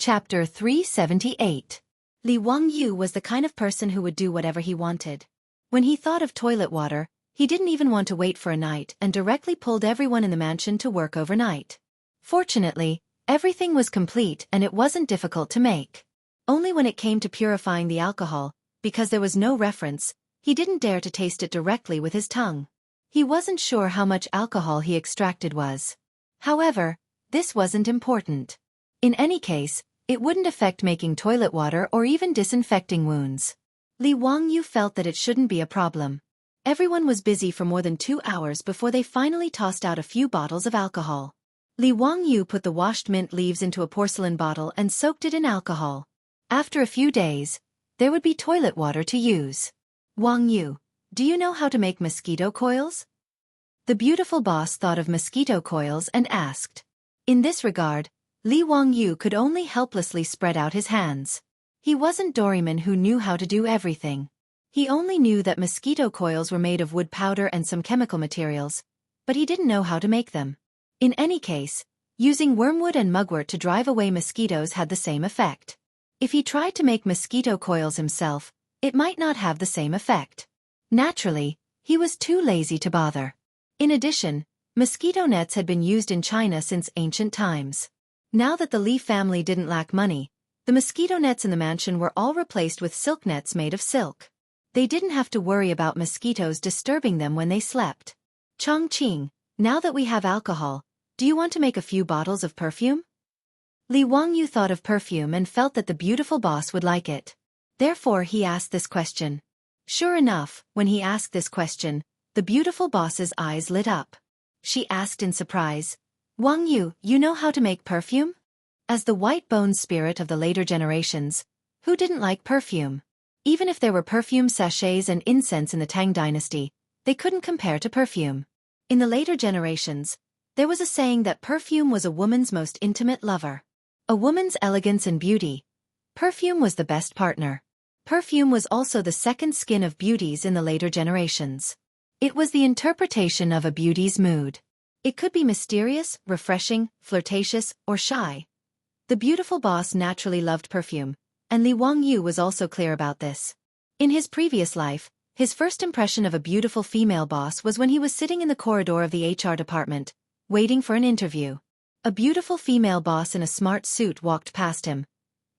Chapter 378. Li Wangyu was the kind of person who would do whatever he wanted. When he thought of toilet water, he didn't even want to wait for a night and directly pulled everyone in the mansion to work overnight. Fortunately, everything was complete and it wasn't difficult to make. Only when it came to purifying the alcohol, because there was no reference, he didn't dare to taste it directly with his tongue. He wasn't sure how much alcohol he extracted was. However, this wasn't important. In any case, it wouldn't affect making toilet water or even disinfecting wounds. Li Wangyu felt that it shouldn't be a problem. Everyone was busy for more than 2 hours before they finally tossed out a few bottles of alcohol. Li Wangyu put the washed mint leaves into a porcelain bottle and soaked it in alcohol. After a few days, there would be toilet water to use. Wangyu, do you know how to make mosquito coils? The beautiful boss thought of mosquito coils and asked. In this regard, Li Wangyu could only helplessly spread out his hands. He wasn't Doraemon who knew how to do everything. He only knew that mosquito coils were made of wood powder and some chemical materials, but he didn't know how to make them. In any case, using wormwood and mugwort to drive away mosquitoes had the same effect. If he tried to make mosquito coils himself, it might not have the same effect. Naturally, he was too lazy to bother. In addition, mosquito nets had been used in China since ancient times. Now that the Li family didn't lack money, the mosquito nets in the mansion were all replaced with silk nets made of silk. They didn't have to worry about mosquitoes disturbing them when they slept. Chongqing, now that we have alcohol, do you want to make a few bottles of perfume? Li Wangyu thought of perfume and felt that the beautiful boss would like it. Therefore he asked this question. Sure enough, when he asked this question, the beautiful boss's eyes lit up. She asked in surprise, Wangyu, you know how to make perfume? As the white-boned spirit of the later generations, who didn't like perfume? Even if there were perfume sachets and incense in the Tang dynasty, they couldn't compare to perfume. In the later generations, there was a saying that perfume was a woman's most intimate lover. A woman's elegance and beauty. Perfume was the best partner. Perfume was also the second skin of beauties in the later generations. It was the interpretation of a beauty's mood. It could be mysterious, refreshing, flirtatious, or shy. The beautiful boss naturally loved perfume, and Li Wangyu was also clear about this. In his previous life, his first impression of a beautiful female boss was when he was sitting in the corridor of the HR department, waiting for an interview. A beautiful female boss in a smart suit walked past him,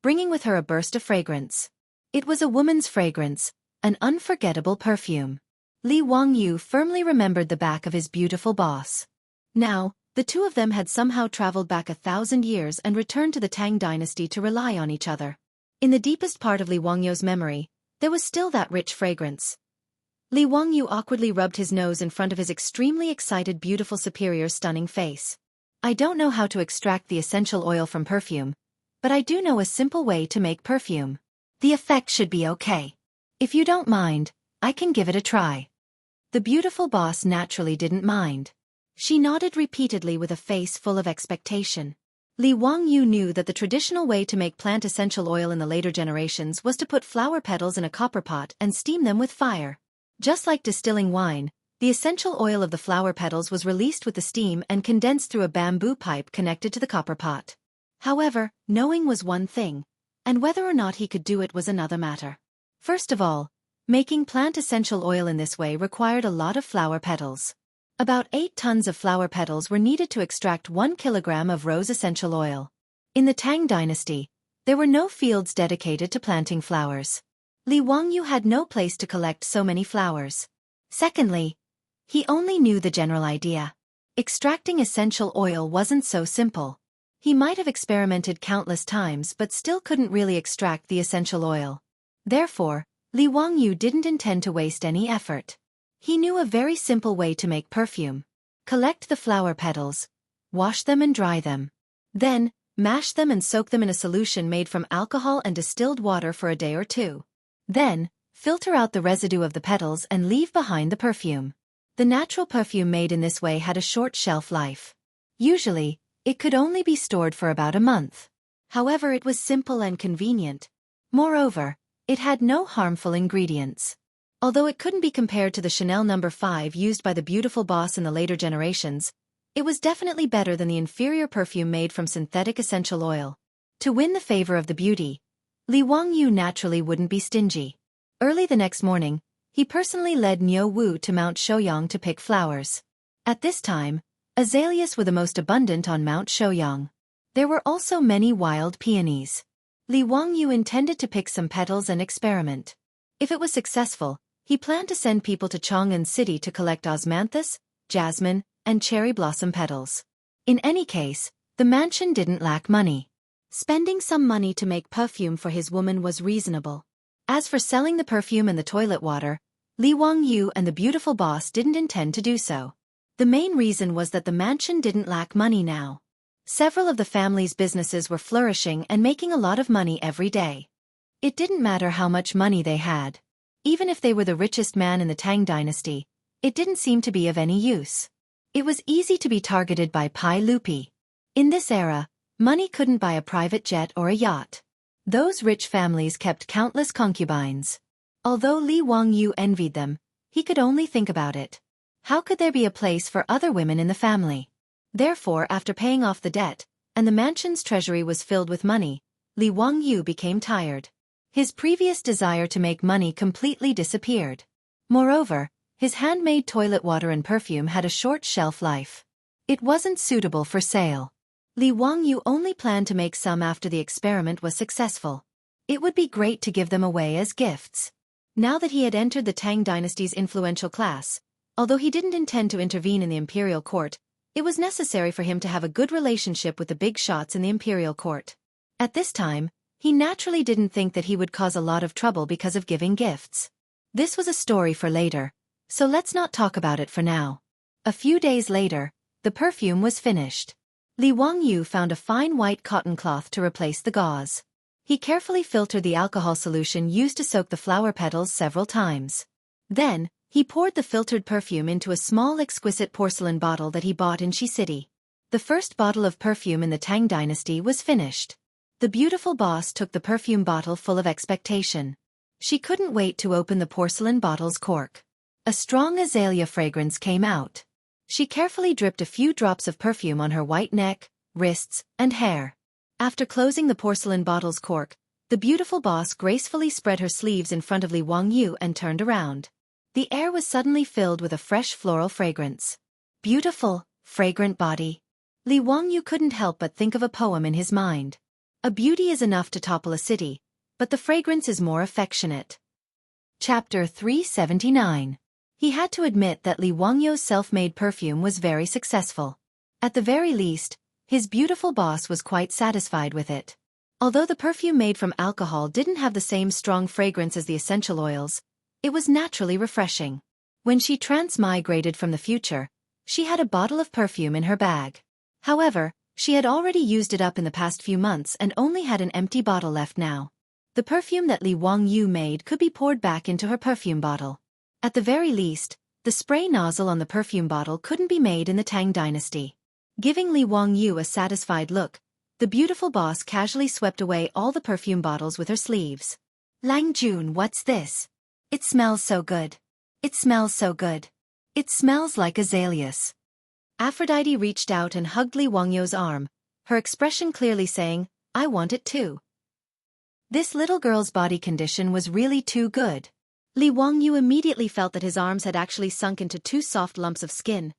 bringing with her a burst of fragrance. It was a woman's fragrance, an unforgettable perfume. Li Wangyu firmly remembered the back of his beautiful boss. Now, the two of them had somehow traveled back 1,000 years and returned to the Tang dynasty to rely on each other. In the deepest part of Li Wangyu's memory, there was still that rich fragrance. Li Wangyu awkwardly rubbed his nose in front of his extremely excited beautiful superior's stunning face. I don't know how to extract the essential oil from perfume, but I do know a simple way to make perfume. The effect should be okay. If you don't mind, I can give it a try. The beautiful boss naturally didn't mind. She nodded repeatedly with a face full of expectation. Li Wangyu knew that the traditional way to make plant essential oil in the later generations was to put flower petals in a copper pot and steam them with fire. Just like distilling wine, the essential oil of the flower petals was released with the steam and condensed through a bamboo pipe connected to the copper pot. However, knowing was one thing, and whether or not he could do it was another matter. First of all, making plant essential oil in this way required a lot of flower petals. About 8 tons of flower petals were needed to extract 1 kilogram of rose essential oil. In the Tang dynasty, there were no fields dedicated to planting flowers. Li Wangyu had no place to collect so many flowers. Secondly, he only knew the general idea. Extracting essential oil wasn't so simple. He might have experimented countless times but still couldn't really extract the essential oil. Therefore, Li Wangyu didn't intend to waste any effort. He knew a very simple way to make perfume. Collect the flower petals, wash them and dry them. Then, mash them and soak them in a solution made from alcohol and distilled water for a day or 2. Then, filter out the residue of the petals and leave behind the perfume. The natural perfume made in this way had a short shelf life. Usually, it could only be stored for about a month. However, it was simple and convenient. Moreover, it had no harmful ingredients. Although it couldn't be compared to the Chanel No. 5 used by the beautiful boss in the later generations, it was definitely better than the inferior perfume made from synthetic essential oil. To win the favor of the beauty, Li Wangyu naturally wouldn't be stingy. Early the next morning, he personally led Niu Wu to Mount Shouyang to pick flowers. At this time, azaleas were the most abundant on Mount Shouyang. There were also many wild peonies. Li Wangyu intended to pick some petals and experiment. If it was successful, he planned to send people to Chang'an City to collect osmanthus, jasmine, and cherry blossom petals. In any case, the mansion didn't lack money. Spending some money to make perfume for his woman was reasonable. As for selling the perfume and the toilet water, Li Wangyu and the beautiful boss didn't intend to do so. The main reason was that the mansion didn't lack money now. Several of the family's businesses were flourishing and making a lot of money every day. It didn't matter how much money they had. Even if they were the richest man in the Tang dynasty, it didn't seem to be of any use. It was easy to be targeted by Pai Lupi. In this era, money couldn't buy a private jet or a yacht. Those rich families kept countless concubines. Although Li Wangyu envied them, he could only think about it. How could there be a place for other women in the family? Therefore, after paying off the debt, and the mansion's treasury was filled with money, Li Wangyu became tired. His previous desire to make money completely disappeared. Moreover, his handmade toilet water and perfume had a short shelf life. It wasn't suitable for sale. Li Wangyu only planned to make some after the experiment was successful. It would be great to give them away as gifts. Now that he had entered the Tang dynasty's influential class, although he didn't intend to intervene in the imperial court, it was necessary for him to have a good relationship with the big shots in the imperial court. At this time, he naturally didn't think that he would cause a lot of trouble because of giving gifts. This was a story for later, so let's not talk about it for now. A few days later, the perfume was finished. Li Wangyu found a fine white cotton cloth to replace the gauze. He carefully filtered the alcohol solution used to soak the flower petals several times. Then, he poured the filtered perfume into a small exquisite porcelain bottle that he bought in Shi City. The first bottle of perfume in the Tang dynasty was finished. The beautiful boss took the perfume bottle full of expectation. She couldn't wait to open the porcelain bottle's cork. A strong azalea fragrance came out. She carefully dripped a few drops of perfume on her white neck, wrists, and hair. After closing the porcelain bottle's cork, the beautiful boss gracefully spread her sleeves in front of Li Wangyu and turned around. The air was suddenly filled with a fresh floral fragrance. Beautiful, fragrant body. Li Wangyu couldn't help but think of a poem in his mind. A beauty is enough to topple a city, but the fragrance is more affectionate. Chapter 379. He had to admit that Li Wangyu's self-made perfume was very successful. At the very least, his beautiful boss was quite satisfied with it. Although the perfume made from alcohol didn't have the same strong fragrance as the essential oils, it was naturally refreshing. When she transmigrated from the future, she had a bottle of perfume in her bag. However, she had already used it up in the past few months and only had an empty bottle left now. The perfume that Li Wangyu made could be poured back into her perfume bottle. At the very least, the spray nozzle on the perfume bottle couldn't be made in the Tang dynasty. Giving Li Wangyu a satisfied look, the beautiful boss casually swept away all the perfume bottles with her sleeves. "Lang Jun, what's this? It smells so good. It smells so good. It smells like azaleas." Aphrodite reached out and hugged Li Wangyu's arm, her expression clearly saying, "I want it too." This little girl's body condition was really too good. Li Wangyu immediately felt that his arms had actually sunk into two soft lumps of skin.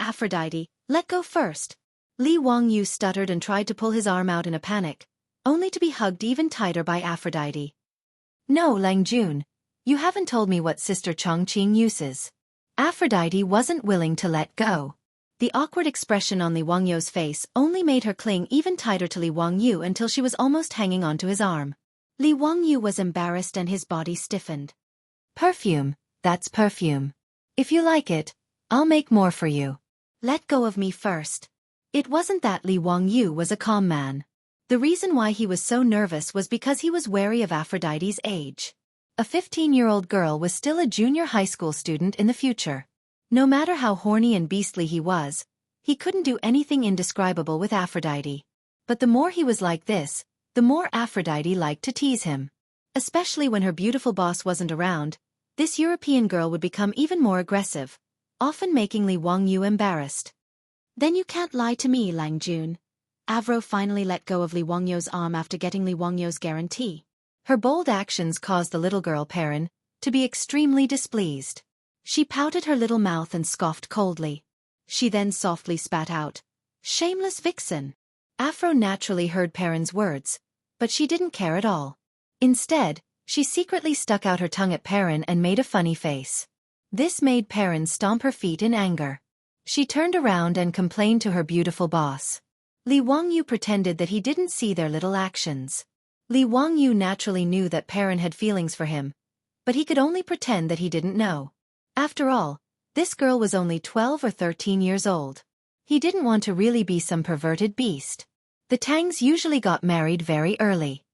"Aphrodite, let go first." Li Wangyu stuttered and tried to pull his arm out in a panic, only to be hugged even tighter by Aphrodite. "No, Lang Jun, you haven't told me what Sister Chongqing uses." Aphrodite wasn't willing to let go. The awkward expression on Li Wangyu's face only made her cling even tighter to Li Wangyu until she was almost hanging onto his arm. Li Wangyu was embarrassed and his body stiffened. "Perfume, that's perfume. If you like it, I'll make more for you. Let go of me first." It wasn't that Li Wangyu was a calm man. The reason why he was so nervous was because he was wary of Aphrodite's age. A 15-year-old girl was still a junior high school student in the future. No matter how horny and beastly he was, he couldn't do anything indescribable with Aphrodite. But the more he was like this, the more Aphrodite liked to tease him. Especially when her beautiful boss wasn't around, this European girl would become even more aggressive, often making Li Wangyu embarrassed. "Then you can't lie to me, Lang Jun. Avro finally let go of Li Wangyu's arm after getting Li Wangyu's guarantee. Her bold actions caused the little girl Perrin to be extremely displeased. She pouted her little mouth and scoffed coldly. She then softly spat out, "Shameless vixen." Afro naturally heard Perrin's words, but she didn't care at all. Instead, she secretly stuck out her tongue at Perrin and made a funny face. This made Perrin stomp her feet in anger. She turned around and complained to her beautiful boss. Li Wangyu pretended that he didn't see their little actions. Li Wangyu naturally knew that Perrin had feelings for him, but he could only pretend that he didn't know. After all, this girl was only 12 or 13 years old. He didn't want to really be some perverted beast. The Tangs usually got married very early.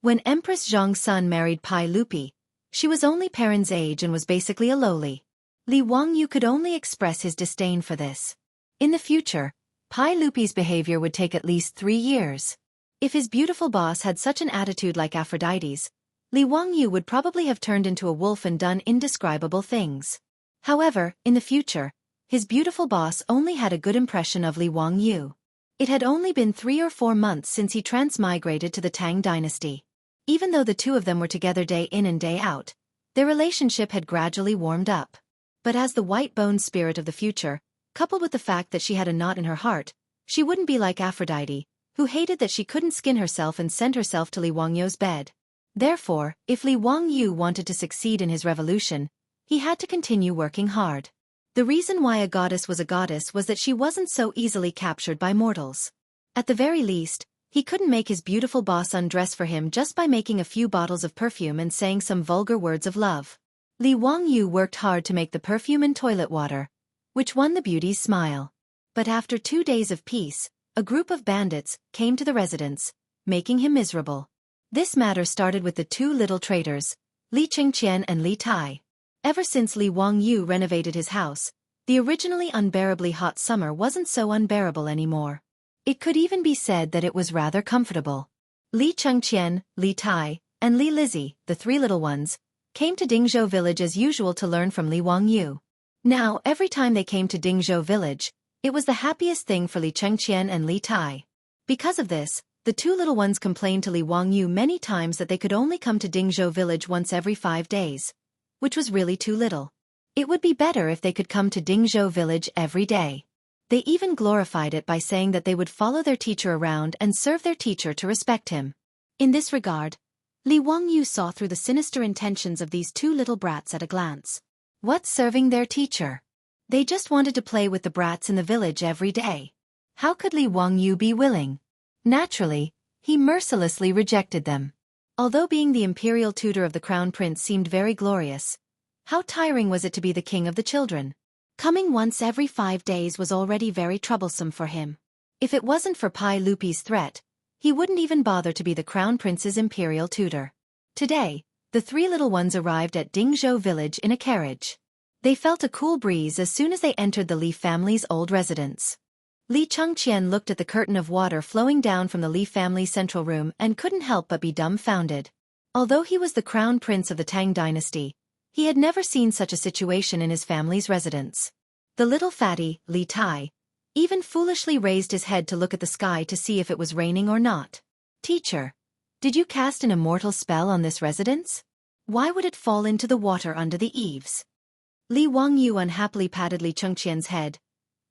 When Empress Zhang's son married Pai Lupi, she was only Perrin's age and was basically a lowly. Li Wangyu could only express his disdain for this. In the future, Pai Lupi's behavior would take at least 3 years. If his beautiful boss had such an attitude like Aphrodite's, Li Wangyu would probably have turned into a wolf and done indescribable things. However, in the future, his beautiful boss only had a good impression of Li Wangyu. It had only been 3 or 4 months since he transmigrated to the Tang dynasty. Even though the two of them were together day in and day out, their relationship had gradually warmed up. But as the white-boned spirit of the future, coupled with the fact that she had a knot in her heart, she wouldn't be like Aphrodite, who hated that she couldn't skin herself and send herself to Li Wangyu's bed. Therefore, if Li Wangyu wanted to succeed in his revolution, he had to continue working hard. The reason why a goddess was that she wasn't so easily captured by mortals. At the very least, he couldn't make his beautiful boss undress for him just by making a few bottles of perfume and saying some vulgar words of love. Li Wangyu worked hard to make the perfume and toilet water, which won the beauty's smile. But after 2 days of peace, a group of bandits came to the residence, making him miserable. This matter started with the 2 little traitors, Li Chengqian and Li Tai. Ever since Li Wangyu renovated his house, the originally unbearably hot summer wasn't so unbearable anymore. It could even be said that it was rather comfortable. Li Chengqian, Li Tai, and Li Lizzie, the 3 little ones, came to Dingzhou village as usual to learn from Li Wangyu. Now, every time they came to Dingzhou village, it was the happiest thing for Li Chengqian and Li Tai. Because of this, the 2 little ones complained to Li Wangyu many times that they could only come to Dingzhou village once every 5 days, which was really too little. It would be better if they could come to Dingzhou village every day. They even glorified it by saying that they would follow their teacher around and serve their teacher to respect him. In this regard, Li Wangyu saw through the sinister intentions of these 2 little brats at a glance. What serving their teacher? They just wanted to play with the brats in the village every day. How could Li Wangyu be willing? Naturally, he mercilessly rejected them. Although being the imperial tutor of the crown prince seemed very glorious, how tiring was it to be the king of the children? Coming once every 5 days was already very troublesome for him. If it wasn't for Pai Lupi's threat, he wouldn't even bother to be the crown prince's imperial tutor. Today, the 3 little ones arrived at Dingzhou village in a carriage. They felt a cool breeze as soon as they entered the Li family's old residence. Li Chengqian looked at the curtain of water flowing down from the Li family's central room and couldn't help but be dumbfounded. Although he was the crown prince of the Tang dynasty, he had never seen such a situation in his family's residence. The little fatty, Li Tai, even foolishly raised his head to look at the sky to see if it was raining or not. "Teacher, did you cast an immortal spell on this residence? Why would it fall into the water under the eaves?" Li Wangyu unhappily patted Li Chengqian's head.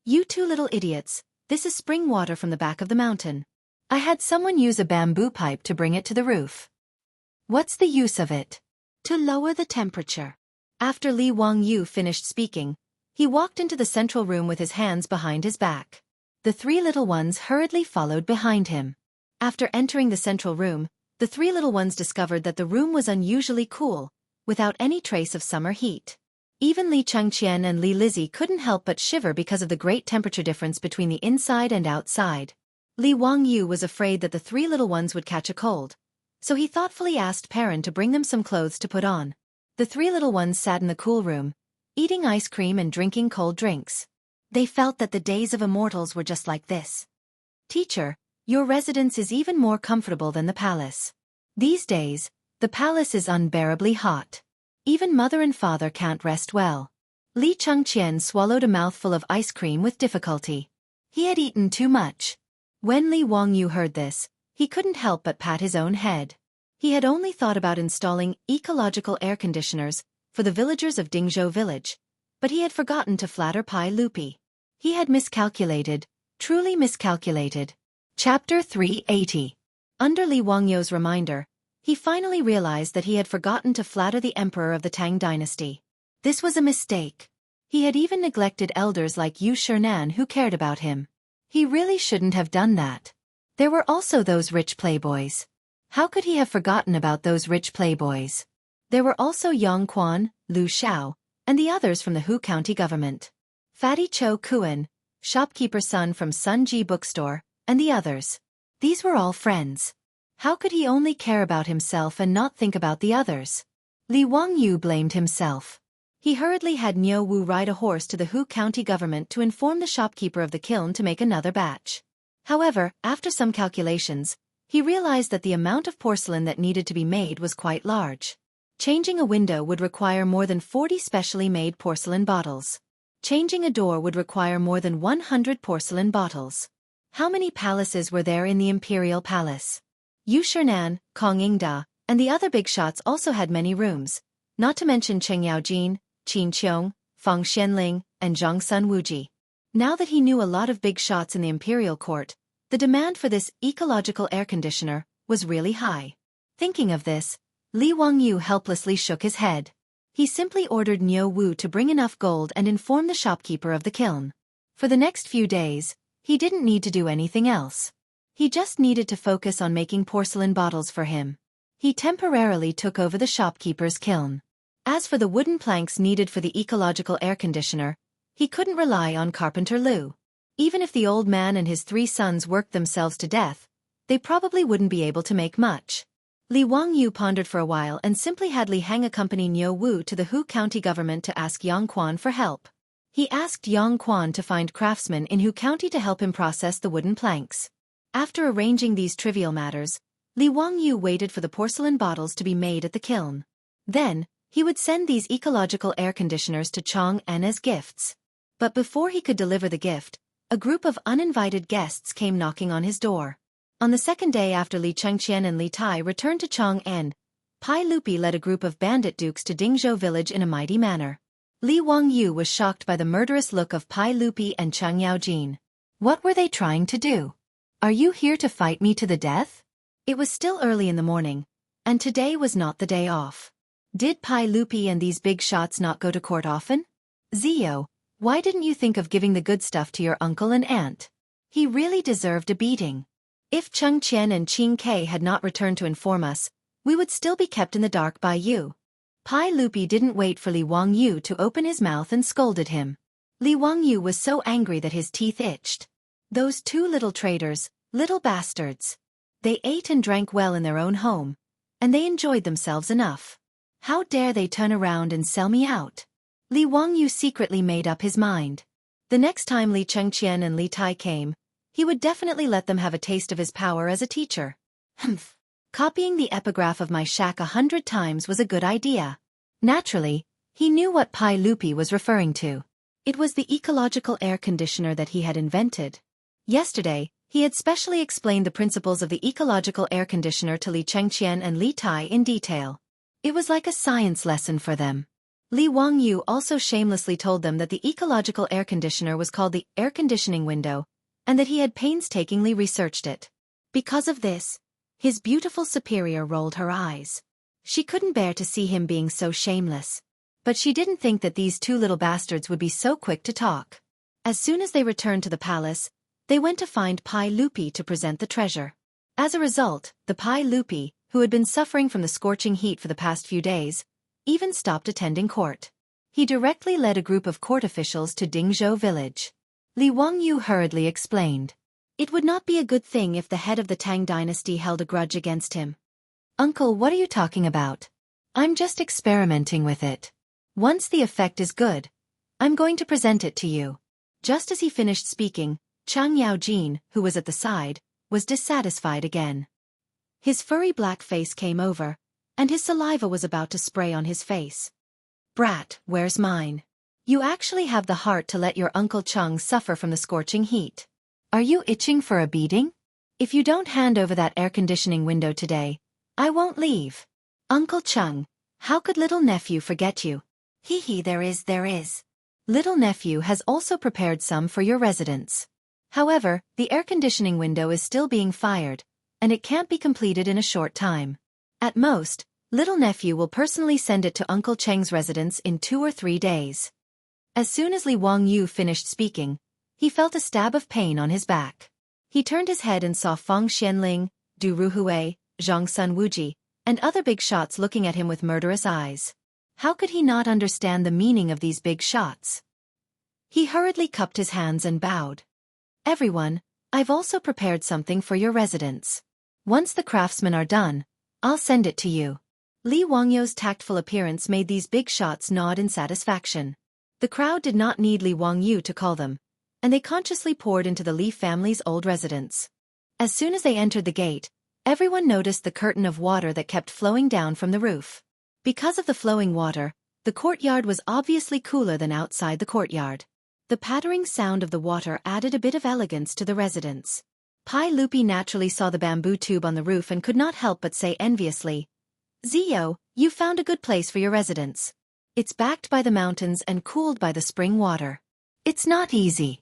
"You 2 little idiots, this is spring water from the back of the mountain. I had someone use a bamboo pipe to bring it to the roof. What's the use of it? To lower the temperature." After Li Wangyu finished speaking, he walked into the central room with his hands behind his back. The 3 little ones hurriedly followed behind him. After entering the central room, the 3 little ones discovered that the room was unusually cool, without any trace of summer heat. Even Li Chengqian and Li Lizzie couldn't help but shiver because of the great temperature difference between the inside and outside. Li Wangyu was afraid that the 3 little ones would catch a cold, so he thoughtfully asked Perrin to bring them some clothes to put on. The 3 little ones sat in the cool room, eating ice cream and drinking cold drinks. They felt that the days of immortals were just like this. "Teacher, your residence is even more comfortable than the palace. These days, the palace is unbearably hot. Even mother and father can't rest well." Li Chengqian swallowed a mouthful of ice cream with difficulty. He had eaten too much. When Li Wangyu heard this, he couldn't help but pat his own head. He had only thought about installing ecological air conditioners for the villagers of Dingzhou village, but he had forgotten to flatter Pai Lupi. He had miscalculated, truly miscalculated. Chapter 380. Under Li Wangyu's reminder, he finally realized that he had forgotten to flatter the emperor of the Tang dynasty. This was a mistake. He had even neglected elders like Yu Shernan who cared about him. He really shouldn't have done that. There were also those rich playboys. How could he have forgotten about those rich playboys? There were also Yang Quan, Lu Xiao, and the others from the Hu County government. Fatty Cho Kuan, shopkeeper's son from Sun Ji bookstore, and the others. These were all friends. How could he only care about himself and not think about the others? Li Wangyu blamed himself. He hurriedly had Niu Wu ride a horse to the Hu County government to inform the shopkeeper of the kiln to make another batch. However, after some calculations, he realized that the amount of porcelain that needed to be made was quite large. Changing a window would require more than 40 specially made porcelain bottles. Changing a door would require more than 100 porcelain bottles. How many palaces were there in the imperial palace? Yu Shernan, Kong Yingda, and the other big shots also had many rooms, not to mention Cheng Yaojin, Qin Qiong, Fang Xianling, and Zhang Sun Wuji. Now that he knew a lot of big shots in the imperial court, the demand for this ecological air conditioner was really high. Thinking of this, Li Wangyu helplessly shook his head. He simply ordered Niu Wu to bring enough gold and inform the shopkeeper of the kiln. For the next few days, he didn't need to do anything else. He just needed to focus on making porcelain bottles for him. He temporarily took over the shopkeeper's kiln. As for the wooden planks needed for the ecological air conditioner, he couldn't rely on Carpenter Lu. Even if the old man and his 3 sons worked themselves to death, they probably wouldn't be able to make much. Li Wangyu pondered for a while and simply had Li Heng accompany Niu Wu to the Hu County government to ask Yang Quan for help. He asked Yang Quan to find craftsmen in Hu County to help him process the wooden planks. After arranging these trivial matters, Li Wangyu waited for the porcelain bottles to be made at the kiln. Then, he would send these ecological air conditioners to Chang'an as gifts. But before he could deliver the gift, a group of uninvited guests came knocking on his door. On the second day after Li Chengqian and Li Tai returned to Chang'an, Pai Lupi led a group of bandit dukes to Dingzhou village in a mighty manner. Li Wangyu was shocked by the murderous look of Pai Lupi and Cheng Yaojin. What were they trying to do? Are you here to fight me to the death? It was still early in the morning, and today was not the day off. Did Pai Lupi and these big shots not go to court often? Zio, why didn't you think of giving the good stuff to your uncle and aunt? He really deserved a beating. If Cheng Qian and Qin Ke had not returned to inform us, we would still be kept in the dark by you. Pai Lupi didn't wait for Li Wangyu to open his mouth and scolded him. Li Wangyu was so angry that his teeth itched. Those 2 little traitors, little bastards. They ate and drank well in their own home, and they enjoyed themselves enough. How dare they turn around and sell me out? Li Wangyu secretly made up his mind. The next time Li Chengqian and Li Tai came, he would definitely let them have a taste of his power as a teacher. Humph. Copying the epigraph of my shack 100 times was a good idea. Naturally, he knew what Pai Lupi was referring to. It was the ecological air conditioner that he had invented. Yesterday, he had specially explained the principles of the ecological air conditioner to Li Chengqian and Li Tai in detail. It was like a science lesson for them. Li Wangyu also shamelessly told them that the ecological air conditioner was called the air conditioning window, and that he had painstakingly researched it. Because of this, his beautiful superior rolled her eyes. She couldn't bear to see him being so shameless. But she didn't think that these 2 little bastards would be so quick to talk. As soon as they returned to the palace, they went to find Pai Lupi to present the treasure. As a result, the Pai Lupi, who had been suffering from the scorching heat for the past few days, even stopped attending court. He directly led a group of court officials to Dingzhou village. Li Wangyu hurriedly explained. It would not be a good thing if the head of the Tang dynasty held a grudge against him. Uncle, what are you talking about? I'm just experimenting with it. Once the effect is good, I'm going to present it to you. Just as he finished speaking, Chang Yaojin, who was at the side, was dissatisfied again. His furry black face came over, and his saliva was about to spray on his face. Brat, where's mine? You actually have the heart to let your Uncle Cheng suffer from the scorching heat. Are you itching for a beating? If you don't hand over that air conditioning window today, I won't leave. Uncle Chung, how could little nephew forget you? Hee hee, there is. Little nephew has also prepared some for your residence. However, the air conditioning window is still being fired, and it can't be completed in a short time. At most, little nephew will personally send it to Uncle Cheng's residence in 2 or 3 days. As soon as Li Wangyu finished speaking, he felt a stab of pain on his back. He turned his head and saw Feng Xianling, Du Ruhui, Zhang Sun Wuji, and other big shots looking at him with murderous eyes. How could he not understand the meaning of these big shots? He hurriedly cupped his hands and bowed. Everyone, I've also prepared something for your residence. Once the craftsmen are done, I'll send it to you. Li Wangyu's tactful appearance made these big shots nod in satisfaction. The crowd did not need Li Wangyu to call them, and they consciously poured into the Li family's old residence. As soon as they entered the gate, everyone noticed the curtain of water that kept flowing down from the roof. Because of the flowing water, the courtyard was obviously cooler than outside the courtyard. The pattering sound of the water added a bit of elegance to the residence. Pai Lupi naturally saw the bamboo tube on the roof and could not help but say enviously, Zio, you found a good place for your residence. It's backed by the mountains and cooled by the spring water. It's not easy.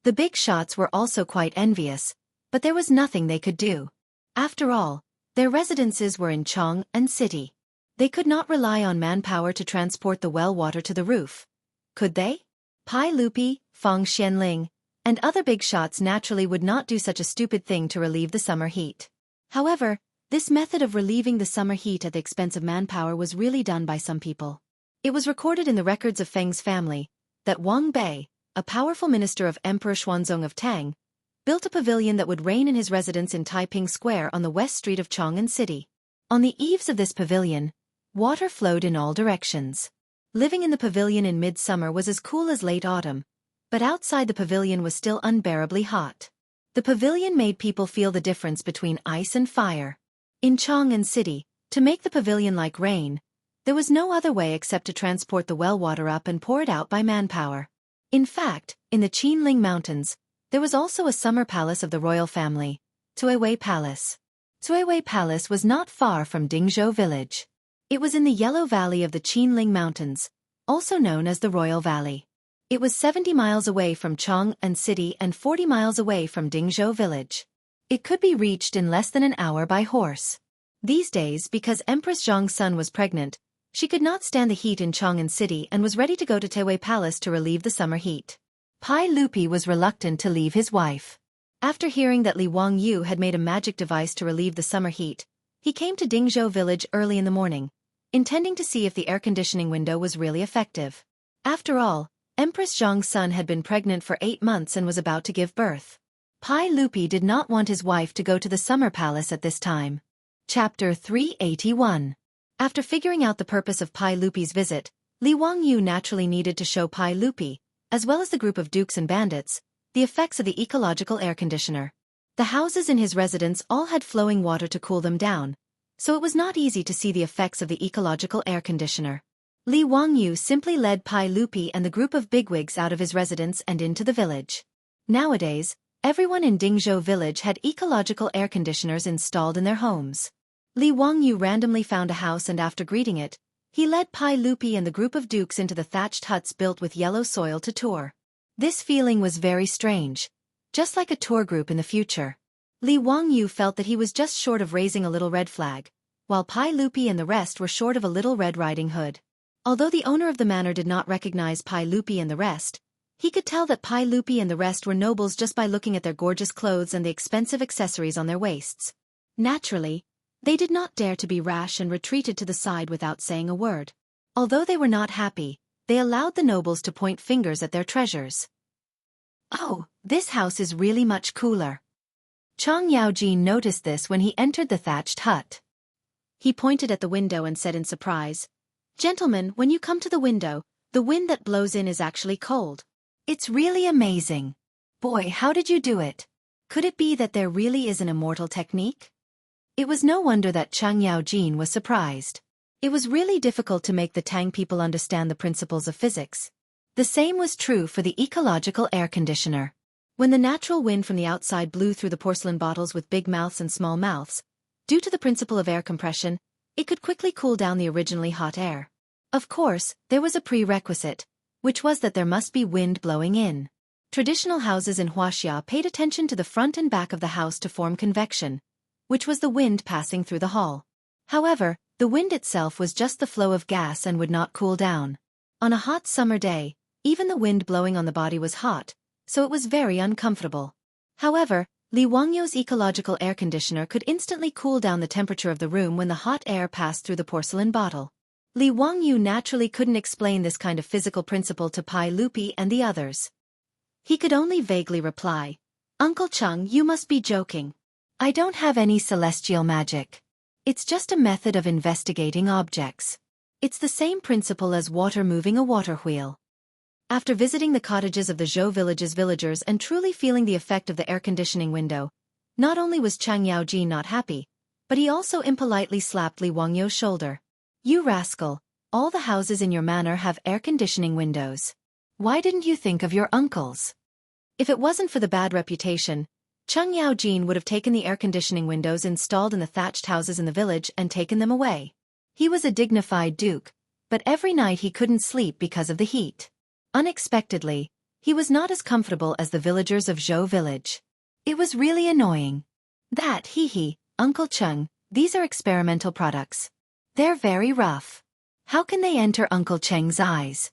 The big shots were also quite envious, but there was nothing they could do. After all, their residences were in Chong and City. They could not rely on manpower to transport the well water to the roof. Could they? Pai Lupi, Feng Xianling, and other big shots naturally would not do such a stupid thing to relieve the summer heat. However, this method of relieving the summer heat at the expense of manpower was really done by some people. It was recorded in the records of Feng's family that Wang Bei, a powerful minister of Emperor Xuanzong of Tang, built a pavilion that would reign in his residence in Taiping Square on the west street of Chang'an City. On the eaves of this pavilion, water flowed in all directions. Living in the pavilion in midsummer was as cool as late autumn, but outside the pavilion was still unbearably hot. The pavilion made people feel the difference between ice and fire. In Chang'an City, to make the pavilion like rain, there was no other way except to transport the well water up and pour it out by manpower. In fact, in the Qinling Mountains, there was also a summer palace of the royal family, Tuiwei Palace. Tuiwei Palace was not far from Dingzhou village. It was in the Yellow Valley of the Qinling Mountains, also known as the Royal Valley. It was 70 miles away from Chang'an City and 40 miles away from Dingzhou village. It could be reached in less than an hour by horse. These days, because Empress Zhang's son was pregnant, she could not stand the heat in Chang'an City and was ready to go to Tuiwei Palace to relieve the summer heat. Pai Lupi was reluctant to leave his wife. After hearing that Li Wangyu had made a magic device to relieve the summer heat, he came to Dingzhou village early in the morning, intending to see if the air conditioning window was really effective. After all, Empress Zhang's son had been pregnant for 8 months and was about to give birth. Pai Lupi did not want his wife to go to the summer palace at this time. Chapter 381. After figuring out the purpose of Pai Lupi's visit, Li Wangyu naturally needed to show Pai Lupi, as well as the group of dukes and bandits, the effects of the ecological air conditioner. The houses in his residence all had flowing water to cool them down, so it was not easy to see the effects of the ecological air conditioner. Li Wangyu simply led Pai Lupi and the group of bigwigs out of his residence and into the village. Nowadays, everyone in Dingzhou village had ecological air conditioners installed in their homes. Li Wangyu randomly found a house and after greeting it, he led Pai Lupi and the group of dukes into the thatched huts built with yellow soil to tour. This feeling was very strange, just like a tour group in the future. Li Wangyu felt that he was just short of raising a little red flag, while Pai Lupi and the rest were short of a little Red Riding Hood. Although the owner of the manor did not recognize Pai Lupi and the rest, he could tell that Pai Lupi and the rest were nobles just by looking at their gorgeous clothes and the expensive accessories on their waists. Naturally, they did not dare to be rash and retreated to the side without saying a word. Although they were not happy, they allowed the nobles to point fingers at their treasures. Oh, this house is really much cooler. Chang Yaojin noticed this when he entered the thatched hut. He pointed at the window and said in surprise, "Gentlemen, when you come to the window, the wind that blows in is actually cold. It's really amazing. Boy, how did you do it? Could it be that there really is an immortal technique?" It was no wonder that Chang Yaojin was surprised. It was really difficult to make the Tang people understand the principles of physics. The same was true for the ecological air conditioner. When the natural wind from the outside blew through the porcelain bottles with big mouths and small mouths, due to the principle of air compression, it could quickly cool down the originally hot air. Of course, there was a prerequisite, which was that there must be wind blowing in. Traditional houses in Huaxia paid attention to the front and back of the house to form convection, which was the wind passing through the hall. However, the wind itself was just the flow of gas and would not cool down. On a hot summer day, even the wind blowing on the body was hot, so it was very uncomfortable. However, Li Wangyu's ecological air conditioner could instantly cool down the temperature of the room when the hot air passed through the porcelain bottle. Li Wangyu naturally couldn't explain this kind of physical principle to Pai Lupi and the others. He could only vaguely reply, "Uncle Chung, you must be joking. I don't have any celestial magic. It's just a method of investigating objects. It's the same principle as water moving a water wheel." After visiting the cottages of the Zhou village's villagers and truly feeling the effect of the air conditioning window, not only was Chang Yaojin not happy, but he also impolitely slapped Li Wangyu's shoulder. "You rascal, all the houses in your manor have air conditioning windows. Why didn't you think of your uncles?" If it wasn't for the bad reputation, Chang Yaojin would have taken the air conditioning windows installed in the thatched houses in the village and taken them away. He was a dignified duke, but every night he couldn't sleep because of the heat. Unexpectedly, he was not as comfortable as the villagers of Zhou village. It was really annoying. "That, hee, Uncle Chung, these are experimental products. They're very rough. How can they enter Uncle Cheng's eyes?"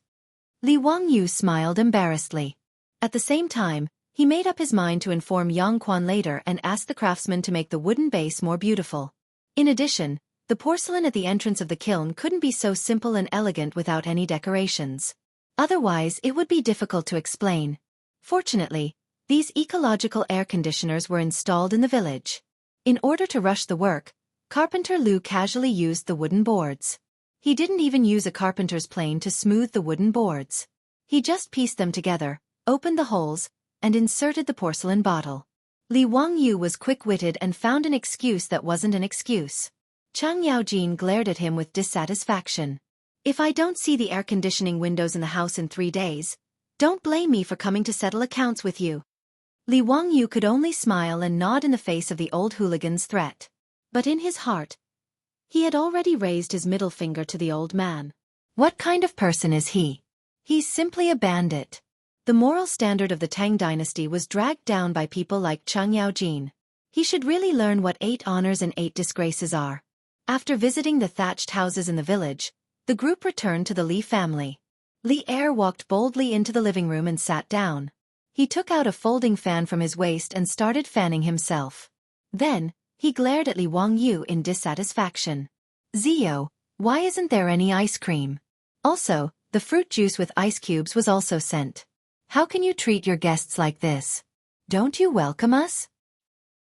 Li Wangyu smiled embarrassedly. At the same time, he made up his mind to inform Yang Quan later and ask the craftsman to make the wooden base more beautiful. In addition, the porcelain at the entrance of the kiln couldn't be so simple and elegant without any decorations. Otherwise, it would be difficult to explain. Fortunately, these ecological air conditioners were installed in the village. In order to rush the work, Carpenter Lu casually used the wooden boards. He didn't even use a carpenter's plane to smooth the wooden boards. He just pieced them together, opened the holes, and inserted the porcelain bottle. Li Wangyu was quick-witted and found an excuse that wasn't an excuse. Chang Yaojin glared at him with dissatisfaction. "If I don't see the air conditioning windows in the house in 3 days, don't blame me for coming to settle accounts with you." Li Wangyu could only smile and nod in the face of the old hooligan's threat. But in his heart, he had already raised his middle finger to the old man. What kind of person is he? He's simply a bandit. The moral standard of the Tang dynasty was dragged down by people like Chang Yaojin. He should really learn what 8 honors and 8 disgraces are. After visiting the thatched houses in the village, the group returned to the Li family. Li Er walked boldly into the living room and sat down. He took out a folding fan from his waist and started fanning himself. Then, he glared at Li Wangyu in dissatisfaction. "Zio, why isn't there any ice cream? Also, the fruit juice with ice cubes was also sent. How can you treat your guests like this? Don't you welcome us?"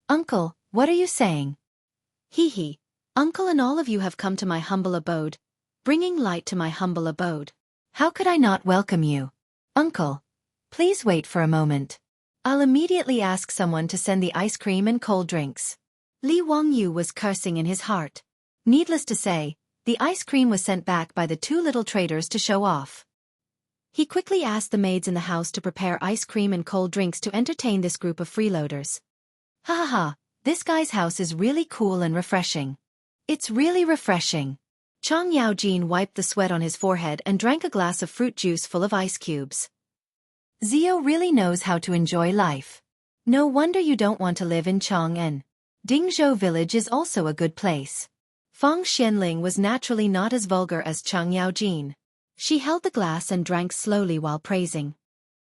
"Uncle, what are you saying?" "Hee, Uncle and all of you have come to my humble abode, bringing light to my humble abode. How could I not welcome you? Uncle, please wait for a moment. I'll immediately ask someone to send the ice cream and cold drinks." Li Wangyu was cursing in his heart. Needless to say, the ice cream was sent back by the 2 little traders to show off. He quickly asked the maids in the house to prepare ice cream and cold drinks to entertain this group of freeloaders. "Ha ha ha, this guy's house is really cool and refreshing. It's really refreshing." Chang Yaojin wiped the sweat on his forehead and drank a glass of fruit juice full of ice cubes. "Zio really knows how to enjoy life. No wonder you don't want to live in Chang'an. Dingzhou village is also a good place." Feng Xianling was naturally not as vulgar as Chang Yaojin. She held the glass and drank slowly while praising.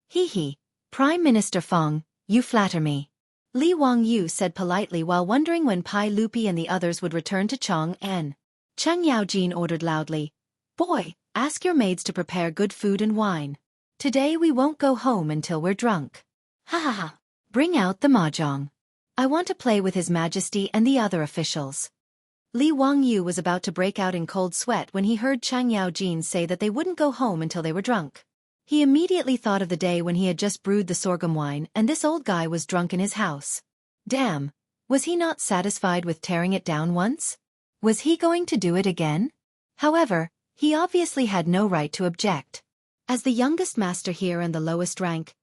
"Hee, Prime Minister Feng, you flatter me." Li Wangyu said politely while wondering when Pai Lupi and the others would return to Chang'an. Chang Yaojin ordered loudly, "Boy, ask your maids to prepare good food and wine. Today we won't go home until we're drunk. Ha ha ha. Bring out the mahjong. I want to play with His Majesty and the other officials." Li Wangyu was about to break out in cold sweat when he heard Chang Yaojin say that they wouldn't go home until they were drunk. He immediately thought of the day when he had just brewed the sorghum wine and this old guy was drunk in his house. Damn, was he not satisfied with tearing it down once? Was he going to do it again? However, he obviously had no right to object. As the youngest master here and the lowest rank,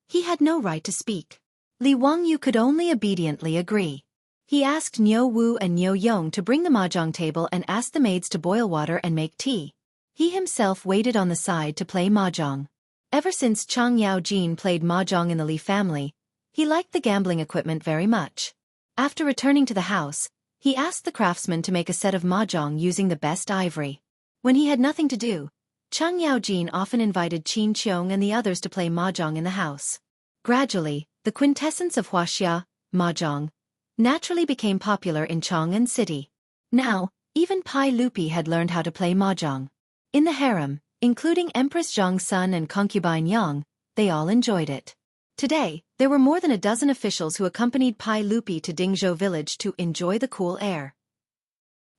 He had no right to speak. Li Wangyu could only obediently agree. He asked Niu Wu and Niu Yong to bring the mahjong table and asked the maids to boil water and make tea. He himself waited on the side to play mahjong. Ever since Chang Yao-jin played mahjong in the Li family, he liked the gambling equipment very much. After returning to the house, he asked the craftsman to make a set of mahjong using the best ivory. When he had nothing to do, Chang Yao-jin often invited Qin Qiong and the others to play mahjong in the house. Gradually, the quintessence of huaxia, mahjong, naturally became popular in Chang'an City. Now, even Pai Lupi had learned how to play mahjong. In the harem, including Empress Zhang's son and concubine Yang, they all enjoyed it. Today, there were more than a dozen officials who accompanied Pai Lupi to Dingzhou village to enjoy the cool air.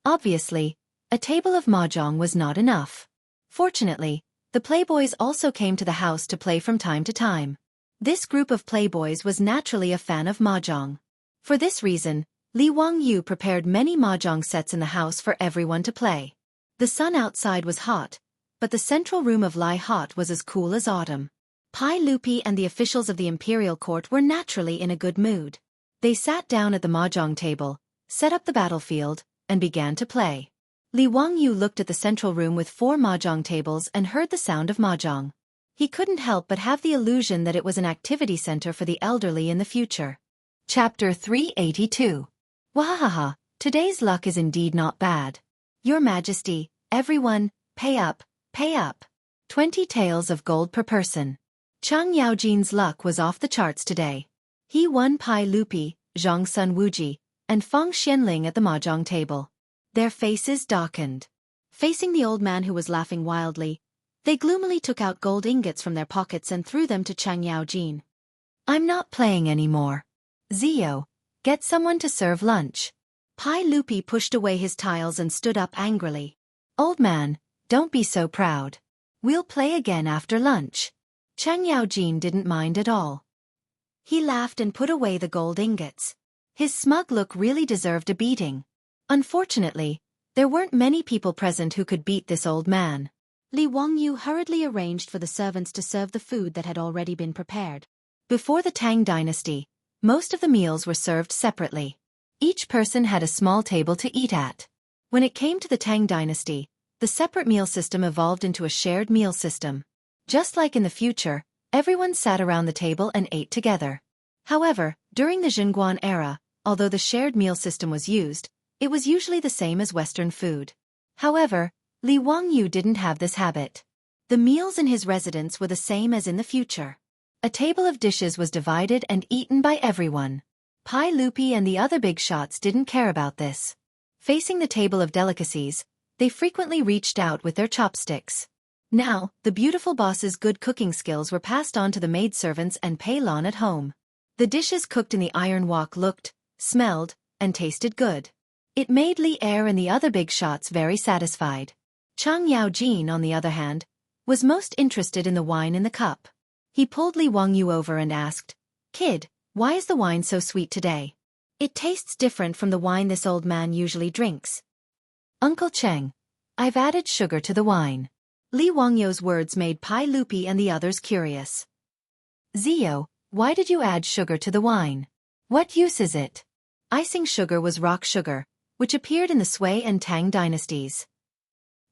Obviously, a table of mahjong was not enough. Fortunately, the playboys also came to the house to play from time to time. This group of playboys was naturally a fan of mahjong. For this reason, Li Wangyu prepared many mahjong sets in the house for everyone to play. The sun outside was hot, but the central room of Lai Hot was as cool as autumn. Pai Lupi and the officials of the imperial court were naturally in a good mood. They sat down at the mahjong table, set up the battlefield, and began to play. Li Wangyu looked at the central room with 4 mahjong tables and heard the sound of mahjong. He couldn't help but have the illusion that it was an activity center for the elderly in the future. Chapter 382. Wahahaha, today's luck is indeed not bad. Your Majesty, everyone, pay up, pay up. 20 taels of gold per person. Chang Yaojin's luck was off the charts today. He won Pai Lupi, Zhang Sun Wuji, and Feng Xianling at the mahjong table. Their faces darkened. Facing the old man who was laughing wildly, they gloomily took out gold ingots from their pockets and threw them to Chang Yaojin. I'm not playing anymore. Zio, get someone to serve lunch. Pai Lupi pushed away his tiles and stood up angrily. Old man, don't be so proud. We'll play again after lunch. Chang Yaojin didn't mind at all. He laughed and put away the gold ingots. His smug look really deserved a beating. Unfortunately, there weren't many people present who could beat this old man. Li Wangyu hurriedly arranged for the servants to serve the food that had already been prepared. Before the Tang dynasty, most of the meals were served separately. Each person had a small table to eat at. When it came to the Tang dynasty, the separate meal system evolved into a shared meal system. Just like in the future, everyone sat around the table and ate together. However, during the Jingguan era, although the shared meal system was used, it was usually the same as Western food. However, Li Wangyu didn't have this habit. The meals in his residence were the same as in the future. A table of dishes was divided and eaten by everyone. Pai Lupi and the other big shots didn't care about this. Facing the table of delicacies, they frequently reached out with their chopsticks. Now, the beautiful boss's good cooking skills were passed on to the maidservants and Pei Lan at home. The dishes cooked in the iron wok looked, smelled, and tasted good. It made Li Er and the other big shots very satisfied. Chang Yaojin, on the other hand, was most interested in the wine in the cup. He pulled Li Wangyu over and asked, Kid, why is the wine so sweet today? It tastes different from the wine this old man usually drinks. Uncle Cheng, I've added sugar to the wine. Li Wangyu's words made Pai Lupi and the others curious. Zio, why did you add sugar to the wine? What use is it? Icing sugar was rock sugar, which appeared in the Sui and Tang dynasties.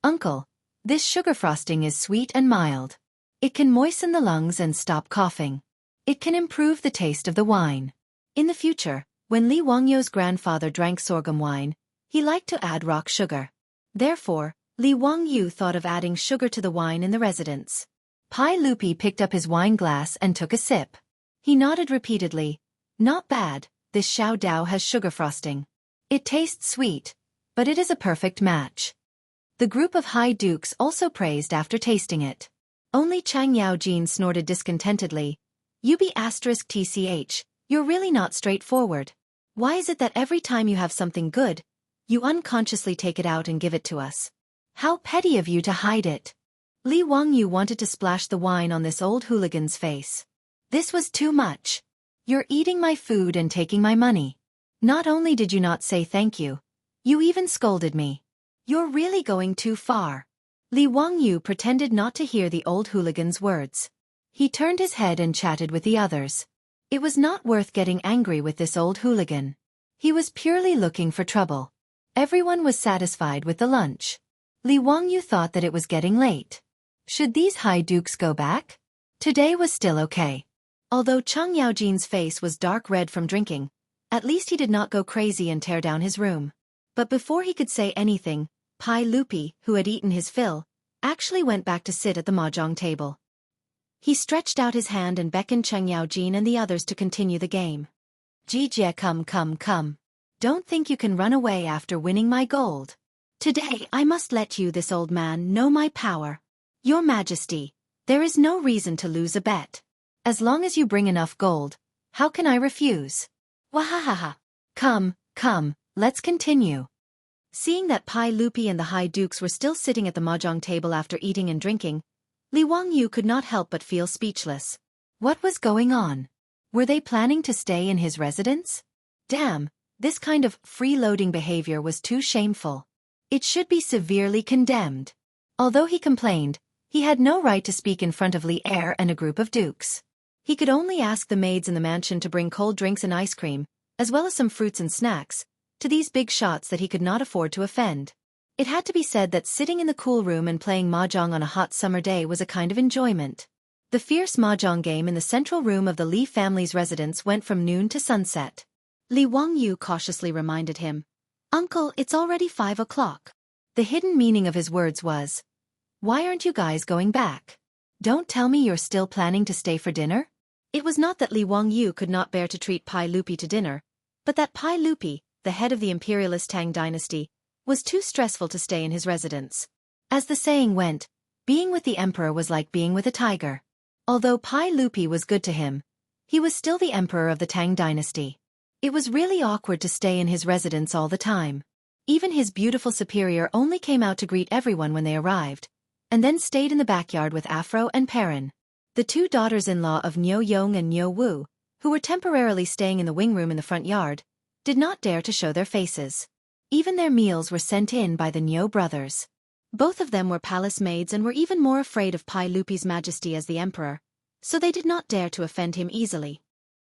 Uncle, this sugar frosting is sweet and mild. It can moisten the lungs and stop coughing. It can improve the taste of the wine. In the future, when Li Wangyu's grandfather drank sorghum wine, he liked to add rock sugar. Therefore, Li Wangyu thought of adding sugar to the wine in the residence. Pai Lupi picked up his wine glass and took a sip. He nodded repeatedly. Not bad, this Xiao Dao has sugar frosting. It tastes sweet, but it is a perfect match. The group of high dukes also praised after tasting it. Only Chang Yaojin snorted discontentedly. You be *tch, you're really not straightforward. Why is it that every time you have something good, you unconsciously take it out and give it to us? How petty of you to hide it. Li Wangyu wanted to splash the wine on this old hooligan's face. This was too much. You're eating my food and taking my money. Not only did you not say thank you, you even scolded me. You're really going too far. Li Wangyu pretended not to hear the old hooligan's words. He turned his head and chatted with the others. It was not worth getting angry with this old hooligan. He was purely looking for trouble. Everyone was satisfied with the lunch. Li Wangyu thought that it was getting late. Should these high dukes go back? Today was still okay. Although Chang Yaojin's face was dark red from drinking, at least he did not go crazy and tear down his room. But before he could say anything, Pai Lupi, who had eaten his fill, actually went back to sit at the mahjong table. He stretched out his hand and beckoned Chang Yaojin and the others to continue the game. Jie, come. Don't think you can run away after winning my gold. Today I must let you, this old man, know my power. Your Majesty, there is no reason to lose a bet. As long as you bring enough gold, how can I refuse? Wahahaha. Come, let's continue. Seeing that Pai Lupi and the high dukes were still sitting at the mahjong table after eating and drinking, Li Wangyu could not help but feel speechless. What was going on? Were they planning to stay in his residence? Damn, this kind of freeloading behavior was too shameful. It should be severely condemned. Although he complained, he had no right to speak in front of Li Er and a group of dukes. He could only ask the maids in the mansion to bring cold drinks and ice cream, as well as some fruits and snacks, to these big shots that he could not afford to offend. It had to be said that sitting in the cool room and playing mahjong on a hot summer day was a kind of enjoyment. The fierce mahjong game in the central room of the Li family's residence went from noon to sunset. Li Wangyu cautiously reminded him, "Uncle, it's already 5 o'clock." The hidden meaning of his words was, "Why aren't you guys going back? Don't tell me you're still planning to stay for dinner?" It was not that Li Wangyu could not bear to treat Pai Lupi to dinner, but that Pai Lupi, the head of the imperialist Tang dynasty, was too stressful to stay in his residence. As the saying went, being with the emperor was like being with a tiger. Although Pai Lupi was good to him, he was still the emperor of the Tang dynasty. It was really awkward to stay in his residence all the time. Even his beautiful superior only came out to greet everyone when they arrived, and then stayed in the backyard with Afro and Perrin. The two daughters-in-law of Niu Yong and Niu Wu, who were temporarily staying in the wing room in the front yard, did not dare to show their faces. Even their meals were sent in by the Niu brothers. Both of them were palace maids and were even more afraid of Pai Lupi's majesty as the emperor, so they did not dare to offend him easily.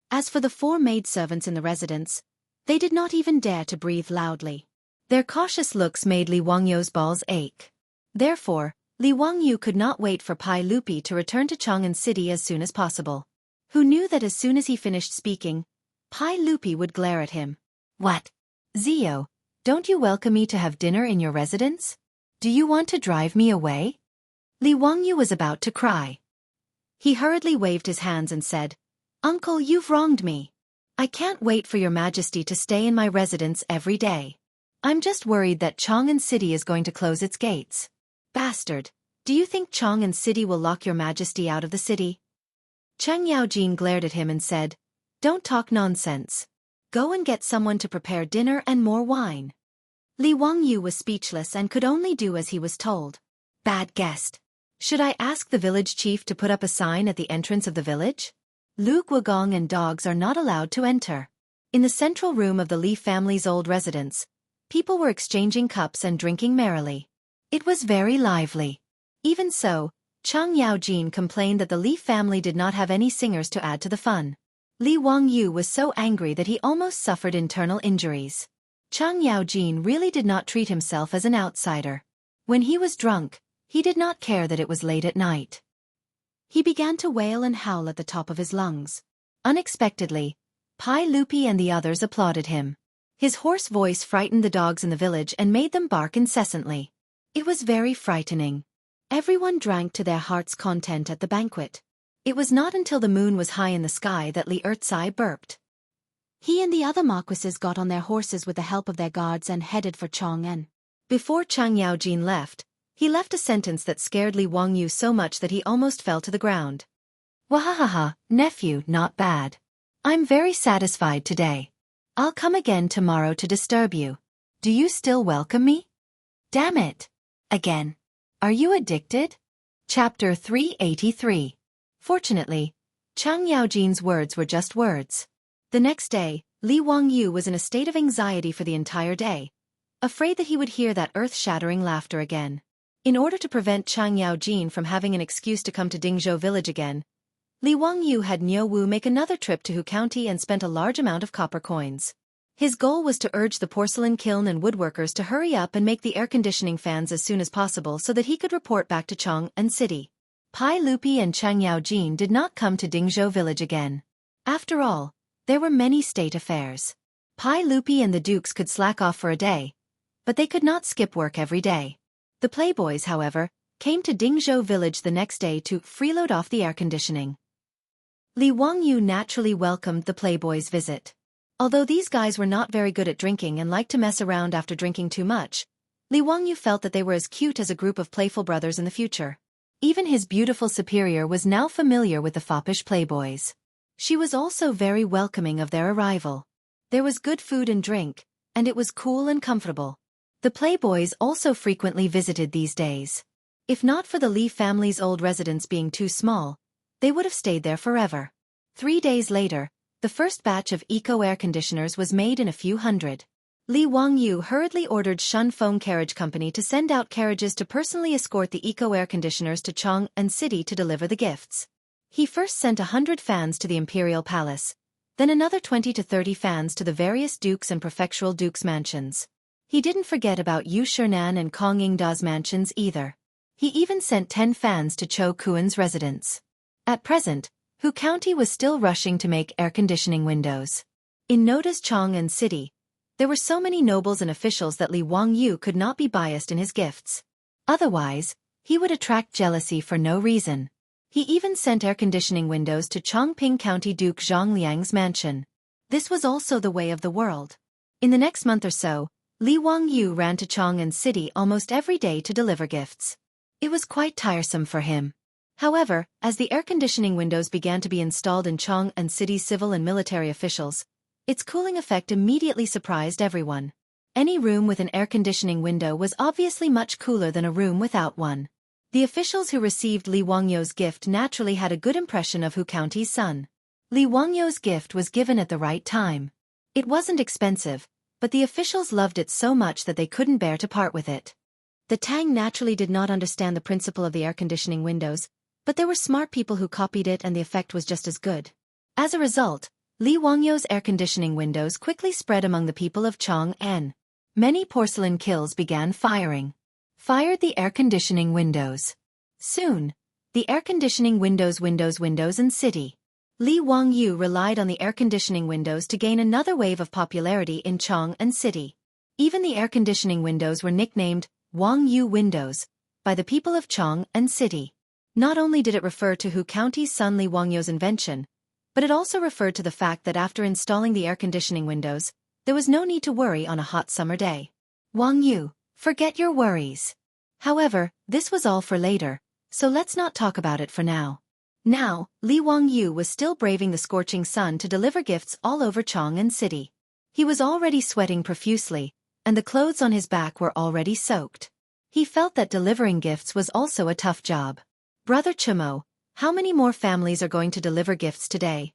As for the 4 maidservants in the residence, they did not even dare to breathe loudly. Their cautious looks made Li Wangyu's balls ache. Therefore, Li Wangyu could not wait for Pai Lupi to return to Chang'an City as soon as possible. Who knew that as soon as he finished speaking, Pai Lupi would glare at him. "What? Zio, don't you welcome me to have dinner in your residence? Do you want to drive me away?" Li Wangyu was about to cry. He hurriedly waved his hands and said, "Uncle, you've wronged me. I can't wait for your majesty to stay in my residence every day. I'm just worried that Chang'an City is going to close its gates. Bastard, do you think Chang'an City will lock your majesty out of the city?" Chang Yaojin glared at him and said, "Don't talk nonsense. Go and get someone to prepare dinner and more wine." Li Wangyu was speechless and could only do as he was told. Bad guest. Should I ask the village chief to put up a sign at the entrance of the village? Lu Guogong and dogs are not allowed to enter. In the central room of the Li family's old residence, people were exchanging cups and drinking merrily. It was very lively. Even so, Chang Yaojin complained that the Li family did not have any singers to add to the fun. Li Wangyu was so angry that he almost suffered internal injuries. Chang Yaojin really did not treat himself as an outsider. When he was drunk, he did not care that it was late at night. He began to wail and howl at the top of his lungs. Unexpectedly, Pai Lupi and the others applauded him. His hoarse voice frightened the dogs in the village and made them bark incessantly. It was very frightening. Everyone drank to their heart's content at the banquet. It was not until the moon was high in the sky that Li Ertsai burped. He and the other marquises got on their horses with the help of their guards and headed for Chang'an. Before Chang Yaojin left, he left a sentence that scared Li Wangyu so much that he almost fell to the ground. "Wahahaha, nephew, not bad. I'm very satisfied today. I'll come again tomorrow to disturb you. Do you still welcome me?" Damn it. Again. Are you addicted? Chapter 383. Fortunately, Chang Yaojin's words were just words. The next day, Li Wangyu was in a state of anxiety for the entire day, afraid that he would hear that earth-shattering laughter again. In order to prevent Chang Yaojin from having an excuse to come to Dingzhou village again, Li Wangyu had Niu Wu make another trip to Hu County and spent a large amount of copper coins. His goal was to urge the porcelain kiln and woodworkers to hurry up and make the air conditioning fans as soon as possible so that he could report back to Chang'an City. Pai Lupi and Chang Yaojin did not come to Dingzhou village again. After all, there were many state affairs. Pai Lupi and the dukes could slack off for a day, but they could not skip work every day. The playboys, however, came to Dingzhou village the next day to freeload off the air conditioning. Li Wangyu naturally welcomed the playboys' visit. Although these guys were not very good at drinking and liked to mess around after drinking too much, Li Wangyu felt that they were as cute as a group of playful brothers in the future. Even his beautiful superior was now familiar with the foppish playboys. She was also very welcoming of their arrival. There was good food and drink, and it was cool and comfortable. The playboys also frequently visited these days. If not for the Li family's old residence being too small, they would have stayed there forever. 3 days later, the first batch of eco-air conditioners was made in a few hundred. Li Wangyu hurriedly ordered Shun Feng Carriage Company to send out carriages to personally escort the eco-air conditioners to Chang'an City to deliver the gifts. He first sent 100 fans to the Imperial Palace, then another 20 to 30 fans to the various dukes and prefectural dukes' mansions. He didn't forget about Yu Shernan and Kong Yingda's mansions either. He even sent 10 fans to Cho Kuan's residence. At present, Hu County was still rushing to make air conditioning windows. In Noda's Chang'an City, there were so many nobles and officials that Li Wangyu could not be biased in his gifts. Otherwise, he would attract jealousy for no reason. He even sent air conditioning windows to Chongping County Duke Zhang Liang's mansion. This was also the way of the world. In the next month or so, Li Wangyu ran to Chang'an City almost every day to deliver gifts. It was quite tiresome for him. However, as the air conditioning windows began to be installed in Chang'an City's civil and military officials, its cooling effect immediately surprised everyone. Any room with an air conditioning window was obviously much cooler than a room without one. The officials who received Li Wangyu's gift naturally had a good impression of Hu County's son. Li Wangyu's gift was given at the right time. It wasn't expensive, but the officials loved it so much that they couldn't bear to part with it. The Tang naturally did not understand the principle of the air conditioning windows, but there were smart people who copied it and the effect was just as good. As a result, Li Wangyu's air conditioning windows quickly spread among the people of Chang'an. Many porcelain kilns began firing. Fired the air conditioning windows. Soon, the air conditioning windows in city. Li Wangyu relied on the air conditioning windows to gain another wave of popularity in Chang'an City. Even the air conditioning windows were nicknamed Wangyu windows by the people of Chang'an City. Not only did it refer to Hu County's son Li Wangyu's invention, but it also referred to the fact that after installing the air conditioning windows, there was no need to worry on a hot summer day. Wangyu, forget your worries. However, this was all for later, so let's not talk about it for now. Now, Li Wangyu was still braving the scorching sun to deliver gifts all over Chang'an City. He was already sweating profusely, and the clothes on his back were already soaked. He felt that delivering gifts was also a tough job. Brother Chumo, how many more families are going to deliver gifts today?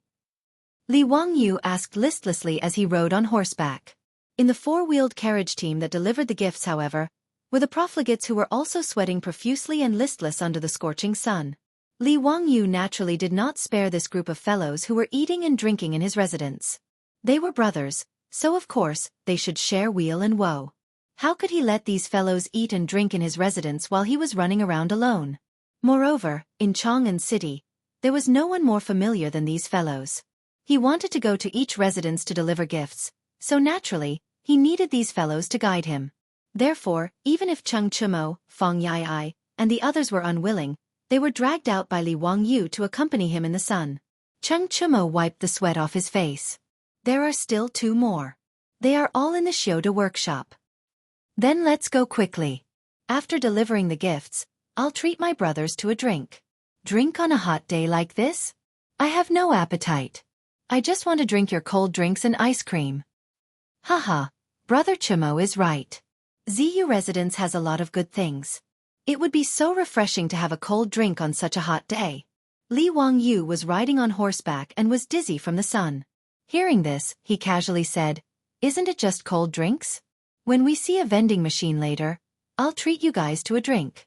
Li Wangyu asked listlessly as he rode on horseback. In the four-wheeled carriage team that delivered the gifts, however, were the profligates who were also sweating profusely and listless under the scorching sun. Li Wangyu naturally did not spare this group of fellows who were eating and drinking in his residence. They were brothers, so of course, they should share weal and woe. How could he let these fellows eat and drink in his residence while he was running around alone? Moreover, in Chang'an City, there was no one more familiar than these fellows. He wanted to go to each residence to deliver gifts, so naturally, he needed these fellows to guide him. Therefore, even if Cheng Chumo, Fong Yai, and the others were unwilling, they were dragged out by Li Wangyu to accompany him in the sun. Cheng Chumo wiped the sweat off his face. There are still 2 more. They are all in the Shioda workshop. Then let's go quickly. After delivering the gifts, I'll treat my brothers to a drink. Drink on a hot day like this? I have no appetite. I just want to drink your cold drinks and ice cream. Haha, Brother Chumo is right. ZU residence has a lot of good things. It would be so refreshing to have a cold drink on such a hot day. Li Wangyu was riding on horseback and was dizzy from the sun. Hearing this, he casually said, "Isn't it just cold drinks? When we see a vending machine later, I'll treat you guys to a drink."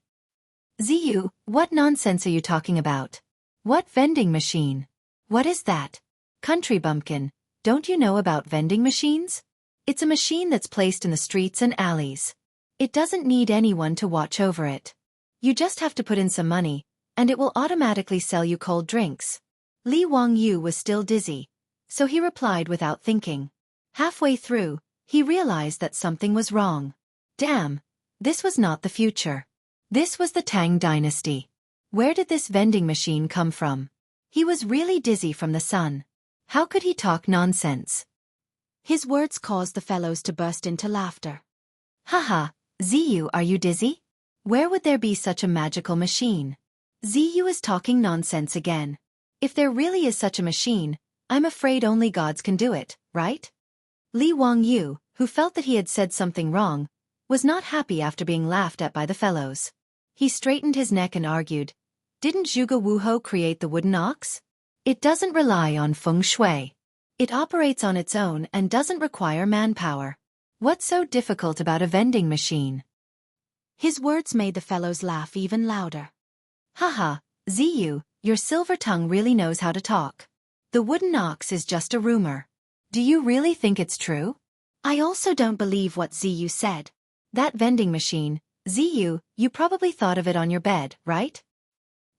ZU, what nonsense are you talking about? What vending machine? What is that? Country bumpkin, don't you know about vending machines? It's a machine that's placed in the streets and alleys. It doesn't need anyone to watch over it. You just have to put in some money, and it will automatically sell you cold drinks. Li Wangyu was still dizzy, so he replied without thinking. Halfway through, he realized that something was wrong. Damn, this was not the future. This was the Tang dynasty. Where did this vending machine come from? He was really dizzy from the sun. How could he talk nonsense? His words caused the fellows to burst into laughter. Haha, Ziyu, are you dizzy? Where would there be such a magical machine? Ziyu is talking nonsense again. If there really is such a machine, I'm afraid only gods can do it, right? Li Wangyu, who felt that he had said something wrong, was not happy after being laughed at by the fellows. He straightened his neck and argued, didn't Zhuge Wuhou create the wooden ox? It doesn't rely on feng shui. It operates on its own and doesn't require manpower. What's so difficult about a vending machine? His words made the fellows laugh even louder. Haha, Ziyu, your silver tongue really knows how to talk. The wooden ox is just a rumor. Do you really think it's true? I also don't believe what Ziyu said. That vending machine, Ziyu, you probably thought of it on your bed, right?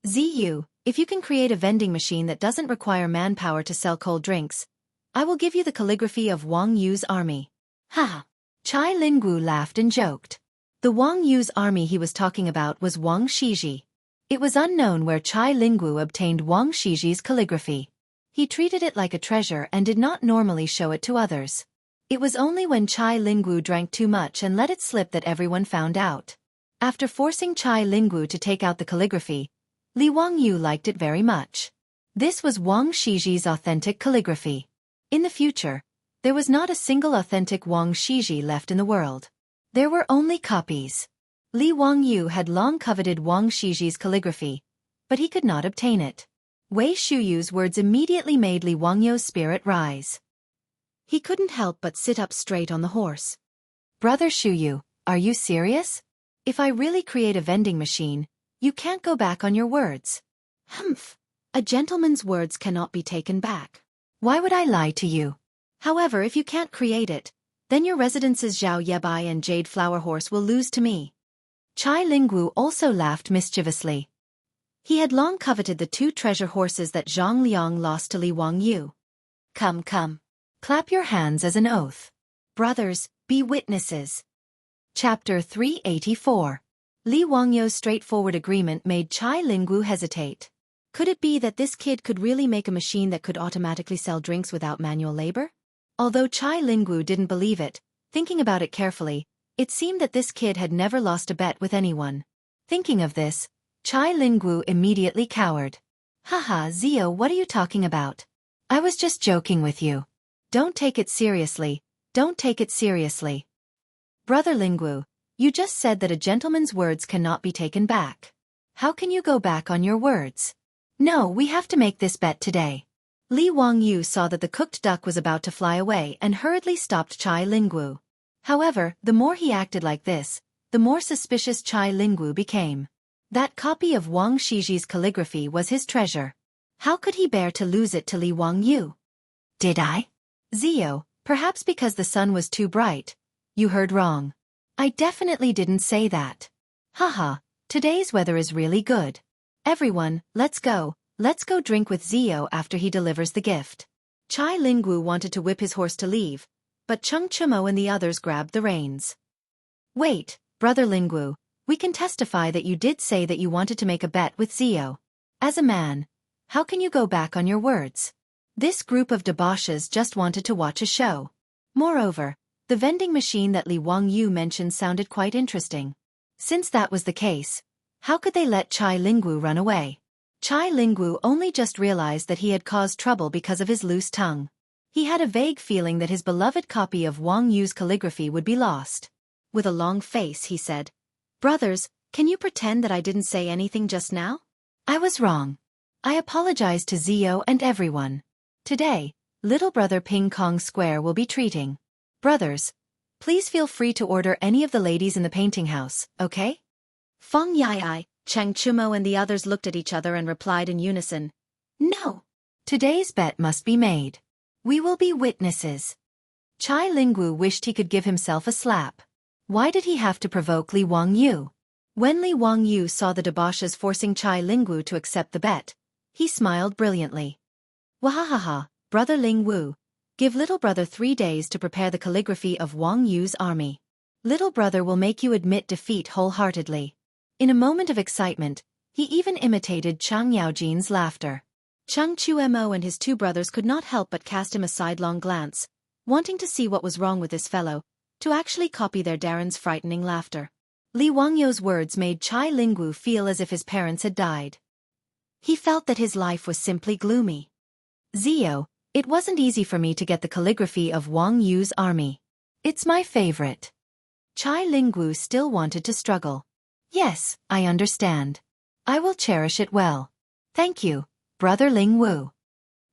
Ziyu, if you can create a vending machine that doesn't require manpower to sell cold drinks, I will give you the calligraphy of Wang Yu's army. Ha! Chai Lingwu laughed and joked. The Wang Yu's army he was talking about was Wang Shiji. It was unknown where Chai Lingwu obtained Wang Shiji's calligraphy. He treated it like a treasure and did not normally show it to others. It was only when Chai Lingwu drank too much and let it slip that everyone found out. After forcing Chai Lingwu to take out the calligraphy, Li Wangyu liked it very much. This was Wang Shiji's authentic calligraphy. In the future, there was not a single authentic Wang Shiji left in the world. There were only copies. Li Wangyu had long coveted Wang Shiji's calligraphy, but he could not obtain it. Wei Shuyu's words immediately made Li Wangyu's spirit rise. He couldn't help but sit up straight on the horse. Brother Shuyu, are you serious? If I really create a vending machine, you can't go back on your words. Humph. A gentleman's words cannot be taken back. Why would I lie to you? However, if you can't create it, then your residences Zhao Yebai and Jade Flower Horse will lose to me. Chai Lingwu also laughed mischievously. He had long coveted the two treasure horses that Zhang Liang lost to Li Wangyu. Come, come. Clap your hands as an oath. Brothers, be witnesses. Chapter 384. Li Wangyu's straightforward agreement made Chai Lingwu hesitate. Could it be that this kid could really make a machine that could automatically sell drinks without manual labor? Although Chai Lingwu didn't believe it, thinking about it carefully, it seemed that this kid had never lost a bet with anyone. Thinking of this, Chai Lingwu immediately cowered. Haha, Zio, what are you talking about? I was just joking with you. Don't take it seriously, don't take it seriously. Brother Lingwu, you just said that a gentleman's words cannot be taken back. How can you go back on your words? No, we have to make this bet today. Li Wangyu saw that the cooked duck was about to fly away and hurriedly stopped Chai Lingwu. However, the more he acted like this, the more suspicious Chai Lingwu became. That copy of Wang Shiji's calligraphy was his treasure. How could he bear to lose it to Li Wangyu? Did I? Zio, perhaps because the sun was too bright. You heard wrong. I definitely didn't say that. Haha, today's weather is really good. Everyone, let's go drink with Zio after he delivers the gift. Chai Lingwu wanted to whip his horse to leave, but Chung Chumo and the others grabbed the reins. Wait, Brother Lingwu, we can testify that you did say that you wanted to make a bet with Zio. As a man, how can you go back on your words? This group of debauches just wanted to watch a show. Moreover, the vending machine that Li Wangyu mentioned sounded quite interesting. Since that was the case, how could they let Chai Lingwu run away? Chai Lingwu only just realized that he had caused trouble because of his loose tongue. He had a vague feeling that his beloved copy of Wang Yu's calligraphy would be lost. With a long face, he said, Brothers, can you pretend that I didn't say anything just now? I was wrong. I apologize to Zio and everyone. Today, little brother Ping Kong Square will be treating. Brothers, please feel free to order any of the ladies in the painting house, okay? Feng Yai, Chang Chumo and the others looked at each other and replied in unison, "No. Today's bet must be made. We will be witnesses." Chai Lingwu wished he could give himself a slap. Why did he have to provoke Li Wangyu? When Li Wangyu saw the debauches forcing Chai Lingwu to accept the bet, he smiled brilliantly. "Wahahaha, brother Lingwu. Give little brother 3 days to prepare the calligraphy of Wang Yu's army. Little brother will make you admit defeat wholeheartedly." In a moment of excitement, he even imitated Chang Yaojin's laughter. Chang Chuemo and his 2 brothers could not help but cast him a sidelong glance, wanting to see what was wrong with this fellow, to actually copy their Darren's frightening laughter. Li Wangyu's words made Chai Lingwu feel as if his parents had died. He felt that his life was simply gloomy. "Zio, it wasn't easy for me to get the calligraphy of Wang Yu's army. It's my favorite." Chai Lingwu still wanted to struggle. "Yes, I understand. I will cherish it well. Thank you, brother Lingwu."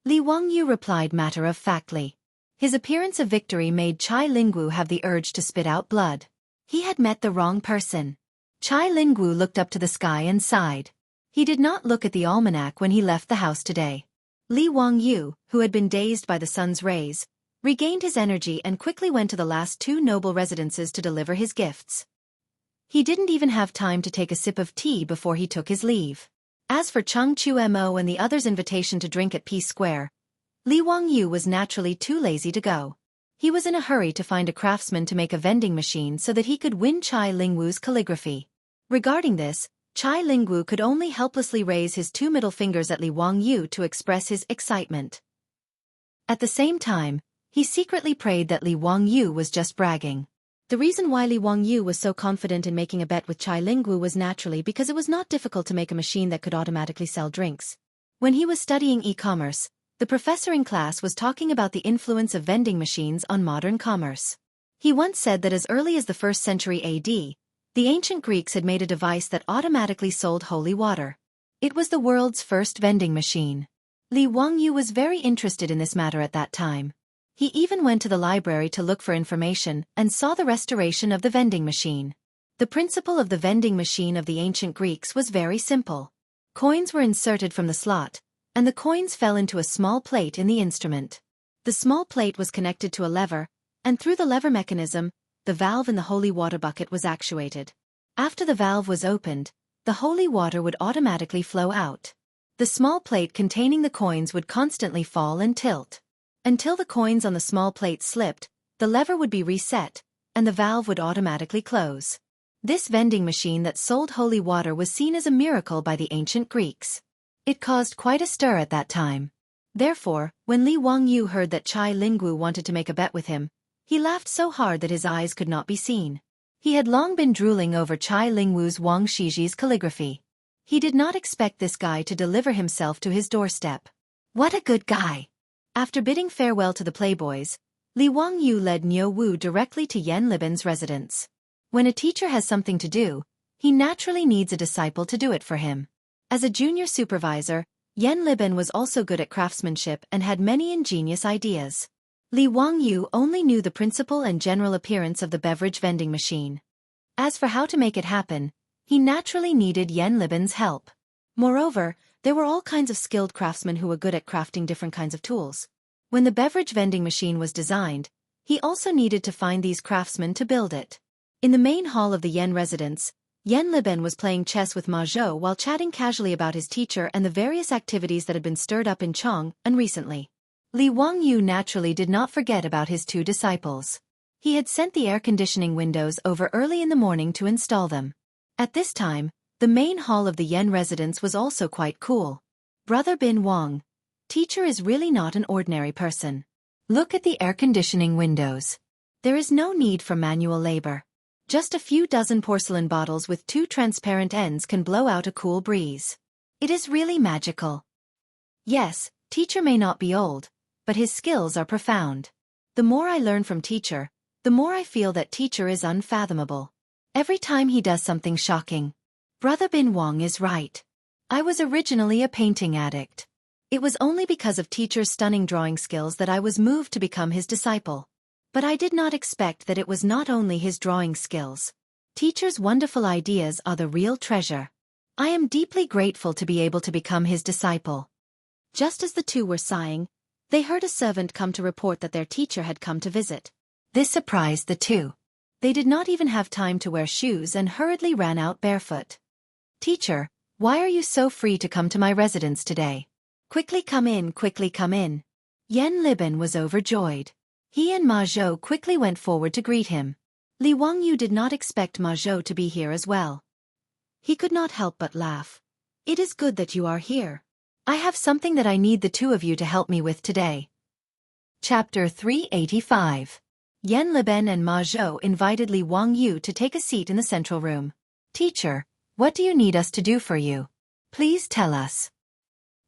Li Wangyu replied matter-of-factly. His appearance of victory made Chai Lingwu have the urge to spit out blood. He had met the wrong person. Chai Lingwu looked up to the sky and sighed. He did not look at the almanac when he left the house today. Li Wangyu, who had been dazed by the sun's rays, regained his energy and quickly went to the last 2 noble residences to deliver his gifts. He didn't even have time to take a sip of tea before he took his leave. As for Chang Chuemo and the others' invitation to drink at Peace Square, Li Wangyu was naturally too lazy to go. He was in a hurry to find a craftsman to make a vending machine so that he could win Chai Lingwu's calligraphy. Regarding this, Chai Lingwu could only helplessly raise his 2 middle fingers at Li Wangyu to express his excitement. At the same time, he secretly prayed that Li Wangyu was just bragging. The reason why Li Wangyu was so confident in making a bet with Chai Lingwu was naturally because it was not difficult to make a machine that could automatically sell drinks. When he was studying e-commerce, the professor in class was talking about the influence of vending machines on modern commerce. He once said that as early as the 1st century AD, the ancient Greeks had made a device that automatically sold holy water. It was the world's first vending machine. Li Wangyu was very interested in this matter at that time. He even went to the library to look for information and saw the restoration of the vending machine. The principle of the vending machine of the ancient Greeks was very simple. Coins were inserted from the slot, and the coins fell into a small plate in the instrument. The small plate was connected to a lever, and through the lever mechanism, the valve in the holy water bucket was actuated. After the valve was opened, the holy water would automatically flow out. The small plate containing the coins would constantly fall and tilt. Until the coins on the small plate slipped, the lever would be reset, and the valve would automatically close. This vending machine that sold holy water was seen as a miracle by the ancient Greeks. It caused quite a stir at that time. Therefore, when Li Wangyu heard that Chai Lingwu wanted to make a bet with him, he laughed so hard that his eyes could not be seen. He had long been drooling over Chai Lingwu's Wang Shiji's calligraphy. He did not expect this guy to deliver himself to his doorstep. What a good guy! After bidding farewell to the playboys, Li Wangyu led Niu Wu directly to Yan Libin's residence. When a teacher has something to do, he naturally needs a disciple to do it for him. As a junior supervisor, Yan Libin was also good at craftsmanship and had many ingenious ideas. Li Wangyu only knew the principle and general appearance of the beverage vending machine. As for how to make it happen, he naturally needed Yan Libin's help. Moreover, there were all kinds of skilled craftsmen who were good at crafting different kinds of tools. When the beverage vending machine was designed, he also needed to find these craftsmen to build it. In the main hall of the Yan residence, Yan Libin was playing chess with Ma Zhou while chatting casually about his teacher and the various activities that had been stirred up in Chong recently. Li Wangyu naturally did not forget about his 2 disciples. He had sent the air conditioning windows over early in the morning to install them. At this time, the main hall of the Yan residence was also quite cool. Brother Bin Wang, teacher is really not an ordinary person. Look at the air conditioning windows. There is no need for manual labor. Just a few dozen porcelain bottles with 2 transparent ends can blow out a cool breeze. It is really magical. Yes, teacher may not be old, but his skills are profound. The more I learn from teacher, the more I feel that teacher is unfathomable. Every time he does something shocking. Brother Bin Wang is right. I was originally a painting addict. It was only because of teacher's stunning drawing skills that I was moved to become his disciple. But I did not expect that it was not only his drawing skills. Teacher's wonderful ideas are the real treasure. I am deeply grateful to be able to become his disciple. Just as the two were sighing, they heard a servant come to report that their teacher had come to visit. This surprised the two. They did not even have time to wear shoes and hurriedly ran out barefoot. Teacher, why are you so free to come to my residence today? Quickly come in, quickly come in. Yen Liben was overjoyed. He and Ma Zhou quickly went forward to greet him. Li Wangyu did not expect Ma Zhou to be here as well. He could not help but laugh. It is good that you are here. I have something that I need the two of you to help me with today. Chapter 385. Yen Liben and Ma Zhou invited Li Wangyu to take a seat in the central room. Teacher, what do you need us to do for you? Please tell us.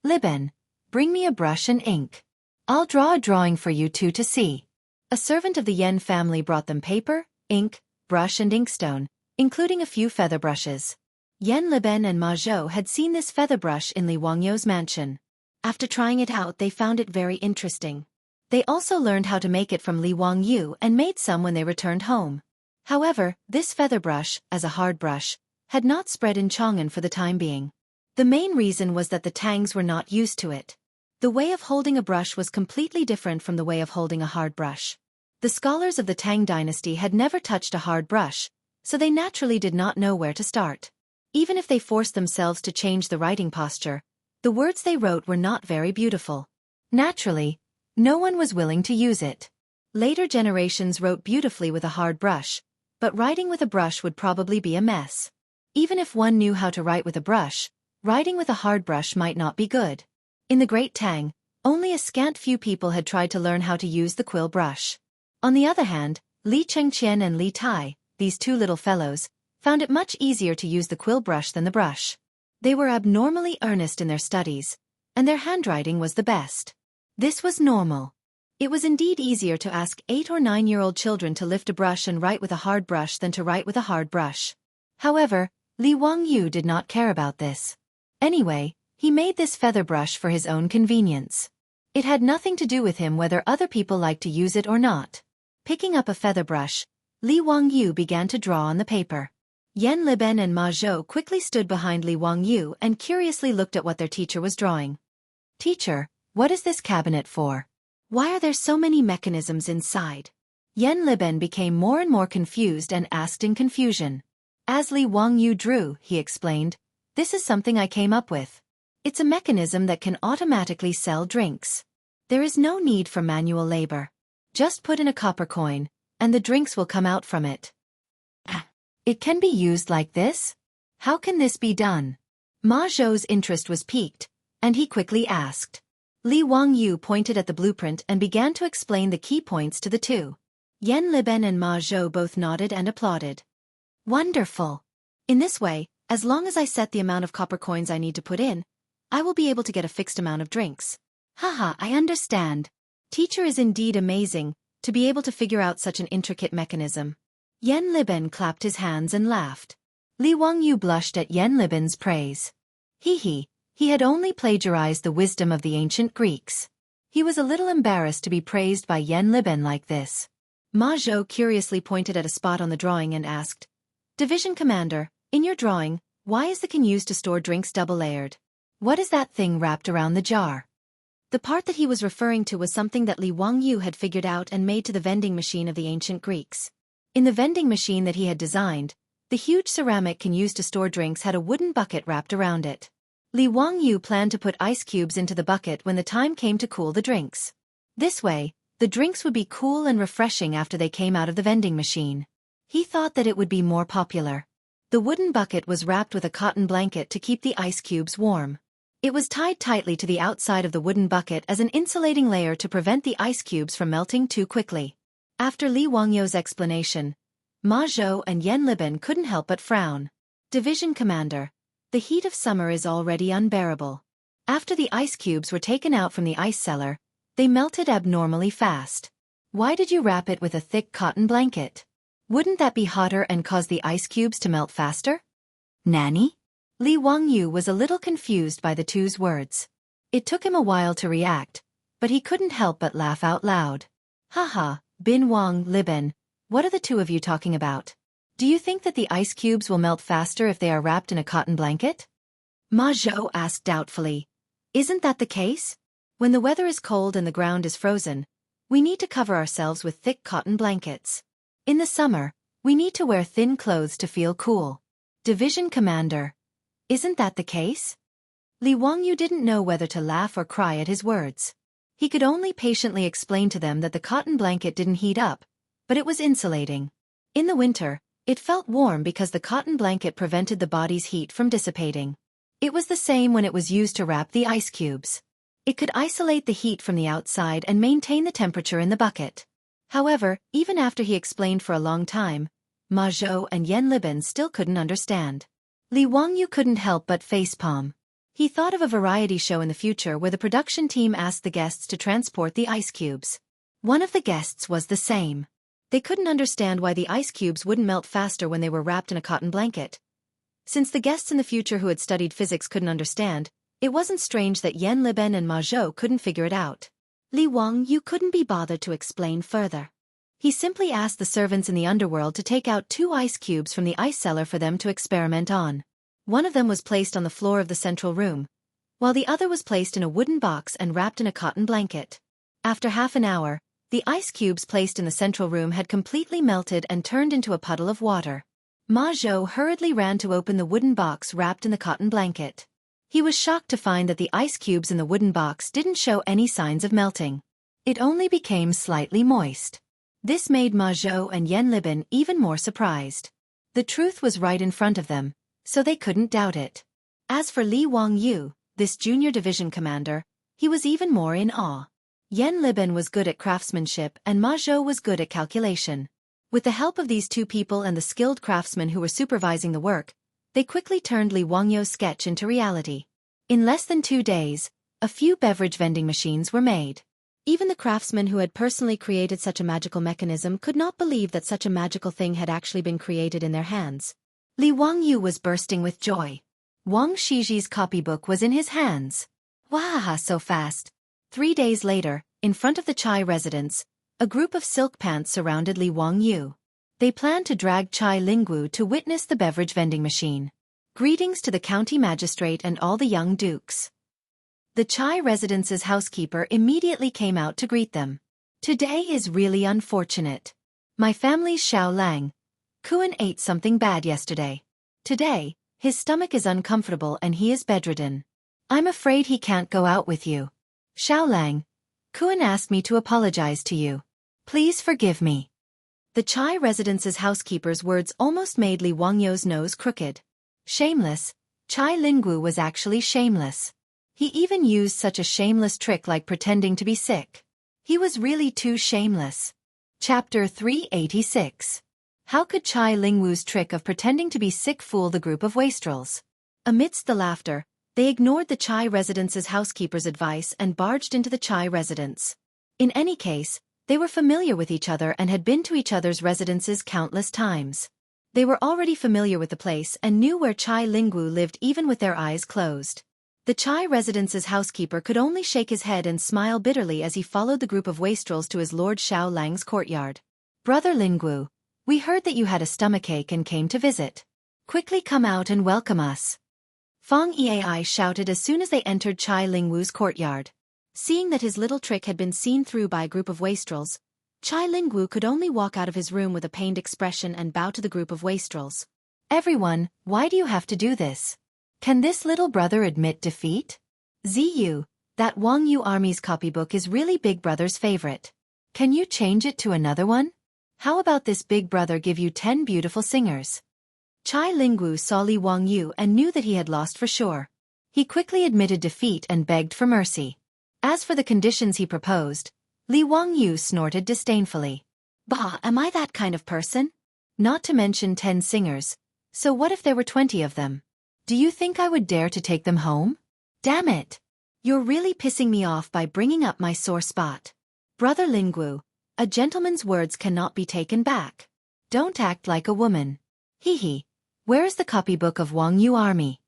Liben, bring me a brush and ink. I'll draw a drawing for you two to see. A servant of the Yen family brought them paper, ink, brush and inkstone, including a few feather brushes. Yen Liben and Ma Zhou had seen this feather brush in Li Wangyu's mansion. After trying it out, they found it very interesting. They also learned how to make it from Li Wangyu and made some when they returned home. However, this feather brush, as a hard brush, had not spread in Chang'an for the time being. The main reason was that the Tangs were not used to it. The way of holding a brush was completely different from the way of holding a hard brush. The scholars of the Tang dynasty had never touched a hard brush, so they naturally did not know where to start. Even if they forced themselves to change the writing posture, the words they wrote were not very beautiful. Naturally, no one was willing to use it. Later generations wrote beautifully with a hard brush, but writing with a brush would probably be a mess. Even if one knew how to write with a brush, writing with a hard brush might not be good. In the Great Tang, only a scant few people had tried to learn how to use the quill brush. On the other hand, Li Chengqian and Li Tai, these two little fellows, found it much easier to use the quill brush than the brush. They were abnormally earnest in their studies, and their handwriting was the best. This was normal. It was indeed easier to ask 8 or 9-year-old children to lift a brush and write with a hard brush than to write with a hard brush. However, Li Wangyu did not care about this. Anyway, he made this feather brush for his own convenience. It had nothing to do with him whether other people liked to use it or not. Picking up a feather brush, Li Wangyu began to draw on the paper. Yen Liben and Ma Zhou quickly stood behind Li Wangyu and curiously looked at what their teacher was drawing. Teacher, what is this cabinet for? Why are there so many mechanisms inside? Yen Liben became more and more confused and asked in confusion. As Li Wangyu drew, he explained, this is something I came up with. It's a mechanism that can automatically sell drinks. There is no need for manual labor. Just put in a copper coin, and the drinks will come out from it. It can be used like this? How can this be done? Ma Zhou's interest was piqued, and he quickly asked. Li Wangyu pointed at the blueprint and began to explain the key points to the two. Yen Liben and Ma Zhou both nodded and applauded. Wonderful! In this way, as long as I set the amount of copper coins I need to put in, I will be able to get a fixed amount of drinks. Haha, I understand. Teacher is indeed amazing, to be able to figure out such an intricate mechanism. Yen Liben clapped his hands and laughed. Li Wangyu blushed at Yen Liben's praise. He had only plagiarized the wisdom of the ancient Greeks. He was a little embarrassed to be praised by Yen Liben like this. Ma Zhou curiously pointed at a spot on the drawing and asked, Division Commander, in your drawing, why is the can used to store drinks double-layered? What is that thing wrapped around the jar? The part that he was referring to was something that Li Wangyu had figured out and made to the vending machine of the ancient Greeks. In the vending machine that he had designed, the huge ceramic can used to store drinks had a wooden bucket wrapped around it. Li Wangyu planned to put ice cubes into the bucket when the time came to cool the drinks. This way, the drinks would be cool and refreshing after they came out of the vending machine. He thought that it would be more popular. The wooden bucket was wrapped with a cotton blanket to keep the ice cubes warm. It was tied tightly to the outside of the wooden bucket as an insulating layer to prevent the ice cubes from melting too quickly. After Li Wangyu's explanation, Ma Zhou and Yen Liben couldn't help but frown. Division Commander, the heat of summer is already unbearable. After the ice cubes were taken out from the ice cellar, they melted abnormally fast. Why did you wrap it with a thick cotton blanket? Wouldn't that be hotter and cause the ice cubes to melt faster? Nanny? Li Wangyu was a little confused by the two's words. It took him a while to react, but he couldn't help but laugh out loud. Haha, Bin Wang, Liben, what are the two of you talking about? Do you think that the ice cubes will melt faster if they are wrapped in a cotton blanket? Ma Zhou asked doubtfully. Isn't that the case? When the weather is cold and the ground is frozen, we need to cover ourselves with thick cotton blankets. In the summer, we need to wear thin clothes to feel cool. Division Commander. Isn't that the case? Li Wangyu didn't know whether to laugh or cry at his words. He could only patiently explain to them that the cotton blanket didn't heat up, but it was insulating. In the winter, it felt warm because the cotton blanket prevented the body's heat from dissipating. It was the same when it was used to wrap the ice cubes. It could isolate the heat from the outside and maintain the temperature in the bucket. However, even after he explained for a long time, Ma Zhou and Yan Liben still couldn't understand. Li Wangyu couldn't help but facepalm. He thought of a variety show in the future where the production team asked the guests to transport the ice cubes. One of the guests was the same. They couldn't understand why the ice cubes wouldn't melt faster when they were wrapped in a cotton blanket. Since the guests in the future who had studied physics couldn't understand, it wasn't strange that Yan Liben and Ma Zhou couldn't figure it out. Li Wangyu couldn't be bothered to explain further. He simply asked the servants in the underworld to take out 2 ice cubes from the ice cellar for them to experiment on. One of them was placed on the floor of the central room, while the other was placed in a wooden box and wrapped in a cotton blanket. After half an hour, the ice cubes placed in the central room had completely melted and turned into a puddle of water. Ma Zhou hurriedly ran to open the wooden box wrapped in the cotton blanket. He was shocked to find that the ice cubes in the wooden box didn't show any signs of melting. It only became slightly moist. This made Ma Zhou and Yan Liben even more surprised. The truth was right in front of them, so they couldn't doubt it. As for Li Wangyu, this junior division commander, he was even more in awe. Yan Liben was good at craftsmanship and Ma Zhou was good at calculation. With the help of these 2 people and the skilled craftsmen who were supervising the work, they quickly turned Li Wangyu's sketch into reality. In less than 2 days, a few beverage vending machines were made. Even the craftsmen who had personally created such a magical mechanism could not believe that such a magical thing had actually been created in their hands. Li Wangyu was bursting with joy. Wang Shiji's copybook was in his hands. Wahaha, so fast. 3 days later, in front of the Chai residence, a group of silk pants surrounded Li Wangyu. They planned to drag Chai Lingwu to witness the beverage vending machine. Greetings to the county magistrate and all the young dukes. The Chai residence's housekeeper immediately came out to greet them. Today is really unfortunate. My family's Xiao Lang, Kuan ate something bad yesterday. Today, his stomach is uncomfortable and he is bedridden. I'm afraid he can't go out with you. Xiao Lang, Kuan asked me to apologize to you. Please forgive me. The Chai residence's housekeeper's words almost made Li Wangyu's nose crooked. Shameless, Chai Lingwu was actually shameless. He even used such a shameless trick like pretending to be sick. He was really too shameless. Chapter 386. How could Chai Lingwu's trick of pretending to be sick fool the group of wastrels? Amidst the laughter, they ignored the Chai residence's housekeeper's advice and barged into the Chai residence. In any case, they were familiar with each other and had been to each other's residences countless times. They were already familiar with the place and knew where Chai Lingwu lived even with their eyes closed. The Chai residence's housekeeper could only shake his head and smile bitterly as he followed the group of wastrels to his Lord Xiao Lang's courtyard. Brother Lingwu, we heard that you had a stomachache and came to visit. Quickly come out and welcome us. Fang Eai shouted as soon as they entered Chai Lingwu's courtyard. Seeing that his little trick had been seen through by a group of wastrels, Chai Lingwu could only walk out of his room with a pained expression and bow to the group of wastrels. Everyone, why do you have to do this? Can this little brother admit defeat? Ziyu, that Wangyu army's copybook is really Big Brother's favorite. Can you change it to another one? How about this Big Brother give you 10 beautiful singers? Chai Lingwu saw Li Wangyu and knew that he had lost for sure. He quickly admitted defeat and begged for mercy. As for the conditions he proposed, Li Wangyu snorted disdainfully. Bah, am I that kind of person? Not to mention 10 singers, so what if there were 20 of them? Do you think I would dare to take them home? Damn it! You're really pissing me off by bringing up my sore spot. Brother Lingwu, a gentleman's words cannot be taken back. Don't act like a woman. Hee. Where is the copybook of Wangyu army?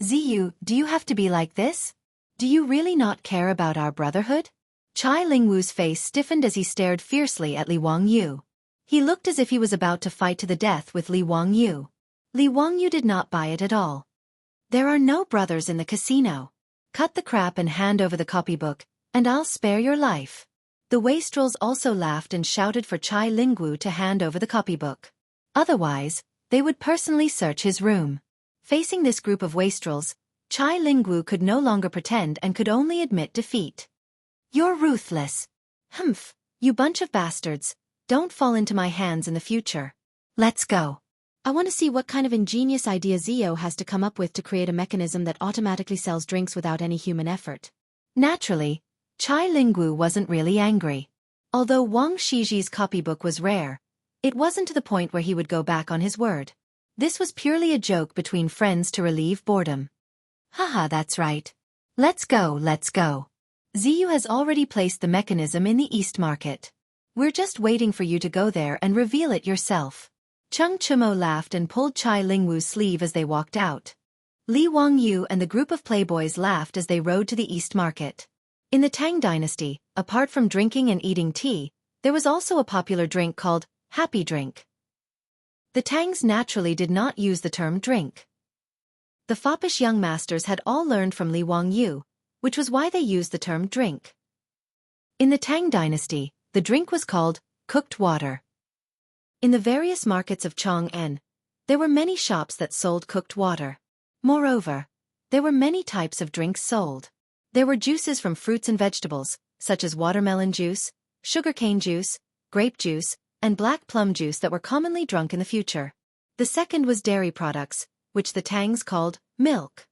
Ziyu, do you have to be like this? Do you really not care about our brotherhood? Chai Lingwu's face stiffened as he stared fiercely at Li Wangyu. He looked as if he was about to fight to the death with Li Wangyu. Li Wangyu did not buy it at all. There are no brothers in the casino. Cut the crap and hand over the copybook, and I'll spare your life. The wastrels also laughed and shouted for Chai Lingwu to hand over the copybook. Otherwise, they would personally search his room. Facing this group of wastrels, Chai Lingwu could no longer pretend and could only admit defeat. You're ruthless. Humph, you bunch of bastards. Don't fall into my hands in the future. Let's go. I want to see what kind of ingenious idea Zio has to come up with to create a mechanism that automatically sells drinks without any human effort. Naturally, Chai Lingwu wasn't really angry. Although Wang Shiji's copybook was rare, it wasn't to the point where he would go back on his word. This was purely a joke between friends to relieve boredom. Haha, that's right. Let's go, let's go. Ziyu has already placed the mechanism in the East Market. We're just waiting for you to go there and reveal it yourself. Chung Chumo laughed and pulled Chai Lingwu's sleeve as they walked out. Li Wangyu and the group of playboys laughed as they rode to the East Market. In the Tang dynasty, apart from drinking and eating tea, there was also a popular drink called Happy Drink. The Tangs naturally did not use the term drink. The foppish young masters had all learned from Li Wangyu, which was why they used the term drink. In the Tang dynasty, the drink was called cooked water. In the various markets of Chong'an, there were many shops that sold cooked water. Moreover, there were many types of drinks sold. There were juices from fruits and vegetables, such as watermelon juice, sugarcane juice, grape juice, and black plum juice that were commonly drunk in the future. The second was dairy products, which the Tangs called milk.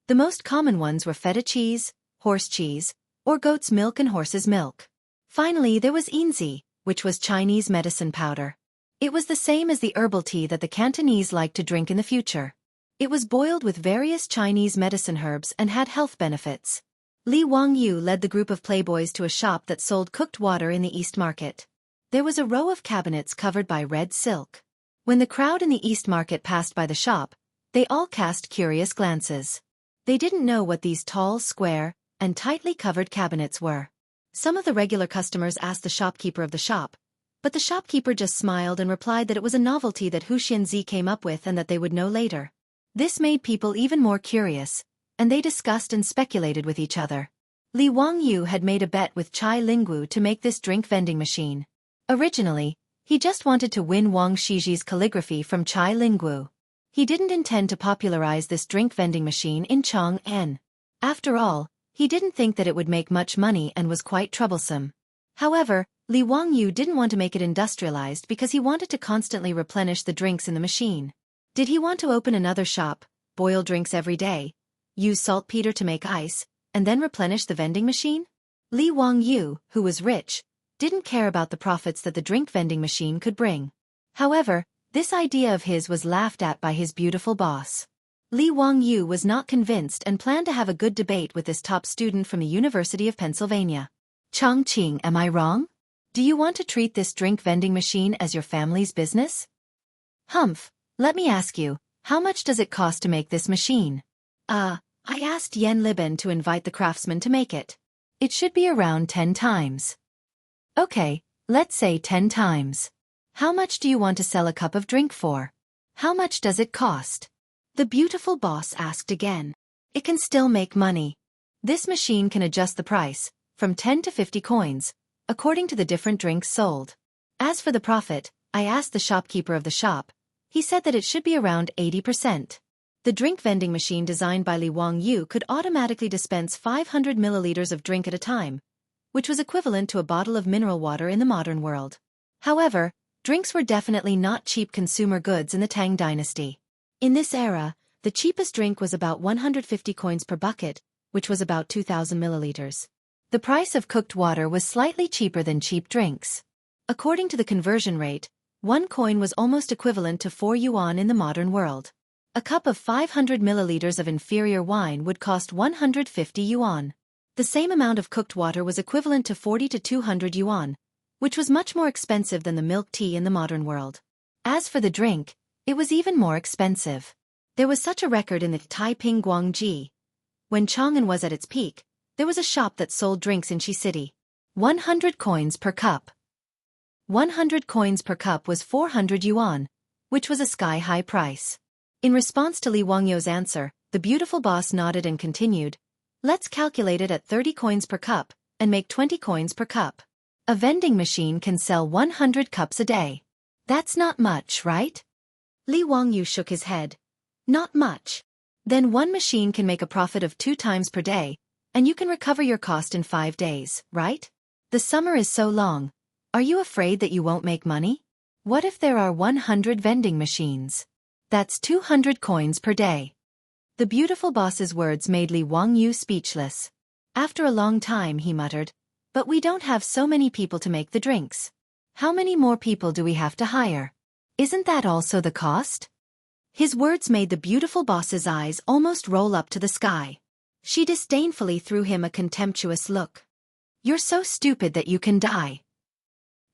The most common ones were feta cheese, horse cheese, or goat's milk and horse's milk. Finally, there was Yinzi, which was Chinese medicine powder. It was the same as the herbal tea that the Cantonese liked to drink in the future. It was boiled with various Chinese medicine herbs and had health benefits. Li Wangyu led the group of playboys to a shop that sold cooked water in the East Market. There was a row of cabinets covered by red silk. When the crowd in the East Market passed by the shop, they all cast curious glances. They didn't know what these tall, square, and tightly covered cabinets were. Some of the regular customers asked the shopkeeper of the shop, but the shopkeeper just smiled and replied that it was a novelty that Hu Xianzi came up with and that they would know later. This made people even more curious, and they discussed and speculated with each other. Li Wangyu had made a bet with Chai Lingwu to make this drink vending machine. Originally, he just wanted to win Wang Shiji's calligraphy from Chai Lingwu. He didn't intend to popularize this drink vending machine in Chong'an. After all, he didn't think that it would make much money and was quite troublesome. However, Li Wangyu didn't want to make it industrialized because he wanted to constantly replenish the drinks in the machine. Did he want to open another shop, boil drinks every day, use saltpeter to make ice, and then replenish the vending machine? Li Wangyu, who was rich, didn't care about the profits that the drink vending machine could bring. However, this idea of his was laughed at by his beautiful boss. Li Wangyu was not convinced and planned to have a good debate with this top student from the University of Pennsylvania. Chongqing, am I wrong? Do you want to treat this drink vending machine as your family's business? Humph, let me ask you, how much does it cost to make this machine? I asked Yen Liben to invite the craftsman to make it. It should be around 10 times. Okay, let's say 10 times. How much do you want to sell a cup of drink for? How much does it cost? The beautiful boss asked again. It can still make money. This machine can adjust the price, from 10 to 50 coins, according to the different drinks sold. As for the profit, I asked the shopkeeper of the shop. He said that it should be around 80%. The drink vending machine designed by Li Wangyu could automatically dispense 500 milliliters of drink at a time, which was equivalent to a bottle of mineral water in the modern world. However, drinks were definitely not cheap consumer goods in the Tang dynasty. In this era, the cheapest drink was about 150 coins per bucket, which was about 2,000 milliliters. The price of cooked water was slightly cheaper than cheap drinks. According to the conversion rate, 1 coin was almost equivalent to 4 yuan in the modern world. A cup of 500 milliliters of inferior wine would cost 150 yuan. The same amount of cooked water was equivalent to 40 to 200 yuan, which was much more expensive than the milk tea in the modern world. As for the drink, it was even more expensive. There was such a record in the Taiping Guangji. When Chong'an was at its peak, there was a shop that sold drinks in Shi City. 100 coins per cup. 100 coins per cup was 400 yuan, which was a sky-high price. In response to Li Wangyu's answer, The beautiful boss nodded and continued. Let's calculate it at 30 coins per cup, and make 20 coins per cup. A vending machine can sell 100 cups a day. That's not much, right? Li Wangyu shook his head. Not much. Then one machine can make a profit of 2 times per day, and you can recover your cost in 5 days, right? The summer is so long. Are you afraid that you won't make money? What if there are 100 vending machines? That's 200 coins per day. The beautiful boss's words made Li Wangyu speechless. After a long time he muttered, but we don't have so many people to make the drinks. How many more people do we have to hire? Isn't that also the cost? His words made the beautiful boss's eyes almost roll up to the sky. She disdainfully threw him a contemptuous look. You're so stupid that you can die.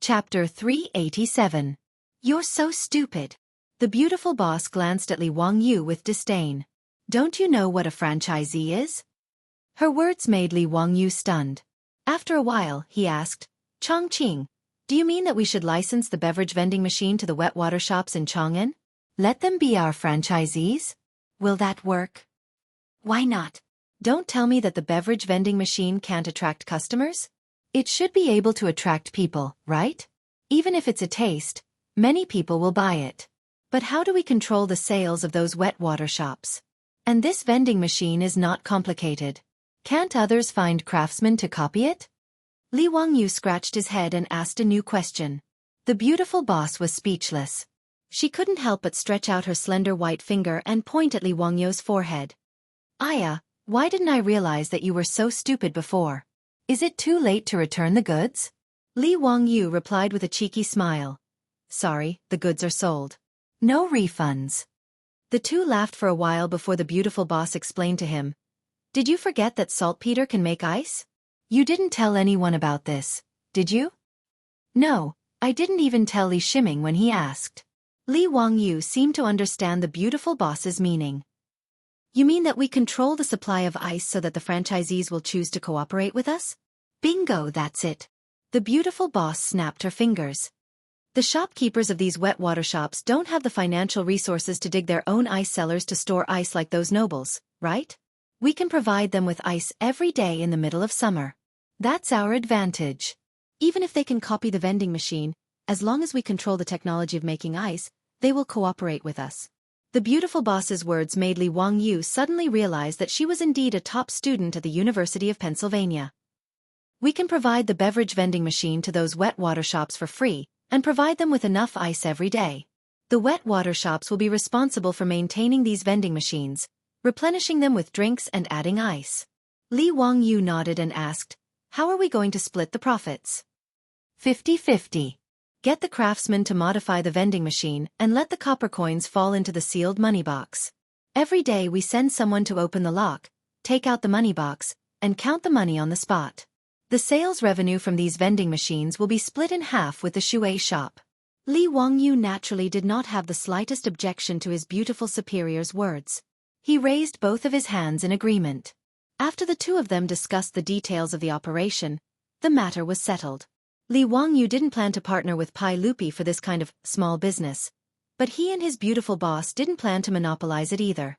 Chapter 387. You're so stupid. The beautiful boss glanced at Li Wangyu with disdain. Don't you know what a franchisee is? Her words made Li Wangyu stunned. After a while, he asked, Chongqing, do you mean that we should license the beverage vending machine to the wet water shops in Chang'an? Let them be our franchisees? Will that work? Why not? Don't tell me that the beverage vending machine can't attract customers? It should be able to attract people, right? Even if it's a taste, many people will buy it. But how do we control the sales of those wet water shops? And this vending machine is not complicated. Can't others find craftsmen to copy it? Li Wangyu scratched his head and asked a new question. The beautiful boss was speechless. She couldn't help but stretch out her slender white finger and point at Li Wangyu's forehead. Aya, why didn't I realize that you were so stupid before? Is it too late to return the goods? Li Wangyu replied with a cheeky smile. Sorry, the goods are sold. No refunds. The two laughed for a while before the beautiful boss explained to him. Did you forget that saltpeter can make ice? You didn't tell anyone about this, did you? No, I didn't even tell Li Shiming when he asked. Li Wangyu seemed to understand the beautiful boss's meaning. You mean that we control the supply of ice so that the franchisees will choose to cooperate with us? Bingo, that's it. The beautiful boss snapped her fingers. The shopkeepers of these wet water shops don't have the financial resources to dig their own ice cellars to store ice like those nobles, right? We can provide them with ice every day in the middle of summer. That's our advantage. Even if they can copy the vending machine, as long as we control the technology of making ice, they will cooperate with us. The beautiful boss's words made Li Wangyu suddenly realize that she was indeed a top student at the University of Pennsylvania. We can provide the beverage vending machine to those wet water shops for free, and provide them with enough ice every day. The wet water shops will be responsible for maintaining these vending machines, replenishing them with drinks and adding ice. Li Wangyu nodded and asked, how are we going to split the profits? 50-50. Get the craftsman to modify the vending machine and let the copper coins fall into the sealed money box. Every day we send someone to open the lock, take out the money box, and count the money on the spot. The sales revenue from these vending machines will be split in half with the Shui shop. Li Wangyu naturally did not have the slightest objection to his beautiful superior's words. He raised both of his hands in agreement. After the two of them discussed the details of the operation, the matter was settled. Li Wangyu didn't plan to partner with Pai Lupi for this kind of small business, but he and his beautiful boss didn't plan to monopolize it either.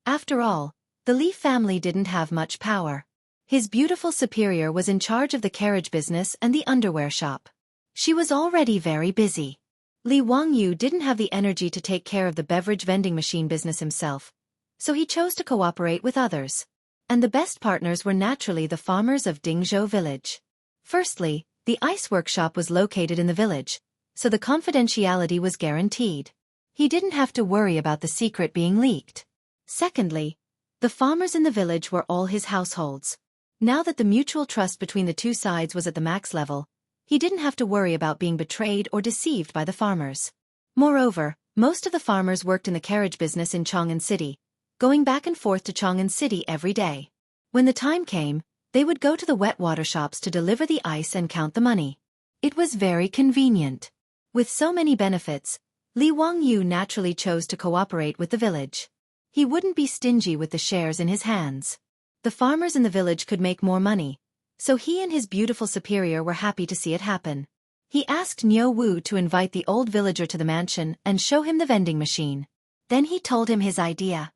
After all, the Li family didn't have much power. His beautiful superior was in charge of the carriage business and the underwear shop. She was already very busy. Li Wangyu didn't have the energy to take care of the beverage vending machine business himself, so he chose to cooperate with others. And the best partners were naturally the farmers of Dingzhou village. Firstly, the ice workshop was located in the village, so the confidentiality was guaranteed. He didn't have to worry about the secret being leaked. Secondly, the farmers in the village were all his households. Now that the mutual trust between the two sides was at the max level, he didn't have to worry about being betrayed or deceived by the farmers. Moreover, most of the farmers worked in the carriage business in Chang'an City, going back and forth to Chang'an City every day. When the time came, they would go to the wet water shops to deliver the ice and count the money. It was very convenient. With so many benefits, Li Wangyu naturally chose to cooperate with the village. He wouldn't be stingy with the shares in his hands. The farmers in the village could make more money, so he and his beautiful superior were happy to see it happen. He asked Niu Wu to invite the old villager to the mansion and show him the vending machine. Then he told him his idea.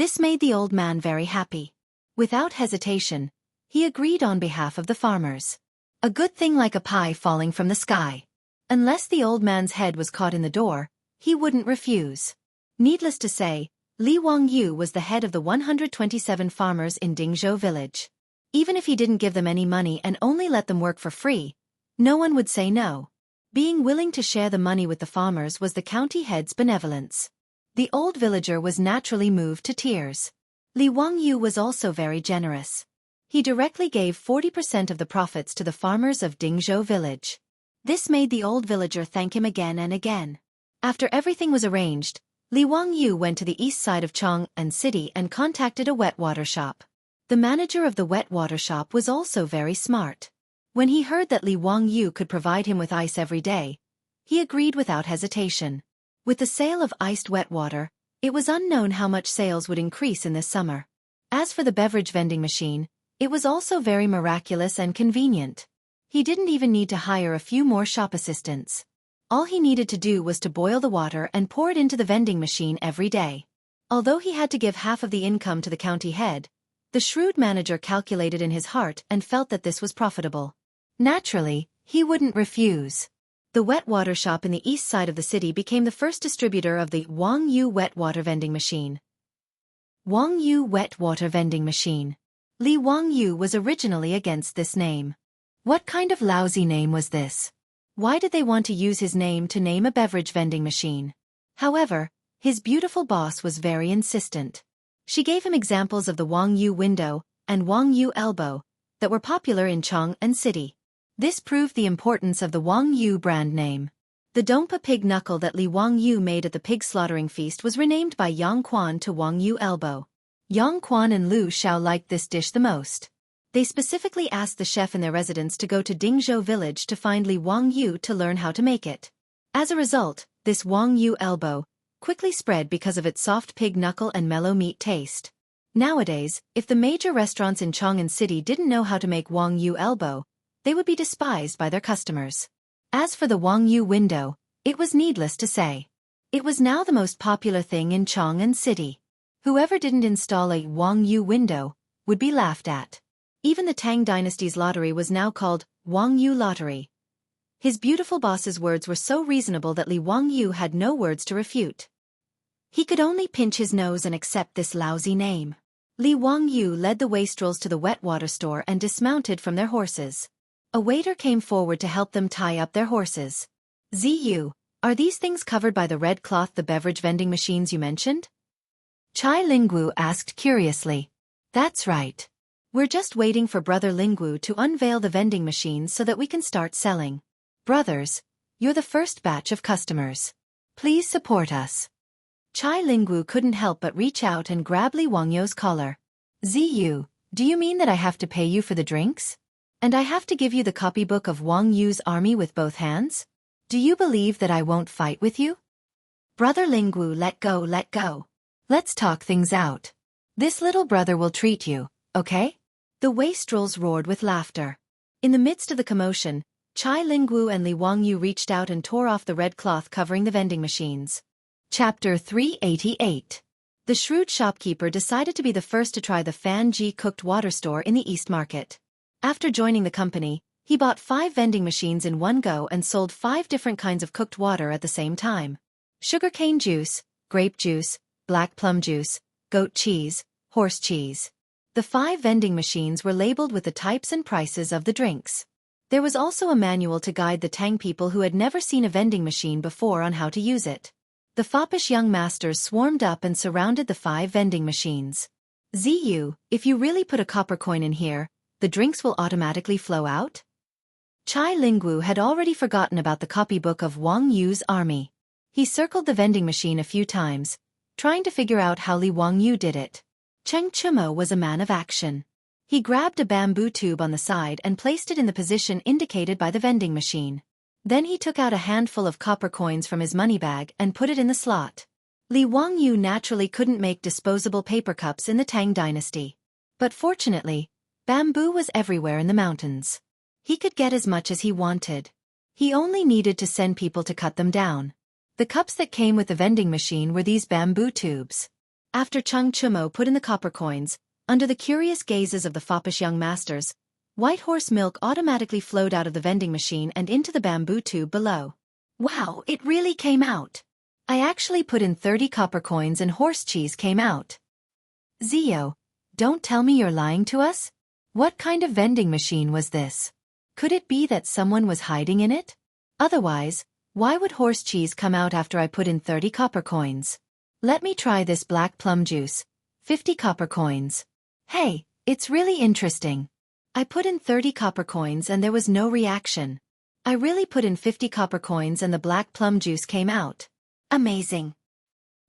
This made the old man very happy. Without hesitation, he agreed on behalf of the farmers. A good thing like a pie falling from the sky. Unless the old man's head was caught in the door, he wouldn't refuse. Needless to say, Li Wangyu was the head of the 127 farmers in Dingzhou village. Even if he didn't give them any money and only let them work for free, no one would say no. Being willing to share the money with the farmers was the county head's benevolence. The old villager was naturally moved to tears. Li Wangyu was also very generous. He directly gave 40% of the profits to the farmers of Dingzhou village. This made the old villager thank him again and again. After everything was arranged, Li Wangyu went to the east side of Chang'an City and contacted a wet water shop. The manager of the wet water shop was also very smart. When he heard that Li Wangyu could provide him with ice every day, he agreed without hesitation. With the sale of iced wet water, it was unknown how much sales would increase in this summer. As for the beverage vending machine, it was also very miraculous and convenient. He didn't even need to hire a few more shop assistants. All he needed to do was to boil the water and pour it into the vending machine every day. Although he had to give half of the income to the county head, the shrewd manager calculated in his heart and felt that this was profitable. Naturally, he wouldn't refuse. The wet water shop in the east side of the city became the first distributor of the Wangyu wet water vending machine. Wangyu wet water vending machine. Li Wangyu was originally against this name. What kind of lousy name was this? Why did they want to use his name to name a beverage vending machine? However, his beautiful boss was very insistent. She gave him examples of the Wangyu window and Wangyu elbow that were popular in Chang'an City. This proved the importance of the Wangyu brand name. The Dongpa pig knuckle that Li Wangyu made at the pig slaughtering feast was renamed by Yang Quan to Wangyu elbow. Yang Quan and Lu Xiao liked this dish the most. They specifically asked the chef in their residence to go to Dingzhou village to find Li Wangyu to learn how to make it. As a result, this Wangyu elbow quickly spread because of its soft pig knuckle and mellow meat taste. Nowadays, if the major restaurants in Chang'an City didn't know how to make Wangyu elbow, they would be despised by their customers. As for the Wangyu window, it was needless to say. It was now the most popular thing in Chang'an City. Whoever didn't install a Wangyu window would be laughed at. Even the Tang dynasty's lottery was now called Wangyu Lottery. His beautiful boss's words were so reasonable that Li Wangyu had no words to refute. He could only pinch his nose and accept this lousy name. Li Wangyu led the wastrels to the wet water store and dismounted from their horses. A waiter came forward to help them tie up their horses. Ziyu, are these things covered by the red cloth, the beverage vending machines you mentioned? Chai Lingwu asked curiously. That's right. We're just waiting for Brother Lingwu to unveil the vending machines so that we can start selling. Brothers, you're the first batch of customers. Please support us. Chai Lingwu couldn't help but reach out and grab Li Wangyu's collar. Ziyu, do you mean that I have to pay you for the drinks? And I have to give you the copybook of Wangyu's army with both hands? Do you believe that I won't fight with you? Brother Lingwu, let go, let go. Let's talk things out. This little brother will treat you, okay? The wastrels roared with laughter. In the midst of the commotion, Chai Lingwu and Li Wangyu reached out and tore off the red cloth covering the vending machines. Chapter 388. The shrewd shopkeeper decided to be the first to try the Fan Ji cooked water store in the East Market. After joining the company, he bought 5 vending machines in one go and sold 5 different kinds of cooked water at the same time. Sugarcane juice, grape juice, black plum juice, goat cheese, horse cheese. The 5 vending machines were labeled with the types and prices of the drinks. There was also a manual to guide the Tang people who had never seen a vending machine before on how to use it. The foppish young masters swarmed up and surrounded the 5 vending machines. Ziyu, if you really put a copper coin in here, the drinks will automatically flow out? Chai Lingwu had already forgotten about the copybook of Wangyu's army. He circled the vending machine a few times, trying to figure out how Li Wangyu did it. Cheng Chumo was a man of action. He grabbed a bamboo tube on the side and placed it in the position indicated by the vending machine. Then he took out a handful of copper coins from his money bag and put it in the slot. Li Wangyu naturally couldn't make disposable paper cups in the Tang dynasty. But fortunately, bamboo was everywhere in the mountains. He could get as much as he wanted. He only needed to send people to cut them down. The cups that came with the vending machine were these bamboo tubes. After Chung Chumo put in the copper coins, under the curious gazes of the foppish young masters, white horse milk automatically flowed out of the vending machine and into the bamboo tube below. Wow, it really came out. I actually put in 30 copper coins and horse cheese came out. Zio, don't tell me you're lying to us? What kind of vending machine was this? Could it be that someone was hiding in it? Otherwise, why would horse cheese come out after I put in 30 copper coins? Let me try this black plum juice. 50 copper coins. Hey, it's really interesting. I put in 30 copper coins and there was no reaction. I really put in 50 copper coins and the black plum juice came out. Amazing.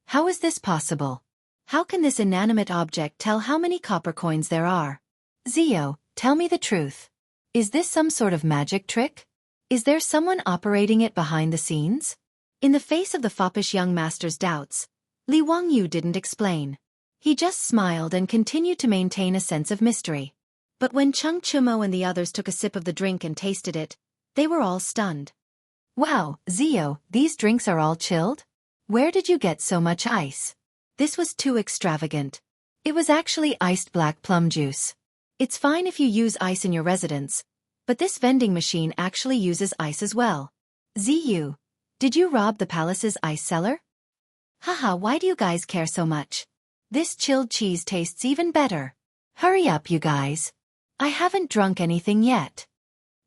How is this possible? How can this inanimate object tell how many copper coins there are? Zio, tell me the truth. Is this some sort of magic trick? Is there someone operating it behind the scenes? In the face of the foppish young master's doubts, Li Wangyu didn't explain. He just smiled and continued to maintain a sense of mystery. But when Chung Chumo and the others took a sip of the drink and tasted it, they were all stunned. Wow, Zio, these drinks are all chilled? Where did you get so much ice? This was too extravagant. It was actually iced black plum juice. It's fine if you use ice in your residence, but this vending machine actually uses ice as well. Ziyu, did you rob the palace's ice cellar? Haha, why do you guys care so much? This chilled cheese tastes even better. Hurry up, you guys. I haven't drunk anything yet.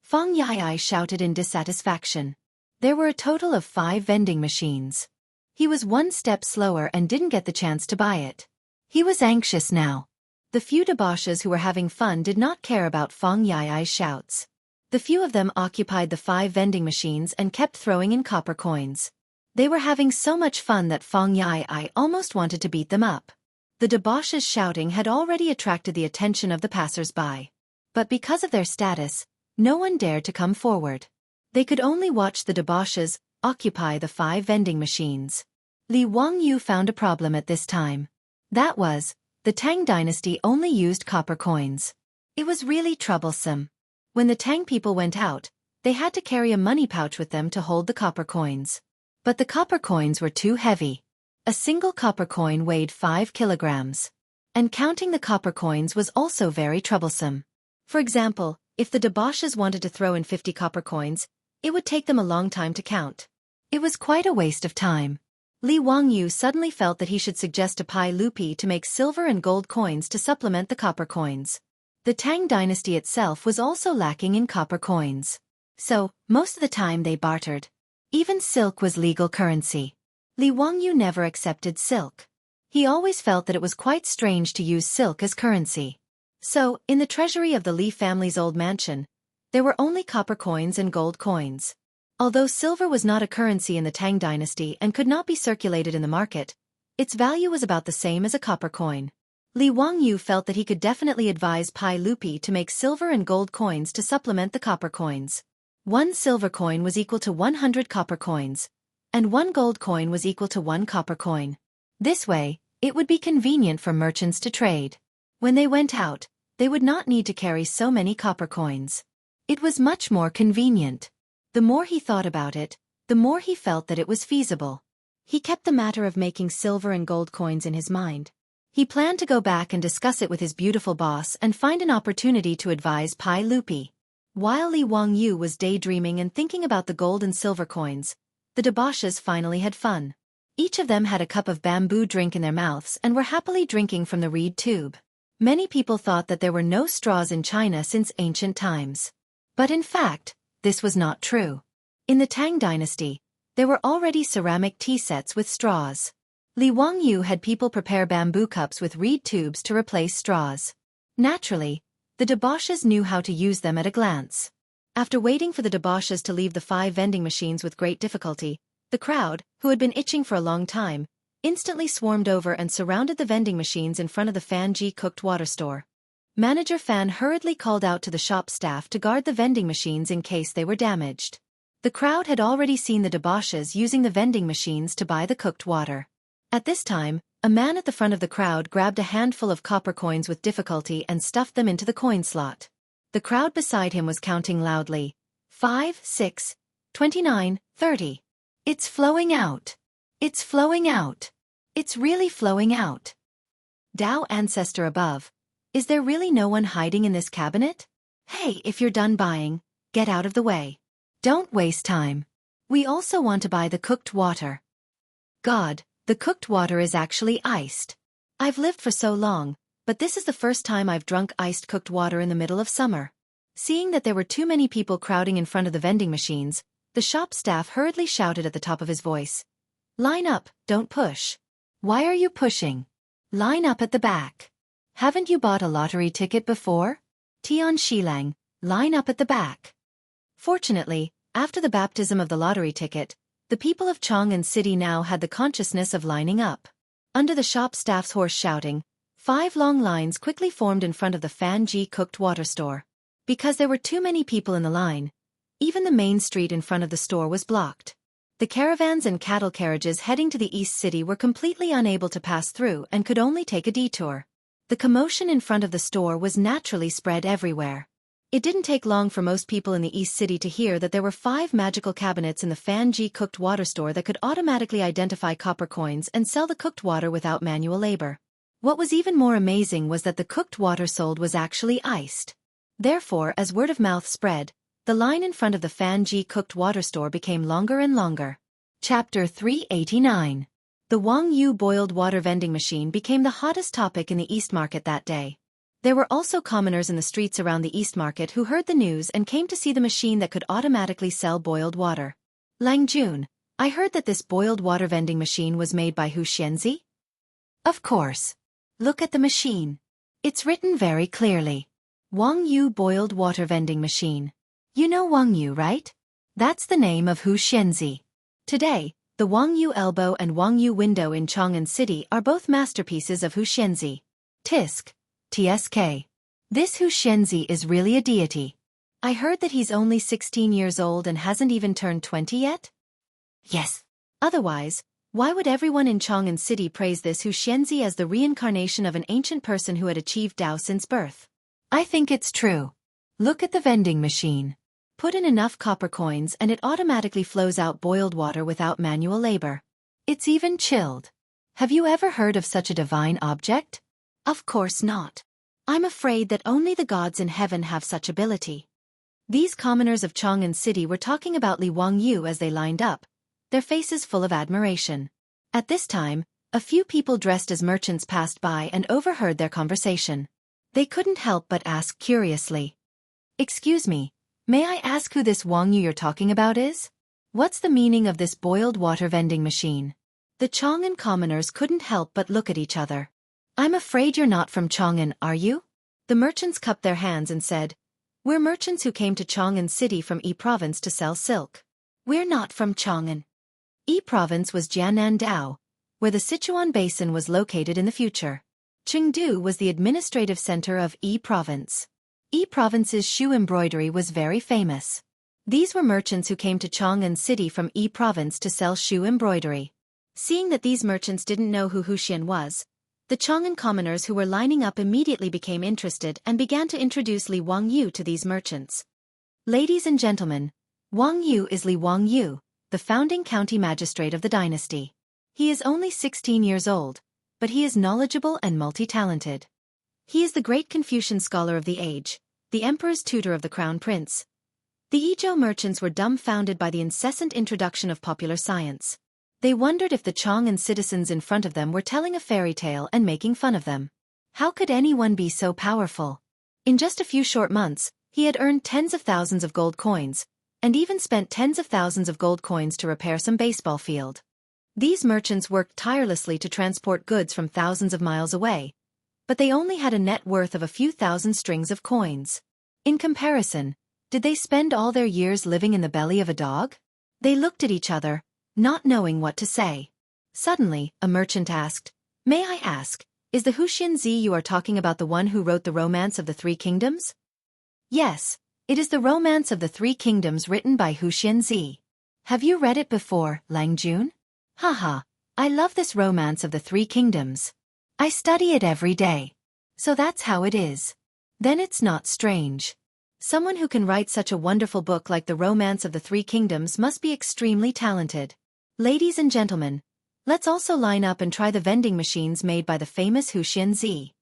Feng Yai shouted in dissatisfaction. There were a total of 5 vending machines. He was one step slower and didn't get the chance to buy it. He was anxious now. The few debauches who were having fun did not care about Feng Yai's shouts. The few of them occupied the 5 vending machines and kept throwing in copper coins. They were having so much fun that Feng Yai almost wanted to beat them up. The debauches shouting had already attracted the attention of the passers-by. But because of their status, no one dared to come forward. They could only watch the debauches occupy the 5 vending machines. Li Wangyu found a problem at this time. That was, the Tang dynasty only used copper coins. It was really troublesome. When the Tang people went out, they had to carry a money pouch with them to hold the copper coins. But the copper coins were too heavy. A single copper coin weighed 5 kilograms. And counting the copper coins was also very troublesome. For example, if the debauches wanted to throw in 50 copper coins, it would take them a long time to count. It was quite a waste of time. Li Wangyu suddenly felt that he should suggest to Pai Lupi to make silver and gold coins to supplement the copper coins. The Tang dynasty itself was also lacking in copper coins. So, most of the time they bartered. Even silk was legal currency. Li Wangyu never accepted silk. He always felt that it was quite strange to use silk as currency. So, in the treasury of the Li family's old mansion, there were only copper coins and gold coins. Although silver was not a currency in the Tang dynasty and could not be circulated in the market, its value was about the same as a copper coin. Li Wangyu felt that he could definitely advise Pai Lupi to make silver and gold coins to supplement the copper coins. 1 silver coin was equal to 100 copper coins, and 1 gold coin was equal to 1 copper coin. This way, it would be convenient for merchants to trade. When they went out, they would not need to carry so many copper coins. It was much more convenient. The more he thought about it, the more he felt that it was feasible. He kept the matter of making silver and gold coins in his mind. He planned to go back and discuss it with his beautiful boss and find an opportunity to advise Pai Lupi. While Li Wangyu was daydreaming and thinking about the gold and silver coins, the debauches finally had fun. Each of them had a cup of bamboo drink in their mouths and were happily drinking from the reed tube. Many people thought that there were no straws in China since ancient times. But in fact, this was not true. In the Tang dynasty, there were already ceramic tea sets with straws. Li Wangyu had people prepare bamboo cups with reed tubes to replace straws. Naturally, the debauches knew how to use them at a glance. After waiting for the debauches to leave the 5 vending machines with great difficulty, the crowd, who had been itching for a long time, instantly swarmed over and surrounded the vending machines in front of the Fan Ji cooked water store. Manager Fan hurriedly called out to the shop staff to guard the vending machines in case they were damaged. The crowd had already seen the debauches using the vending machines to buy the cooked water. At this time, a man at the front of the crowd grabbed a handful of copper coins with difficulty and stuffed them into the coin slot. The crowd beside him was counting loudly. 5, 6, 29, 30. It's flowing out. It's flowing out. It's really flowing out. Dao ancestor above. Is there really no one hiding in this cabinet? Hey, if you're done buying, get out of the way. Don't waste time. We also want to buy the cooked water. God, the cooked water is actually iced. I've lived for so long, but this is the first time I've drunk iced cooked water in the middle of summer. Seeing that there were too many people crowding in front of the vending machines, the shop staff hurriedly shouted at the top of his voice. Line up, don't push. Why are you pushing? Line up at the back. Haven't you bought a lottery ticket before? Tian Shilang, line up at the back. Fortunately, after the baptism of the lottery ticket, the people of Chang'an City now had the consciousness of lining up. Under the shop staff's hoarse shouting, 5 long lines quickly formed in front of the Fan Ji cooked water store. Because there were too many people in the line, even the main street in front of the store was blocked. The caravans and cattle carriages heading to the East City were completely unable to pass through and could only take a detour. The commotion in front of the store was naturally spread everywhere. It didn't take long for most people in the East City to hear that there were 5 magical cabinets in the Fan Ji cooked water store that could automatically identify copper coins and sell the cooked water without manual labor. What was even more amazing was that the cooked water sold was actually iced. Therefore, as word of mouth spread, the line in front of the Fan Ji cooked water store became longer and longer. Chapter 389. The Wang Yu boiled water vending machine became the hottest topic in the East Market that day. There were also commoners in the streets around the East Market who heard the news and came to see the machine that could automatically sell boiled water. Lang Jun, I heard that this boiled water vending machine was made by Hu Xianzi? Of course. Look at the machine. It's written very clearly. Wang Yu boiled water vending machine. You know Wang Yu, right? That's the name of Hu Xianzi. Today, the Wang Yu elbow and Wang Yu window in Chang'an City are both masterpieces of Hu Xianzi. Tisk. TSK. This Hu Xianzi is really a deity. I heard that he's only 16 years old and hasn't even turned 20 yet? Yes. Otherwise, why would everyone in Chang'an City praise this Hu Xianzi as the reincarnation of an ancient person who had achieved Tao since birth? I think it's true. Look at the vending machine. Put in enough copper coins and it automatically flows out boiled water without manual labor. It's even chilled. Have you ever heard of such a divine object? Of course not. I'm afraid that only the gods in heaven have such ability. These commoners of Chang'an City were talking about Li Wang Yu as they lined up, their faces full of admiration. At this time, a few people dressed as merchants passed by and overheard their conversation. They couldn't help but ask curiously. Excuse me, may I ask who this Wang Yu you're talking about is? What's the meaning of this boiled water vending machine? The Chang'an commoners couldn't help but look at each other. I'm afraid you're not from Chang'an, are you? The merchants cupped their hands and said, We're merchants who came to Chang'an City from Yi Province to sell silk. We're not from Chang'an. Yi Province was Jianan Dao, where the Sichuan Basin was located in the future. Chengdu was the administrative center of Yi Province. Yi Province's shoe embroidery was very famous. These were merchants who came to Chang'an City from Yi Province to sell shoe embroidery. Seeing that these merchants didn't know who Huxian was, the Chang'an commoners who were lining up immediately became interested and began to introduce Li Wang Yu to these merchants. Ladies and gentlemen, Wang Yu is Li Wang Yu, the founding county magistrate of the dynasty. He is only 16 years old, but he is knowledgeable and multi-talented. He is the great Confucian scholar of the age, the emperor's tutor of the crown prince. The Yizhou merchants were dumbfounded by the incessant introduction of popular science. They wondered if the Chang'an citizens in front of them were telling a fairy tale and making fun of them. How could anyone be so powerful? In just a few short months, he had earned tens of thousands of gold coins, and even spent tens of thousands of gold coins to repair some baseball field. These merchants worked tirelessly to transport goods from thousands of miles away, but they only had a net worth of a few thousand strings of coins. In comparison, did they spend all their years living in the belly of a dog? They looked at each other, not knowing what to say. Suddenly, a merchant asked, May I ask, is the Huxian Zi you are talking about the one who wrote the Romance of the Three Kingdoms? Yes, it is the Romance of the Three Kingdoms written by Huxian Zi. Have you read it before, Lang Jun? Haha, I love this Romance of the Three Kingdoms. I study it every day. So that's how it is. Then it's not strange. Someone who can write such a wonderful book like the Romance of the Three Kingdoms must be extremely talented. Ladies and gentlemen, Let's also line up and try the vending machines made by the famous Zi.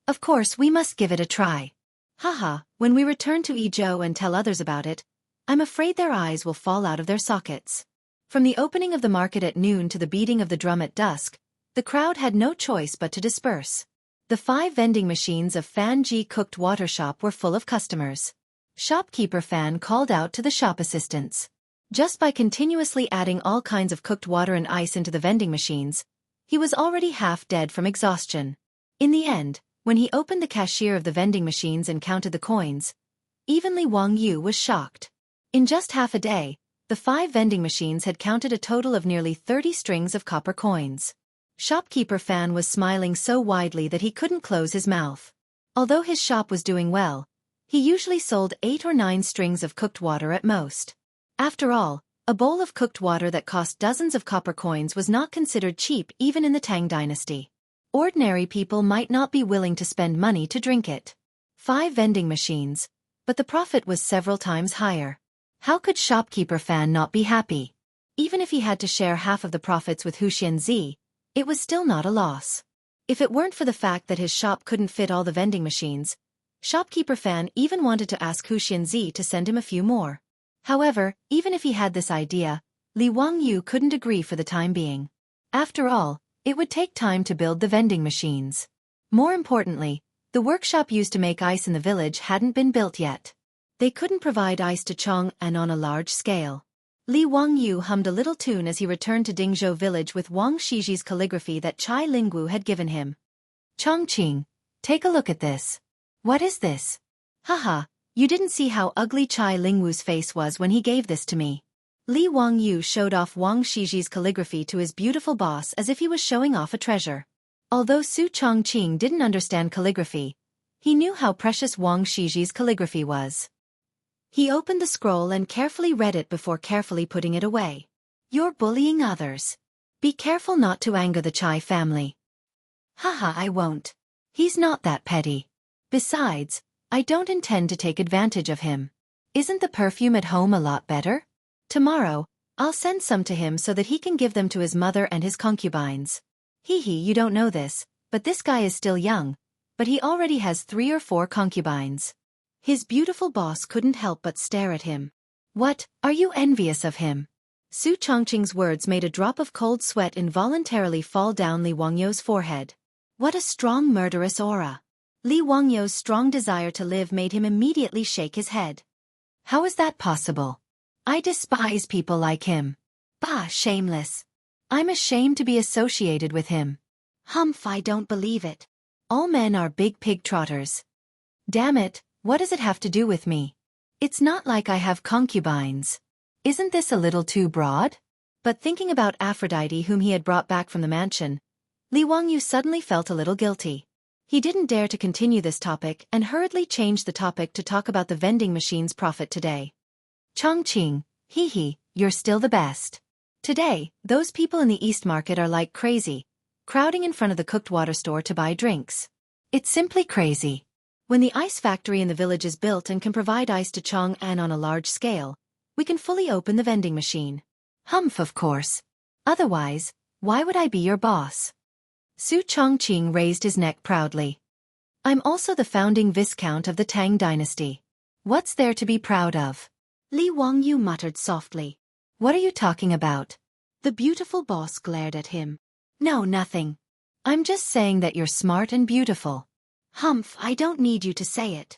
Of course, we must give it a try. Haha, when we return to Izhou and tell others about it, I'm afraid their eyes will fall out of their sockets. From the opening of the market at noon to the beating of the drum at dusk, the crowd had no choice but to disperse. The 5 vending machines of Fan Ji cooked water shop were full of customers. Shopkeeper Fan called out to the shop assistants. Just by continuously adding all kinds of cooked water and ice into the vending machines, he was already half dead from exhaustion. In the end, when he opened the cashier of the vending machines and counted the coins, even Li Wangyu was shocked. In just half a day, the 5 vending machines had counted a total of nearly 30 strings of copper coins. Shopkeeper Fan was smiling so widely that he couldn't close his mouth. Although his shop was doing well, he usually sold 8 or 9 strings of cooked water at most. After all, a bowl of cooked water that cost dozens of copper coins was not considered cheap even in the Tang dynasty. Ordinary people might not be willing to spend money to drink it. 5 vending machines, but the profit was several times higher. How could shopkeeper Fan not be happy? Even if he had to share half of the profits with Zi, it was still not a loss. If it weren't for the fact that his shop couldn't fit all the vending machines, shopkeeper Fan even wanted to ask Zi to send him a few more. However, even if he had this idea, Li Wangyu couldn't agree for the time being. After all, it would take time to build the vending machines. More importantly, the workshop used to make ice in the village hadn't been built yet. They couldn't provide ice to Chang'an on a large scale. Li Wangyu hummed a little tune as he returned to Dingzhou village with Wang Shiji's calligraphy that Chai Lingwu had given him. Chongqing, take a look at this. What is this? Haha. You didn't see how ugly Chai Lingwu's face was when he gave this to me. Li Wangyu showed off Wang Shiji's calligraphy to his beautiful boss as if he was showing off a treasure. Although Su Chongqing didn't understand calligraphy, he knew how precious Wang Shiji's calligraphy was. He opened the scroll and carefully read it before carefully putting it away. You're bullying others. Be careful not to anger the Chai family. Haha, I won't. He's not that petty. Besides, I don't intend to take advantage of him. Isn't the perfume at home a lot better? Tomorrow, I'll send some to him so that he can give them to his mother and his concubines. You don't know this, but this guy is still young, but he already has 3 or 4 concubines. His beautiful boss couldn't help but stare at him. What, are you envious of him? Su Chongqing's words made a drop of cold sweat involuntarily fall down Li Wangyu's forehead. What a strong murderous aura. Li Wangyu's strong desire to live made him immediately shake his head. How is that possible? I despise people like him. Bah, shameless. I'm ashamed to be associated with him. Humph, I don't believe it. All men are big pig trotters. Damn it, what does it have to do with me? It's not like I have concubines. Isn't this a little too broad? But thinking about Aphrodite whom he had brought back from the mansion, Li Wangyu suddenly felt a little guilty. He didn't dare to continue this topic and hurriedly changed the topic to talk about the vending machine's profit today. Chongqing, you're still the best. Today, those people in the East Market are like crazy, crowding in front of the cooked water store to buy drinks. It's simply crazy. When the ice factory in the village is built and can provide ice to Chang'an on a large scale, we can fully open the vending machine. Humph, of course. Otherwise, why would I be your boss? Su Chongqing raised his neck proudly. I'm also the founding viscount of the Tang dynasty. What's there to be proud of? Li Wangyu muttered softly. What are you talking about? The beautiful boss glared at him. No, nothing. I'm just saying that you're smart and beautiful. Humph, I don't need you to say it.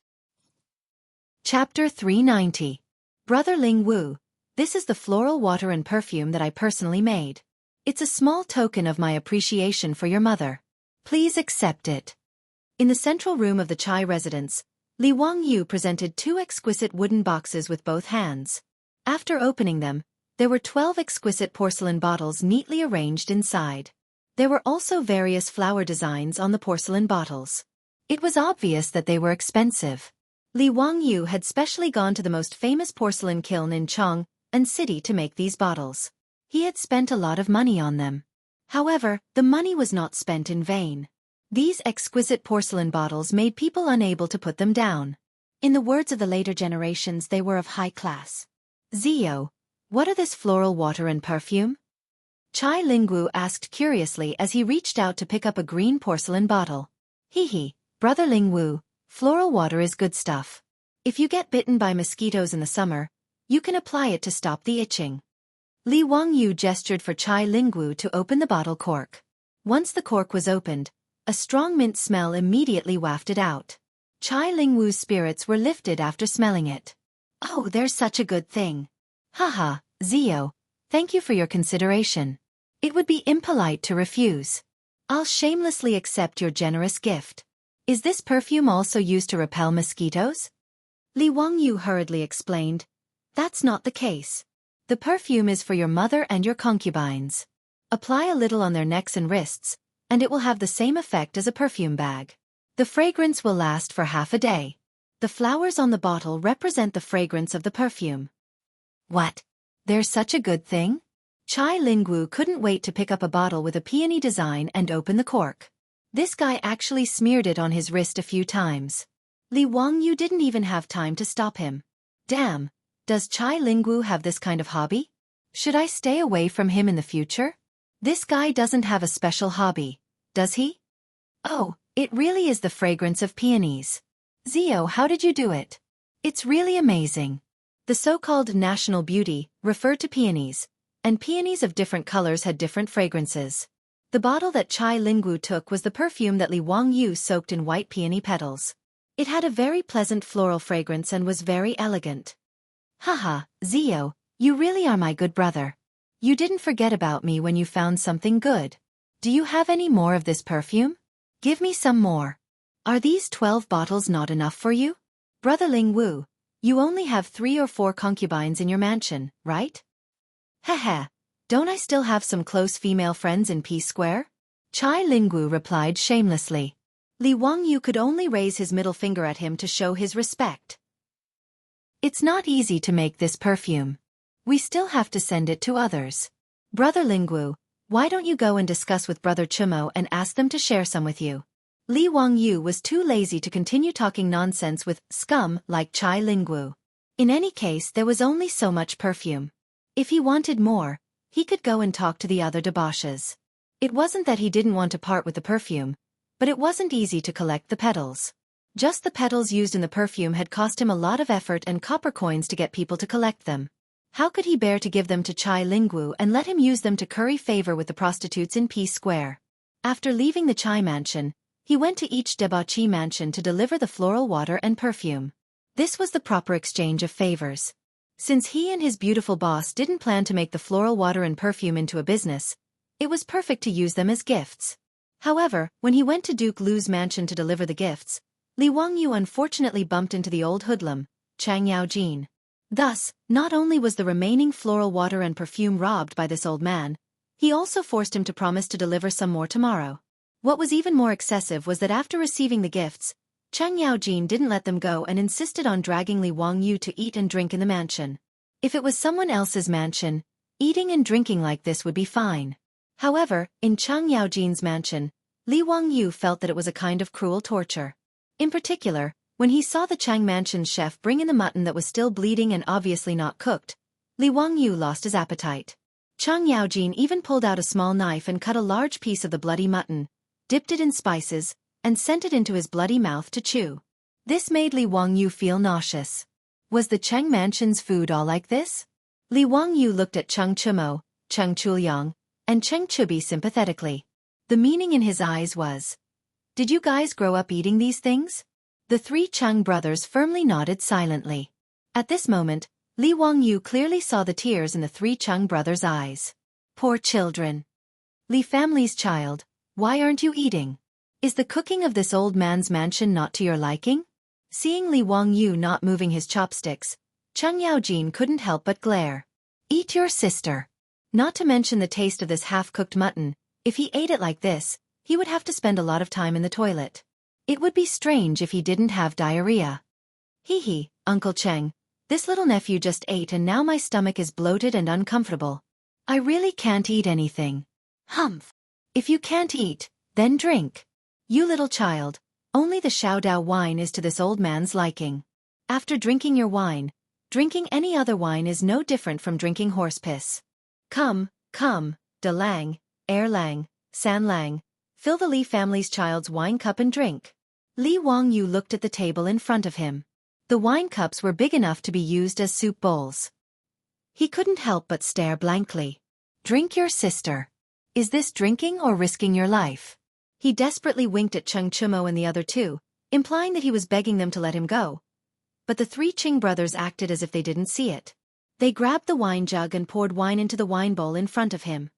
Chapter 390. Brother Ling Wu, this is the floral water and perfume that I personally made. It's a small token of my appreciation for your mother. Please accept it. In the central room of the Chai residence, Li Wangyu presented 2 exquisite wooden boxes with both hands. After opening them, there were 12 exquisite porcelain bottles neatly arranged inside. There were also various flower designs on the porcelain bottles. It was obvious that they were expensive. Li Wangyu had specially gone to the most famous porcelain kiln in Chang'an city to make these bottles. He had spent a lot of money on them. However, the money was not spent in vain. These exquisite porcelain bottles made people unable to put them down. In the words of the later generations, they were of high class. Zio, what are this floral water and perfume? Chai Lingwu asked curiously as he reached out to pick up a green porcelain bottle. Hee, Brother Lingwu, floral water is good stuff. If you get bitten by mosquitoes in the summer, you can apply it to stop the itching. Li Wangyu gestured for Chai Lingwu to open the bottle cork. Once the cork was opened, a strong mint smell immediately wafted out. Chai Lingwu's spirits were lifted after smelling it. Oh, there's such a good thing. Haha, Zio, thank you for your consideration. It would be impolite to refuse. I'll shamelessly accept your generous gift. Is this perfume also used to repel mosquitoes? Li Wangyu hurriedly explained. That's not the case. The perfume is for your mother and your concubines. Apply a little on their necks and wrists, and it will have the same effect as a perfume bag. The fragrance will last for half a day. The flowers on the bottle represent the fragrance of the perfume. What? There's such a good thing? Chai Lingwu couldn't wait to pick up a bottle with a peony design and open the cork. This guy actually smeared it on his wrist a few times. Li Wangyu didn't even have time to stop him. Damn, does Chai Lingwu have this kind of hobby? Should I stay away from him in the future? This guy doesn't have a special hobby, does he? Oh, it really is the fragrance of peonies. Zio, how did you do it? It's really amazing. The so-called national beauty referred to peonies, and peonies of different colors had different fragrances. The bottle that Chai Lingwu took was the perfume that Li Wangyu soaked in white peony petals. It had a very pleasant floral fragrance and was very elegant. Haha, Zio, you really are my good brother. You didn't forget about me when you found something good. Do you have any more of this perfume? Give me some more. Are these 12 bottles not enough for you? Brother Lingwu, you only have 3 or 4 concubines in your mansion, right? Haha, don't I still have some close female friends in Peace Square? Chai Lingwu replied shamelessly. Li Wangyu could only raise his middle finger at him to show his respect. It's not easy to make this perfume. We still have to send it to others. Brother Lingwu, why don't you go and discuss with Brother Chumo and ask them to share some with you? Li Wangyu was too lazy to continue talking nonsense with scum like Chai Lingwu. In any case, there was only so much perfume. If he wanted more, he could go and talk to the other debauches. It wasn't that he didn't want to part with the perfume, but it wasn't easy to collect the petals. Just the petals used in the perfume had cost him a lot of effort and copper coins to get people to collect them. How could he bear to give them to Chai Lingwu and let him use them to curry favor with the prostitutes in Peace Square? After leaving the Chai mansion, he went to each debauchee mansion to deliver the floral water and perfume. This was the proper exchange of favors. Since he and his beautiful boss didn't plan to make the floral water and perfume into a business, it was perfect to use them as gifts. However, when he went to Duke Lu's mansion to deliver the gifts, Li Wangyu unfortunately bumped into the old hoodlum, Chang Yaojin. Thus, not only was the remaining floral water and perfume robbed by this old man, he also forced him to promise to deliver some more tomorrow. What was even more excessive was that after receiving the gifts, Chang Yaojin didn't let them go and insisted on dragging Li Wangyu to eat and drink in the mansion. If it was someone else's mansion, eating and drinking like this would be fine. However, in Chang Yaojin's mansion, Li Wangyu felt that it was a kind of cruel torture. In particular, when he saw the Chang mansion's chef bring in the mutton that was still bleeding and obviously not cooked, Li Wangyu lost his appetite. Chang Yaojin even pulled out a small knife and cut a large piece of the bloody mutton, dipped it in spices, and sent it into his bloody mouth to chew. This made Li Wangyu feel nauseous. Was the Chang mansion's food all like this? Li Wangyu looked at Cheng Chumo, Cheng Chuliang, and Cheng Chubi sympathetically. The meaning in his eyes was, "Did you guys grow up eating these things?" The 3 Chang brothers firmly nodded silently. At this moment, Li Wangyu clearly saw the tears in the 3 Chang brothers' eyes. Poor children. Li family's child, why aren't you eating? Is the cooking of this old man's mansion not to your liking? Seeing Li Wangyu not moving his chopsticks, Cheng Yaojin couldn't help but glare. Eat your sister. Not to mention the taste of this half-cooked mutton, if he ate it like this, he would have to spend a lot of time in the toilet. It would be strange if he didn't have diarrhea. Hee, Uncle Cheng, this little nephew just ate and now my stomach is bloated and uncomfortable. I really can't eat anything. Humph. If you can't eat, then drink. You little child, only the Shaodao wine is to this old man's liking. After drinking your wine, drinking any other wine is no different from drinking horse piss. Come, De Lang, Air Lang, San Lang, fill the Li family's child's wine cup and drink. Li Wangyu looked at the table in front of him. The wine cups were big enough to be used as soup bowls. He couldn't help but stare blankly. Drink your sister. Is this drinking or risking your life? He desperately winked at Cheng Chumo and the other two, implying that he was begging them to let him go. But the three Qing brothers acted as if they didn't see it. They grabbed the wine jug and poured wine into the wine bowl in front of him.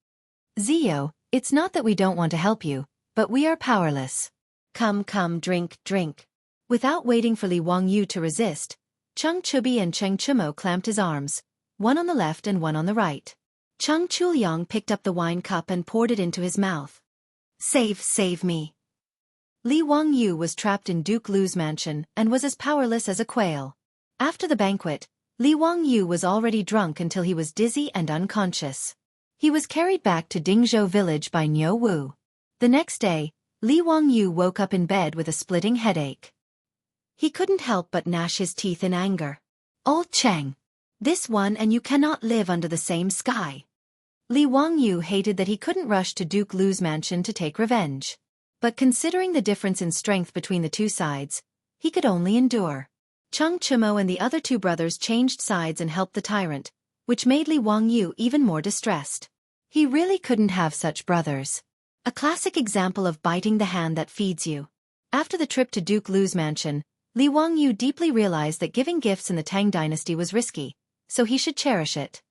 Zio, it's not that we don't want to help you, but we are powerless. Come, drink, drink. Without waiting for Li Wangyu to resist, Cheng Chubi and Cheng Chumo clamped his arms, one on the left and one on the right. Cheng Chuliang picked up the wine cup and poured it into his mouth. Save me. Li Wangyu was trapped in Duke Lu's mansion and was as powerless as a quail. After the banquet, Li Wangyu was already drunk until he was dizzy and unconscious. He was carried back to Dingzhou village by Niu Wu. The next day, Li Wangyu woke up in bed with a splitting headache. He couldn't help but gnash his teeth in anger. Old Cheng! This one and you cannot live under the same sky. Li Wangyu hated that he couldn't rush to Duke Lu's mansion to take revenge. But considering the difference in strength between the two sides, he could only endure. Cheng Chumo and the other two brothers changed sides and helped the tyrant, which made Li Wangyu even more distressed. He really couldn't have such brothers. A classic example of biting the hand that feeds you. After the trip to Duke Lu's mansion, Li Wangyu deeply realized that giving gifts in the Tang dynasty was risky, so he should cherish it.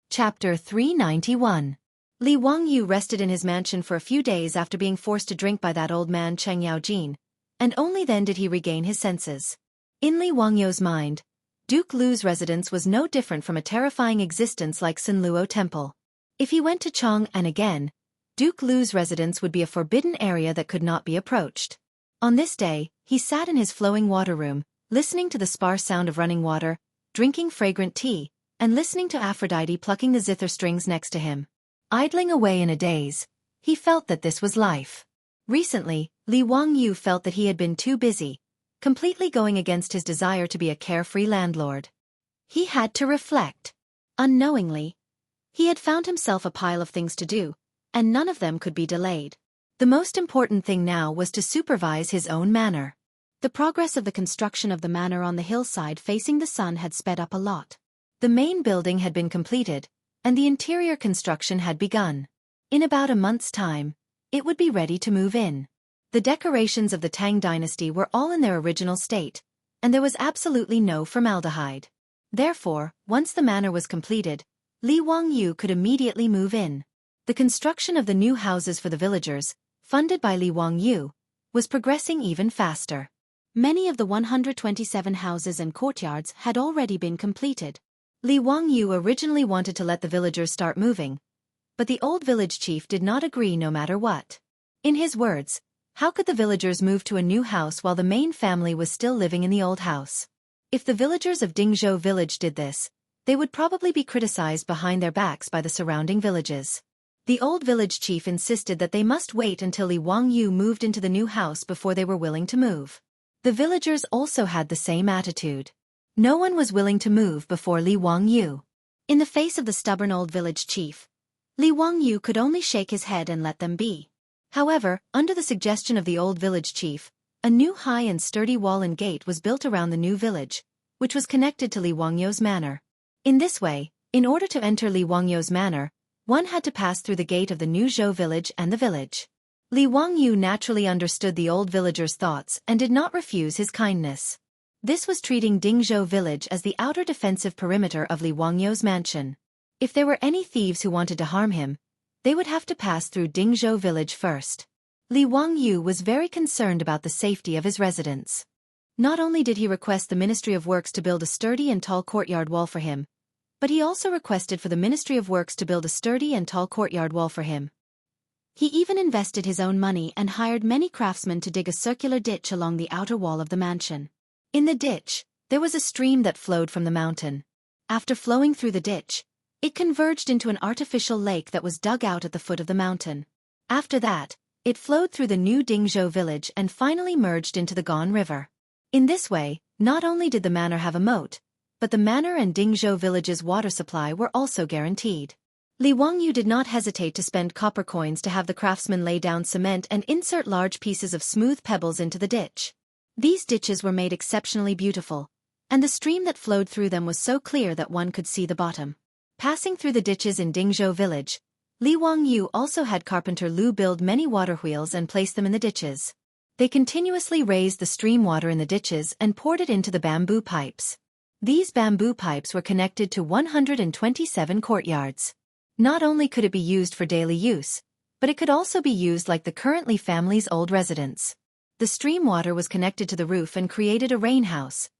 Chapter 391. Li Wangyu rested in his mansion for a few days after being forced to drink by that old man Cheng Yaojin, and only then did he regain his senses. In Li Wangyu's mind, Duke Lu's residence was no different from a terrifying existence like Sun Luo Temple. If he went to Chang'an again, Duke Lu's residence would be a forbidden area that could not be approached. On this day, he sat in his flowing water room, listening to the sparse sound of running water, drinking fragrant tea, and listening to Aphrodite plucking the zither strings next to him. Idling away in a daze, he felt that this was life. Recently, Li Wangyu felt that he had been too busy, completely going against his desire to be a carefree landlord. He had to reflect. Unknowingly, he had found himself a pile of things to do, and none of them could be delayed. The most important thing now was to supervise his own manor. The progress of the construction of the manor on the hillside facing the sun had sped up a lot. The main building had been completed, and the interior construction had begun. In about a month's time, it would be ready to move in. The decorations of the Tang dynasty were all in their original state, and there was absolutely no formaldehyde. Therefore, once the manor was completed, Li Wangyu could immediately move in. The construction of the new houses for the villagers, funded by Li Wangyu, was progressing even faster. Many of the 127 houses and courtyards had already been completed. Li Wangyu originally wanted to let the villagers start moving, but the old village chief did not agree no matter what. In his words, how could the villagers move to a new house while the main family was still living in the old house? If the villagers of Dingzhou village did this, they would probably be criticized behind their backs by the surrounding villages. The old village chief insisted that they must wait until Li Wangyu moved into the new house before they were willing to move. The villagers also had the same attitude. No one was willing to move before Li Wangyu. In the face of the stubborn old village chief, Li Wangyu could only shake his head and let them be. However, under the suggestion of the old village chief, a new high and sturdy wall and gate was built around the new village, which was connected to Li Wangyu's manor. In this way, in order to enter Li Wangyu's manor, one had to pass through the gate of the new Zhou village and the village. Li Wangyu naturally understood the old villager's thoughts and did not refuse his kindness. This was treating Dingzhou village as the outer defensive perimeter of Li Wangyu's mansion. If there were any thieves who wanted to harm him, they would have to pass through Dingzhou village first. Li Wangyu was very concerned about the safety of his residents. Not only did he request the Ministry of Works to build a sturdy and tall courtyard wall for him, but he also requested for the Ministry of Works to build a sturdy and tall courtyard wall for him. He even invested his own money and hired many craftsmen to dig a circular ditch along the outer wall of the mansion. In the ditch, there was a stream that flowed from the mountain. After flowing through the ditch, it converged into an artificial lake that was dug out at the foot of the mountain. After that, it flowed through the new Dingzhou village and finally merged into the Gan River. In this way, not only did the manor have a moat, but the manor and Dingzhou village's water supply were also guaranteed. Li Wangyu did not hesitate to spend copper coins to have the craftsmen lay down cement and insert large pieces of smooth pebbles into the ditch. These ditches were made exceptionally beautiful, and the stream that flowed through them was so clear that one could see the bottom. Passing through the ditches in Dingzhou village, Li Wangyu also had carpenter Lu build many water wheels and place them in the ditches. They continuously raised the stream water in the ditches and poured it into the bamboo pipes. These bamboo pipes were connected to 127 courtyards. Not only could it be used for daily use, but it could also be used like the currently family's old residence. The stream water was connected to the roof and created a rain house,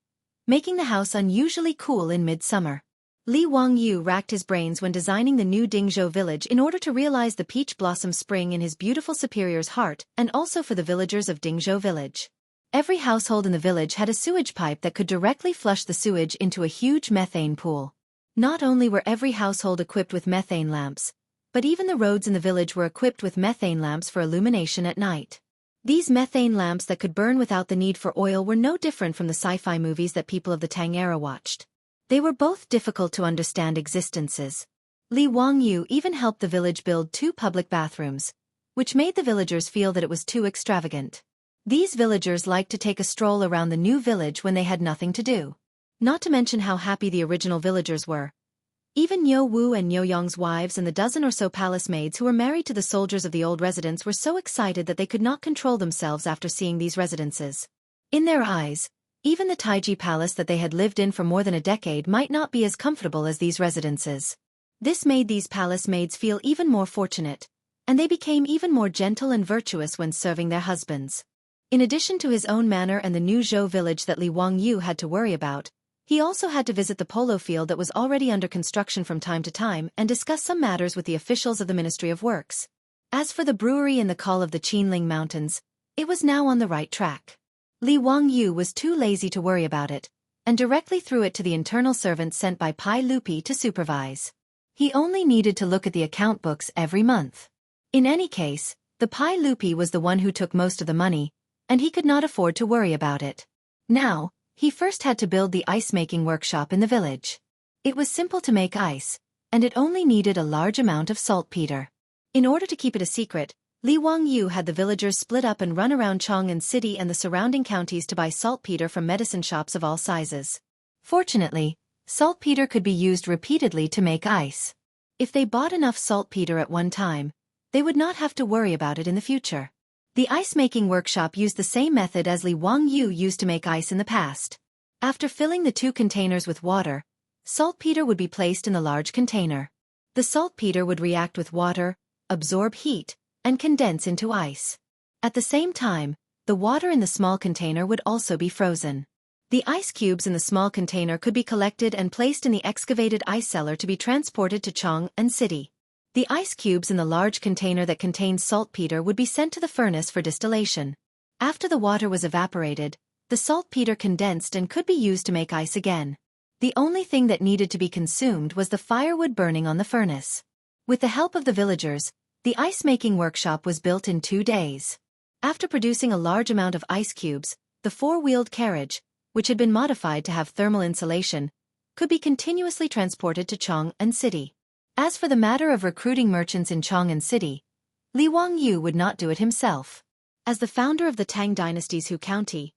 making the house unusually cool in midsummer. Li Wangyu racked his brains when designing the new Dingzhou village in order to realize the peach blossom spring in his beautiful superior's heart and also for the villagers of Dingzhou village. Every household in the village had a sewage pipe that could directly flush the sewage into a huge methane pool. Not only were every household equipped with methane lamps, but even the roads in the village were equipped with methane lamps for illumination at night. These methane lamps that could burn without the need for oil were no different from the sci-fi movies that people of the Tang era watched. They were both difficult to understand existences. Li Wangyu even helped the village build 2 public bathrooms, which made the villagers feel that it was too extravagant. These villagers liked to take a stroll around the new village when they had nothing to do. Not to mention how happy the original villagers were. Even Niu Wu and Niu Yong's wives and the dozen or so palace maids who were married to the soldiers of the old residence were so excited that they could not control themselves after seeing these residences. In their eyes, even the Taiji palace that they had lived in for more than a decade might not be as comfortable as these residences. This made these palace maids feel even more fortunate, and they became even more gentle and virtuous when serving their husbands. In addition to his own manor and the new Zhou village that Li Wangyu had to worry about, he also had to visit the polo field that was already under construction from time to time and discuss some matters with the officials of the Ministry of Works. As for the brewery in the call of the Qinling Mountains, it was now on the right track. Li Wangyu was too lazy to worry about it, and directly threw it to the internal servant sent by Pai Lupi to supervise. He only needed to look at the account books every month. In any case, the Pai Lupi was the one who took most of the money, and he could not afford to worry about it. Now, he first had to build the ice-making workshop in the village. It was simple to make ice, and it only needed a large amount of saltpeter. In order to keep it a secret, Li Wangyu had the villagers split up and run around Chang'an City and the surrounding counties to buy saltpeter from medicine shops of all sizes. Fortunately, saltpeter could be used repeatedly to make ice. If they bought enough saltpeter at one time, they would not have to worry about it in the future. The ice-making workshop used the same method as Li Wangyu used to make ice in the past. After filling the 2 containers with water, saltpeter would be placed in the large container. The saltpeter would react with water, absorb heat, and condense into ice. At the same time, the water in the small container would also be frozen. The ice cubes in the small container could be collected and placed in the excavated ice cellar to be transported to Chang'an City. The ice cubes in the large container that contained saltpeter would be sent to the furnace for distillation. After the water was evaporated, the saltpeter condensed and could be used to make ice again. The only thing that needed to be consumed was the firewood burning on the furnace. With the help of the villagers, the ice-making workshop was built in 2 days. After producing a large amount of ice cubes, the 4-wheeled carriage, which had been modified to have thermal insulation, could be continuously transported to Chang'an City. As for the matter of recruiting merchants in Chang'an City, Li Wangyu would not do it himself. As the founder of the Tang dynasty's Hu County,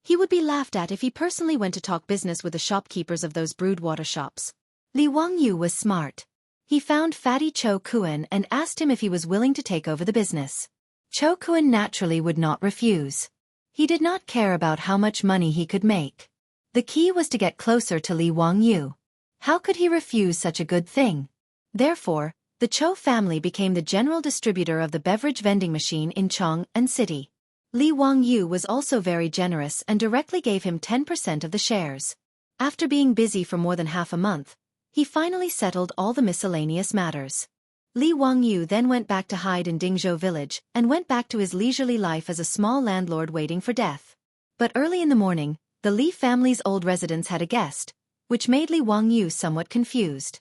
he would be laughed at if he personally went to talk business with the shopkeepers of those brewed water shops. Li Wangyu was smart. He found Fatty Cho Kuan and asked him if he was willing to take over the business. Cho Kuan naturally would not refuse. He did not care about how much money he could make. The key was to get closer to Li Wangyu. How could he refuse such a good thing? Therefore, the Cho family became the general distributor of the beverage vending machine in Chang'an City. Li Wangyu was also very generous and directly gave him 10% of the shares. After being busy for more than half a month, he finally settled all the miscellaneous matters. Li Wangyu then went back to hide in Dingzhou village and went back to his leisurely life as a small landlord waiting for death. But early in the morning, the Li family's old residence had a guest, which made Li Wangyu somewhat confused.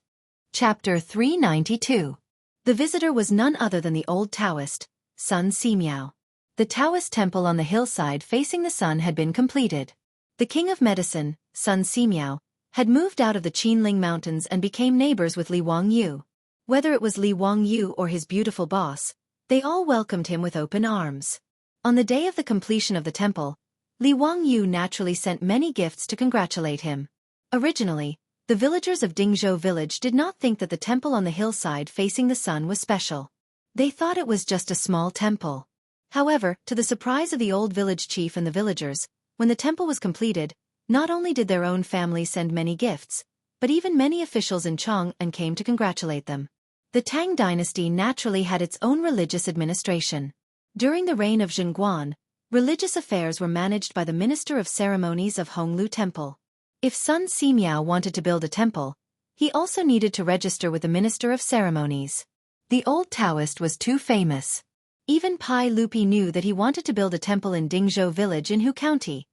Chapter 392. The visitor was none other than the old Taoist, Sun Simiao. The Taoist temple on the hillside facing the sun had been completed. The king of medicine, Sun Simiao, had moved out of the Qinling Mountains and became neighbors with Li Wangyu. Whether it was Li Wangyu or his beautiful boss, they all welcomed him with open arms. On the day of the completion of the temple, Li Wangyu naturally sent many gifts to congratulate him. Originally, the villagers of Dingzhou village did not think that the temple on the hillside facing the sun was special. They thought it was just a small temple. However, to the surprise of the old village chief and the villagers, when the temple was completed, not only did their own family send many gifts, but even many officials in Chang'an came to congratulate them. The Tang dynasty naturally had its own religious administration. During the reign of Zhengguan, religious affairs were managed by the Minister of Ceremonies of Honglu Temple. If Sun Simiao wanted to build a temple, he also needed to register with the Minister of Ceremonies. The old Taoist was too famous. Even Pai Lupi knew that he wanted to build a temple in Dingzhou village in Hu County,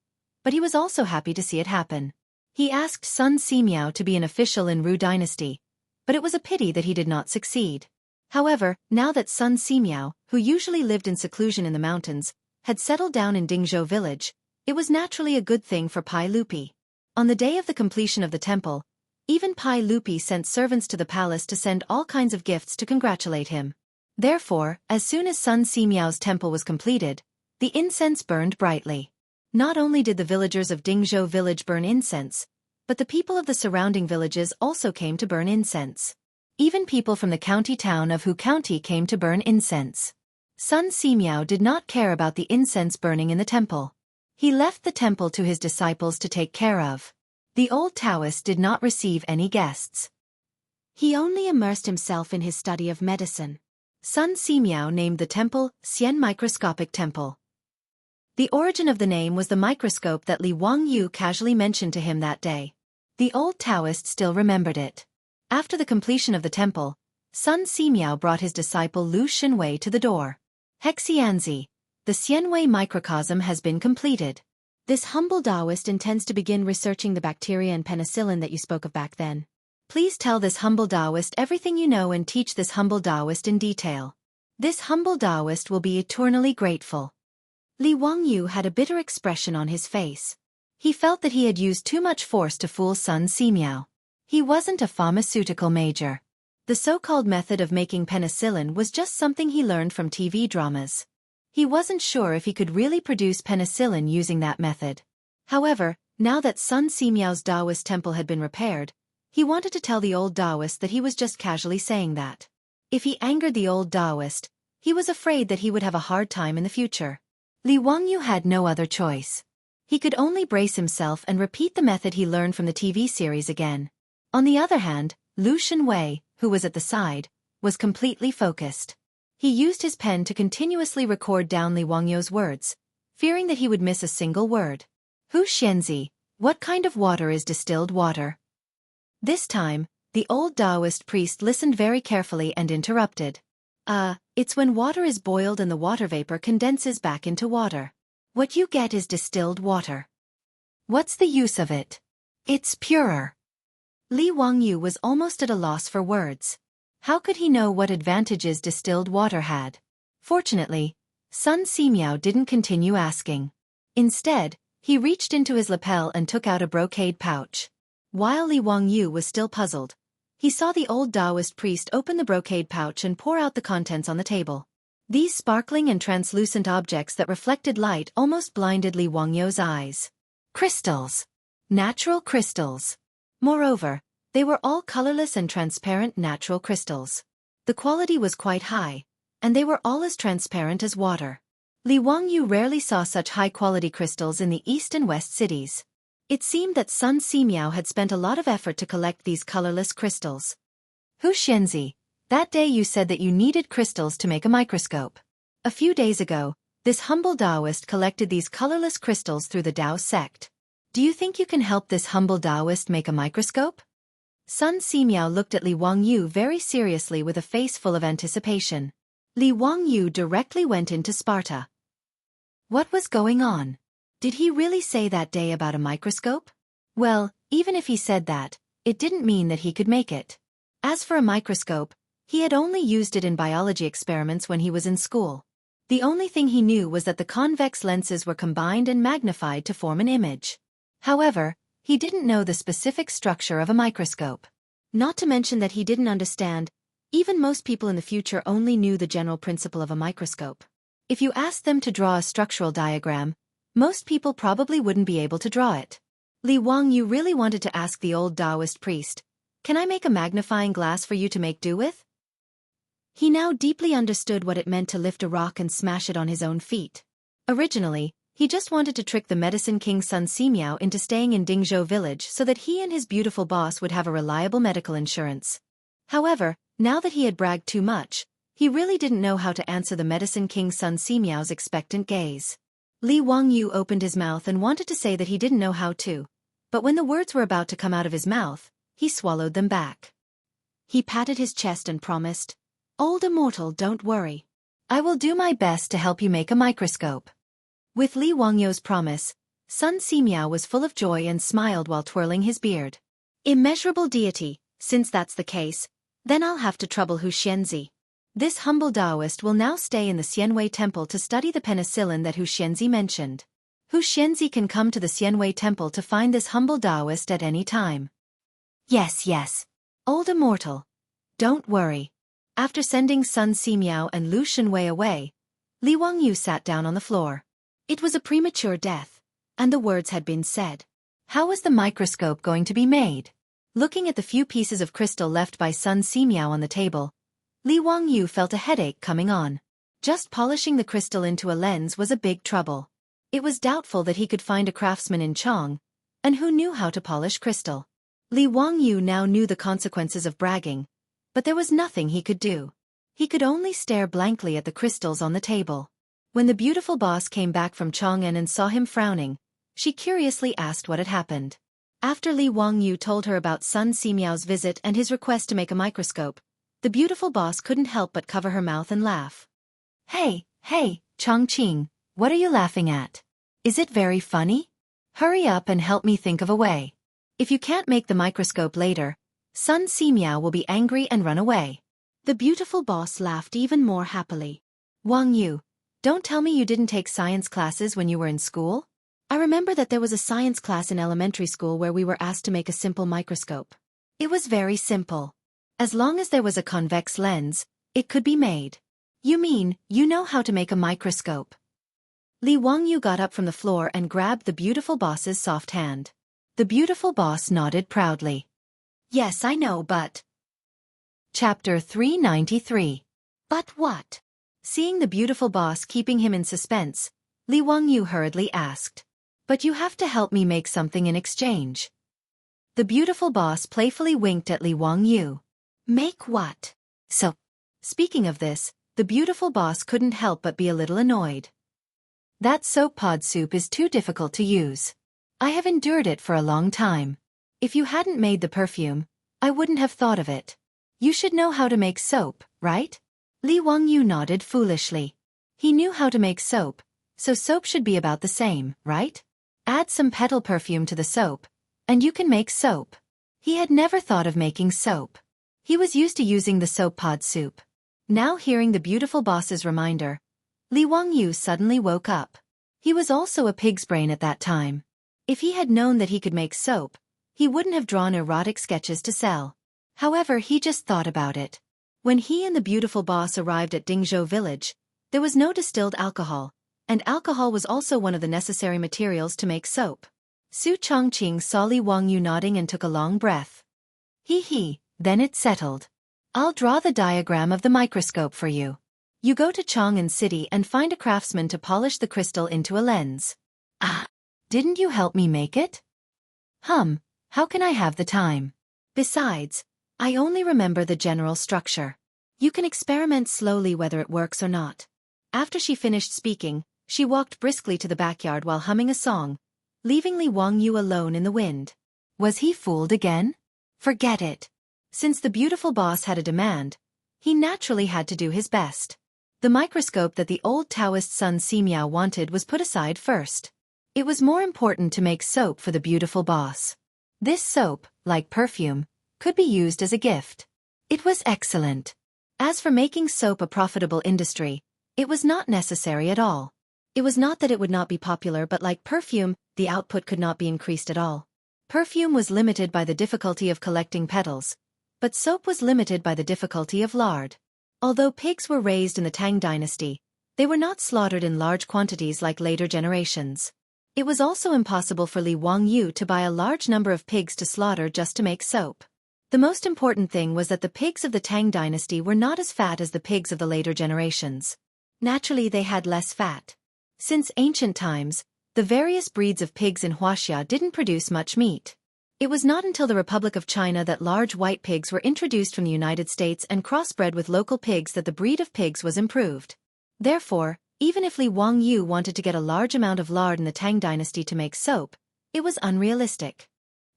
but he was also happy to see it happen. He asked Sun Simiao to be an official in Ru dynasty, but it was a pity that he did not succeed. However, now that Sun Simiao, who usually lived in seclusion in the mountains, had settled down in Dingzhou village, it was naturally a good thing for Pai Lupi. On the day of the completion of the temple, even Pai Lupi sent servants to the palace to send all kinds of gifts to congratulate him. Therefore, as soon as Sun Simiao's temple was completed, the incense burned brightly. Not only did the villagers of Dingzhou village burn incense, but the people of the surrounding villages also came to burn incense. Even people from the county town of Hu County came to burn incense. Sun Simiao did not care about the incense burning in the temple. He left the temple to his disciples to take care of. The old Taoist did not receive any guests. He only immersed himself in his study of medicine. Sun Simiao named the temple Xian Microscopic Temple. The origin of the name was the microscope that Li Wangyu casually mentioned to him that day. The old Taoist still remembered it. After the completion of the temple, Sun Simiao brought his disciple Lu Xinwei to the door. Hexianzi, the Xianwei microcosm has been completed. This humble Taoist intends to begin researching the bacteria and penicillin that you spoke of back then. Please tell this humble Taoist everything you know and teach this humble Taoist in detail. This humble Taoist will be eternally grateful. Li Wangyu had a bitter expression on his face. He felt that he had used too much force to fool Sun Simiao. He wasn't a pharmaceutical major. The so-called method of making penicillin was just something he learned from TV dramas. He wasn't sure if he could really produce penicillin using that method. However, now that Sun Simiao's Taoist temple had been repaired, he wanted to tell the old Taoist that he was just casually saying that. If he angered the old Taoist, he was afraid that he would have a hard time in the future. Li Wangyu had no other choice. He could only brace himself and repeat the method he learned from the TV series again. On the other hand, Lu Xinwei, who was at the side, was completely focused. He used his pen to continuously record down Li Wangyu's words, fearing that he would miss a single word. Hu Xianzi, what kind of water is distilled water? This time, the old Taoist priest listened very carefully and interrupted. It's when water is boiled and the water vapor condenses back into water. What you get is distilled water. What's the use of it? It's purer. Li Wangyu was almost at a loss for words. How could he know what advantages distilled water had? Fortunately, Sun Simiao didn't continue asking. Instead, he reached into his lapel and took out a brocade pouch. While Li Wangyu was still puzzled, he saw the old Taoist priest open the brocade pouch and pour out the contents on the table. These sparkling and translucent objects that reflected light almost blinded Li Wangyu's eyes. Crystals. Natural crystals. Moreover, they were all colorless and transparent natural crystals. The quality was quite high, and they were all as transparent as water. Li Wangyu rarely saw such high-quality crystals in the east and west cities. It seemed that Sun Simiao had spent a lot of effort to collect these colorless crystals. Hu Xianzi, that day you said that you needed crystals to make a microscope. A few days ago, this humble Taoist collected these colorless crystals through the Tao sect. Do you think you can help this humble Taoist make a microscope? Sun Simiao looked at Li Wangyu very seriously with a face full of anticipation. Li Wangyu directly went into Sparta. What was going on? Did he really say that day about a microscope? Well, even if he said that, it didn't mean that he could make it. As for a microscope, he had only used it in biology experiments when he was in school. The only thing he knew was that the convex lenses were combined and magnified to form an image. However, he didn't know the specific structure of a microscope. Not to mention that he didn't understand Even most people in the future only knew the general principle of a microscope. If you asked them to draw a structural diagram, most people probably wouldn't be able to draw it. Li Wangyu really wanted to ask the old Taoist priest, "Can I make a magnifying glass for you to make do with?" He now deeply understood what it meant to lift a rock and smash it on his own feet. Originally, he just wanted to trick the Medicine King Sun Simiao into staying in Dingzhou village so that he and his beautiful boss would have a reliable medical insurance. However, now that he had bragged too much, he really didn't know how to answer the Medicine King Sun Simiao's expectant gaze. Li Wangyu opened his mouth and wanted to say that he didn't know how to, but when the words were about to come out of his mouth, he swallowed them back. He patted his chest and promised, "Old immortal, don't worry. I will do my best to help you make a microscope." With Li Wangyu's promise, Sun Simiao was full of joy and smiled while twirling his beard. "Immeasurable deity, since that's the case, then I'll have to trouble Hu Xianzi. This humble Taoist will now stay in the Xianwei Temple to study the penicillin that Hu Xianzi mentioned. Hu Xianzi can come to the Xianwei Temple to find this humble Taoist at any time." Yes. Old immortal. Don't worry." After sending Sun Simiao and Lu Shenwei away, Li Wangyu sat down on the floor. It was a premature death, and the words had been said. How was the microscope going to be made? Looking at the few pieces of crystal left by Sun Simiao on the table, Li Wangyu felt a headache coming on. Just polishing the crystal into a lens was a big trouble. It was doubtful that he could find a craftsman in Chang, and who knew how to polish crystal. Li Wangyu now knew the consequences of bragging, but there was nothing he could do. He could only stare blankly at the crystals on the table. When the beautiful boss came back from Chang'an and saw him frowning, she curiously asked what had happened. After Li Wangyu told her about Sun Simiao's visit and his request to make a microscope, the beautiful boss couldn't help but cover her mouth and laugh. Hey, Chongqing, what are you laughing at? Is it very funny? Hurry up and help me think of a way. If you can't make the microscope later, Sun Simiao will be angry and run away." The beautiful boss laughed even more happily. "Wangyu, don't tell me you didn't take science classes when you were in school? I remember that there was a science class in elementary school where we were asked to make a simple microscope. It was very simple. As long as there was a convex lens, it could be made." "You mean, you know how to make a microscope?" Li Wangyu got up from the floor and grabbed the beautiful boss's soft hand. The beautiful boss nodded proudly. "Yes, I know, but..." Chapter 393. But what? Seeing the beautiful boss keeping him in suspense, Li Wangyu hurriedly asked, "But you have to help me make something in exchange." The beautiful boss playfully winked at Li Wangyu. "Make what?" "So." Speaking of this, the beautiful boss couldn't help but be a little annoyed. "That soap pod soup is too difficult to use. I have endured it for a long time. If you hadn't made the perfume, I wouldn't have thought of it. You should know how to make soap, right?" Li Wangyu nodded foolishly. He knew how to make soap, so soap should be about the same, right? Add some petal perfume to the soap, and you can make soap. He had never thought of making soap. He was used to using the soap pod soup. Now hearing the beautiful boss's reminder, Li Wangyu suddenly woke up. He was also a pig's brain at that time. If he had known that he could make soap, he wouldn't have drawn erotic sketches to sell. However, he just thought about it. When he and the beautiful boss arrived at Dingzhou village, there was no distilled alcohol, and alcohol was also one of the necessary materials to make soap. Su Chongqing saw Li Wangyu nodding and took a long breath. He, then it's settled. I'll draw the diagram of the microscope for you. You go to Chang'an City and find a craftsman to polish the crystal into a lens. Ah, didn't you help me make it? How can I have the time? Besides, I only remember the general structure. You can experiment slowly whether it works or not. After she finished speaking, she walked briskly to the backyard while humming a song, leaving Li Wangyu alone in the wind. Was he fooled again? Forget it. Since the beautiful boss had a demand, he naturally had to do his best. The microscope that the old Taoist Sun Simiao wanted was put aside first. It was more important to make soap for the beautiful boss. This soap, like perfume, could be used as a gift. It was excellent. As for making soap a profitable industry, it was not necessary at all. It was not that it would not be popular, but like perfume, the output could not be increased at all. Perfume was limited by the difficulty of collecting petals, But soap was limited by the difficulty of lard. Although pigs were raised in the Tang dynasty, they were not slaughtered in large quantities like later generations. It was also impossible for Li Wangyu to buy a large number of pigs to slaughter just to make soap. The most important thing was that the pigs of the Tang dynasty were not as fat as the pigs of the later generations. Naturally, they had less fat. Since ancient times, the various breeds of pigs in Huaxia didn't produce much meat. It was not until the Republic of China that large white pigs were introduced from the United States and crossbred with local pigs that the breed of pigs was improved. Therefore, even if Li Wangyu wanted to get a large amount of lard in the Tang dynasty to make soap, it was unrealistic.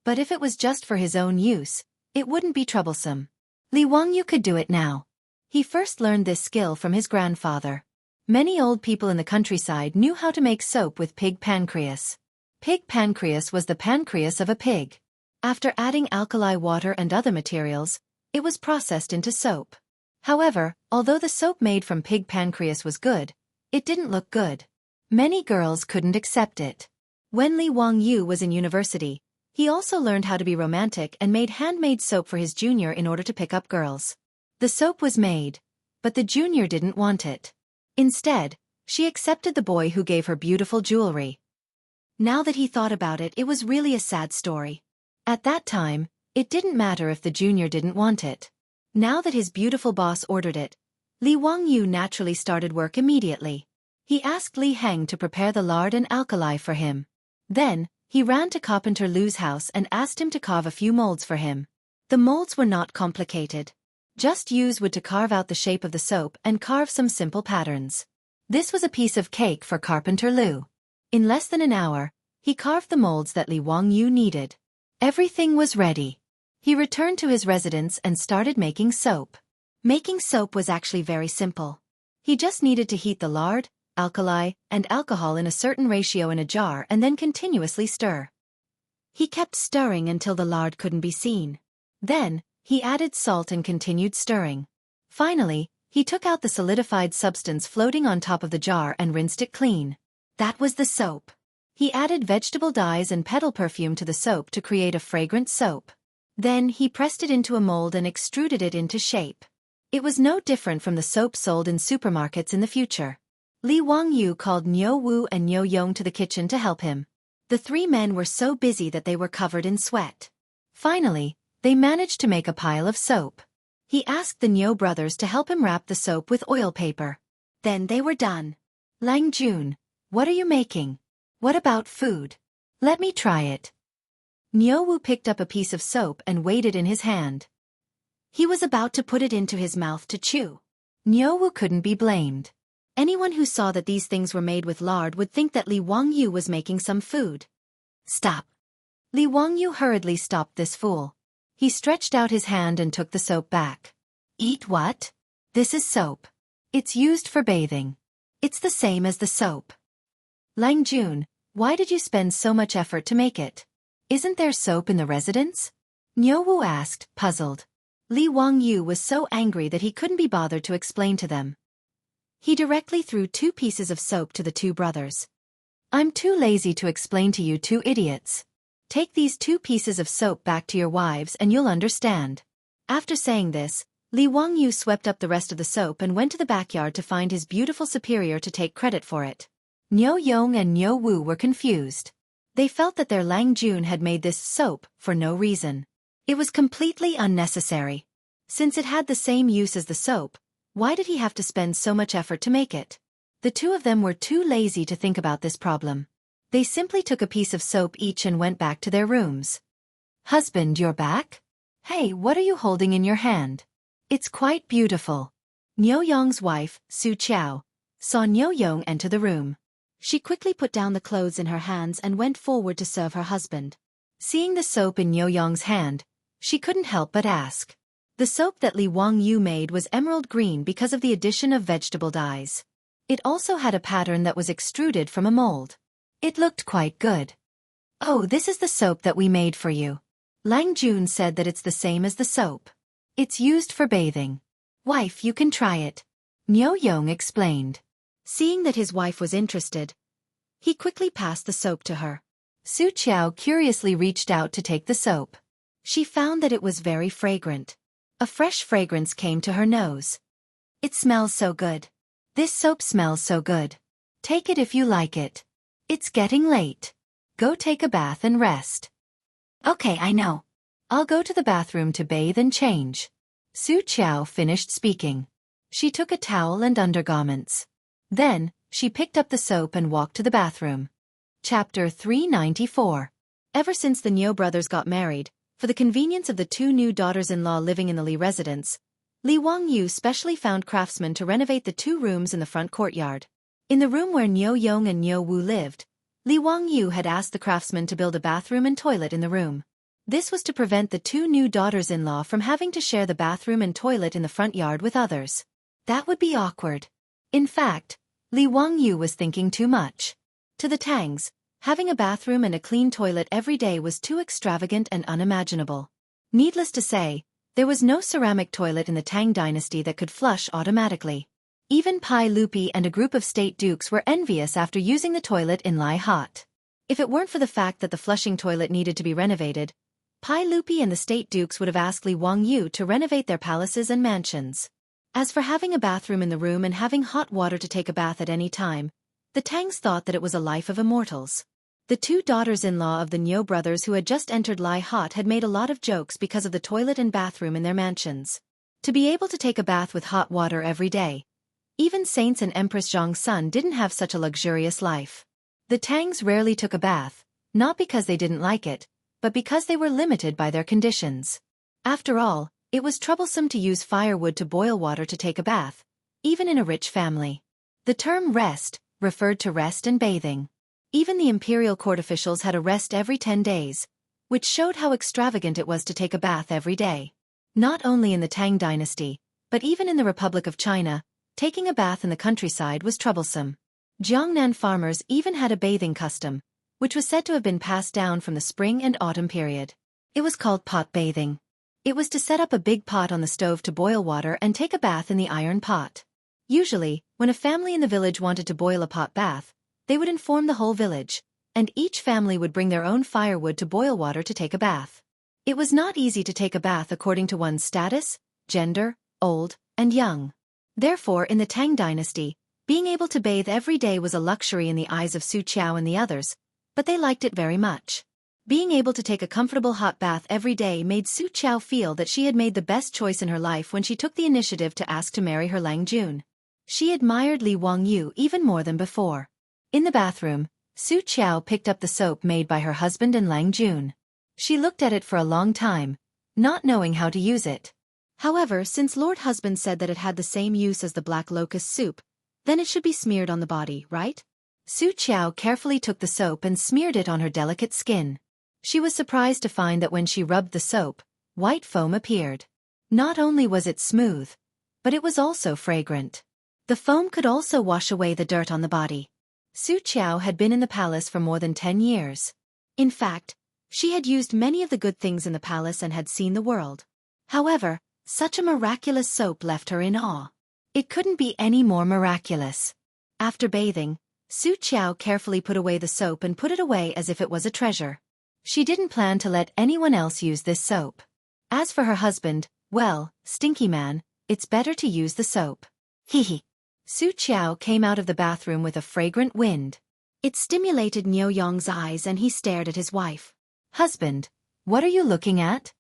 But if it was just for his own use, it wouldn't be troublesome. Li Wangyu could do it now. He first learned this skill from his grandfather. Many old people in the countryside knew how to make soap with pig pancreas. Pig pancreas was the pancreas of a pig. After adding alkali water and other materials, it was processed into soap. However, although the soap made from pig pancreas was good, it didn't look good. Many girls couldn't accept it. When Li Wangyu was in university, he also learned how to be romantic and made handmade soap for his junior in order to pick up girls. The soap was made, but the junior didn't want it. Instead, she accepted the boy who gave her beautiful jewelry. Now that he thought about it, it was really a sad story. At that time, it didn't matter if the junior didn't want it. Now that his beautiful boss ordered it, Li Wangyu naturally started work immediately. He asked Li Heng to prepare the lard and alkali for him. Then, he ran to Carpenter Lu's house and asked him to carve a few molds for him. The molds were not complicated. Just use wood to carve out the shape of the soap and carve some simple patterns. This was a piece of cake for Carpenter Lu. In less than an hour, he carved the molds that Li Wangyu needed. Everything was ready. He returned to his residence and started making soap. Making soap was actually very simple. He just needed to heat the lard, alkali, and alcohol in a certain ratio in a jar and then continuously stir. He kept stirring until the lard couldn't be seen. Then, he added salt and continued stirring. Finally, he took out the solidified substance floating on top of the jar and rinsed it clean. That was the soap. He added vegetable dyes and petal perfume to the soap to create a fragrant soap. Then he pressed it into a mold and extruded it into shape. It was no different from the soap sold in supermarkets in the future. Li Wangyu called Niu Wu and Niu Yong to the kitchen to help him. The three men were so busy that they were covered in sweat. Finally, they managed to make a pile of soap. He asked the Niu brothers to help him wrap the soap with oil paper. Then they were done. Lang Jun, what are you making? What about food? Let me try it. Niu Wu picked up a piece of soap and weighed it in his hand. He was about to put it into his mouth to chew. Niu Wu couldn't be blamed. Anyone who saw that these things were made with lard would think that Li Wangyu was making some food. Stop. Li Wangyu hurriedly stopped this fool. He stretched out his hand and took the soap back. Eat what? This is soap. It's used for bathing. It's the same as the soap. Lang Jun, why did you spend so much effort to make it? Isn't there soap in the residence? Niu Wu asked, puzzled. Li Wangyu was so angry that he couldn't be bothered to explain to them. He directly threw 2 pieces of soap to the 2 brothers. I'm too lazy to explain to you 2 idiots. Take these 2 pieces of soap back to your wives and you'll understand. After saying this, Li Wangyu swept up the rest of the soap and went to the backyard to find his beautiful superior to take credit for it. Niu Yong and Niu Wu were confused. They felt that their Lang Jun had made this soap for no reason. It was completely unnecessary. Since it had the same use as the soap, why did he have to spend so much effort to make it? The 2 of them were too lazy to think about this problem. They simply took a piece of soap each and went back to their rooms. Husband, you're back? Hey, what are you holding in your hand? It's quite beautiful. Niu Yong's wife, Su Qiao, saw Niu Yong enter the room. She quickly put down the clothes in her hands and went forward to serve her husband. Seeing the soap in Niu Yong's hand, she couldn't help but ask. The soap that Li Wangyu made was emerald green because of the addition of vegetable dyes. It also had a pattern that was extruded from a mold. It looked quite good. Oh, this is the soap that we made for you. Lang Jun said that it's the same as the soap. It's used for bathing. Wife, you can try it. Niu Yong explained. Seeing that his wife was interested, he quickly passed the soap to her. Su Qiao curiously reached out to take the soap. She found that it was very fragrant. A fresh fragrance came to her nose. It smells so good. This soap smells so good. Take it if you like it. It's getting late. Go take a bath and rest. Okay, I know. I'll go to the bathroom to bathe and change. Su Qiao finished speaking. She took a towel and undergarments. Then, she picked up the soap and walked to the bathroom. Chapter 394. Ever since the Niu brothers got married, for the convenience of the two new daughters-in-law living in the Li residence, Li Wangyu specially found craftsmen to renovate the two rooms in the front courtyard. In the room where Niu Yong and Niu Wu lived, Li Wangyu had asked the craftsmen to build a bathroom and toilet in the room. This was to prevent the two new daughters-in-law from having to share the bathroom and toilet in the front yard with others. That would be awkward. In fact, Li Wangyu was thinking too much. To the Tangs, having a bathroom and a clean toilet every day was too extravagant and unimaginable. Needless to say, there was no ceramic toilet in the Tang dynasty that could flush automatically. Even Pai Lupi and a group of state dukes were envious after using the toilet in Lai Hot. If it weren't for the fact that the flushing toilet needed to be renovated, Pai Lupi and the state dukes would have asked Li Wangyu to renovate their palaces and mansions. As for having a bathroom in the room and having hot water to take a bath at any time, the Tangs thought that it was a life of immortals. The two daughters-in-law of the Niu brothers who had just entered Lai Hot had made a lot of jokes because of the toilet and bathroom in their mansions. To be able to take a bath with hot water every day. Even Saints and Empress Zhong's son didn't have such a luxurious life. The Tangs rarely took a bath, not because they didn't like it, but because they were limited by their conditions. After all, it was troublesome to use firewood to boil water to take a bath, even in a rich family. The term rest referred to rest and bathing. Even the imperial court officials had a rest every 10 days, which showed how extravagant it was to take a bath every day. Not only in the Tang dynasty, but even in the Republic of China, taking a bath in the countryside was troublesome. Jiangnan farmers even had a bathing custom, which was said to have been passed down from the spring and autumn period. It was called pot bathing. It was to set up a big pot on the stove to boil water and take a bath in the iron pot. Usually, when a family in the village wanted to boil a pot bath, they would inform the whole village, and each family would bring their own firewood to boil water to take a bath. It was not easy to take a bath according to one's status, gender, old, and young. Therefore, in the Tang dynasty, being able to bathe every day was a luxury in the eyes of Su Qiao and the others, but they liked it very much. Being able to take a comfortable hot bath every day made Su Qiao feel that she had made the best choice in her life when she took the initiative to ask to marry her Lang Jun. She admired Li Wangyu even more than before. In the bathroom, Su Qiao picked up the soap made by her husband and Lang Jun. She looked at it for a long time, not knowing how to use it. However, since Lord Husband said that it had the same use as the black locust soup, then it should be smeared on the body, right? Su Qiao carefully took the soap and smeared it on her delicate skin. She was surprised to find that when she rubbed the soap, white foam appeared. Not only was it smooth, but it was also fragrant. The foam could also wash away the dirt on the body. Su Qiao had been in the palace for more than 10 years. In fact, she had used many of the good things in the palace and had seen the world. However, such a miraculous soap left her in awe. It couldn't be any more miraculous. After bathing, Su Qiao carefully put away the soap and put it away as if it was a treasure. She didn't plan to let anyone else use this soap. As for her husband, well, stinky man, it's better to use the soap. Hee. Su Qiao came out of the bathroom with a fragrant wind. It stimulated Niu Yong's eyes and he stared at his wife. Husband, what are you looking at?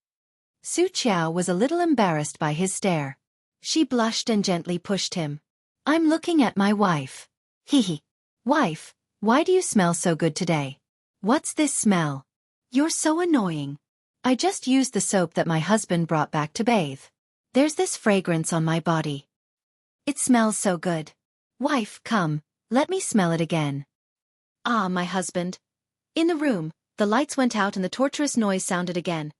Su Qiao was a little embarrassed by his stare. She blushed and gently pushed him. I'm looking at my wife. Hee. Wife, why do you smell so good today? What's this smell? You're so annoying. I just used the soap that my husband brought back to bathe. There's this fragrance on my body. It smells so good. Wife, come, let me smell it again. Ah, my husband. In the room, the lights went out and the torturous noise sounded again.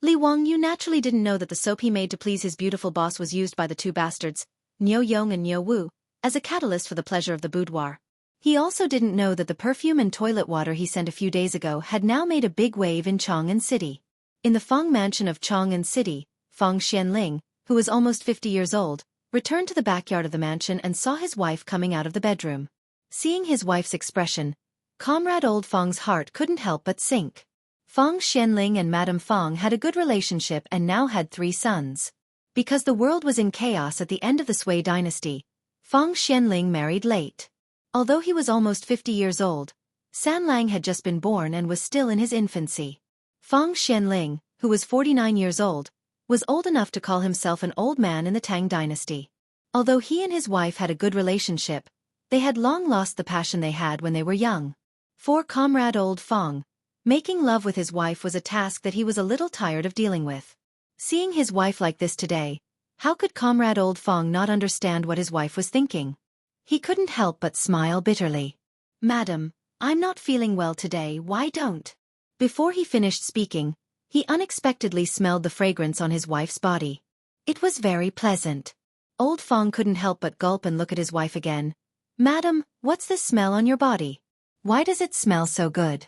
Li Wangyu naturally didn't know that the soap he made to please his beautiful boss was used by the two bastards, Niu Yong and Niu Wu, as a catalyst for the pleasure of the boudoir. He also didn't know that the perfume and toilet water he sent a few days ago had now made a big wave in Chang'an City. In the Feng mansion of Chang'an City, Feng Xianling, who was almost 50 years old, returned to the backyard of the mansion and saw his wife coming out of the bedroom. Seeing his wife's expression, Comrade Old Feng's heart couldn't help but sink. Feng Xianling and Madame Feng had a good relationship and now had 3 sons. Because the world was in chaos at the end of the Sui dynasty, Feng Xianling married late. Although he was almost 50 years old, San Lang had just been born and was still in his infancy. Feng Xianling, who was 49 years old, was old enough to call himself an old man in the Tang dynasty. Although he and his wife had a good relationship, they had long lost the passion they had when they were young. For comrade old Feng, making love with his wife was a task that he was a little tired of dealing with. Seeing his wife like this today, how could comrade old Feng not understand what his wife was thinking? He couldn't help but smile bitterly. "Madam, I'm not feeling well today, why don't?" Before he finished speaking, he unexpectedly smelled the fragrance on his wife's body. It was very pleasant. Old Feng couldn't help but gulp and look at his wife again. "Madam, what's this smell on your body? Why does it smell so good?"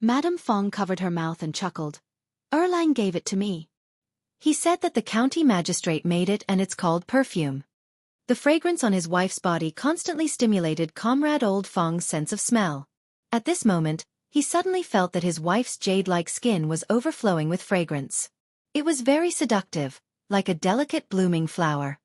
Madame Feng covered her mouth and chuckled. "Erlang gave it to me. He said that the county magistrate made it and it's called perfume." The fragrance on his wife's body constantly stimulated comrade old Feng's sense of smell. At this moment, he suddenly felt that his wife's jade-like skin was overflowing with fragrance. It was very seductive, like a delicate blooming flower.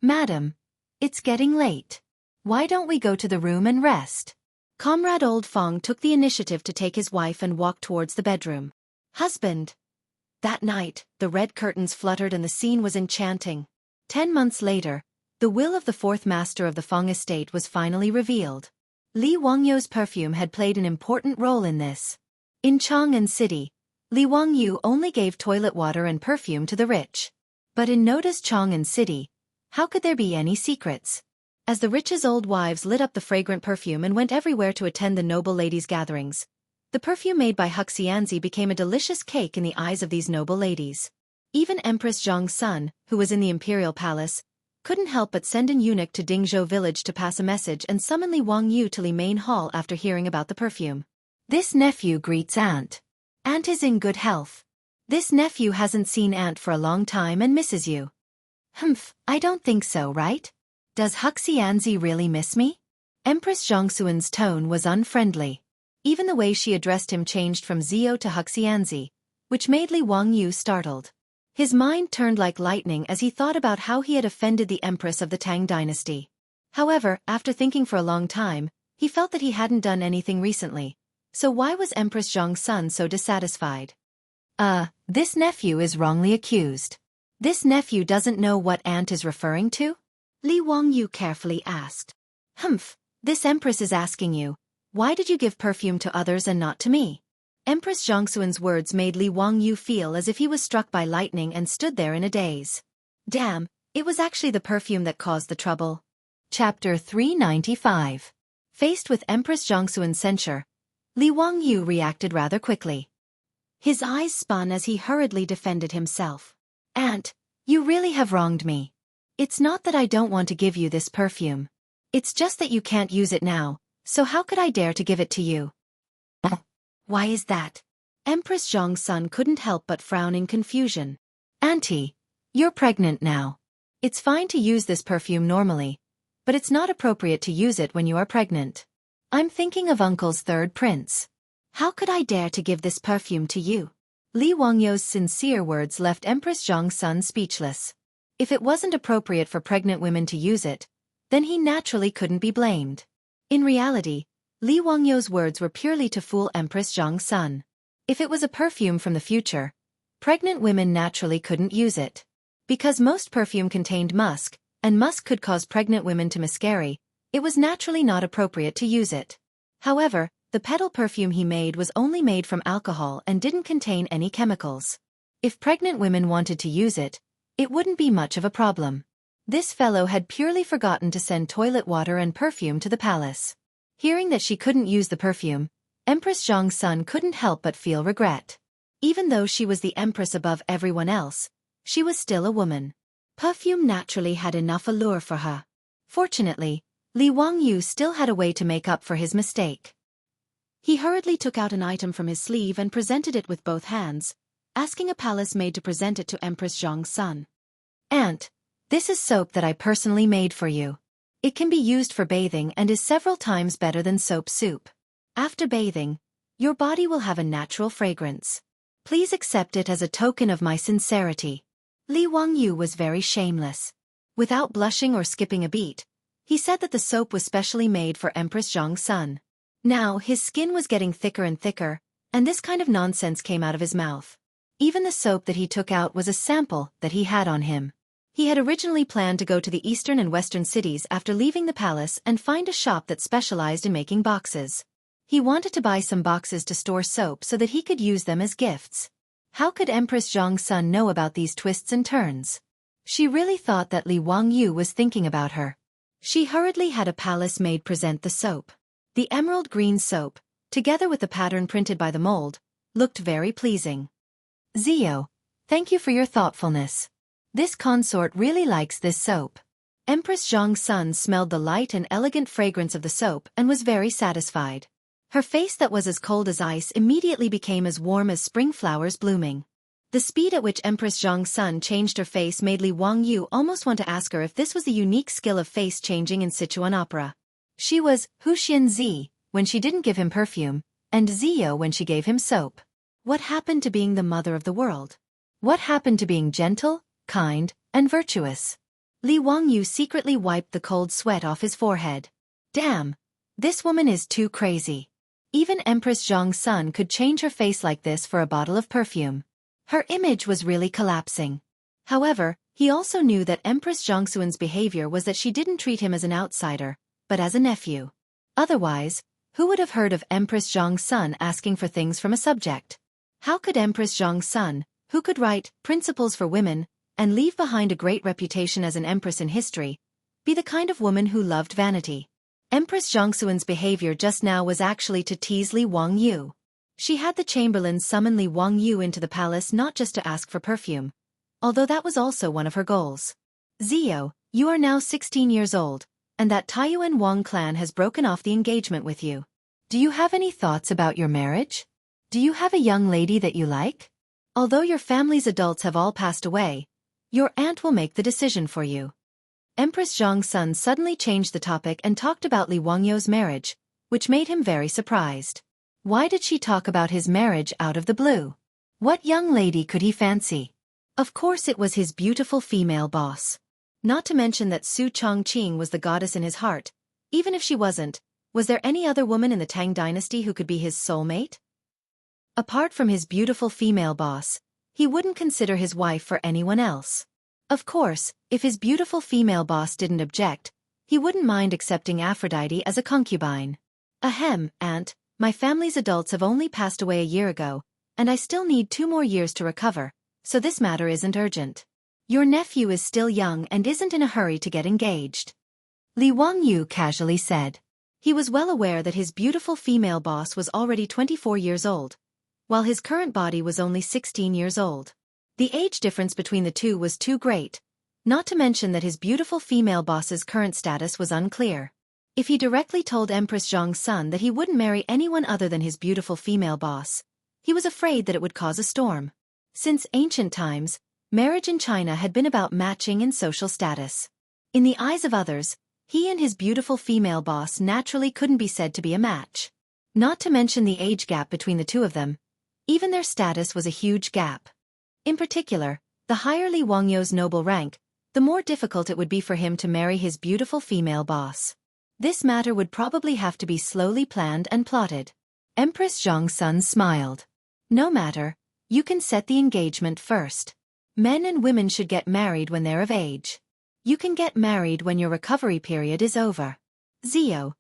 "Madam, it's getting late. Why don't we go to the room and rest?" Comrade old Feng took the initiative to take his wife and walk towards the bedroom. "Husband." That night, the red curtains fluttered and the scene was enchanting. 10 months later, the will of the fourth master of the Feng estate was finally revealed. Li Wangyu's perfume had played an important role in this. In Chang'an City, Li Wangyu only gave toilet water and perfume to the rich. But in Noda's Chang'an City, how could there be any secrets? As the rich's old wives lit up the fragrant perfume and went everywhere to attend the noble ladies' gatherings, the perfume made by Huxianzi became a delicious cake in the eyes of these noble ladies. Even Empress Zhang's son, who was in the imperial palace, couldn't help but send an eunuch to Dingzhou village to pass a message and summon Li Wangyu to Li Main Hall after hearing about the perfume. "This nephew greets Aunt. Aunt is in good health. This nephew hasn't seen Aunt for a long time and misses you." "Humph, I don't think so, right? Does Huxianzi really miss me?" Empress Zhongxuan's tone was unfriendly. Even the way she addressed him changed from Zio to Huxianzi, which made Li Wangyu startled. His mind turned like lightning as he thought about how he had offended the empress of the Tang dynasty. However, after thinking for a long time, he felt that he hadn't done anything recently. So why was Empress Zhang's son so dissatisfied? This nephew is wrongly accused. This nephew doesn't know what Aunt is referring to?" Li Wangyu carefully asked. "Humph, this empress is asking you, why did you give perfume to others and not to me?" Empress Zhongxuan's words made Li Wangyu feel as if he was struck by lightning and stood there in a daze. Damn, it was actually the perfume that caused the trouble. Chapter 395. Faced with Empress Zhongxuan's censure, Li Wangyu reacted rather quickly. His eyes spun as he hurriedly defended himself. "Aunt, you really have wronged me. It's not that I don't want to give you this perfume. It's just that you can't use it now, so how could I dare to give it to you?" "Why is that?" Empress Zhang's son couldn't help but frown in confusion. "Auntie, you're pregnant now. It's fine to use this perfume normally, but it's not appropriate to use it when you are pregnant. I'm thinking of Uncle's third prince. How could I dare to give this perfume to you?" Li Wangyu's sincere words left Empress Zhang's son speechless. If it wasn't appropriate for pregnant women to use it, then he naturally couldn't be blamed. In reality, Li Wangyu's words were purely to fool Empress Zhang's son. If it was a perfume from the future, pregnant women naturally couldn't use it. Because most perfume contained musk, and musk could cause pregnant women to miscarry, it was naturally not appropriate to use it. However, the petal perfume he made was only made from alcohol and didn't contain any chemicals. If pregnant women wanted to use it, it wouldn't be much of a problem. This fellow had purely forgotten to send toilet water and perfume to the palace. Hearing that she couldn't use the perfume, Empress Zhang's son couldn't help but feel regret. Even though she was the empress above everyone else, she was still a woman. Perfume naturally had enough allure for her. Fortunately, Li Wangyu still had a way to make up for his mistake. He hurriedly took out an item from his sleeve and presented it with both hands, asking a palace maid to present it to Empress Zhang's son. "Aunt, this is soap that I personally made for you. It can be used for bathing and is several times better than soap soup. After bathing, your body will have a natural fragrance. Please accept it as a token of my sincerity." Li Wangyu was very shameless. Without blushing or skipping a beat, he said that the soap was specially made for Empress Zhang's son. Now, his skin was getting thicker and thicker, and this kind of nonsense came out of his mouth. Even the soap that he took out was a sample that he had on him. He had originally planned to go to the eastern and western cities after leaving the palace and find a shop that specialized in making boxes. He wanted to buy some boxes to store soap so that he could use them as gifts. How could Empress Zhang's son know about these twists and turns? She really thought that Li Wangyu was thinking about her. She hurriedly had a palace maid present the soap. The emerald green soap, together with the pattern printed by the mold, looked very pleasing. Zio, thank you for your thoughtfulness. This consort really likes this soap. Empress Zhang's son smelled the light and elegant fragrance of the soap and was very satisfied. Her face that was as cold as ice immediately became as warm as spring flowers blooming. The speed at which Empress Zhang's son changed her face made Li Wangyu almost want to ask her if this was the unique skill of face changing in Sichuan opera. She was Huxian Zi when she didn't give him perfume, and Zio when she gave him soap. What happened to being the mother of the world? What happened to being gentle, kind, and virtuous? Li Wangyu secretly wiped the cold sweat off his forehead. Damn! This woman is too crazy. Even Empress Zhang's son could change her face like this for a bottle of perfume. Her image was really collapsing. However, he also knew that Empress Zhangxuan's behavior was that she didn't treat him as an outsider, but as a nephew. Otherwise, who would have heard of Empress Zhang's son asking for things from a subject? How could Empress Zhang's son, who could write Principles for Women and leave behind a great reputation as an empress in history, be the kind of woman who loved vanity? Empress Zhangxuan's behavior just now was actually to tease Li Wangyu. She had the chamberlain summon Li Wangyu into the palace not just to ask for perfume, although that was also one of her goals. Zio, you are now 16 years old, and that Taiyuan Wang clan has broken off the engagement with you. Do you have any thoughts about your marriage? Do you have a young lady that you like? Although your family's adults have all passed away, your aunt will make the decision for you. Empress Zhang's son suddenly changed the topic and talked about Li Wangyu's marriage, which made him very surprised. Why did she talk about his marriage out of the blue? What young lady could he fancy? Of course it was his beautiful female boss. Not to mention that Su Chongqing was the goddess in his heart. Even if she wasn't, was there any other woman in the Tang dynasty who could be his soulmate? Apart from his beautiful female boss, he wouldn't consider his wife for anyone else. Of course, if his beautiful female boss didn't object, he wouldn't mind accepting Aphrodite as a concubine. Ahem, aunt, my family's adults have only passed away a year ago, and I still need 2 more years to recover, so this matter isn't urgent. Your nephew is still young and isn't in a hurry to get engaged. Li Wangyu casually said. He was well aware that his beautiful female boss was already 24 years old, while his current body was only 16 years old. The age difference between the two was too great, not to mention that his beautiful female boss's current status was unclear. If he directly told Empress Zhang's son that he wouldn't marry anyone other than his beautiful female boss, he was afraid that it would cause a storm. Since ancient times, marriage in China had been about matching in social status. In the eyes of others, he and his beautiful female boss naturally couldn't be said to be a match. Not to mention the age gap between the two of them, even their status was a huge gap. In particular, the higher Li Wangyu's noble rank, the more difficult it would be for him to marry his beautiful female boss. This matter would probably have to be slowly planned and plotted. Empress Zhang's son smiled. No matter, you can set the engagement first. Men and women should get married when they're of age. You can get married when your recovery period is over. Zio,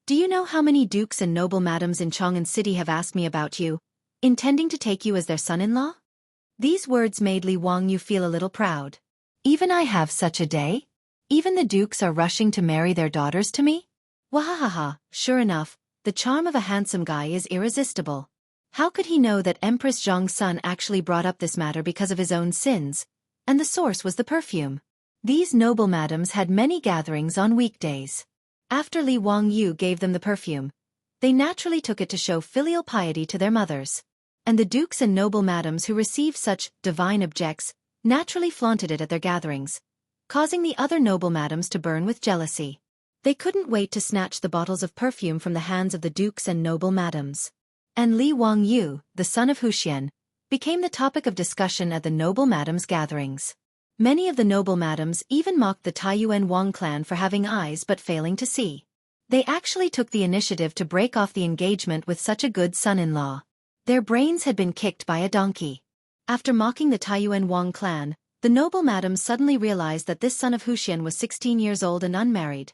do you know how many dukes and noble madams in Chang'an City have asked me about you, intending to take you as their son-in-law? These words made Li Wangyu feel a little proud. Even I have such a day? Even the dukes are rushing to marry their daughters to me? Wahahaha, sure enough, the charm of a handsome guy is irresistible. How could he know that Empress Zhang's son actually brought up this matter because of his own sins, and the source was the perfume? These noble madams had many gatherings on weekdays. After Li Wangyu gave them the perfume, they naturally took it to show filial piety to their mothers. And the dukes and noble madams who received such divine objects naturally flaunted it at their gatherings, causing the other noble madams to burn with jealousy. They couldn't wait to snatch the bottles of perfume from the hands of the dukes and noble madams. And Li Wangyu, the son of Huxian, became the topic of discussion at the noble madams' gatherings. Many of the noble madams even mocked the Taiyuan Wang clan for having eyes but failing to see. They actually took the initiative to break off the engagement with such a good son-in-law. Their brains had been kicked by a donkey. After mocking the Taiyuan Wang clan, the noble madams suddenly realized that this son of Huxian was 16 years old and unmarried.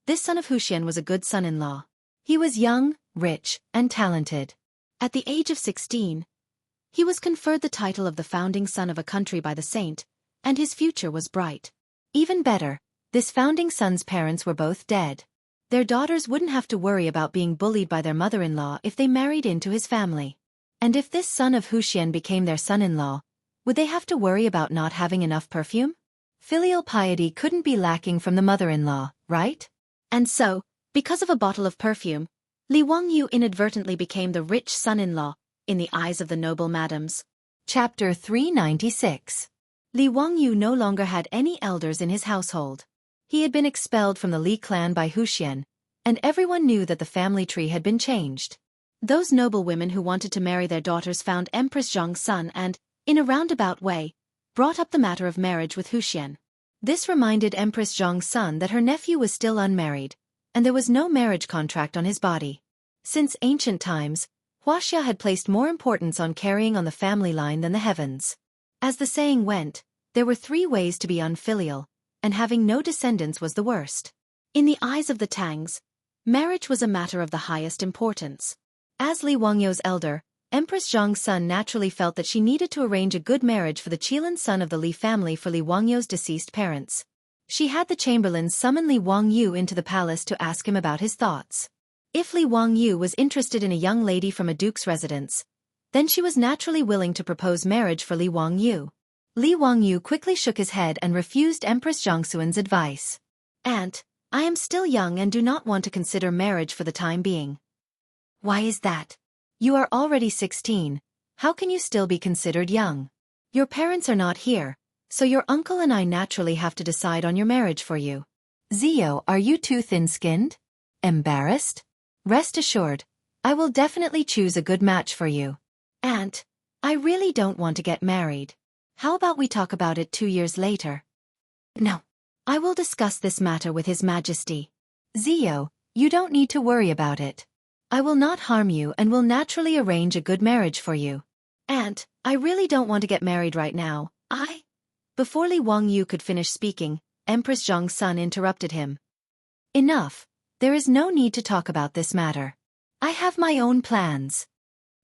This son of Huxian was a good son-in-law. He was young, rich, and talented. At the age of 16, he was conferred the title of the founding son of a country by the saint, and his future was bright. Even better, this founding son's parents were both dead. Their daughters wouldn't have to worry about being bullied by their mother-in-law if they married into his family. And if this son of Huxian became their son-in-law, would they have to worry about not having enough perfume? Filial piety couldn't be lacking from the mother-in-law, right? And so, because of a bottle of perfume, Li Wangyu inadvertently became the rich son-in-law, in the eyes of the noble madams. Chapter 396. Li Wangyu no longer had any elders in his household. He had been expelled from the Li clan by Huxian, and everyone knew that the family tree had been changed. Those noble women who wanted to marry their daughters found Empress Zhang's son and, in a roundabout way, brought up the matter of marriage with Huxian. This reminded Empress Zhang's son that her nephew was still unmarried, and there was no marriage contract on his body. Since ancient times, Huaxia had placed more importance on carrying on the family line than the heavens. As the saying went, there were 3 ways to be unfilial, and having no descendants was the worst. In the eyes of the Tangs, marriage was a matter of the highest importance. As Li Wangyu's elder, Empress Zhang's son naturally felt that she needed to arrange a good marriage for the Qilin son of the Li family for Li Wangyu's deceased parents. She had the chamberlain summon Li Wangyu into the palace to ask him about his thoughts. If Li Wangyu was interested in a young lady from a duke's residence, then she was naturally willing to propose marriage for Li Wangyu. Li Wangyu quickly shook his head and refused Empress Zhangxuan's advice. "Aunt, I am still young and do not want to consider marriage for the time being." "Why is that? You are already 16, how can you still be considered young? Your parents are not here, so your uncle and I naturally have to decide on your marriage for you." "Zio, are you too thin-skinned? Embarrassed? Rest assured, I will definitely choose a good match for you." "Aunt, I really don't want to get married. How about we talk about it 2 years later?" "No. I will discuss this matter with His Majesty." "Zio, you don't need to worry about it. I will not harm you and will naturally arrange a good marriage for you." "Aunt, I really don't want to get married right now. Before Li Wangyu could finish speaking, Empress Zhang's son interrupted him. "Enough. There is no need to talk about this matter. I have my own plans."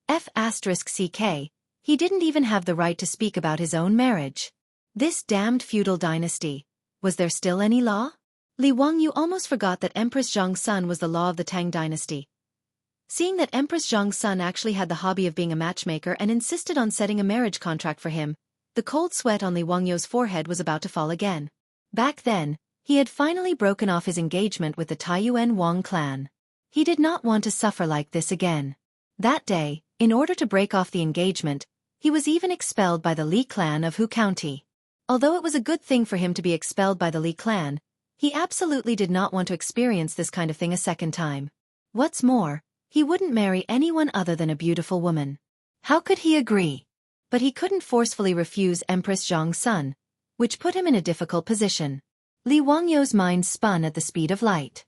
F***ck, he didn't even have the right to speak about his own marriage. This damned feudal dynasty, was there still any law? Li Wangyu almost forgot that Empress Zhang's son was the law of the Tang dynasty. Seeing that Empress Zhang's son actually had the hobby of being a matchmaker and insisted on setting a marriage contract for him, the cold sweat on Li Wangyu's forehead was about to fall again. Back then, he had finally broken off his engagement with the Taiyuan Wang clan. He did not want to suffer like this again. That day, in order to break off the engagement, he was even expelled by the Li clan of Hu County. Although it was a good thing for him to be expelled by the Li clan, he absolutely did not want to experience this kind of thing a second time. What's more, he wouldn't marry anyone other than a beautiful woman. How could he agree? But he couldn't forcefully refuse Empress Zhang's son, which put him in a difficult position. Li Wangyu's mind spun at the speed of light.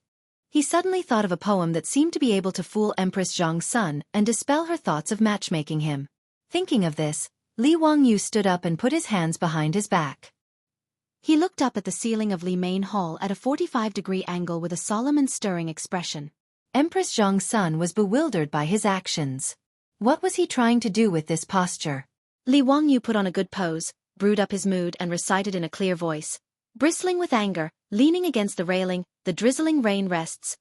He suddenly thought of a poem that seemed to be able to fool Empress Zhang's son and dispel her thoughts of matchmaking him. Thinking of this, Li Wangyu stood up and put his hands behind his back. He looked up at the ceiling of Li Main Hall at a 45-degree angle with a solemn and stirring expression. Empress Zhang's son was bewildered by his actions. What was he trying to do with this posture? Li Wangyu put on a good pose, brewed up his mood and recited in a clear voice. Bristling with anger, leaning against the railing, the drizzling rain rests.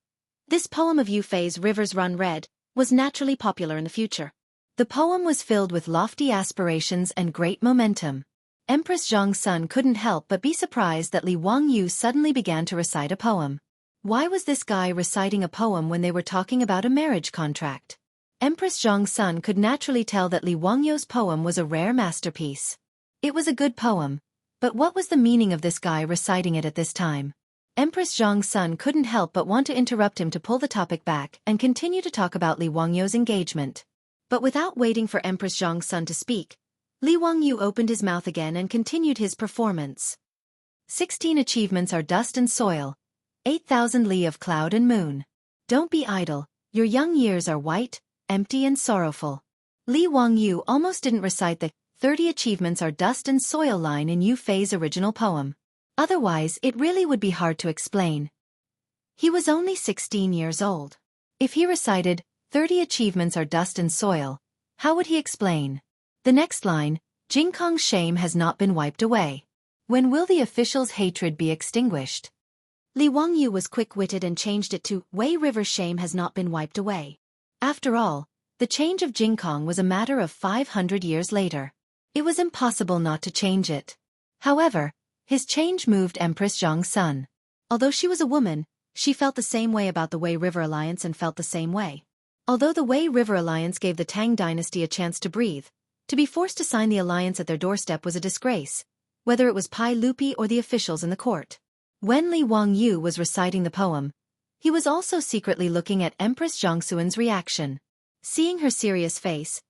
This poem of Yufei's Rivers Run Red was naturally popular in the future. The poem was filled with lofty aspirations and great momentum. Empress Zhang's son couldn't help but be surprised that Li Wangyu suddenly began to recite a poem. Why was this guy reciting a poem when they were talking about a marriage contract? Empress Zhang's son could naturally tell that Li Wangyu's poem was a rare masterpiece. It was a good poem, but what was the meaning of this guy reciting it at this time? Empress Zhang's son couldn't help but want to interrupt him to pull the topic back and continue to talk about Li Wangyu's engagement. But without waiting for Empress Zhang's son to speak, Li Wangyu opened his mouth again and continued his performance. 16 achievements are dust and soil. 8,000 li of cloud and moon. Don't be idle, your young years are white, empty and sorrowful. Li Wangyu almost didn't recite the 30 achievements are dust and soil line in Yu Fei's original poem. Otherwise, it really would be hard to explain. He was only 16 years old. If he recited 30 achievements are dust and soil, how would he explain? The next line, Jingkong's shame has not been wiped away. When will the officials' hatred be extinguished? Li Wangyu was quick-witted and changed it to Wei River's shame has not been wiped away. After all, the change of Jingkong was a matter of 500 years later. It was impossible not to change it. However, his change moved Empress Zhang's son. Although she was a woman, she felt the same way about the Wei River Alliance and felt the same way. Although the Wei River Alliance gave the Tang dynasty a chance to breathe, to be forced to sign the alliance at their doorstep was a disgrace, whether it was Pai Lupi or the officials in the court. When Li Wangyu was reciting the poem, he was also secretly looking at Empress Zhangxuan's reaction. Seeing her serious face,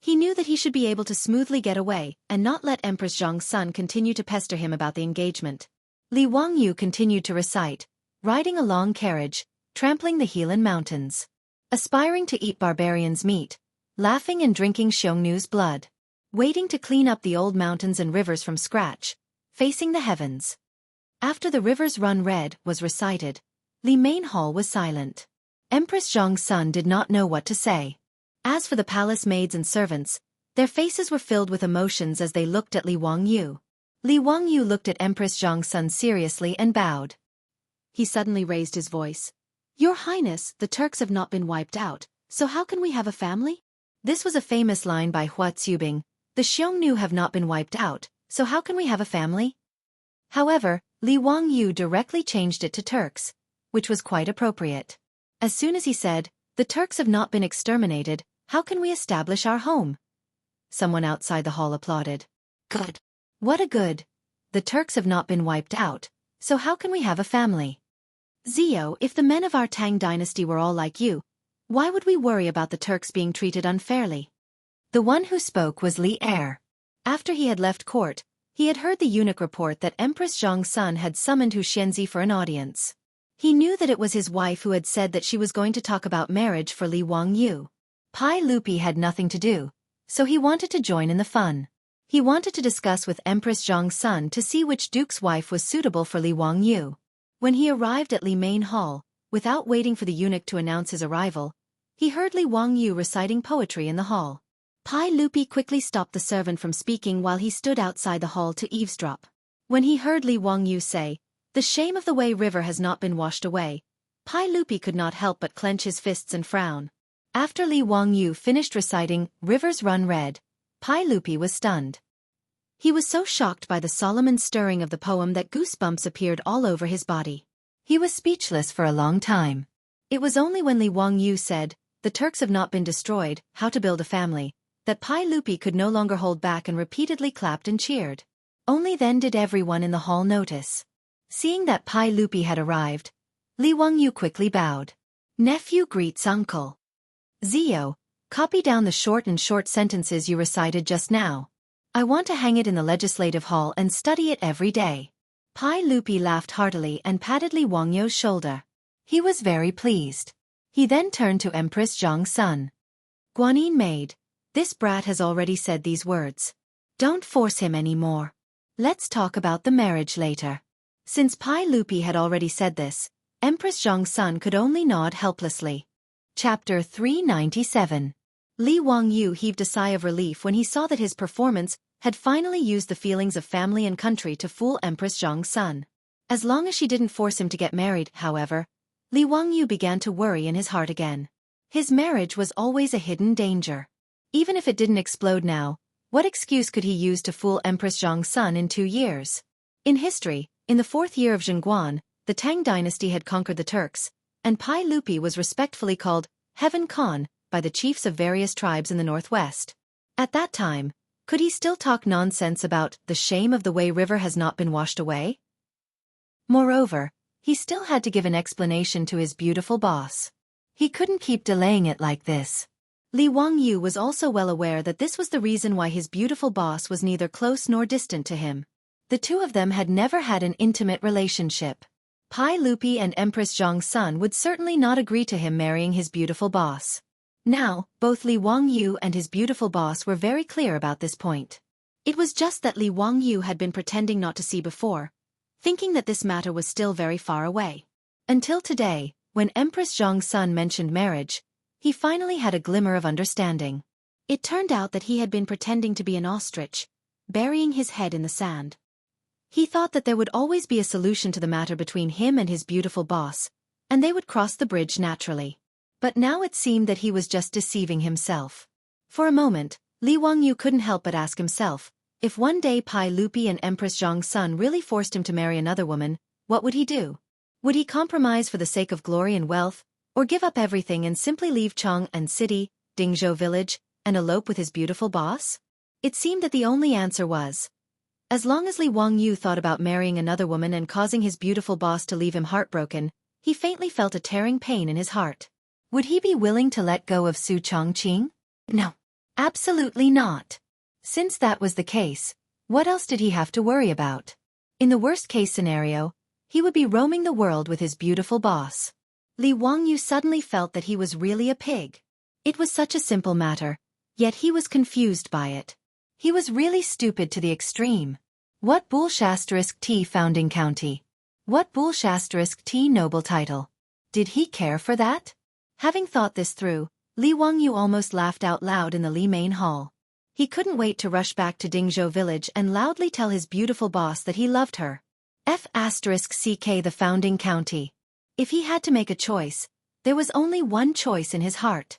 he knew that he should be able to smoothly get away and not let Empress Zhang's son continue to pester him about the engagement. Li Wangyu continued to recite, riding a long carriage, trampling the Helan Mountains, aspiring to eat barbarians' meat, laughing and drinking Xiongnu's blood, waiting to clean up the old mountains and rivers from scratch, facing the heavens. After the rivers run red was recited, Li Main Hall was silent. Empress Zhang's son did not know what to say. As for the palace maids and servants, their faces were filled with emotions as they looked at Li Wangyu. Li Wangyu looked at Empress Zhang's son seriously and bowed. He suddenly raised his voice. Your Highness, the Turks have not been wiped out, so how can we have a family? This was a famous line by Hua Tsubing. The Xiongnu have not been wiped out, so how can we have a family? However, Li Wangyu directly changed it to Turks, which was quite appropriate. As soon as he said, the Turks have not been exterminated, how can we establish our home? Someone outside the hall applauded. Good. What a good. The Turks have not been wiped out, so how can we have a family? Zio, if the men of our Tang dynasty were all like you, why would we worry about the Turks being treated unfairly? The one who spoke was Li Er. After he had left court, he had heard the eunuch report that Empress Zhang's son had summoned Hu Xianzi for an audience. He knew that it was his wife who had said that she was going to talk about marriage for Li Wangyu. Pai Lupi had nothing to do, so he wanted to join in the fun. He wanted to discuss with Empress Zhang's son to see which duke's wife was suitable for Li Wangyu. When he arrived at Li Main Hall, without waiting for the eunuch to announce his arrival, he heard Li Wangyu reciting poetry in the hall. Pai Lupi quickly stopped the servant from speaking while he stood outside the hall to eavesdrop. When he heard Li Wangyu say, the shame of the Wei River has not been washed away, Pai Lupi could not help but clench his fists and frown. After Li Wangyu finished reciting Rivers Run Red, Pai Lupi was stunned. He was so shocked by the solemn and stirring of the poem that goosebumps appeared all over his body. He was speechless for a long time. It was only when Li Wangyu said, the Turks have not been destroyed, how to build a family, that Pai Lupi could no longer hold back and repeatedly clapped and cheered. Only then did everyone in the hall notice. Seeing that Pai Lupi had arrived, Li Wangyu quickly bowed. Nephew greets uncle. Zio, copy down the short sentences you recited just now. I want to hang it in the legislative hall and study it every day. Pai Lupi laughed heartily and patted Li Wangyu's shoulder. He was very pleased. He then turned to Empress Zhang's son. Guanyin maid, this brat has already said these words. Don't force him any more. Let's talk about the marriage later. Since Pai Lupi had already said this, Empress Zhang's son could only nod helplessly. Chapter 397. Li Wangyu heaved a sigh of relief when he saw that his performance had finally used the feelings of family and country to fool Empress Zhang's son. As long as she didn't force him to get married, however, Li Wangyu began to worry in his heart again. His marriage was always a hidden danger. Even if it didn't explode now, what excuse could he use to fool Empress Zhang's son in 2 years? In history, in the 4th year of Zhenguan, the Tang dynasty had conquered the Turks, and Pai Lupi was respectfully called Heaven Khan by the chiefs of various tribes in the northwest. At that time, could he still talk nonsense about the shame of the Wei River has not been washed away? Moreover, he still had to give an explanation to his beautiful boss. He couldn't keep delaying it like this. Li Wangyu was also well aware that this was the reason why his beautiful boss was neither close nor distant to him. The two of them had never had an intimate relationship. Pai Lupi and Empress Zhang's son would certainly not agree to him marrying his beautiful boss. Now, both Li Wangyu and his beautiful boss were very clear about this point. It was just that Li Wangyu had been pretending not to see before, thinking that this matter was still very far away. Until today, when Empress Zhang's son mentioned marriage, he finally had a glimmer of understanding. It turned out that he had been pretending to be an ostrich, burying his head in the sand. He thought that there would always be a solution to the matter between him and his beautiful boss, and they would cross the bridge naturally. But now it seemed that he was just deceiving himself. For a moment, Li Wangyu couldn't help but ask himself, if one day Pai Lupi and Empress Zhang's son really forced him to marry another woman, what would he do? Would he compromise for the sake of glory and wealth, or give up everything and simply leave Chang'an City, Dingzhou village, and elope with his beautiful boss? It seemed that the only answer was, as long as Li Wangyu thought about marrying another woman and causing his beautiful boss to leave him heartbroken, he faintly felt a tearing pain in his heart. Would he be willing to let go of Su Chongqing? No. Absolutely not. Since that was the case, what else did he have to worry about? In the worst-case scenario, he would be roaming the world with his beautiful boss. Li Wangyu suddenly felt that he was really a pig. It was such a simple matter, yet he was confused by it. He was really stupid to the extreme. What *T founding county? What *T noble title? Did he care for that? Having thought this through, Li Wangyu almost laughed out loud in the Li main hall. He couldn't wait to rush back to Dingzhou village and loudly tell his beautiful boss that he loved her. *CK the founding county. If he had to make a choice, there was only one choice in his heart.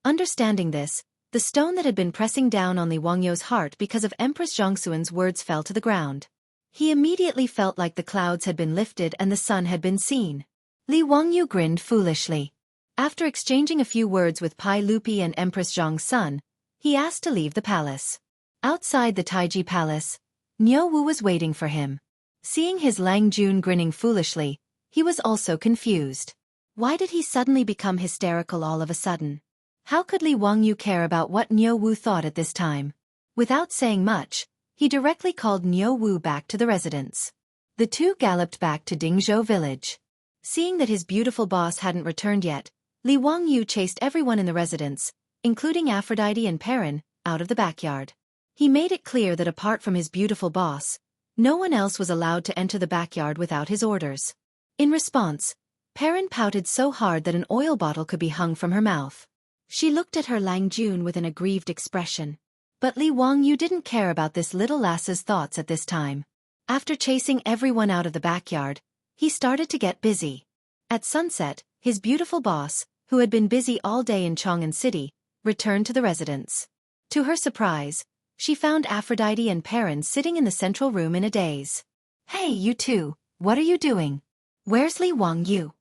Understanding this, the stone that had been pressing down on Li Wangyu's heart because of Empress Zhongxuan's words fell to the ground. He immediately felt like the clouds had been lifted and the sun had been seen. Li Wangyu grinned foolishly. After exchanging a few words with Pai Lupi and Empress Zhang's son, he asked to leave the palace. Outside the Taiji palace, Niu Wu was waiting for him. Seeing his Lang Jun grinning foolishly, he was also confused. Why did he suddenly become hysterical all of a sudden? How could Li Wangyu care about what Niu Wu thought at this time? Without saying much, he directly called Niu Wu back to the residence. The two galloped back to Dingzhou village. Seeing that his beautiful boss hadn't returned yet, Li Wangyu chased everyone in the residence, including Aphrodite and Perrin, out of the backyard. He made it clear that apart from his beautiful boss, no one else was allowed to enter the backyard without his orders. In response, Perrin pouted so hard that an oil bottle could be hung from her mouth. She looked at her Lang Jun with an aggrieved expression. But Li Wangyu didn't care about this little lass's thoughts at this time. After chasing everyone out of the backyard, he started to get busy. At sunset, his beautiful boss, who had been busy all day in Chang'an City, returned to the residence. To her surprise, she found Aphrodite and Perrin sitting in the central room in a daze. "Hey, you two, what are you doing? Where's Li Wangyu?"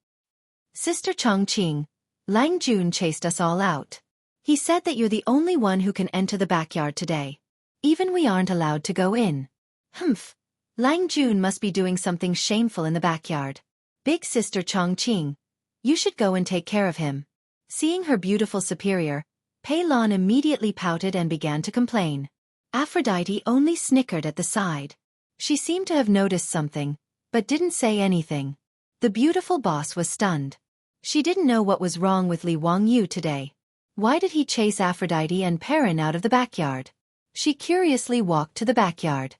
"Sister Chongqing, Lang Jun chased us all out. He said that you're the only one who can enter the backyard today. Even we aren't allowed to go in." "Humph. Lang Jun must be doing something shameful in the backyard. Big sister Chongqing, you should go and take care of him." Seeing her beautiful superior, Pei Lan immediately pouted and began to complain. Aphrodite only snickered at the side. She seemed to have noticed something, but didn't say anything. The beautiful boss was stunned. She didn't know what was wrong with Li Wangyu today. Why did he chase Aphrodite and Perrin out of the backyard? She curiously walked to the backyard.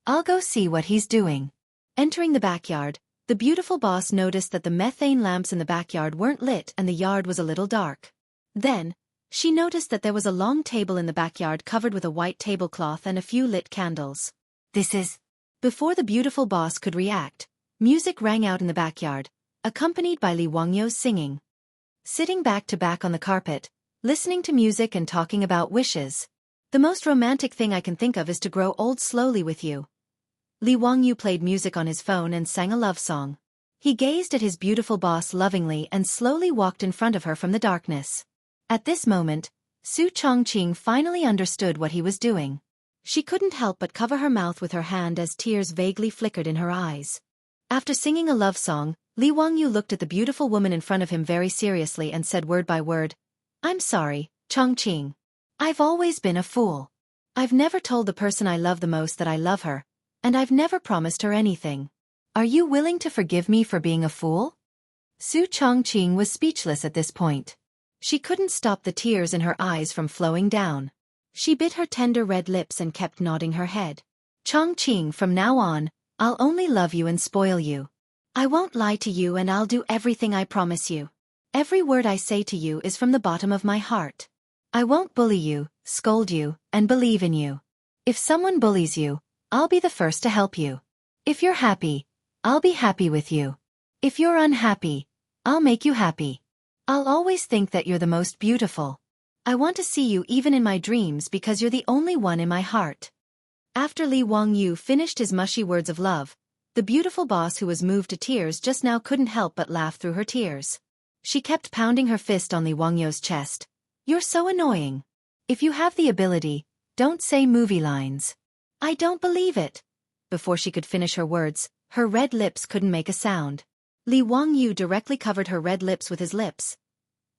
"I'll go see what he's doing." Entering the backyard, the beautiful boss noticed that the methane lamps in the backyard weren't lit and the yard was a little dark. Then, she noticed that there was a long table in the backyard covered with a white tablecloth and a few lit candles. "This is..." Before the beautiful boss could react, music rang out in the backyard, accompanied by Li Wangyu's singing. Sitting back to back on the carpet, listening to music and talking about wishes. "The most romantic thing I can think of is to grow old slowly with you." Li Wangyu played music on his phone and sang a love song. He gazed at his beautiful boss lovingly and slowly walked in front of her from the darkness. At this moment, Su Chongqing finally understood what he was doing. She couldn't help but cover her mouth with her hand as tears vaguely flickered in her eyes. After singing a love song, Li Wangyu looked at the beautiful woman in front of him very seriously and said word by word, "I'm sorry, Chongqing. I've always been a fool. I've never told the person I love the most that I love her, and I've never promised her anything. Are you willing to forgive me for being a fool? Su Chongqing was speechless at this point. She couldn't stop the tears in her eyes from flowing down. She bit her tender red lips and kept nodding her head. Chongqing, from now on, I'll only love you and spoil you. I won't lie to you and I'll do everything I promise you. Every word I say to you is from the bottom of my heart. I won't bully you, scold you, and believe in you. If someone bullies you, I'll be the first to help you. If you're happy, I'll be happy with you. If you're unhappy, I'll make you happy. I'll always think that you're the most beautiful. I want to see you even in my dreams because you're the only one in my heart. After Li Wangyu finished his mushy words of love, the beautiful boss who was moved to tears just now couldn't help but laugh through her tears. She kept pounding her fist on Li Wangyu's chest. You're so annoying. If you have the ability, don't say movie lines. I don't believe it. Before she could finish her words, her red lips couldn't make a sound. Li Wangyu directly covered her red lips with his lips.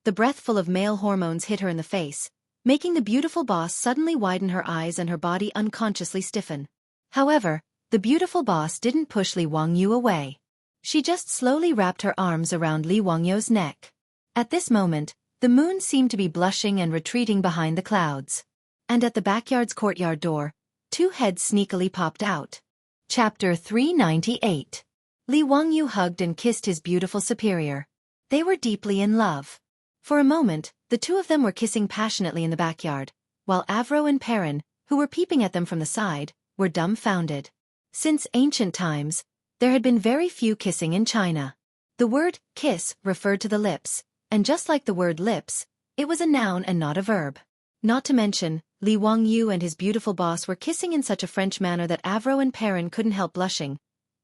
The breath full of male hormones hit her in the face, making the beautiful boss suddenly widen her eyes and her body unconsciously stiffen. However, the beautiful boss didn't push Li Wangyu away. She just slowly wrapped her arms around Li Wangyu's neck. At this moment, the moon seemed to be blushing and retreating behind the clouds. And at the backyard's courtyard door, two heads sneakily popped out. Chapter 398. Li Wangyu hugged and kissed his beautiful superior. They were deeply in love. For a moment, the two of them were kissing passionately in the backyard, while Avro and Perrin, who were peeping at them from the side, were dumbfounded. Since ancient times, there had been very few kissing in China. The word kiss referred to the lips, and just like the word lips, it was a noun and not a verb. Not to mention, Li Wangyu and his beautiful boss were kissing in such a French manner that Avro and Perrin couldn't help blushing,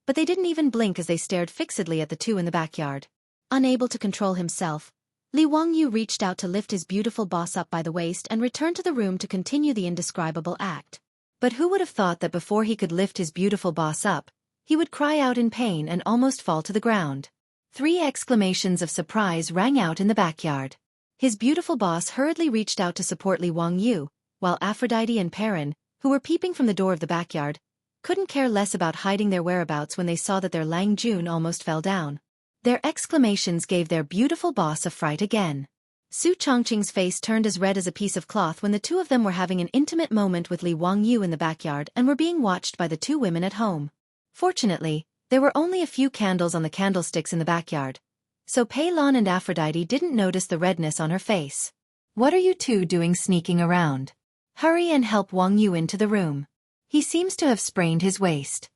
but they didn't even blink as they stared fixedly at the two in the backyard. Unable to control himself, Li Wangyu reached out to lift his beautiful boss up by the waist and returned to the room to continue the indescribable act. But who would have thought that before he could lift his beautiful boss up, he would cry out in pain and almost fall to the ground. 3 exclamations of surprise rang out in the backyard. His beautiful boss hurriedly reached out to support Li Wangyu, while Aphrodite and Perrin, who were peeping from the door of the backyard, couldn't care less about hiding their whereabouts when they saw that their Lang Jun almost fell down. Their exclamations gave their beautiful boss a fright again. Su Chongqing's face turned as red as a piece of cloth when the two of them were having an intimate moment with Li Wangyu in the backyard and were being watched by the two women at home. Fortunately, there were only a few candles on the candlesticks in the backyard, so Pei Lan and Aphrodite didn't notice the redness on her face. What are you two doing sneaking around? Hurry and help Wangyu into the room. He seems to have sprained his waist.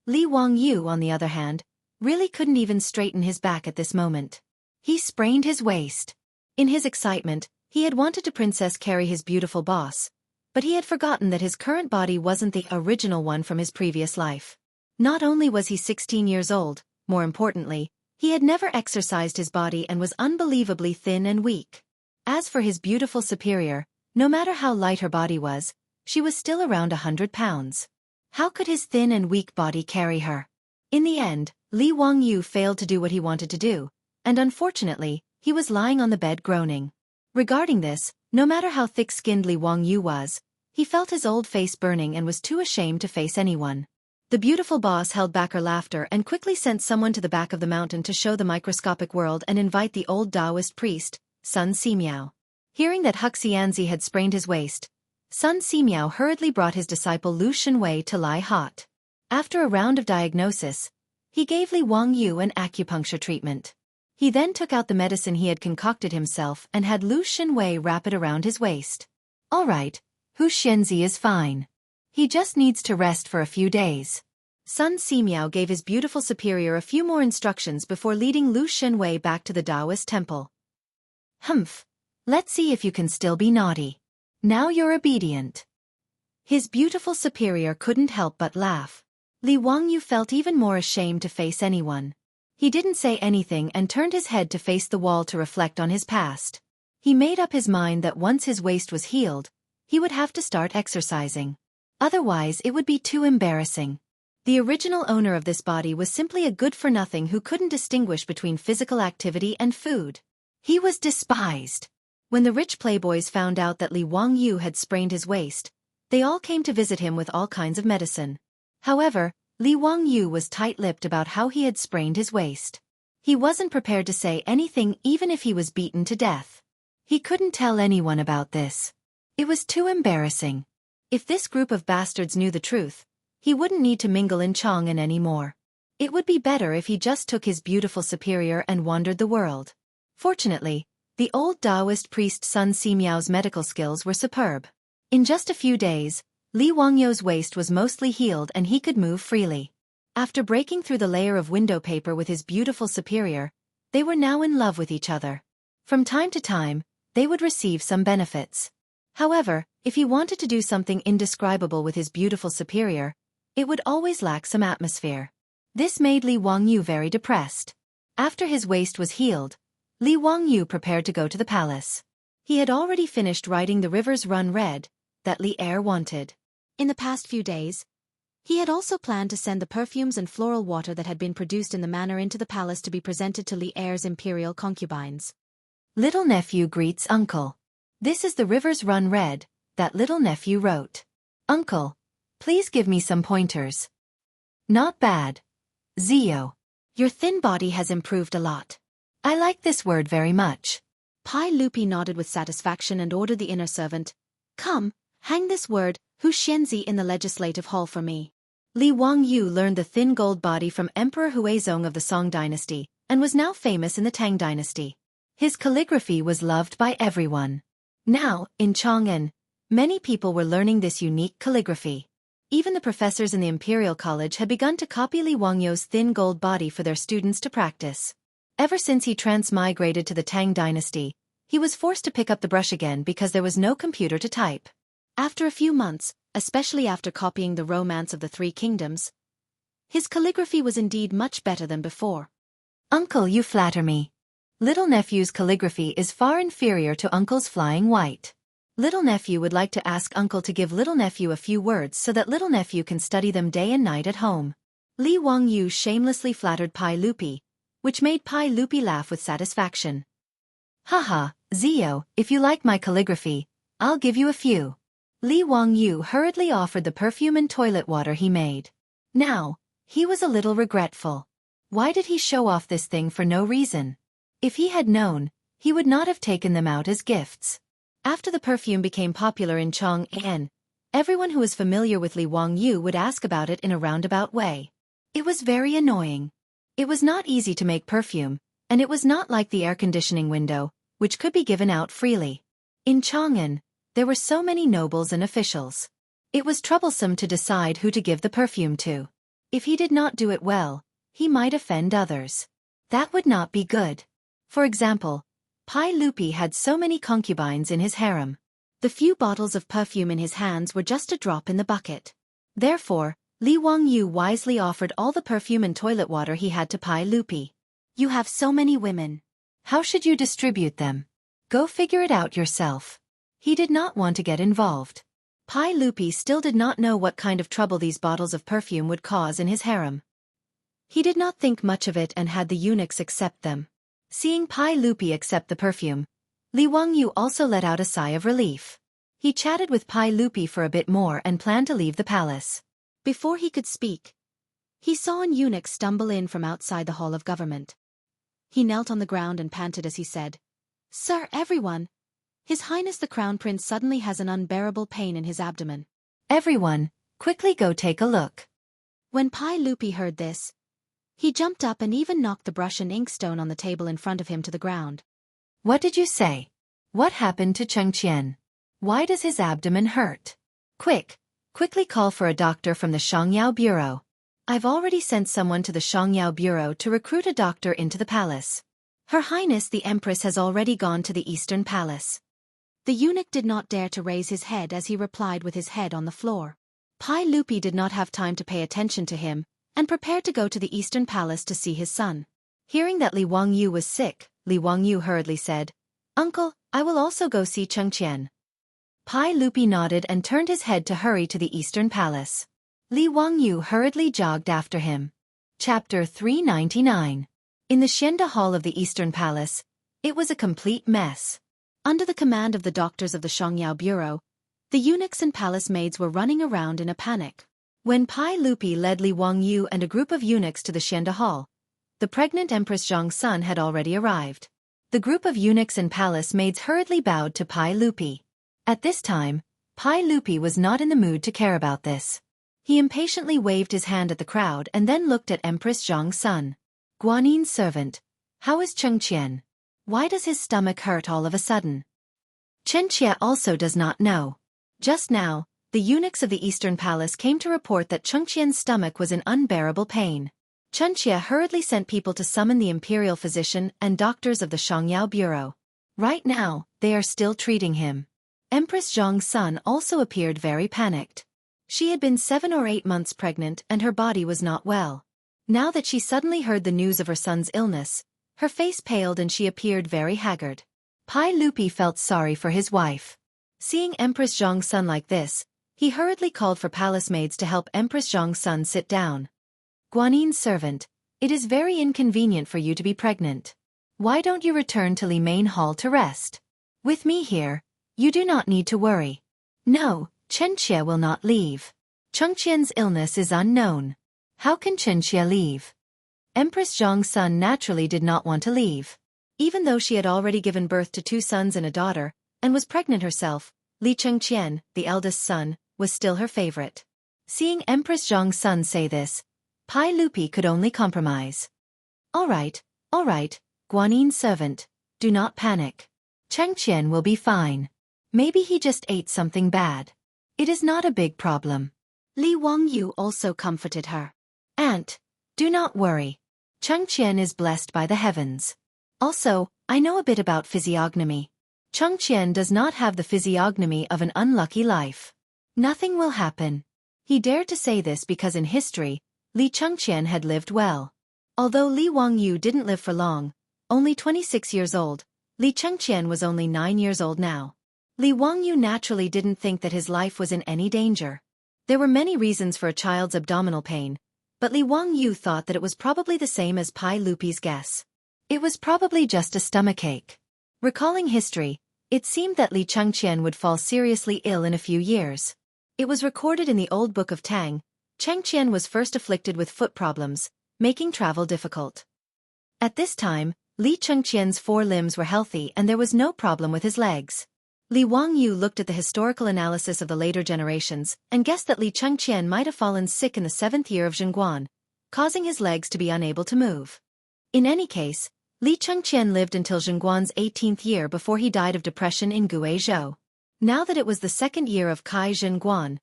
Li Wangyu, on the other hand, really couldn't even straighten his back at this moment. He sprained his waist. In his excitement, he had wanted to princess carry his beautiful boss, but he had forgotten that his current body wasn't the original one from his previous life. Not only was he 16 years old, more importantly, he had never exercised his body and was unbelievably thin and weak. As for his beautiful superior, no matter how light her body was, she was still around 100 pounds. How could his thin and weak body carry her? In the end, Li Wangyu failed to do what he wanted to do, and unfortunately, he was lying on the bed groaning. Regarding this, no matter how thick-skinned Li Wangyu was, he felt his old face burning and was too ashamed to face anyone. The beautiful boss held back her laughter and quickly sent someone to the back of the mountain to show the microscopic world and invite the old Taoist priest, Sun Simiao. Hearing that Huxianzi had sprained his waist, Sun Simiao hurriedly brought his disciple Lu Shenwei to lie hot. After a round of diagnosis, he gave Li Wangyu an acupuncture treatment. He then took out the medicine he had concocted himself and had Lu Shenwei wrap it around his waist. All right, Hu Xianzi is fine. He just needs to rest for a few days. Sun Simiao gave his beautiful superior a few more instructions before leading Lu Shenwei back to the Taoist temple. Humph. Let's see if you can still be naughty. Now you're obedient. His beautiful superior couldn't help but laugh. Li Wangyu felt even more ashamed to face anyone. He didn't say anything and turned his head to face the wall to reflect on his past. He made up his mind that once his waist was healed, he would have to start exercising. Otherwise it would be too embarrassing. The original owner of this body was simply a good-for-nothing who couldn't distinguish between physical activity and food. He was despised. When the rich playboys found out that Li Wangyu had sprained his waist, they all came to visit him with all kinds of medicine. However, Li Wangyu was tight-lipped about how he had sprained his waist. He wasn't prepared to say anything even if he was beaten to death. He couldn't tell anyone about this. It was too embarrassing. If this group of bastards knew the truth, he wouldn't need to mingle in Chang'an anymore. It would be better if he just took his beautiful superior and wandered the world. Fortunately, the old Taoist priest Sun Simiao's medical skills were superb. In just a few days, Li Wangyu's waist was mostly healed and he could move freely. After breaking through the layer of window paper with his beautiful superior, they were now in love with each other. From time to time, they would receive some benefits. However, if he wanted to do something indescribable with his beautiful superior, it would always lack some atmosphere. This made Li Wangyu very depressed. After his waist was healed, Li Wangyu prepared to go to the palace. He had already finished writing The Rivers Run Red, that Li Er wanted. In the past few days, he had also planned to send the perfumes and floral water that had been produced in the manor into the palace to be presented to Li Er's imperial concubines. Little nephew greets uncle. This is The Rivers Run Red, that little nephew wrote. Uncle, please give me some pointers. Not bad. Zio. Your thin body has improved a lot. I like this word very much. Pai Lupi nodded with satisfaction and ordered the inner servant, come, hang this word, Hu Xianzi in the legislative hall for me. Li Wangyu learned the thin gold body from Emperor Huizong of the Song dynasty, and was now famous in the Tang dynasty. His calligraphy was loved by everyone. Now, in Chang'an, many people were learning this unique calligraphy. Even the professors in the Imperial College had begun to copy Li Wangyu's thin gold body for their students to practice. Ever since he transmigrated to the Tang dynasty, he was forced to pick up the brush again because there was no computer to type. After a few months, especially after copying the Romance of the Three Kingdoms, his calligraphy was indeed much better than before. Uncle, you flatter me. Little nephew's calligraphy is far inferior to uncle's flying white. Little nephew would like to ask uncle to give little nephew a few words so that little nephew can study them day and night at home. Li Wangyu shamelessly flattered Pai Lupi, which made Pai Lupi laugh with satisfaction. Haha, Zio, if you like my calligraphy, I'll give you a few. Li Wangyu hurriedly offered the perfume and toilet water he made. Now, he was a little regretful. Why did he show off this thing for no reason? If he had known, he would not have taken them out as gifts. After the perfume became popular in Chang'an, everyone who was familiar with Li Wangyu would ask about it in a roundabout way. It was very annoying. It was not easy to make perfume, and it was not like the air conditioning window, which could be given out freely. In Chang'an, there were so many nobles and officials. It was troublesome to decide who to give the perfume to. If he did not do it well, he might offend others. That would not be good. For example, Pai Lupi had so many concubines in his harem. The few bottles of perfume in his hands were just a drop in the bucket. Therefore, Li Wangyu wisely offered all the perfume and toilet water he had to Pai Lupi. You have so many women. How should you distribute them? Go figure it out yourself. He did not want to get involved. Pai Lupi still did not know what kind of trouble these bottles of perfume would cause in his harem. He did not think much of it and had the eunuchs accept them. Seeing Pai Lupi accept the perfume, Li Wangyu also let out a sigh of relief. He chatted with Pai Lupi for a bit more and planned to leave the palace. Before he could speak, he saw an eunuch stumble in from outside the hall of government. He knelt on the ground and panted as he said, Sir, everyone! His Highness the Crown Prince suddenly has an unbearable pain in his abdomen. Everyone, quickly go take a look. When Pai Lupi heard this, he jumped up and even knocked the brush and inkstone on the table in front of him to the ground. What did you say? What happened to Cheng Qian? Why does his abdomen hurt? Quickly call for a doctor from the Shangyao Bureau. I've already sent someone to the Shangyao Bureau to recruit a doctor into the palace. Her Highness the Empress has already gone to the Eastern Palace. The eunuch did not dare to raise his head as he replied with his head on the floor. Pai Lupi did not have time to pay attention to him, and prepared to go to the Eastern Palace to see his son. Hearing that Li Wangyu was sick, Li Wangyu hurriedly said, Uncle, I will also go see Cheng Qian. Pai Lupi nodded and turned his head to hurry to the Eastern Palace. Li Wangyu hurriedly jogged after him. Chapter 399. In the Xianda Hall of the Eastern Palace, it was a complete mess. Under the command of the doctors of the Shangyao Bureau, the eunuchs and palace maids were running around in a panic. When Pai Lupi led Li Wangyu and a group of eunuchs to the Xianda Hall, the pregnant Empress Zhong's son had already arrived. The group of eunuchs and palace maids hurriedly bowed to Pai Lupi. At this time, Pai Lupi was not in the mood to care about this. He impatiently waved his hand at the crowd and then looked at Empress Zhong's son. Guanin's servant. How is Cheng Qian? Why does his stomach hurt all of a sudden? Chen Xie also does not know. Just now, the eunuchs of the Eastern Palace came to report that Cheng Qian's stomach was in unbearable pain. Chen Xie hurriedly sent people to summon the imperial physician and doctors of the Shangyao Bureau. Right now, they are still treating him. Empress Zhong's son also appeared very panicked. She had been 7 or 8 months pregnant and her body was not well. Now that she suddenly heard the news of her son's illness, her face paled and she appeared very haggard. Pai Lupi felt sorry for his wife. Seeing Empress Zhong's son like this, he hurriedly called for palace maids to help Empress Zhong's son sit down. Guanin's servant, it is very inconvenient for you to be pregnant. Why don't you return to Li Main Hall to rest? With me here, you do not need to worry. No, Chen Xie will not leave. Cheng Qian's illness is unknown. How can Chen Xie leave? Empress Zhong's son naturally did not want to leave. Even though she had already given birth to 2 sons and a daughter, and was pregnant herself, Li Chengqian, the eldest son, was still her favorite. Seeing Empress Zhong's son say this, Pai Lupi could only compromise. All right, Guanin's servant, do not panic. Cheng Qian will be fine. Maybe he just ate something bad. It is not a big problem. Li Wangyu also comforted her. Aunt, do not worry. Cheng Qian is blessed by the heavens. Also, I know a bit about physiognomy. Cheng Qian does not have the physiognomy of an unlucky life. Nothing will happen. He dared to say this because in history, Li Chengqian had lived well. Although Li Wangyu didn't live for long, only 26 years old, Li Chengqian was only 9 years old now. Li Wangyu naturally didn't think that his life was in any danger. There were many reasons for a child's abdominal pain, but Li Wangyu thought that it was probably the same as Pai Lupi's guess. It was probably just a stomachache. Recalling history, it seemed that Li Chengqian would fall seriously ill in a few years. It was recorded in the old book of Tang, Chengqian was first afflicted with foot problems, making travel difficult. At this time, Li Chengqian's 4 limbs were healthy and there was no problem with his legs. Li Wangyu looked at the historical analysis of the later generations and guessed that Li Chengqian might have fallen sick in the 7th year of Zhengguan, causing his legs to be unable to move. In any case, Li Chengqian lived until Zhengguan's 18th year before he died of depression in Guizhou. Now that it was the 2nd year of Kai Zhengguan,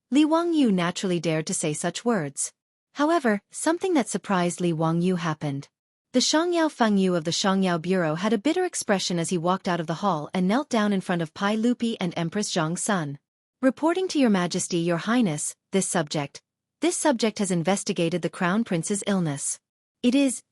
Li Wangyu naturally dared to say such words. However, something that surprised Li Wangyu happened. The Shangyao Fengyu of the Shangyao Bureau had a bitter expression as he walked out of the hall and knelt down in front of Pai Lupi and Empress Zhong's son. Reporting to your Majesty, Your Highness, this subject has investigated the Crown Prince's illness. It is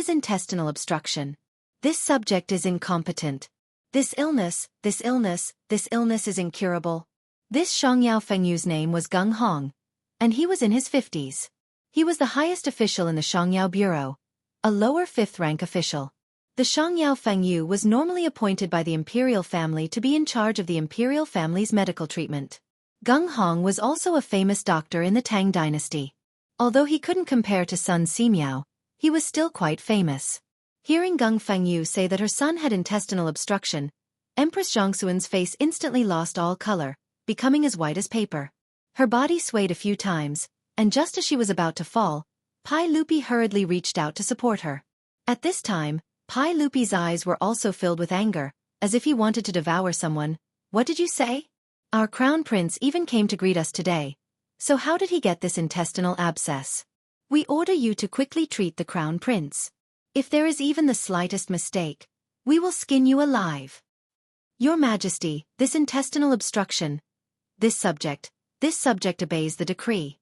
intestinal obstruction. This subject is incompetent. This illness is incurable. This Shangyao Fengyu's name was Gung Hong, and he was in his 50s. He was the highest official in the Shangyao Bureau, a lower 5th-rank official. The Shangyao Fengyu was normally appointed by the imperial family to be in charge of the imperial family's medical treatment. Gung Hong was also a famous doctor in the Tang dynasty. Although he couldn't compare to Sun Simiao, he was still quite famous. Hearing Gung Fengyu say that her son had intestinal obstruction, Empress Zhongxuan's face instantly lost all color, becoming as white as paper. Her body swayed a few times, and just as she was about to fall, Pai Lupi hurriedly reached out to support her. At this time, Pai Lupi's eyes were also filled with anger, as if he wanted to devour someone. What did you say? Our crown prince even came to greet us today. So how did he get this intestinal abscess? We order you to quickly treat the crown prince. If there is even the slightest mistake, we will skin you alive. Your Majesty, this intestinal obstruction. This subject obeys the decree.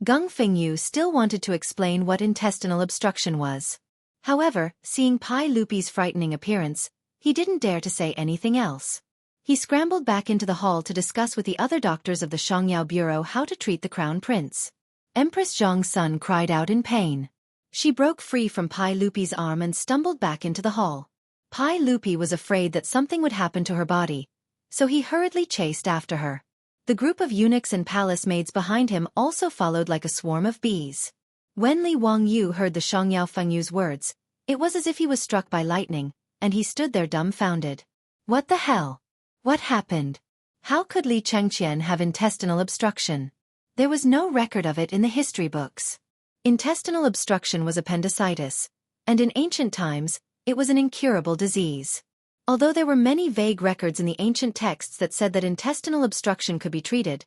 Gung Fengyu still wanted to explain what intestinal obstruction was. However, seeing Pai Lupi's frightening appearance, he didn't dare to say anything else. He scrambled back into the hall to discuss with the other doctors of the Shangyao Bureau how to treat the crown prince. Empress Zhong's son cried out in pain. She broke free from Pai Lupi's arm and stumbled back into the hall. Pai Lupi was afraid that something would happen to her body, so he hurriedly chased after her. The group of eunuchs and palace maids behind him also followed like a swarm of bees. When Li Wangyu heard the Shangyao Fengyu's words, it was as if he was struck by lightning, and he stood there dumbfounded. What the hell? What happened? How could Li Chengqian have intestinal obstruction? There was no record of it in the history books. Intestinal obstruction was appendicitis, and in ancient times, it was an incurable disease. Although there were many vague records in the ancient texts that said that intestinal obstruction could be treated,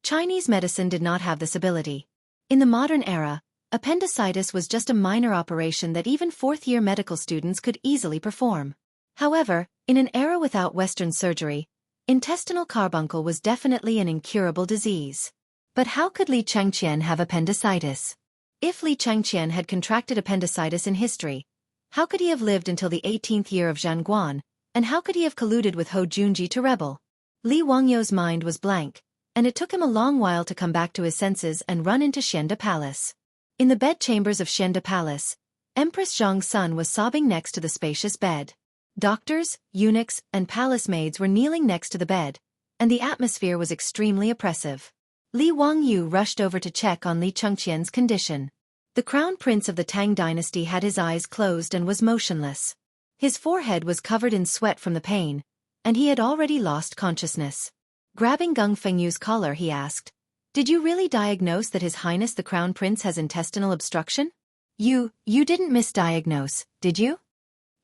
Chinese medicine did not have this ability. In the modern era, appendicitis was just a minor operation that even fourth-year medical students could easily perform. However, in an era without Western surgery, intestinal carbuncle was definitely an incurable disease. But how could Li Chengqian have appendicitis? If Li Chengqian had contracted appendicitis in history, how could he have lived until the 18th year of Zhangguan, and how could he have colluded with Hou Junji to rebel? Li Wangyu's mind was blank, and it took him a long while to come back to his senses and run into Xianda Palace. In the bedchambers of Xianda Palace, Empress Zhang's son was sobbing next to the spacious bed. Doctors, eunuchs, and palace maids were kneeling next to the bed, and the atmosphere was extremely oppressive. Li Wangyu rushed over to check on Li Chengqian's condition. The crown prince of the Tang dynasty had his eyes closed and was motionless. His forehead was covered in sweat from the pain, and he had already lost consciousness. Grabbing Geng Fengyu's collar, he asked, "Did you really diagnose that His Highness the Crown Prince has intestinal obstruction? You didn't misdiagnose, did you?"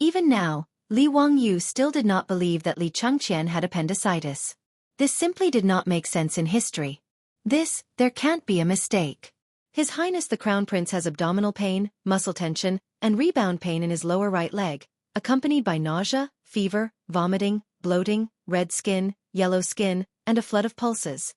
Even now, Li Wangyu still did not believe that Li Chengqian had appendicitis. This simply did not make sense in history. There can't be a mistake. His Highness the Crown Prince has abdominal pain, muscle tension, and rebound pain in his lower right leg, accompanied by nausea, fever, vomiting, bloating, red skin, yellow skin, and a flood of pulses.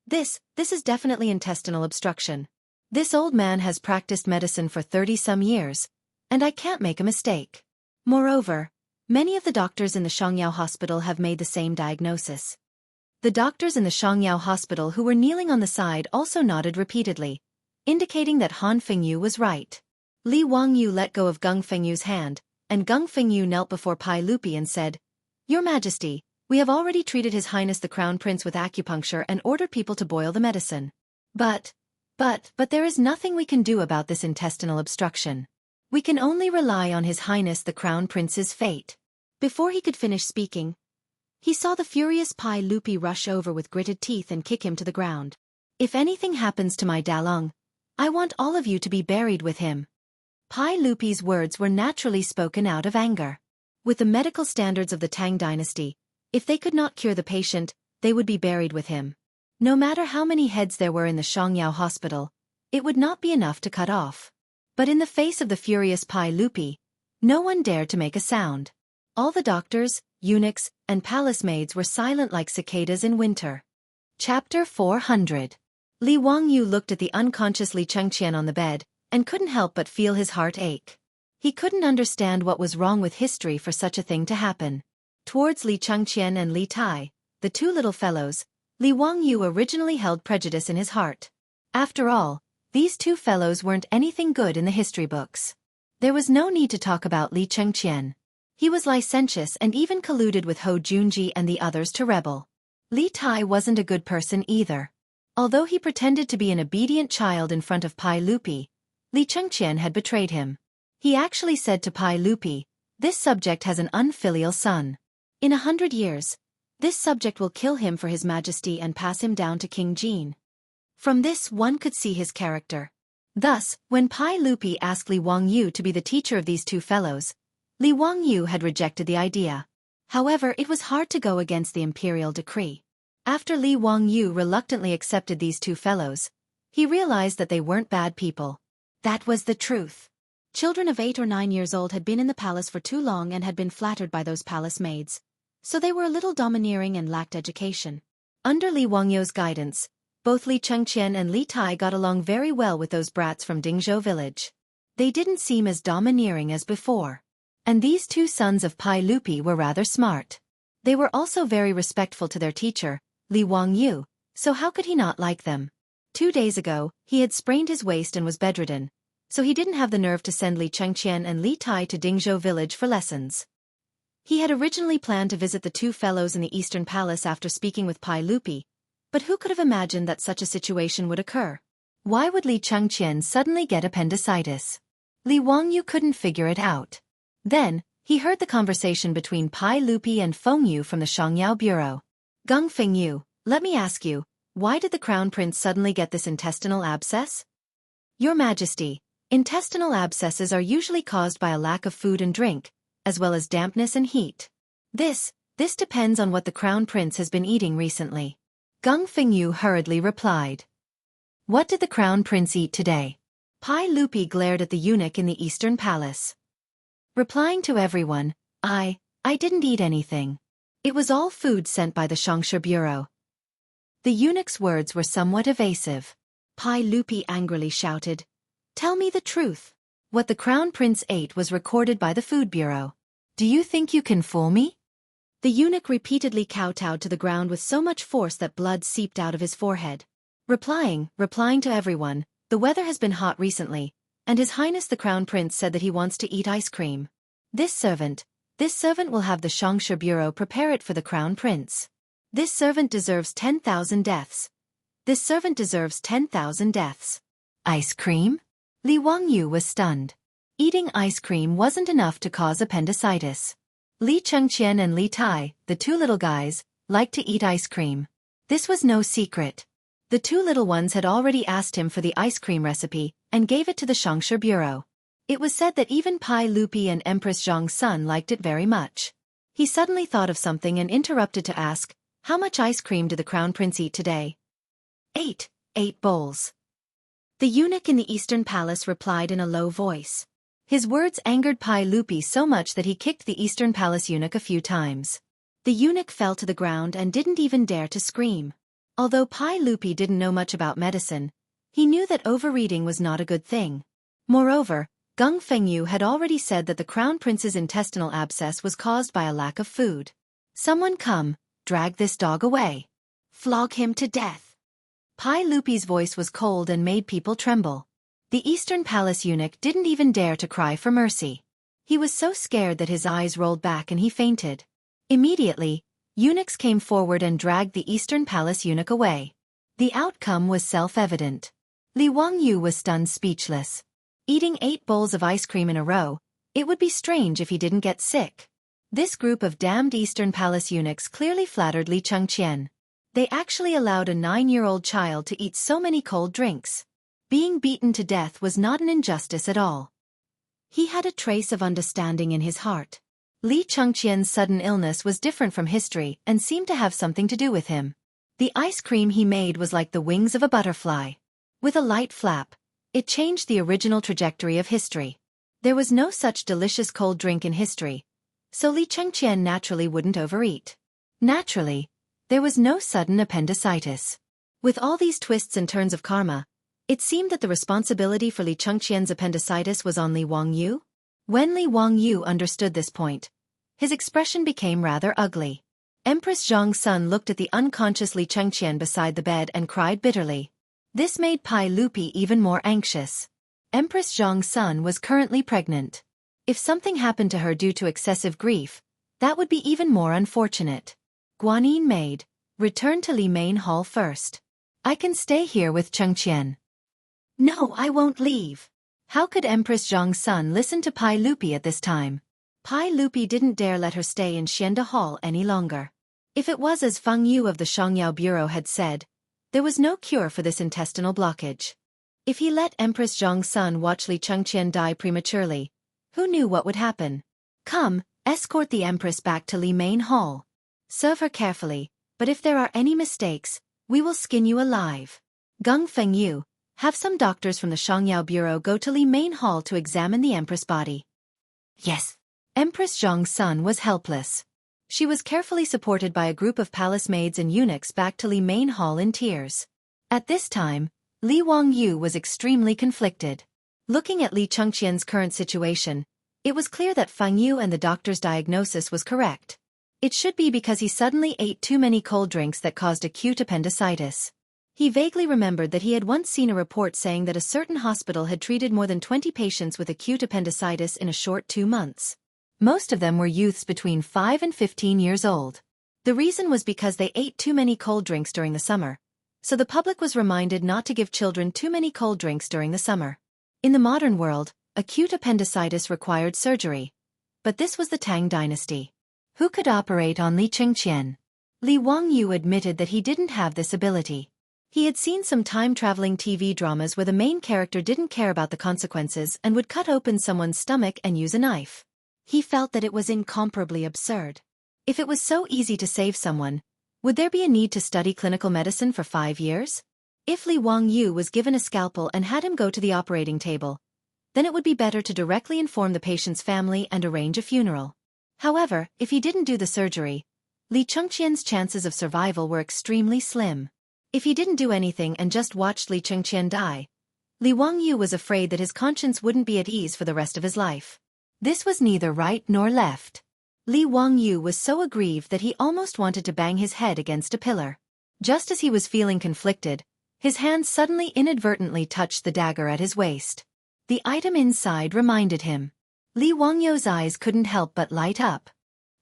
This is definitely intestinal obstruction. This old man has practiced medicine for 30-some years, and I can't make a mistake. Moreover, many of the doctors in the Shangyao Hospital have made the same diagnosis. The doctors in the Shangyao Hospital who were kneeling on the side also nodded repeatedly, indicating that Han Fengyu was right. Li Wangyu let go of Geng Fengyu's hand, and Geng Fengyu knelt before Pai Lupi and said, "Your Majesty, we have already treated His Highness the Crown Prince with acupuncture and ordered people to boil the medicine. But there is nothing we can do about this intestinal obstruction. We can only rely on His Highness the Crown Prince's fate." Before he could finish speaking, he saw the furious Pai Lupi rush over with gritted teeth and kick him to the ground. "If anything happens to my Dalong, I want all of you to be buried with him." Pai Lupi's words were naturally spoken out of anger. With the medical standards of the Tang dynasty, if they could not cure the patient, they would be buried with him. No matter how many heads there were in the Shangyao Hospital, it would not be enough to cut off. But in the face of the furious Pai Lupi, no one dared to make a sound. All the doctors, eunuchs, and palace maids were silent like cicadas in winter. Chapter 400. Li Wangyu looked at the unconscious Li Chengqian on the bed, and couldn't help but feel his heart ache. He couldn't understand what was wrong with history for such a thing to happen. Towards Li Chengqian and Li Tai, the two little fellows, Li Wangyu originally held prejudice in his heart. After all, these two fellows weren't anything good in the history books. There was no need to talk about Li Chengqian. He was licentious and even colluded with Hou Junji and the others to rebel. Li Tai wasn't a good person either. Although he pretended to be an obedient child in front of Pai Lupi, Li Chengqian had betrayed him. He actually said to Pai Lupi, "This subject has an unfilial son. In 100 years, this subject will kill him for His Majesty and pass him down to King Jin." From this one could see his character. Thus, when Pai Lupi asked Li Wangyu to be the teacher of these two fellows, Li Wangyu had rejected the idea. However, it was hard to go against the imperial decree. After Li Wangyu reluctantly accepted these two fellows, he realized that they weren't bad people. That was the truth. Children of 8 or 9 years old had been in the palace for too long and had been flattered by those palace maids, so they were a little domineering and lacked education. Under Li Wangyu's guidance, both Li Chengqian and Li Tai got along very well with those brats from Dingzhou village. They didn't seem as domineering as before. And these two sons of Pai Lupi were rather smart. They were also very respectful to their teacher, Li Wangyu, so how could he not like them? 2 days ago, he had sprained his waist and was bedridden, so he didn't have the nerve to send Li Chengqian and Li Tai to Dingzhou village for lessons. He had originally planned to visit the two fellows in the Eastern Palace after speaking with Pai Lupi, but who could have imagined that such a situation would occur? Why would Li Chengqian suddenly get appendicitis? Li Wangyu couldn't figure it out. Then, he heard the conversation between Pai Lupi and Feng Yu from the Shangyao Bureau. Gung Fengyu, let me ask you, why did the Crown Prince suddenly get this intestinal abscess? Your Majesty, intestinal abscesses are usually caused by a lack of food and drink, as well as dampness and heat. This depends on what the Crown Prince has been eating recently. Gung Fengyu hurriedly replied. What did the Crown Prince eat today? Pai Lupi glared at the eunuch in the Eastern Palace. Replying to everyone, I didn't eat anything. It was all food sent by the Shangshe Bureau. The eunuch's words were somewhat evasive. Pai Lupi angrily shouted, Tell me the truth. What the Crown Prince ate was recorded by the Food Bureau. Do you think you can fool me? The eunuch repeatedly kowtowed to the ground with so much force that blood seeped out of his forehead. Replying to everyone, the weather has been hot recently, and His Highness the Crown Prince said that he wants to eat ice cream. This servant will have the Shangshe Bureau prepare it for the Crown Prince. This servant deserves 10,000 deaths. This servant deserves 10,000 deaths. Ice cream? Li Wangyu was stunned. Eating ice cream wasn't enough to cause appendicitis. Li Chengqian and Li Tai, the two little guys, liked to eat ice cream. This was no secret. The two little ones had already asked him for the ice cream recipe and gave it to the Shangshe Bureau. It was said that even Pai Lupi and Empress Zhang's son liked it very much. He suddenly thought of something and interrupted to ask, How much ice cream did the Crown Prince eat today? 8 bowls. The eunuch in the Eastern Palace replied in a low voice. His words angered Pai Lupi so much that he kicked the Eastern Palace eunuch a few times. The eunuch fell to the ground and didn't even dare to scream. Although Pai Lupi didn't know much about medicine, he knew that overeating was not a good thing. Moreover, Gung Fengyu had already said that the Crown Prince's intestinal abscess was caused by a lack of food. Someone come, drag this dog away. Flog him to death. Pai Lupi's voice was cold and made people tremble. The Eastern Palace eunuch didn't even dare to cry for mercy. He was so scared that his eyes rolled back and he fainted. Immediately, eunuchs came forward and dragged the Eastern Palace eunuch away. The outcome was self-evident. Li Wangyu was stunned speechless. Eating 8 bowls of ice cream in a row, it would be strange if he didn't get sick. This group of damned Eastern Palace eunuchs clearly flattered Li Chengqian. They actually allowed a 9-year-old child to eat so many cold drinks. Being beaten to death was not an injustice at all. He had a trace of understanding in his heart. Li Chengqian's sudden illness was different from history and seemed to have something to do with him. The ice cream he made was like the wings of a butterfly. With a light flap, it changed the original trajectory of history. There was no such delicious cold drink in history, so Li Chengqian naturally wouldn't overeat. Naturally, there was no sudden appendicitis. With all these twists and turns of karma, it seemed that the responsibility for Li Chengqian's appendicitis was on Li Wangyu. When Li Wangyu understood this point, his expression became rather ugly. Empress Zhang's son looked at the unconscious Li Chengqian beside the bed and cried bitterly. This made Pai Lupi even more anxious. Empress Zhang's son was currently pregnant. If something happened to her due to excessive grief, that would be even more unfortunate. Guanyin maid, return to Li Main Hall first. I can stay here with Chengqian. No, I won't leave. How could Empress Zhang's son listen to Pai Lupi at this time? Pai Lupi didn't dare let her stay in Xianda Hall any longer. If it was as Feng Yu of the Shangyao Bureau had said, there was no cure for this intestinal blockage. If he let Empress Zhang's son watch Li Chengqian die prematurely, who knew what would happen? Come, escort the Empress back to Li Main Hall. Serve her carefully, but if there are any mistakes, we will skin you alive. Gung Fengyu, have some doctors from the Shangyao Bureau go to Li Main Hall to examine the Empress' body. Yes. Empress Zhang's son was helpless. She was carefully supported by a group of palace maids and eunuchs back to Li Main Hall in tears. At this time, Li Wangyu was extremely conflicted. Looking at Li Chengqian's current situation, it was clear that Feng Yu and the doctor's diagnosis was correct. It should be because he suddenly ate too many cold drinks that caused acute appendicitis. He vaguely remembered that he had once seen a report saying that a certain hospital had treated more than 20 patients with acute appendicitis in a short 2 months. Most of them were youths between 5 and 15 years old. The reason was because they ate too many cold drinks during the summer, so the public was reminded not to give children too many cold drinks during the summer. In the modern world, acute appendicitis required surgery, but this was the Tang dynasty. Who could operate on Li Chengqian? Li Wangyu admitted that he didn't have this ability. He had seen some time-traveling TV dramas where the main character didn't care about the consequences and would cut open someone's stomach and use a knife. He felt that it was incomparably absurd. If it was so easy to save someone, would there be a need to study clinical medicine for 5 years? If Li Wangyu was given a scalpel and had him go to the operating table, then it would be better to directly inform the patient's family and arrange a funeral. However, if he didn't do the surgery, Li Chengqian's chances of survival were extremely slim. If he didn't do anything and just watched Li Chengqian die, Li Wangyu was afraid that his conscience wouldn't be at ease for the rest of his life. This was neither right nor left. Li Wangyu was so aggrieved that he almost wanted to bang his head against a pillar. Just as he was feeling conflicted, his hand suddenly inadvertently touched the dagger at his waist. The item inside reminded him. Li Wangyu's eyes couldn't help but light up.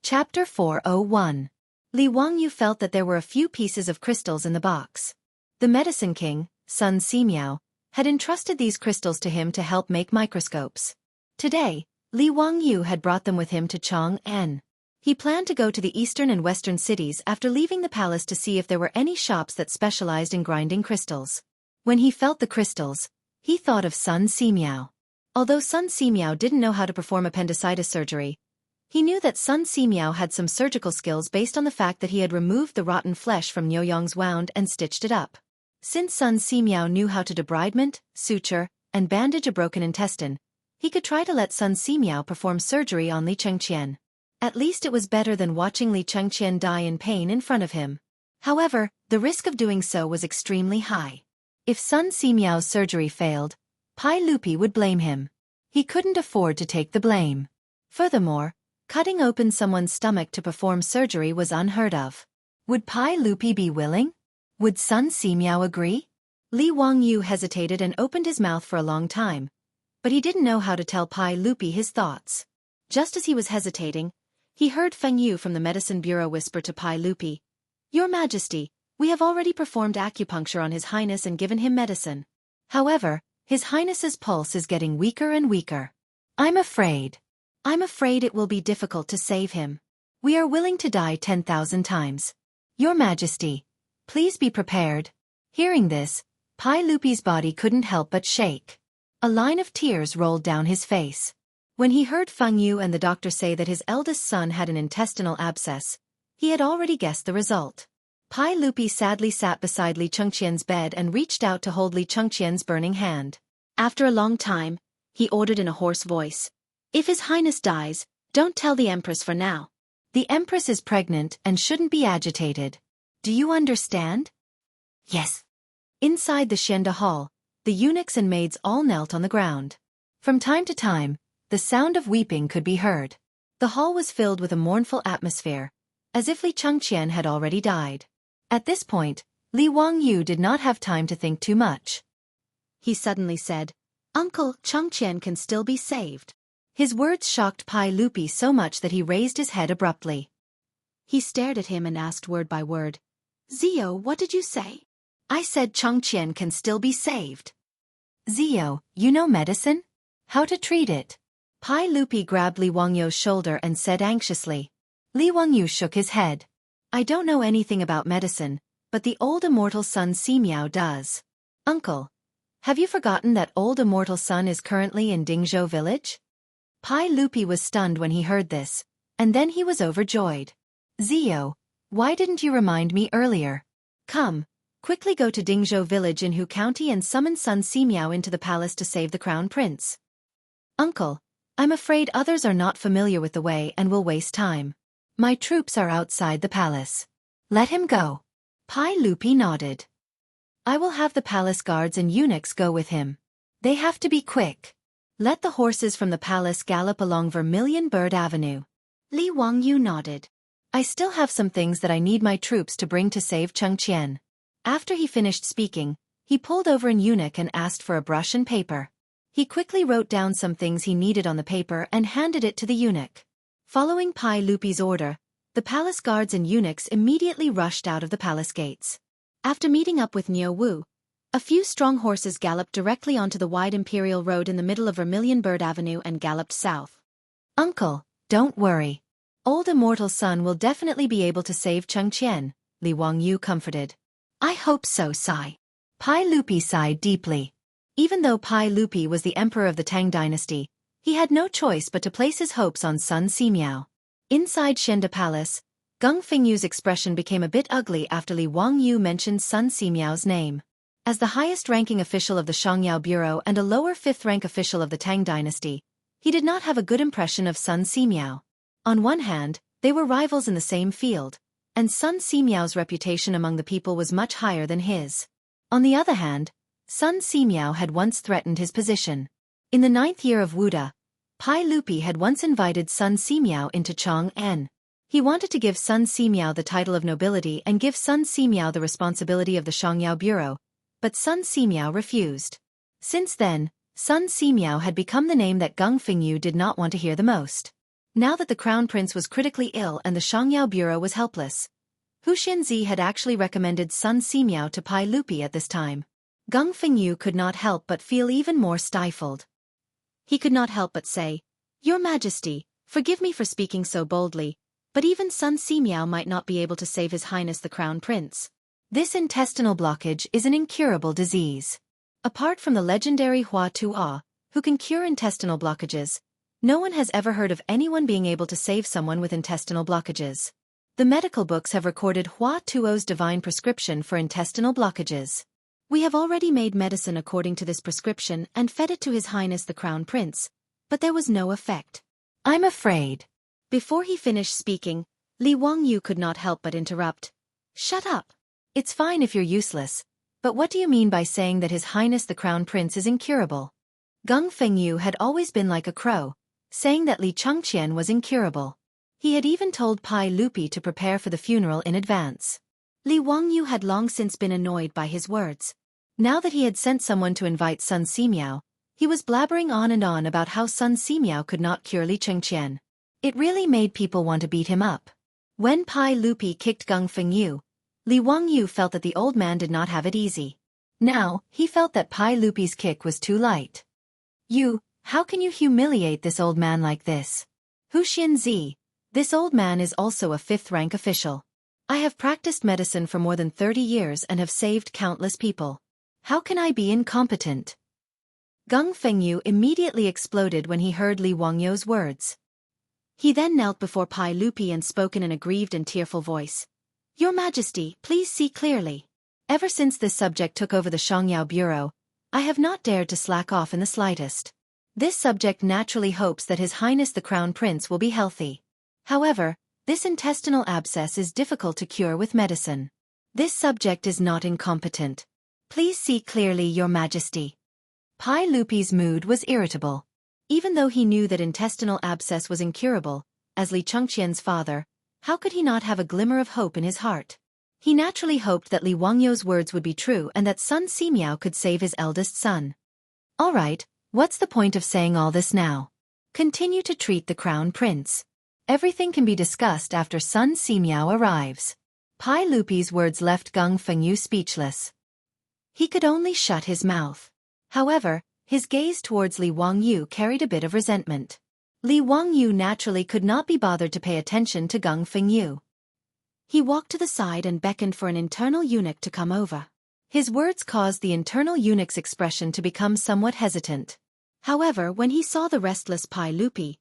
Chapter 401. Li Wangyu felt that there were a few pieces of crystals in the box. The Medicine King, Sun Simiao, had entrusted these crystals to him to help make microscopes. Today, Li Wangyu had brought them with him to Chang'an. He planned to go to the eastern and western cities after leaving the palace to see if there were any shops that specialized in grinding crystals. When he felt the crystals, he thought of Sun Simiao. Although Sun Simiao didn't know how to perform appendicitis surgery, he knew that Sun Simiao had some surgical skills based on the fact that he had removed the rotten flesh from Niu Yong's wound and stitched it up. Since Sun Simiao knew how to debridement, suture, and bandage a broken intestine, he could try to let Sun Simiao perform surgery on Li Chengqian. At least it was better than watching Li Chengqian die in pain in front of him. However, the risk of doing so was extremely high. If Sun Simiao's surgery failed, Pai Lupi would blame him. He couldn't afford to take the blame. Furthermore, cutting open someone's stomach to perform surgery was unheard of. Would Pai Lupi be willing? Would Sun Simiao agree? Li Wangyu hesitated and opened his mouth for a long time, but he didn't know how to tell Pai Lupi his thoughts. Just as he was hesitating, he heard Feng Yu from the medicine bureau whisper to Pai Lupi, "Your Majesty, we have already performed acupuncture on His Highness and given him medicine. However, His Highness's pulse is getting weaker and weaker. I'm afraid it will be difficult to save him. We are willing to die 10,000 times. Your Majesty, please be prepared." Hearing this, Pai Lupi's body couldn't help but shake. A line of tears rolled down his face. When he heard Feng Yu and the doctor say that his eldest son had an intestinal abscess, he had already guessed the result. Pai Lupi sadly sat beside Li Chengqian's bed and reached out to hold Li Chengqian's burning hand. After a long time, he ordered in a hoarse voice, "If His Highness dies, don't tell the Empress for now. The Empress is pregnant and shouldn't be agitated. Do you understand?" "Yes." Inside the Shenda hall, the eunuchs and maids all knelt on the ground. From time to time, the sound of weeping could be heard. The hall was filled with a mournful atmosphere, as if Li Chengqian had already died. At this point, Li Wangyu did not have time to think too much. He suddenly said, "Uncle, Chengqian can still be saved." His words shocked Pai Lupi so much that he raised his head abruptly. He stared at him and asked word by word, "Zio, what did you say?" "I said Chengqian can still be saved." "Zio, you know medicine? How to treat it?" Pai Lupi grabbed Li Wangyu's shoulder and said anxiously. Li Wangyu shook his head. "I don't know anything about medicine, but the old immortal Sun Simiao does." "Uncle, have you forgotten that old immortal Sun is currently in Dingzhou village?" Pai Lupi was stunned when he heard this, and then he was overjoyed. "Zio, why didn't you remind me earlier? Come, quickly go to Dingzhou village in Hu County and summon Sun Simiao into the palace to save the crown prince." "Uncle, I'm afraid others are not familiar with the way and will waste time. My troops are outside the palace. Let him go." Pai Lupi nodded. "I will have the palace guards and eunuchs go with him. They have to be quick. Let the horses from the palace gallop along Vermilion Bird Avenue." Li Wangyu nodded. "I still have some things that I need my troops to bring to save Chengqian." After he finished speaking, he pulled over an eunuch and asked for a brush and paper. He quickly wrote down some things he needed on the paper and handed it to the eunuch. Following Pai Lupi's order, the palace guards and eunuchs immediately rushed out of the palace gates. After meeting up with Niu Wu, a few strong horses galloped directly onto the wide imperial road in the middle of Vermilion Bird Avenue and galloped south. "Uncle, don't worry. Old Immortal Sun will definitely be able to save Chengqian," Li Wangyu comforted. "I hope so, Sai." Pai Lupi sighed deeply. Even though Pai Lupi was the emperor of the Tang dynasty, he had no choice but to place his hopes on Sun Simiao. Inside Shenda Palace, Geng Fingyu's expression became a bit ugly after Li Wangyu mentioned Sun Simiao's name. As the highest-ranking official of the Shangyao Bureau and a lower fifth-rank official of the Tang dynasty, he did not have a good impression of Sun Simiao. On one hand, they were rivals in the same field, and Sun Simiao's reputation among the people was much higher than his. On the other hand, Sun Simiao had once threatened his position. In the 9th year of Wuda, Pai Lupi had once invited Sun Simiao into Chang'an. He wanted to give Sun Simiao the title of nobility and give Sun Simiao the responsibility of the Shangyao Bureau, but Sun Simiao refused. Since then, Sun Simiao had become the name that Geng Fengyu did not want to hear the most. Now that the crown prince was critically ill and the Shangyao Bureau was helpless, Hu Xinzi had actually recommended Sun Simiao to Pai Lupi at this time. Geng Fengyu could not help but feel even more stifled. He could not help but say, "Your Majesty, forgive me for speaking so boldly, but even Sun Simiao might not be able to save His Highness the Crown Prince. This intestinal blockage is an incurable disease. Apart from the legendary Hua Tuo, who can cure intestinal blockages, no one has ever heard of anyone being able to save someone with intestinal blockages. The medical books have recorded Hua Tuo's divine prescription for intestinal blockages. We have already made medicine according to this prescription and fed it to His Highness the Crown Prince, but there was no effect. I'm afraid." Before he finished speaking, Li Wangyu could not help but interrupt. "Shut up. It's fine if you're useless, but what do you mean by saying that His Highness the Crown Prince is incurable?" Geng Fengyu had always been like a crow, saying that Li Chengqian was incurable. He had even told Pai Lupi to prepare for the funeral in advance. Li Wangyu had long since been annoyed by his words. Now that he had sent someone to invite Sun Simiao, he was blabbering on and on about how Sun Simiao could not cure Li Chengqian. It really made people want to beat him up. When Pai Lupi kicked Geng Fengyu, Li Wangyu felt that the old man did not have it easy. Now, he felt that Pai Lupi's kick was too light. How can you humiliate this old man like this? Hu Xinzi, this old man is also a fifth-rank official. I have practiced medicine for more than 30 years and have saved countless people. How can I be incompetent? Geng Fengyu immediately exploded when he heard Li Wangyu's words. He then knelt before Pai Lupi and spoke in an aggrieved and tearful voice. "Your Majesty, please see clearly. Ever since this subject took over the Shangyao Bureau, I have not dared to slack off in the slightest. This subject naturally hopes that His Highness the Crown Prince will be healthy. However, this intestinal abscess is difficult to cure with medicine. This subject is not incompetent. Please see clearly, Your Majesty." Pai Lupi's mood was irritable. Even though he knew that intestinal abscess was incurable, as Li Chengqian's father, how could he not have a glimmer of hope in his heart? He naturally hoped that Li Wangyu's words would be true and that Sun Simiao could save his eldest son. "All right, what's the point of saying all this now? Continue to treat the Crown Prince. Everything can be discussed after Sun Simiao arrives." Pai Lupi's words left Geng Fengyu speechless. He could only shut his mouth. However, his gaze towards Li Wangyu carried a bit of resentment. Li Wangyu naturally could not be bothered to pay attention to Geng Fengyu. He walked to the side and beckoned for an internal eunuch to come over. His words caused the internal eunuch's expression to become somewhat hesitant. However, when he saw the restless Pai Lupi,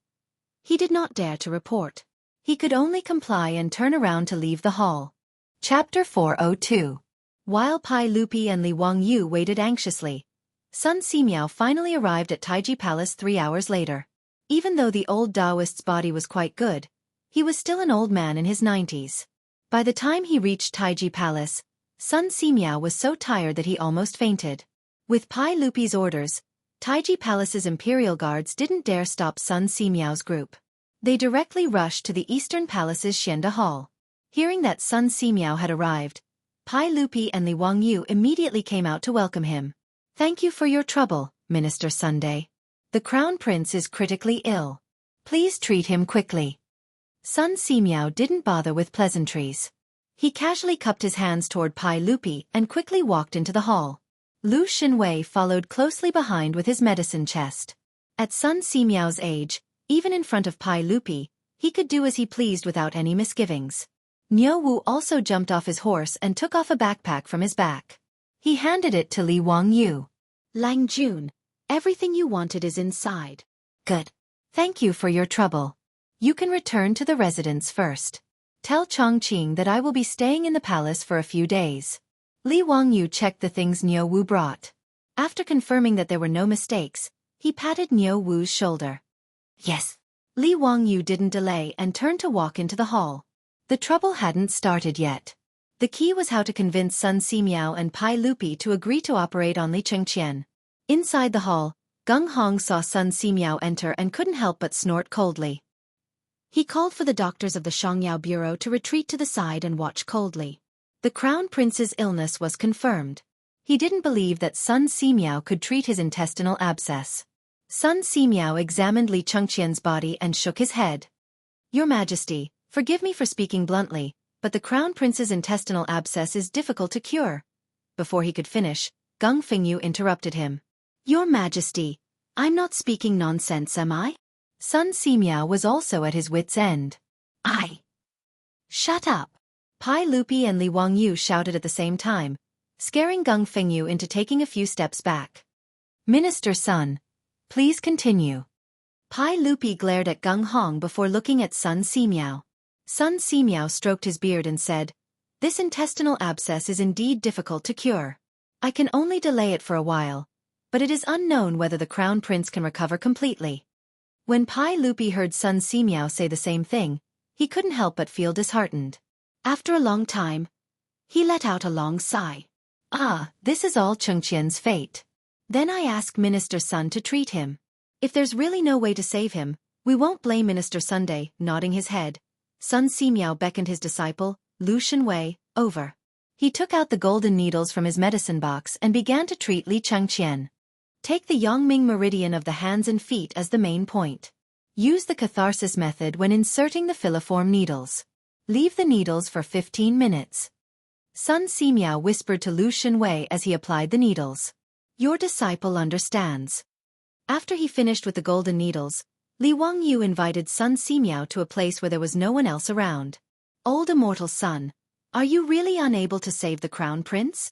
he did not dare to report. He could only comply and turn around to leave the hall. Chapter 402. While Pai Lupi and Li Wangyu waited anxiously, Sun Simiao finally arrived at Taiji Palace 3 hours later. Even though the old Taoist's body was quite good, he was still an old man in his 90s. By the time he reached Taiji Palace, Sun Simiao was so tired that he almost fainted. With Pai Lupi's orders, Taiji Palace's imperial guards didn't dare stop Sun Simiao's group. They directly rushed to the Eastern Palace's Xianda Hall. Hearing that Sun Simiao had arrived, Pai Lupi and Li Wangyu immediately came out to welcome him. "Thank you for your trouble, Minister Sunday. The Crown Prince is critically ill. Please treat him quickly." Sun Simiao didn't bother with pleasantries. He casually cupped his hands toward Pai Lupi and quickly walked into the hall. Lu Xinwei followed closely behind with his medicine chest. At Sun Simiao's age, even in front of Pai Lupi, he could do as he pleased without any misgivings. Niu Wu also jumped off his horse and took off a backpack from his back. He handed it to Li Wangyu. Lang Jun, everything you wanted is inside. Good. Thank you for your trouble. You can return to the residence first. Tell Chongqing that I will be staying in the palace for a few days. Li Wangyu checked the things Niu Wu brought. After confirming that there were no mistakes, he patted Niu Wu's shoulder. Yes. Li Wangyu didn't delay and turned to walk into the hall. The trouble hadn't started yet. The key was how to convince Sun Simiao and Pai Lupi to agree to operate on Li Chengqian. Inside the hall, Gung Hong saw Sun Simiao enter and couldn't help but snort coldly. He called for the doctors of the Shangyao Bureau to retreat to the side and watch coldly. The Crown Prince's illness was confirmed. He didn't believe that Sun Simiao could treat his intestinal abscess. Sun Simiao examined Li Chengqian's body and shook his head. Your Majesty, forgive me for speaking bluntly, but the Crown Prince's intestinal abscess is difficult to cure. Before he could finish, Gung Fengyu interrupted him. Your Majesty, I'm not speaking nonsense, am I? Sun Simiao was also at his wits' end. Shut up! Pai Lupi and Li Wangyu shouted at the same time, scaring Gung Fengyu into taking a few steps back. Minister Sun, please continue. Pai Lupi glared at Gung Hong before looking at Sun Simiao. Sun Simiao stroked his beard and said, This intestinal abscess is indeed difficult to cure. I can only delay it for a while, but it is unknown whether the Crown Prince can recover completely. When Pai Lupi heard Sun Simiao say the same thing, he couldn't help but feel disheartened. After a long time, he let out a long sigh. This is all Chengqian's fate. Then I ask Minister Sun to treat him. If there's really no way to save him, we won't blame Minister Sunday, nodding his head. Sun Simiao beckoned his disciple, Lu Xinwei, over. He took out the golden needles from his medicine box and began to treat Li Chengqian. Take the Yongming meridian of the hands and feet as the main point. Use the catharsis method when inserting the filiform needles. Leave the needles for 15 minutes. Sun Simiao whispered to Lu Xinwei as he applied the needles. Your disciple understands. After he finished with the golden needles, Li Wangyu invited Sun Simiao to a place where there was no one else around. Old immortal son, are you really unable to save the Crown Prince?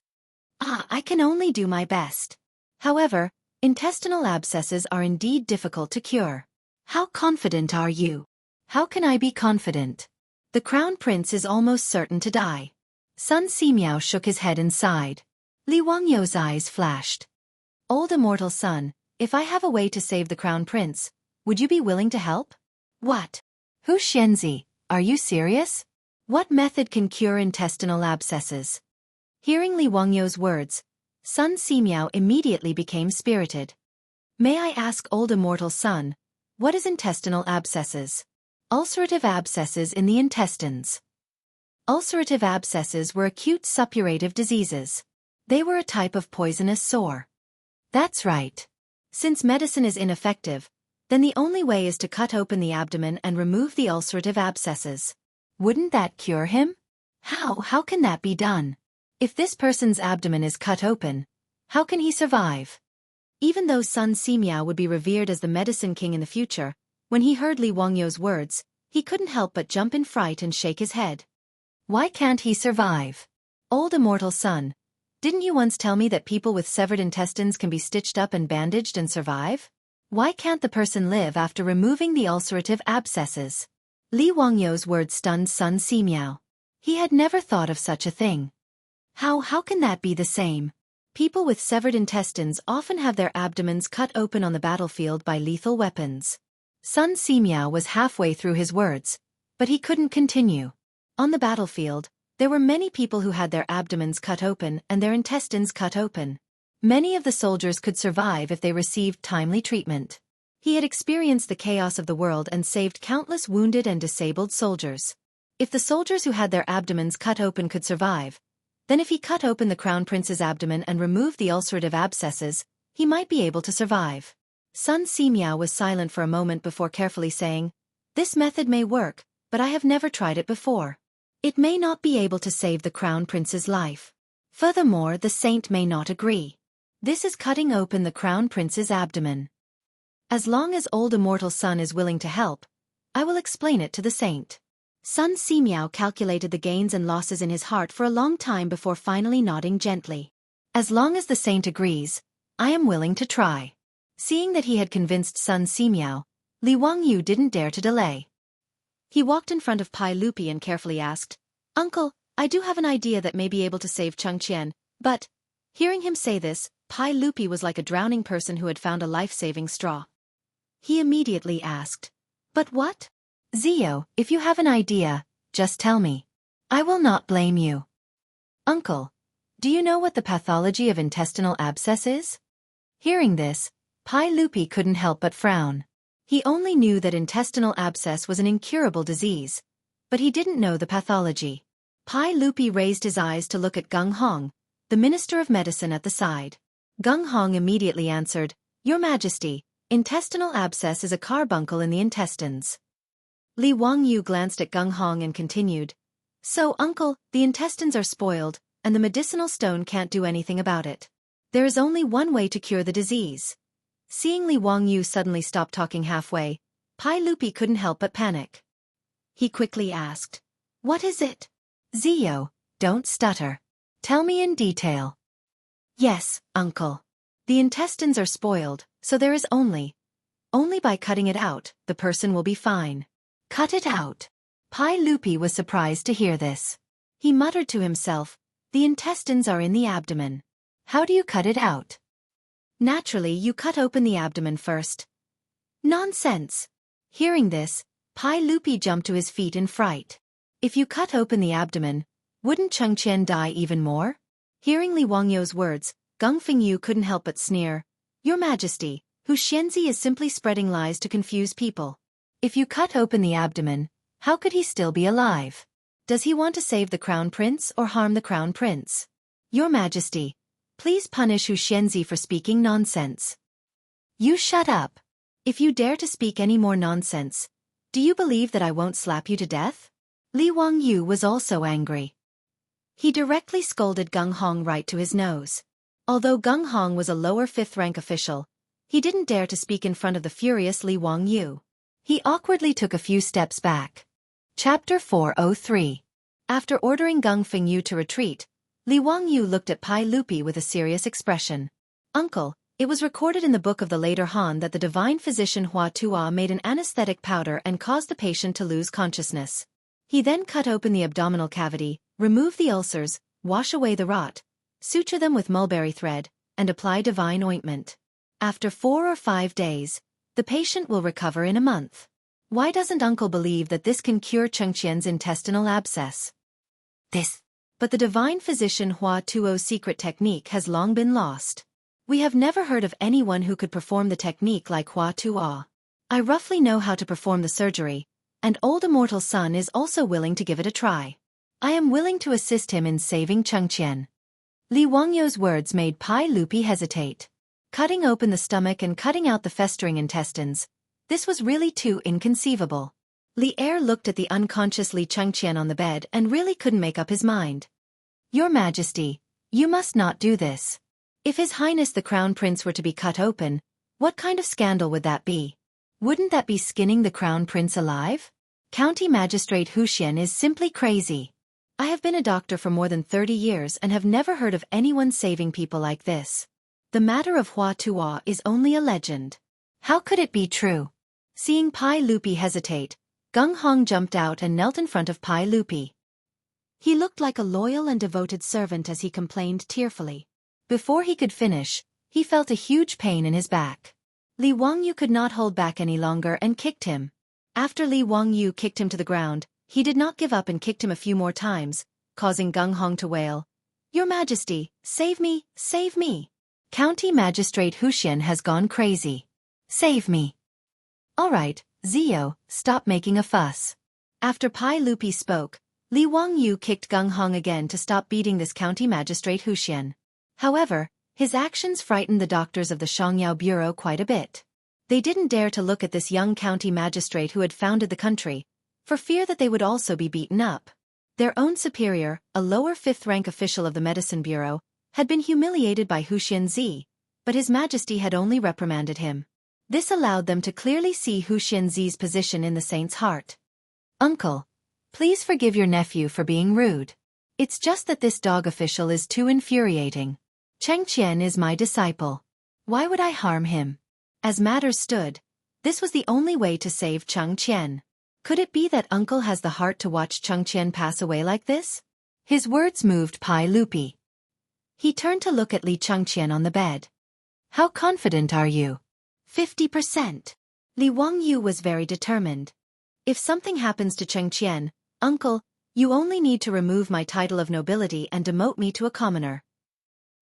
I can only do my best. However, intestinal abscesses are indeed difficult to cure. How confident are you? How can I be confident? The Crown Prince is almost certain to die. Sun Simiao shook his head and sighed. Li Wangyu's eyes flashed. Old immortal son, if I have a way to save the Crown Prince, would you be willing to help? What? Hu Xianzi, are you serious? What method can cure intestinal abscesses? Hearing Li Wangyu's words, Sun Simiao immediately became spirited. May I ask old immortal son, what is intestinal abscesses? Ulcerative abscesses in the intestines. Ulcerative abscesses were acute suppurative diseases. They were a type of poisonous sore. That's right. Since medicine is ineffective, then the only way is to cut open the abdomen and remove the ulcerative abscesses. Wouldn't that cure him? How can that be done? If this person's abdomen is cut open, how can he survive? Even though Sun Simiao would be revered as the medicine king in the future, when he heard Li Wangyu's words, he couldn't help but jump in fright and shake his head. Why can't he survive? Old immortal son, didn't you once tell me that people with severed intestines can be stitched up and bandaged and survive? Why can't the person live after removing the ulcerative abscesses? Li Wangyu's words stunned Sun Simiao. He had never thought of such a thing. How can that be the same? People with severed intestines often have their abdomens cut open on the battlefield by lethal weapons. Sun Simiao was halfway through his words, but he couldn't continue. On the battlefield, there were many people who had their abdomens cut open and their intestines cut open. Many of the soldiers could survive if they received timely treatment. He had experienced the chaos of the world and saved countless wounded and disabled soldiers. If the soldiers who had their abdomens cut open could survive, then if he cut open the Crown Prince's abdomen and removed the ulcerative abscesses, he might be able to survive. Sun Simiao was silent for a moment before carefully saying, This method may work, but I have never tried it before. It may not be able to save the crown prince's life. Furthermore, the saint may not agree. This is cutting open the crown prince's abdomen. As long as old immortal Sun is willing to help, I will explain it to the saint. Sun Simiao calculated the gains and losses in his heart for a long time before finally nodding gently. As long as the saint agrees, I am willing to try. Seeing that he had convinced Sun Simiao, Li Wangyu didn't dare to delay. He walked in front of Pai Lupi and carefully asked, "Uncle, I do have an idea that may be able to save Chengqian, but..." Hearing him say this, Pai Lupi was like a drowning person who had found a life-saving straw. He immediately asked, "But what?" "Zio, if you have an idea, just tell me. I will not blame you." "Uncle, do you know what the pathology of intestinal abscess is?" Hearing this, Pai Lupi couldn't help but frown. He only knew that intestinal abscess was an incurable disease, but he didn't know the pathology. Pai Lupi raised his eyes to look at Gung Hong, the Minister of Medicine at the side. Gung Hong immediately answered, "Your Majesty, intestinal abscess is a carbuncle in the intestines." Li Wangyu glanced at Gung Hong and continued, "So, uncle, the intestines are spoiled, and the medicinal stone can't do anything about it. There is only one way to cure the disease." Seeing Li Wangyu suddenly stop talking halfway, Pai Lupi couldn't help but panic. He quickly asked, "What is it?" "Zio, don't stutter. Tell me in detail." "Yes, uncle. The intestines are spoiled, so there is only by cutting it out, the person will be fine." "Cut it out." Pai Lupi was surprised to hear this. He muttered to himself, "The intestines are in the abdomen. How do you cut it out?" "Naturally, you cut open the abdomen first." "Nonsense." Hearing this, Pai Lupi jumped to his feet in fright. "If you cut open the abdomen, wouldn't Chengqian die even more?" Hearing Li Wangyu's words, Gung Fengyu couldn't help but sneer, "Your Majesty, Hu Xianzi is simply spreading lies to confuse people. If you cut open the abdomen, how could he still be alive? Does he want to save the crown prince or harm the crown prince? Your Majesty, please punish Hu Xianzi for speaking nonsense." "You shut up. If you dare to speak any more nonsense, do you believe that I won't slap you to death?" Li Wangyu was also angry. He directly scolded Gung Hong right to his nose. Although Gung Hong was a lower fifth-rank official, he didn't dare to speak in front of the furious Li Wangyu. He awkwardly took a few steps back. Chapter 403. After ordering Gung Fengyu to retreat, Li Wangyu looked at Pai Lupi with a serious expression. "Uncle, it was recorded in the book of the later Han that the divine physician Hua Tuo made an anesthetic powder and caused the patient to lose consciousness. He then cut open the abdominal cavity, remove the ulcers, wash away the rot, suture them with mulberry thread, and apply divine ointment. After 4 or 5 days, the patient will recover in a month. Why doesn't uncle believe that this can cure Chengqian's intestinal abscess?" But the divine physician Hua Tuo's secret technique has long been lost. We have never heard of anyone who could perform the technique like Hua Tuo. I roughly know how to perform the surgery, and old immortal Sun is also willing to give it a try. I am willing to assist him in saving Chengqian. Li Wangyu's words made Pai Lupi hesitate. Cutting open the stomach and cutting out the festering intestines, this was really too inconceivable. Li Er looked at the unconscious Li Chengqian on the bed and really couldn't make up his mind. "Your Majesty, you must not do this. If His Highness the Crown Prince were to be cut open, what kind of scandal would that be? Wouldn't that be skinning the Crown Prince alive? County Magistrate Hu Xian is simply crazy. I have been a doctor for more than 30 years and have never heard of anyone saving people like this. The matter of Hua Tuo is only a legend. How could it be true?" Seeing Pai Lupi hesitate, Gung Hong jumped out and knelt in front of Pai Lupi. He looked like a loyal and devoted servant as he complained tearfully. Before he could finish, he felt a huge pain in his back. Li Wangyu could not hold back any longer and kicked him. After Li Wangyu kicked him to the ground, he did not give up and kicked him a few more times, causing Gung Hong to wail, "Your Majesty, save me, save me. County Magistrate Hu Xian has gone crazy. Save me." "All right, Zio, stop making a fuss." After Pai Lupi spoke, Li Wangyu kicked Gung Hong again to stop beating this County Magistrate Hu Xian. However, his actions frightened the doctors of the Shangyao Bureau quite a bit. They didn't dare to look at this young county magistrate who had founded the country, for fear that they would also be beaten up. Their own superior, a lower fifth-rank official of the Medicine Bureau, had been humiliated by Hu Xianzi, but His Majesty had only reprimanded him. This allowed them to clearly see Hu Xianzi's position in the saint's heart. "Uncle, please forgive your nephew for being rude. It's just that this dog official is too infuriating. Cheng Qian is my disciple. Why would I harm him?" As matters stood, this was the only way to save Cheng Qian. Could it be that Uncle has the heart to watch Cheng Qian pass away like this? His words moved Pai Lupi. He turned to look at Li Chengqian on the bed. "How confident are you?" 50%. Li Wangyu was very determined. "If something happens to Cheng Qian, Uncle, you only need to remove my title of nobility and demote me to a commoner."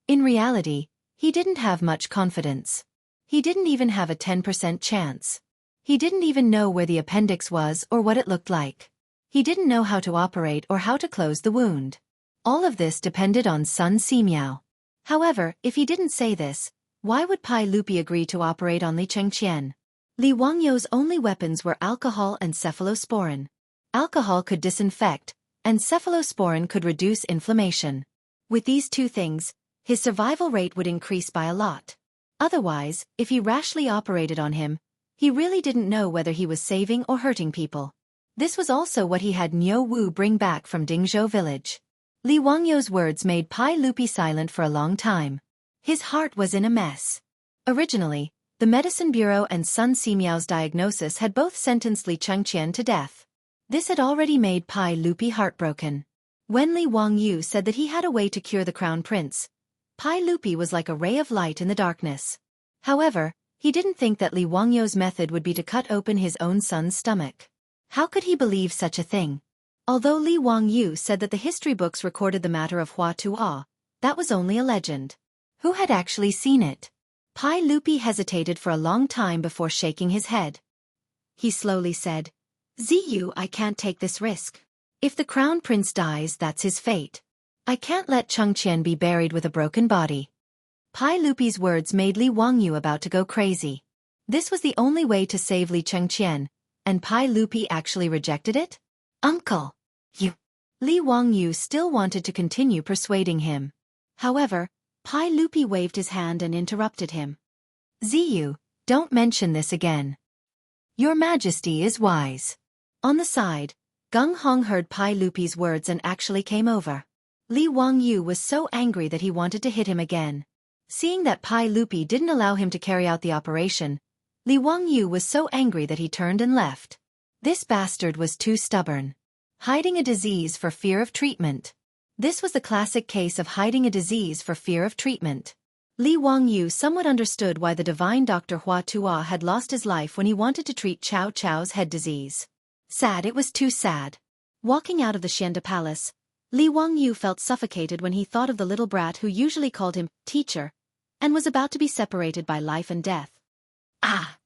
In reality, he didn't have much confidence. He didn't even have a 10% chance. He didn't even know where the appendix was or what it looked like. He didn't know how to operate or how to close the wound. All of this depended on Sun Simiao. However, if he didn't say this, why would Pai Lupi agree to operate on Li Chengqian? Li Wangyu's only weapons were alcohol and cephalosporin. Alcohol could disinfect, and cephalosporin could reduce inflammation. With these two things, his survival rate would increase by a lot. Otherwise, if he rashly operated on him, he really didn't know whether he was saving or hurting people. This was also what he had Niu Wu bring back from Dingzhou village. Li Wangyu's words made Pai Lupi silent for a long time. His heart was in a mess. Originally, the Medicine Bureau and Sun Simiao's diagnosis had both sentenced Li Chengqian to death. This had already made Pai Lupi heartbroken. When Li Wangyu said that he had a way to cure the Crown Prince, Pai Lupi was like a ray of light in the darkness. However, he didn't think that Li Wangyu's method would be to cut open his own son's stomach. How could he believe such a thing? Although Li Wangyu said that the history books recorded the matter of Hua Tuo, that was only a legend. Who had actually seen it? Pai Lupi hesitated for a long time before shaking his head. He slowly said, "Ziyu, I can't take this risk. If the Crown Prince dies, that's his fate. I can't let Cheng Qian be buried with a broken body." Pai Lupi's words made Li Wangyu about to go crazy. This was the only way to save Li Chengqian, and Pai Lupi actually rejected it? "Uncle, you..." Li Wangyu still wanted to continue persuading him. However, Pai Lupi waved his hand and interrupted him. "Ziyu, don't mention this again. Your Majesty is wise." On the side, Gung Hong heard Pai Lupi's words and actually came over. Li Wangyu was so angry that he wanted to hit him again. Seeing that Pai Lupi didn't allow him to carry out the operation, Li Wangyu was so angry that he turned and left. This bastard was too stubborn. Hiding a disease for fear of treatment. This was the classic case of hiding a disease for fear of treatment. Li Wangyu somewhat understood why the divine Dr. Hua Tuo had lost his life when he wanted to treat Cao Cao's head disease. Sad, it was too sad. Walking out of the Xianda Palace, Li Wangyu felt suffocated when he thought of the little brat who usually called him teacher, and was about to be separated by life and death. Ah!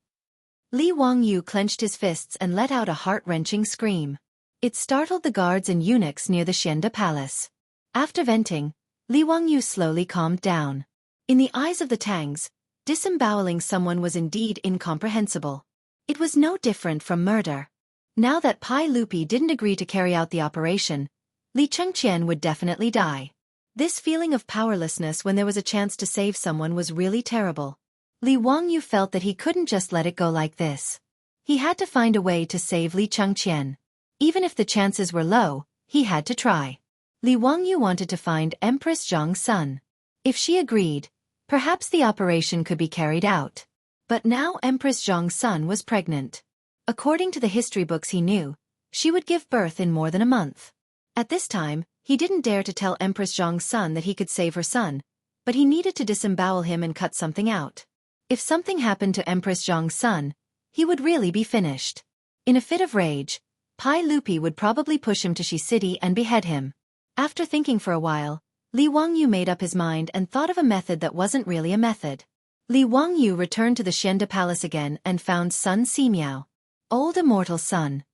Li Wangyu clenched his fists and let out a heart-wrenching scream. It startled the guards and eunuchs near the Xianda Palace. After venting, Li Wangyu slowly calmed down. In the eyes of the Tangs, disemboweling someone was indeed incomprehensible. It was no different from murder. Now that Pai Lupi didn't agree to carry out the operation, Li Chengqian would definitely die. This feeling of powerlessness when there was a chance to save someone was really terrible. Li Wangyu felt that he couldn't just let it go like this. He had to find a way to save Li Chengqian. Even if the chances were low, he had to try. Li Wangyu wanted to find Empress Zhang's son. If she agreed, perhaps the operation could be carried out. But now Empress Zhang's son was pregnant. According to the history books he knew, she would give birth in more than a month. At this time, he didn't dare to tell Empress Zhang's son that he could save her son, but he needed to disembowel him and cut something out. If something happened to Empress Zhang's son, he would really be finished. In a fit of rage, Pai Lupi would probably push him to Shi City and behead him. After thinking for a while, Li Wangyu made up his mind and thought of a method that wasn't really a method. Li Wangyu returned to the Xianda Palace again and found Sun Simiao. "Old immortal son,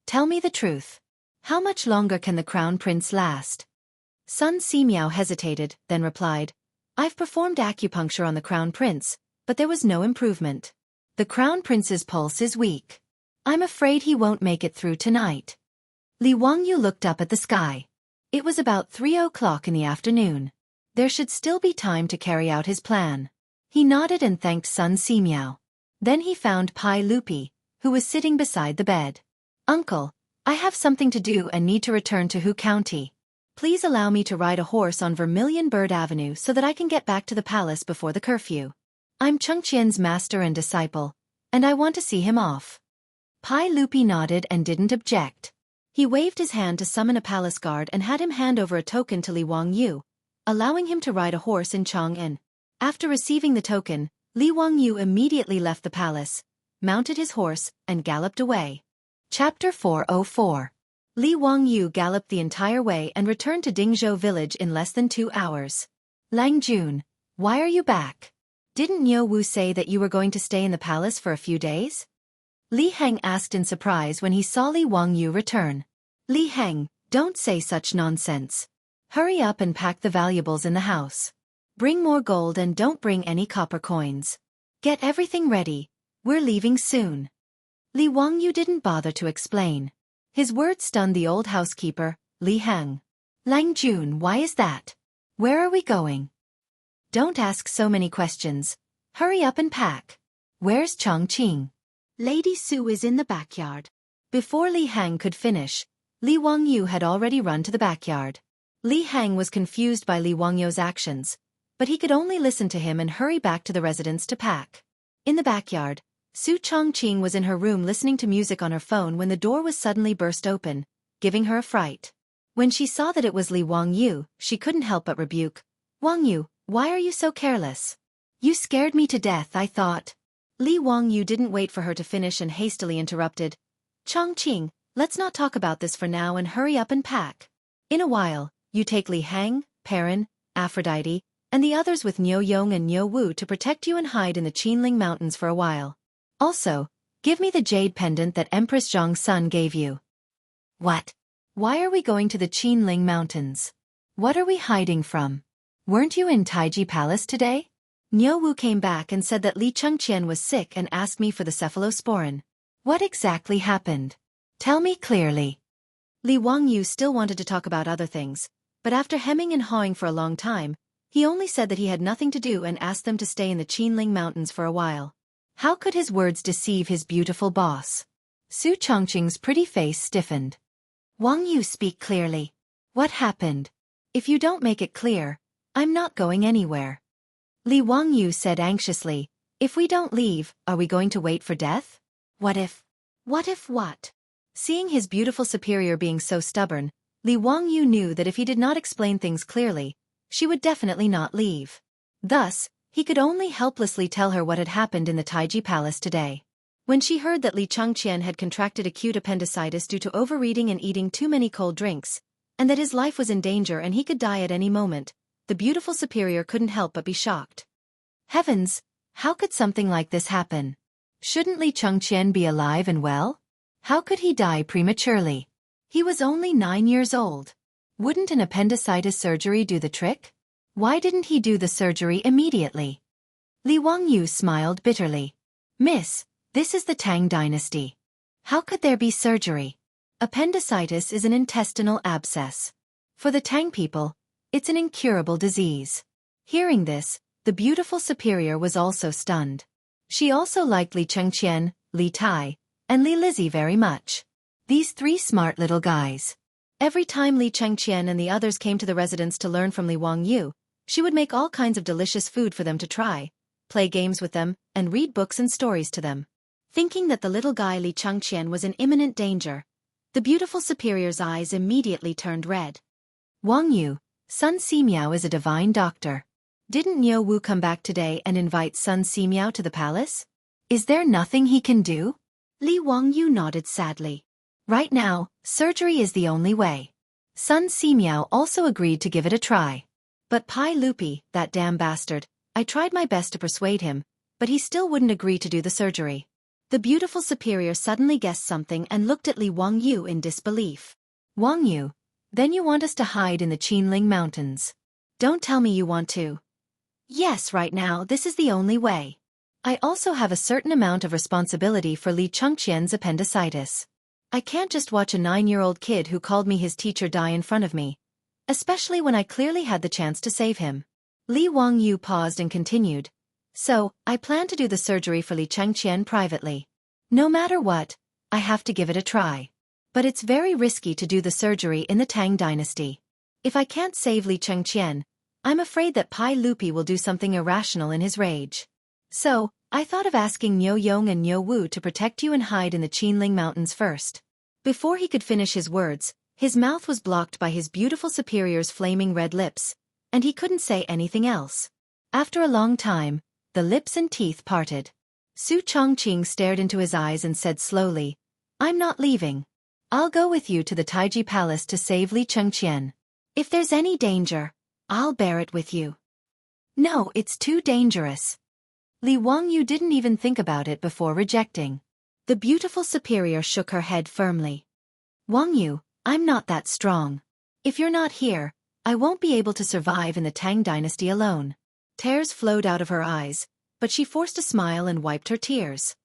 tell me the truth. How much longer can the Crown Prince last?" Sun Simiao hesitated, then replied, "I've performed acupuncture on the Crown Prince, but there was no improvement. The Crown Prince's pulse is weak. I'm afraid he won't make it through tonight." Li Wangyu looked up at the sky. It was about 3 o'clock in the afternoon. There should still be time to carry out his plan. He nodded and thanked Sun Simiao. Then he found Pai Lupi, who was sitting beside the bed. "Uncle, I have something to do and need to return to Hu County. Please allow me to ride a horse on Vermilion Bird Avenue so that I can get back to the palace before the curfew. I'm Chengqian's master and disciple, and I want to see him off." Pai Lupi nodded and didn't object. He waved his hand to summon a palace guard and had him hand over a token to Li Wangyu, allowing him to ride a horse in Chang'an. After receiving the token, Li Wangyu immediately left the palace, mounted his horse, and galloped away. Chapter 404. Li Wangyu galloped the entire way and returned to Dingzhou village in less than 2 hours. "Lang Jun, why are you back? Didn't Niu Wu say that you were going to stay in the palace for a few days?" Li Heng asked in surprise when he saw Li Wangyu return. "Li Heng, don't say such nonsense. Hurry up and pack the valuables in the house. Bring more gold and don't bring any copper coins. Get everything ready, we're leaving soon." Li Wangyu didn't bother to explain. His words stunned the old housekeeper, Li Heng. "Lang Jun, why is that? Where are we going? Don't ask so many questions. Hurry up and pack. Where's Chongqing?" "Lady Su is in the backyard." Before Li Heng could finish, Li Wangyu had already run to the backyard. Li Heng was confused by Li Wangyu's actions, but he could only listen to him and hurry back to the residence to pack. In the backyard, Su Chongqing was in her room listening to music on her phone when the door was suddenly burst open, giving her a fright. When she saw that it was Li Wangyu, she couldn't help but rebuke. "Wangyu, why are you so careless? You scared me to death, I thought." Li Wangyu didn't wait for her to finish and hastily interrupted. "Chongqing, let's not talk about this for now and hurry up and pack. In a while, you take Li Heng, Perrin, Aphrodite, and the others with Niu Yong and Niu Wu to protect you and hide in the Qinling Mountains for a while. Also, give me the jade pendant that Empress Zhang Sun gave you." "What? Why are we going to the Qinling Mountains? What are we hiding from? Weren't you in Taiji Palace today?" Niu Wu came back and said that Li Chengqian was sick and asked me for the cephalosporin. "What exactly happened? Tell me clearly." Li Wangyu still wanted to talk about other things, but after hemming and hawing for a long time, he only said that he had nothing to do and asked them to stay in the Qinling Mountains for a while. How could his words deceive his beautiful boss? Su Chongqing's pretty face stiffened. "Wangyu, speak clearly. What happened? If you don't make it clear, I'm not going anywhere." Li Wangyu said anxiously, "If we don't leave, are we going to wait for death? What if? What if what?" Seeing his beautiful superior being so stubborn, Li Wangyu knew that if he did not explain things clearly, she would definitely not leave. Thus, he could only helplessly tell her what had happened in the Taiji Palace today. When she heard that Li Chengqian had contracted acute appendicitis due to overeating and eating too many cold drinks, and that his life was in danger and he could die at any moment, the beautiful superior couldn't help but be shocked. Heavens, how could something like this happen? Shouldn't Li Chengqian be alive and well? How could he die prematurely? He was only 9 years old. Wouldn't an appendicitis surgery do the trick? Why didn't he do the surgery immediately? Li Wangyu smiled bitterly. "Miss, this is the Tang dynasty. How could there be surgery? Appendicitis is an intestinal abscess. For the Tang people, it's an incurable disease." Hearing this, the beautiful superior was also stunned. She also liked Li Chengqian, Li Tai, and Li Lizzie very much. These 3 smart little guys. Every time Li Chengqian and the others came to the residence to learn from Li Wangyu, she would make all kinds of delicious food for them to try, play games with them, and read books and stories to them. Thinking that the little guy Li Chengqian was in imminent danger, the beautiful superior's eyes immediately turned red. "Wangyu, Sun Simiao is a divine doctor. Didn't Niu Wu come back today and invite Sun Simiao to the palace? Is there nothing he can do?" Li Wangyu nodded sadly. "Right now, surgery is the only way. Sun Simiao also agreed to give it a try. But Pai Lupi, that damn bastard, I tried my best to persuade him, but he still wouldn't agree to do the surgery." The beautiful superior suddenly guessed something and looked at Li Wangyu in disbelief. "Wangyu, then you want us to hide in the Qinling Mountains? Don't tell me you want to." "Yes, right now this is the only way. I also have a certain amount of responsibility for Li Chengqian's appendicitis. I can't just watch a 9-year-old kid who called me his teacher die in front of me. Especially when I clearly had the chance to save him. Li Wangyu paused and continued. So, I plan to do the surgery for Li Chengqian privately. No matter what, I have to give it a try. But it's very risky to do the surgery in the Tang dynasty. If I can't save Li Chengqian, I'm afraid that Pai Lupi will do something irrational in his rage. So, I thought of asking Niu Yong and Niu Wu to protect you and hide in the Qinling Mountains first. Before he could finish his words, his mouth was blocked by his beautiful superior's flaming red lips, and he couldn't say anything else. After a long time, the lips and teeth parted. Su Chongqing stared into his eyes and said slowly, I'm not leaving. I'll go with you to the Taiji Palace to save Li Chengqian. If there's any danger, I'll bear it with you. No, it's too dangerous. Li Wangyu didn't even think about it before rejecting. The beautiful superior shook her head firmly. Wangyu, I'm not that strong. If you're not here, I won't be able to survive in the Tang dynasty alone. Tears flowed out of her eyes, but she forced a smile and wiped her tears.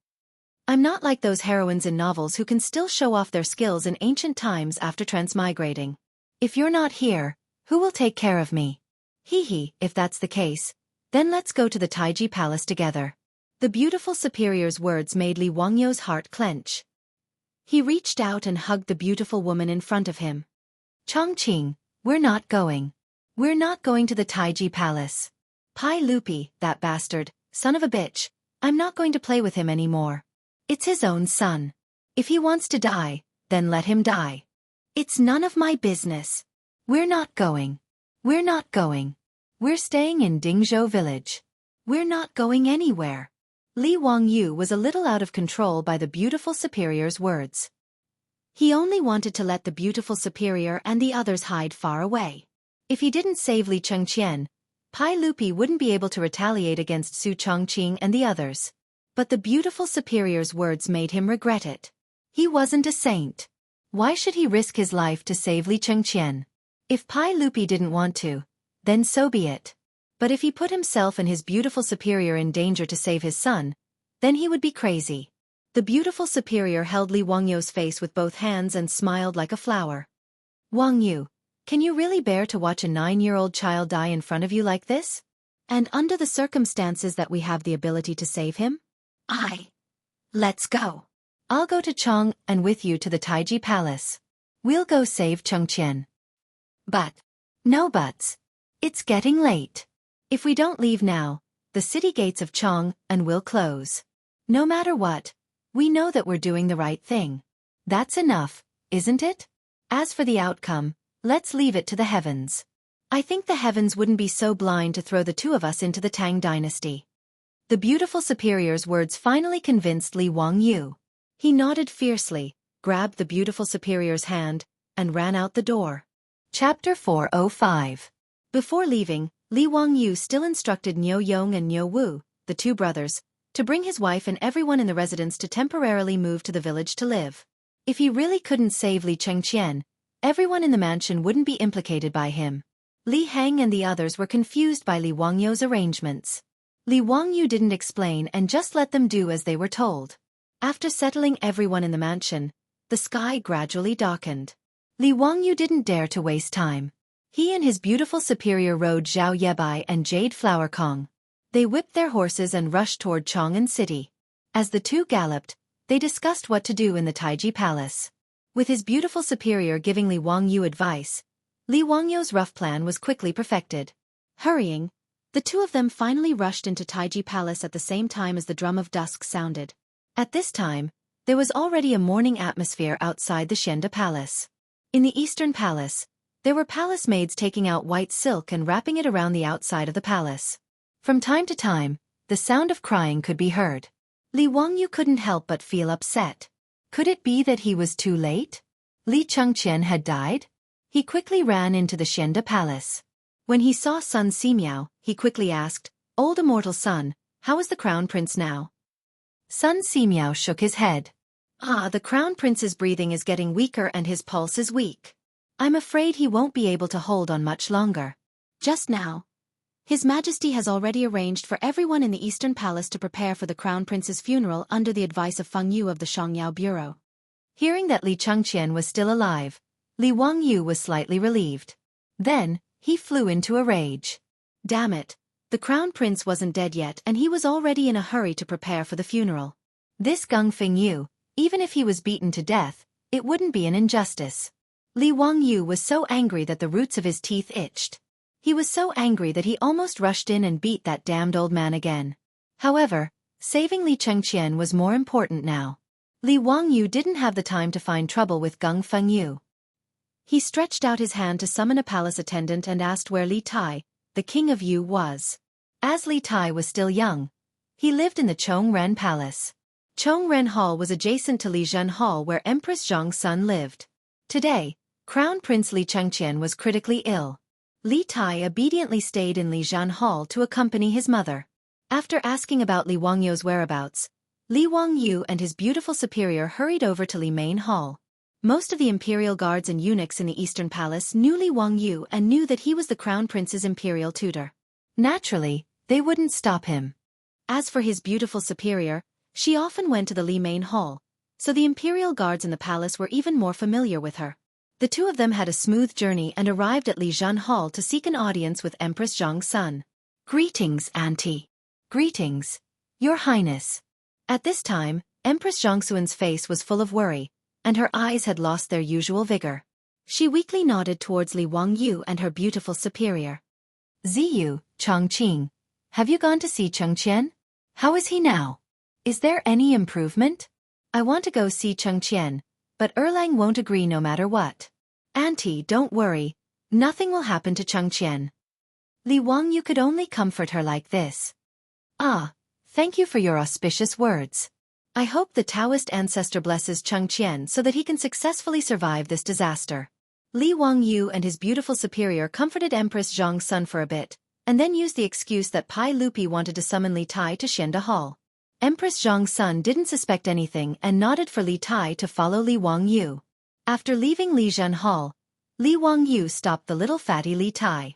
I'm not like those heroines in novels who can still show off their skills in ancient times after transmigrating. If you're not here, who will take care of me? Hee, if that's the case, then let's go to the Taiji Palace together. The beautiful superior's words made Li Wangyu's heart clench. He reached out and hugged the beautiful woman in front of him. Chongqing, we're not going. We're not going to the Taiji Palace. Pai Lupi, that bastard, son of a bitch, I'm not going to play with him anymore. It's his own son. If he wants to die, then let him die. It's none of my business. We're not going. We're not going. We're staying in Dingzhou village. We're not going anywhere. Li Wangyu was a little out of control by the beautiful superior's words. He only wanted to let the beautiful superior and the others hide far away. If he didn't save Li Chengqian, Pai Lupi wouldn't be able to retaliate against Su Chongqing and the others. But the beautiful superior's words made him regret it. He wasn't a saint. Why should he risk his life to save Li Chengqian? If Pai Lupi didn't want to, then so be it. But if he put himself and his beautiful superior in danger to save his son, then he would be crazy. The beautiful superior held Li Wangyu's face with both hands and smiled like a flower. Wangyu, can you really bear to watch a 9-year-old child die in front of you like this? And under the circumstances that we have the ability to save him? Let's go. I'll go to Chong and with you to the Taiji Palace. We'll go save Chengqian. But, no buts. It's getting late. If we don't leave now, the city gates of Chong and will close. No matter what, we know that we're doing the right thing. That's enough, isn't it? As for the outcome, let's leave it to the heavens. I think the heavens wouldn't be so blind to throw the two of us into the Tang dynasty. The beautiful superior's words finally convinced Li Wangyu. He nodded fiercely, grabbed the beautiful superior's hand, and ran out the door. Chapter 405. Before leaving, Li Wangyu still instructed Niu Yong and Niu Wu, the two brothers, to bring his wife and everyone in the residence to temporarily move to the village to live. If he really couldn't save Li Chengqian, everyone in the mansion wouldn't be implicated by him. Li Heng and the others were confused by Li Wangyu's arrangements. Li Wangyu didn't explain and just let them do as they were told. After settling everyone in the mansion, the sky gradually darkened. Li Wangyu didn't dare to waste time. He and his beautiful superior rode Zhao Yebai and Jade Flower Kong. They whipped their horses and rushed toward Chang'an City. As the two galloped, they discussed what to do in the Taiji Palace. With his beautiful superior giving Li Wangyu advice, Li Wangyu's rough plan was quickly perfected. Hurrying, the two of them finally rushed into Taiji Palace at the same time as the drum of dusk sounded. At this time, there was already a morning atmosphere outside the Xianda Palace. In the Eastern Palace, there were palace maids taking out white silk and wrapping it around the outside of the palace. From time to time, the sound of crying could be heard. Li Wangyu couldn't help but feel upset. Could it be that he was too late? Li Chengqian had died? He quickly ran into the Xianda Palace. When he saw Sun Simiao, he quickly asked, "Old immortal son, how is the crown prince now?" Sun Simiao shook his head. The crown prince's breathing is getting weaker and his pulse is weak. I'm afraid he won't be able to hold on much longer. Just now, His Majesty has already arranged for everyone in the Eastern Palace to prepare for the Crown Prince's funeral under the advice of Feng Yu of the Shangyao Bureau. Hearing that Li Chengqian was still alive, Li Wangyu was slightly relieved. Then, he flew into a rage. Damn it, the crown prince wasn't dead yet and he was already in a hurry to prepare for the funeral. This Gung Fengyu, even if he was beaten to death, it wouldn't be an injustice. Li Wangyu was so angry that the roots of his teeth itched. He was so angry that he almost rushed in and beat that damned old man again. However, saving Li Chengqian was more important now. Li Wangyu didn't have the time to find trouble with Gung Fengyu. He stretched out his hand to summon a palace attendant and asked where Li Tai, the king of Yu, was. As Li Tai was still young, he lived in the Chongren Palace. Chongren Hall was adjacent to Lizhen Hall where Empress Zhong's son lived. Today, Crown Prince Li Chengqian was critically ill. Li Tai obediently stayed in Lizhen Hall to accompany his mother. After asking about Li Wangyu's whereabouts, Li Wangyu and his beautiful superior hurried over to Li Main Hall. Most of the imperial guards and eunuchs in the Eastern Palace knew Li Wangyu and knew that he was the Crown Prince's imperial tutor. Naturally, they wouldn't stop him. As for his beautiful superior, she often went to the Li Main Hall, so the imperial guards in the palace were even more familiar with her. The two of them had a smooth journey and arrived at Lizhen Hall to seek an audience with Empress Zhong's son. Greetings, Auntie. Greetings, Your Highness. At this time, Empress Zhongxuan's face was full of worry, and her eyes had lost their usual vigor. She weakly nodded towards Li Wangyu and her beautiful superior. Ziyu, Chongqing, have you gone to see Chengqian? How is he now? Is there any improvement? I want to go see Chengqian, but Erlang won't agree no matter what. Auntie, don't worry, nothing will happen to Chengqian. Li Wangyu could only comfort her like this. Ah, thank you for your auspicious words. I hope the Taoist ancestor blesses Chengqian so that he can successfully survive this disaster. Li Wangyu and his beautiful superior comforted Empress Zhong's son for a bit, and then used the excuse that Pai Lupi wanted to summon Li Tai to Xianda Hall. Empress Zhong's son didn't suspect anything and nodded for Li Tai to follow Li Wangyu. After leaving Lizhen Hall, Li Wangyu stopped the little fatty Li Tai.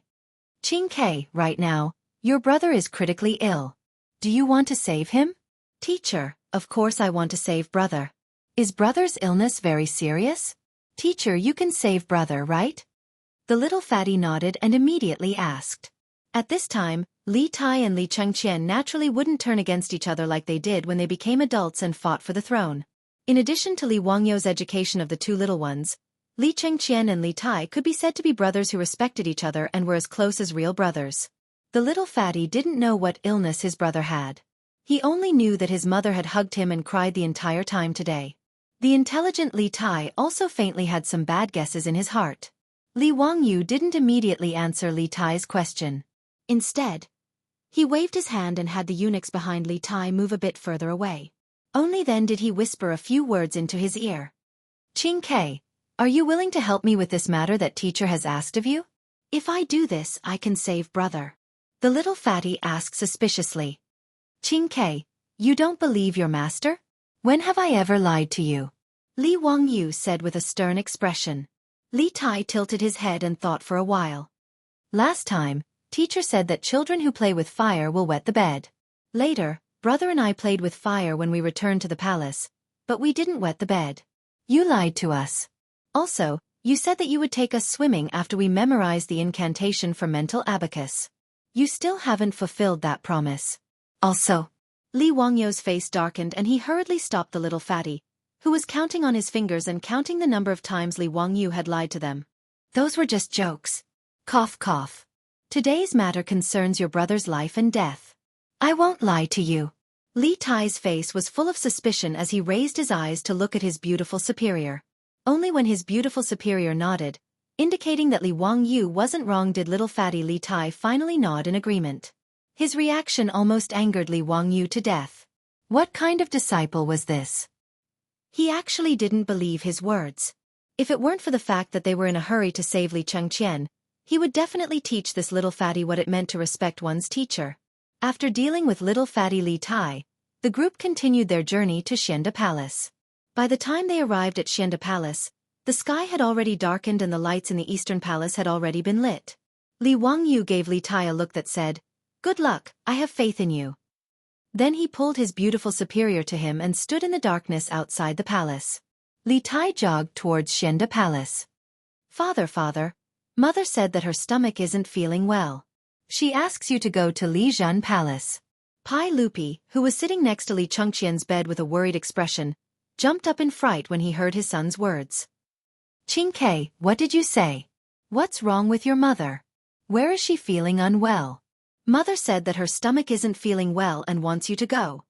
Qing Ke, right now, your brother is critically ill. Do you want to save him? Teacher, of course I want to save brother. Is brother's illness very serious? Teacher, you can save brother, right? The little fatty nodded and immediately asked. At this time, Li Tai and Li Chengqian naturally wouldn't turn against each other like they did when they became adults and fought for the throne. In addition to Li Wangyu's education of the two little ones, Li Chengqian and Li Tai could be said to be brothers who respected each other and were as close as real brothers. The little fatty didn't know what illness his brother had. He only knew that his mother had hugged him and cried the entire time today. The intelligent Li Tai also faintly had some bad guesses in his heart. Li Wangyu didn't immediately answer Li Tai's question. Instead, he waved his hand and had the eunuchs behind Li Tai move a bit further away. Only then did he whisper a few words into his ear. Qing Ke, are you willing to help me with this matter that teacher has asked of you? If I do this, I can save brother. The little fatty asked suspiciously. Qing Ke, you don't believe your master? When have I ever lied to you? Li Wangyu said with a stern expression. Li Tai tilted his head and thought for a while. Last time, teacher said that children who play with fire will wet the bed. Later, brother and I played with fire when we returned to the palace, but we didn't wet the bed. You lied to us. Also, you said that you would take us swimming after we memorized the incantation for mental abacus. You still haven't fulfilled that promise. Also, Li Wangyu's face darkened and he hurriedly stopped the little fatty, who was counting on his fingers and counting the number of times Li Wangyu had lied to them. Those were just jokes. Cough cough. Today's matter concerns your brother's life and death. I won't lie to you. Li Tai's face was full of suspicion as he raised his eyes to look at his beautiful superior. Only when his beautiful superior nodded, indicating that Li Wangyu wasn't wrong, did little fatty Li Tai finally nod in agreement. His reaction almost angered Li Wangyu to death. What kind of disciple was this? He actually didn't believe his words. If it weren't for the fact that they were in a hurry to save Li Chengqian, he would definitely teach this little fatty what it meant to respect one's teacher. After dealing with little fatty Li Tai, the group continued their journey to Xianda Palace. By the time they arrived at Xianda Palace, the sky had already darkened and the lights in the Eastern Palace had already been lit. Li Wangyu gave Li Tai a look that said, "Good luck, I have faith in you." Then he pulled his beautiful superior to him and stood in the darkness outside the palace. Li Tai jogged towards Xianda Palace. Father, Mother said that her stomach isn't feeling well. She asks you to go to Li Zhan Palace. Pai Lupi, who was sitting next to Li Chengqian's bed with a worried expression, jumped up in fright when he heard his son's words. Qing Ke, what did you say? What's wrong with your mother? Where is she feeling unwell? Mother said that her stomach isn't feeling well and wants you to go.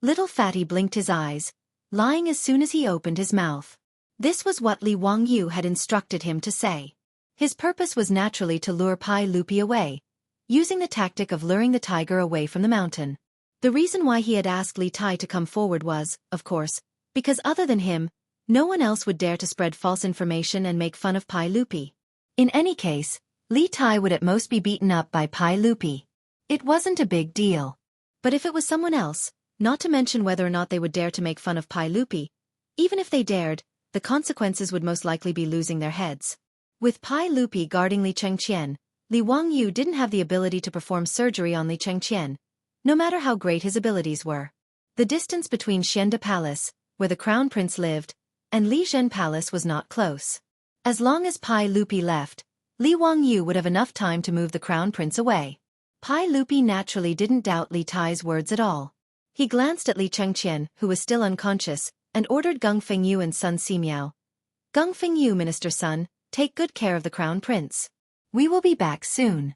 Little Fatty blinked his eyes, lying as soon as he opened his mouth. This was what Li Wangyu had instructed him to say. His purpose was naturally to lure Pai Lupi away, using the tactic of luring the tiger away from the mountain. The reason why he had asked Li Tai to come forward was, of course, because other than him, no one else would dare to spread false information and make fun of Pai Lupi. In any case, Li Tai would at most be beaten up by Pai Lupi. It wasn't a big deal. But if it was someone else, not to mention whether or not they would dare to make fun of Pai Lupi, even if they dared, the consequences would most likely be losing their heads. With Pai Lupi guarding Li Chengqian, Li Wangyu didn't have the ability to perform surgery on Li Chengqian, no matter how great his abilities were. The distance between Xianda Palace, where the crown prince lived, and Li Zhen Palace was not close. As long as Pai Lupi left, Li Wangyu would have enough time to move the crown prince away. Pai Lupi naturally didn't doubt Li Tai's words at all. He glanced at Li Chengqian, who was still unconscious, and ordered Gung Fengyu and Sun Simiao. Gung Fengyu, minister's son, take good care of the crown prince. We will be back soon.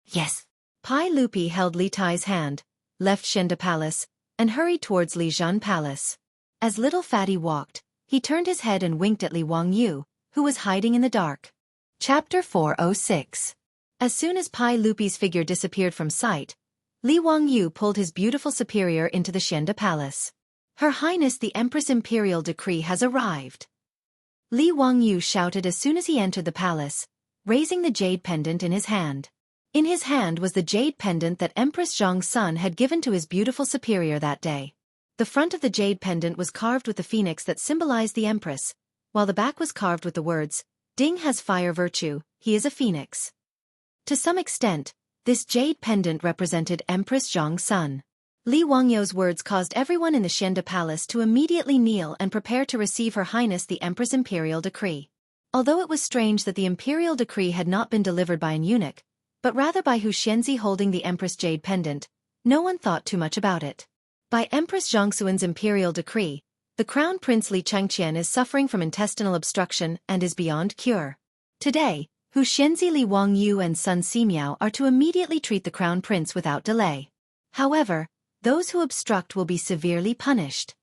Yes. Pai Lupi held Li Tai's hand, left Xianda Palace, and hurried towards Li Zhan Palace. As little Fatty walked, he turned his head and winked at Li Wangyu, who was hiding in the dark. Chapter 406. As soon as Pai Lupi's figure disappeared from sight, Li Wangyu pulled his beautiful superior into the Xianda Palace. Her Highness the Empress' Imperial Decree has arrived. Li Wangyu shouted as soon as he entered the palace, raising the jade pendant in his hand. In his hand was the jade pendant that Empress Zhong's son had given to his beautiful superior that day. The front of the jade pendant was carved with the phoenix that symbolized the Empress, while the back was carved with the words, Ding has fire virtue, he is a phoenix. To some extent, this jade pendant represented Empress Zhong's son. Li Wangyu's words caused everyone in the Xianda Palace to immediately kneel and prepare to receive Her Highness the Empress' Imperial Decree. Although it was strange that the Imperial Decree had not been delivered by an eunuch, but rather by Hu Xianzi holding the Empress Jade Pendant, no one thought too much about it. By Empress Zhongxuan's Imperial Decree, the Crown Prince Li Chengqian is suffering from intestinal obstruction and is beyond cure. Today, Hu Xianzi, Li Wangyu and Sun Simiao are to immediately treat the Crown Prince without delay. However, those who obstruct will be severely punished.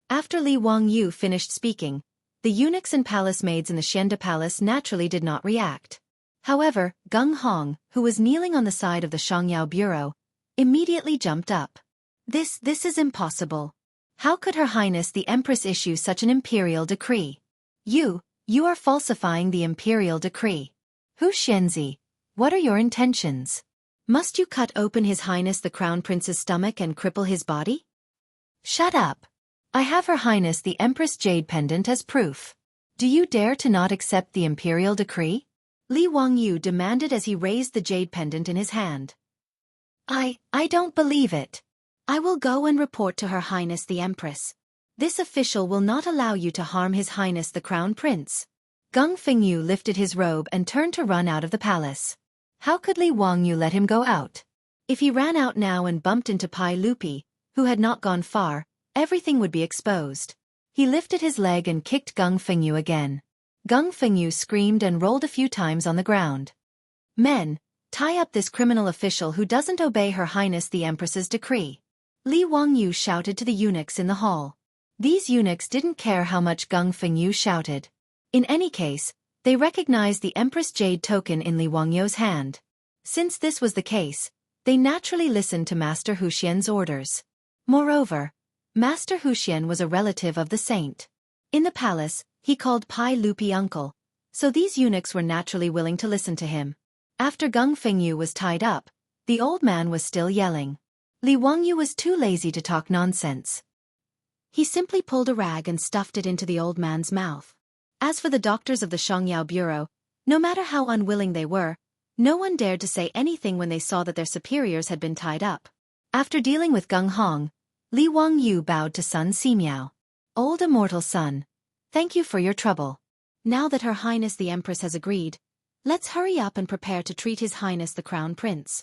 After Li Wangyu finished speaking, the eunuchs and palace maids in the Xianda Palace naturally did not react. However, Gung Hong, who was kneeling on the side of the Shangyao Bureau, immediately jumped up. This is impossible. How could Her Highness the Empress issue such an imperial decree? You are falsifying the imperial decree. Hu Xianzi, what are your intentions? Must you cut open His Highness the Crown Prince's stomach and cripple his body? Shut up. I have Her Highness the Empress Jade Pendant as proof. Do you dare to not accept the imperial decree? Li Wangyu demanded as he raised the jade pendant in his hand. I don't believe it. I will go and report to Her Highness the Empress. This official will not allow you to harm His Highness the Crown Prince. Gung Fengyu lifted his robe and turned to run out of the palace. How could Li Wangyu let him go out? If he ran out now and bumped into Pai Lupi, who had not gone far, everything would be exposed. He lifted his leg and kicked Gung Fengyu again. Gung Fengyu screamed and rolled a few times on the ground. Men, tie up this criminal official who doesn't obey Her Highness the Empress's decree. Li Wangyu shouted to the eunuchs in the hall. These eunuchs didn't care how much Gung Fengyu shouted. In any case, they recognized the Empress Jade token in Li Wangyu's hand. Since this was the case, they naturally listened to Master Hu Xian's orders. Moreover, Master Hu Xian was a relative of the saint. In the palace, he called Pai Lupi uncle, so these eunuchs were naturally willing to listen to him. After Gung Fengyu was tied up, the old man was still yelling. Li Wangyu was too lazy to talk nonsense. He simply pulled a rag and stuffed it into the old man's mouth. As for the doctors of the Shangyao Bureau, no matter how unwilling they were, no one dared to say anything when they saw that their superiors had been tied up. After dealing with Gung Hong, Li Wangyu bowed to Sun Simiao. Old immortal son, Thank you for your trouble. Now that Her Highness the Empress has agreed, let's hurry up and prepare to treat His Highness the Crown Prince.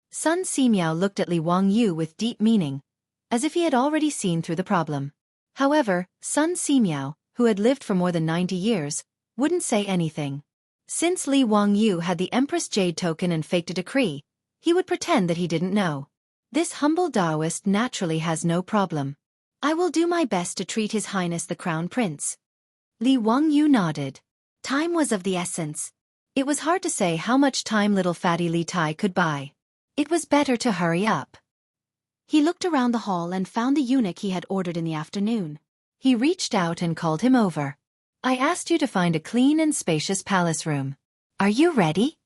Sun Simiao looked at Li Wangyu with deep meaning, as if he had already seen through the problem. However, Sun Simiao, who had lived for more than 90 years, wouldn't say anything. Since Li Wangyu had the Empress Jade token and faked a decree, he would pretend that he didn't know. This humble Taoist naturally has no problem. I will do my best to treat His Highness the Crown Prince. Li Wangyu nodded. Time was of the essence. It was hard to say how much time little fatty Li Tai could buy. It was better to hurry up. He looked around the hall and found the eunuch he had ordered in the afternoon. He reached out and called him over. I asked you to find a clean and spacious palace room. Are you ready?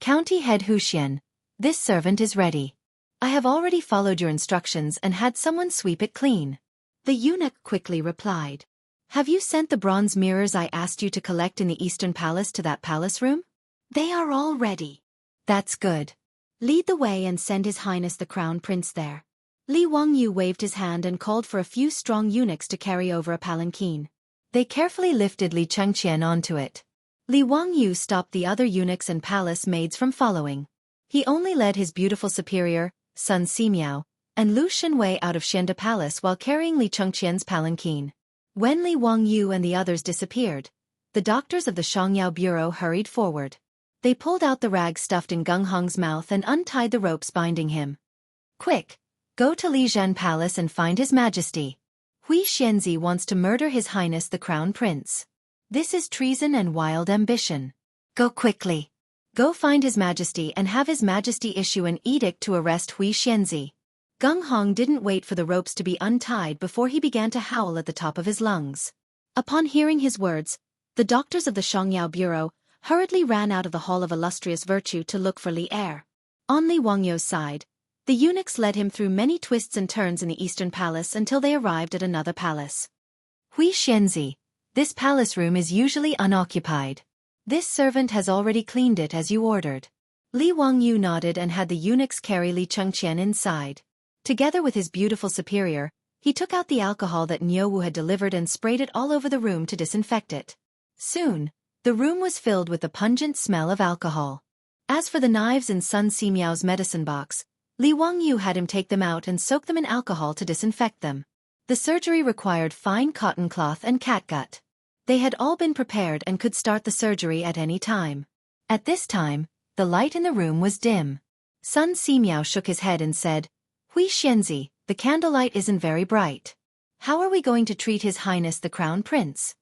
County Head Huxian, this servant is ready. I have already followed your instructions and had someone sweep it clean. The eunuch quickly replied. Have you sent the bronze mirrors I asked you to collect in the Eastern Palace to that palace room? They are all ready. That's good. Lead the way and send His Highness the Crown Prince there. Li Wangyu waved his hand and called for a few strong eunuchs to carry over a palanquin. They carefully lifted Li Chengqian onto it. Li Wangyu stopped the other eunuchs and palace maids from following. He only led his beautiful superior, Sun Simiao, and Lu Shenwei out of Xianda Palace while carrying Li Chengqian's palanquin. When Li Wangyu and the others disappeared, the doctors of the Shangyao Bureau hurried forward. They pulled out the rag stuffed in Gung Hong's mouth and untied the ropes binding him. Quick! Go to Lijian Palace and find His Majesty. Hui Xianzi wants to murder His Highness the Crown Prince. This is treason and wild ambition. Go quickly. Go find His Majesty and have His Majesty issue an edict to arrest Hui Xianzi. Gung Hong didn't wait for the ropes to be untied before he began to howl at the top of his lungs. Upon hearing his words, the doctors of the Shangyao Bureau hurriedly ran out of the Hall of Illustrious Virtue to look for Li Er. On Li Wangyu's side, the eunuchs led him through many twists and turns in the Eastern Palace until they arrived at another palace. Hui Xianzi, this palace room is usually unoccupied. This servant has already cleaned it as you ordered. Li Wangyu nodded and had the eunuchs carry Li Chengqian inside. Together with his beautiful superior, he took out the alcohol that Niuwu had delivered and sprayed it all over the room to disinfect it. Soon, the room was filled with the pungent smell of alcohol. As for the knives in Sun Simiao's medicine box, Li Wangyu had him take them out and soak them in alcohol to disinfect them. The surgery required fine cotton cloth and catgut. They had all been prepared and could start the surgery at any time. At this time, the light in the room was dim. Sun Simiao shook his head and said, Hui Xianzi, the candlelight isn't very bright. How are we going to treat His Highness the Crown Prince?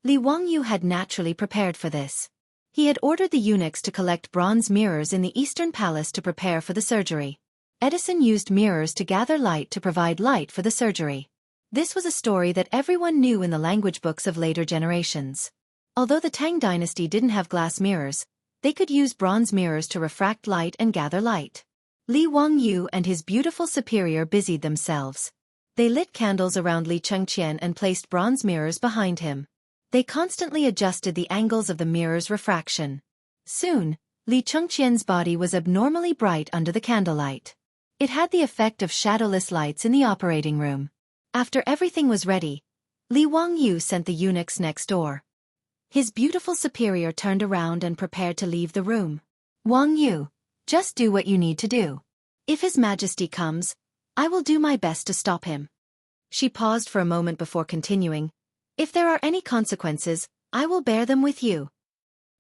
Li Wangyu had naturally prepared for this. He had ordered the eunuchs to collect bronze mirrors in the Eastern Palace to prepare for the surgery. Edison used mirrors to gather light to provide light for the surgery. This was a story that everyone knew in the language books of later generations. Although the Tang dynasty didn't have glass mirrors, they could use bronze mirrors to refract light and gather light. Li Wangyu and his beautiful superior busied themselves. They lit candles around Li Chengqian and placed bronze mirrors behind him. They constantly adjusted the angles of the mirror's refraction. Soon, Li Chengqian's body was abnormally bright under the candlelight. It had the effect of shadowless lights in the operating room. After everything was ready, Li Wangyu sent the eunuchs next door. His beautiful superior turned around and prepared to leave the room. Wangyu, just do what you need to do. If His Majesty comes, I will do my best to stop him. She paused for a moment before continuing. If there are any consequences, I will bear them with you.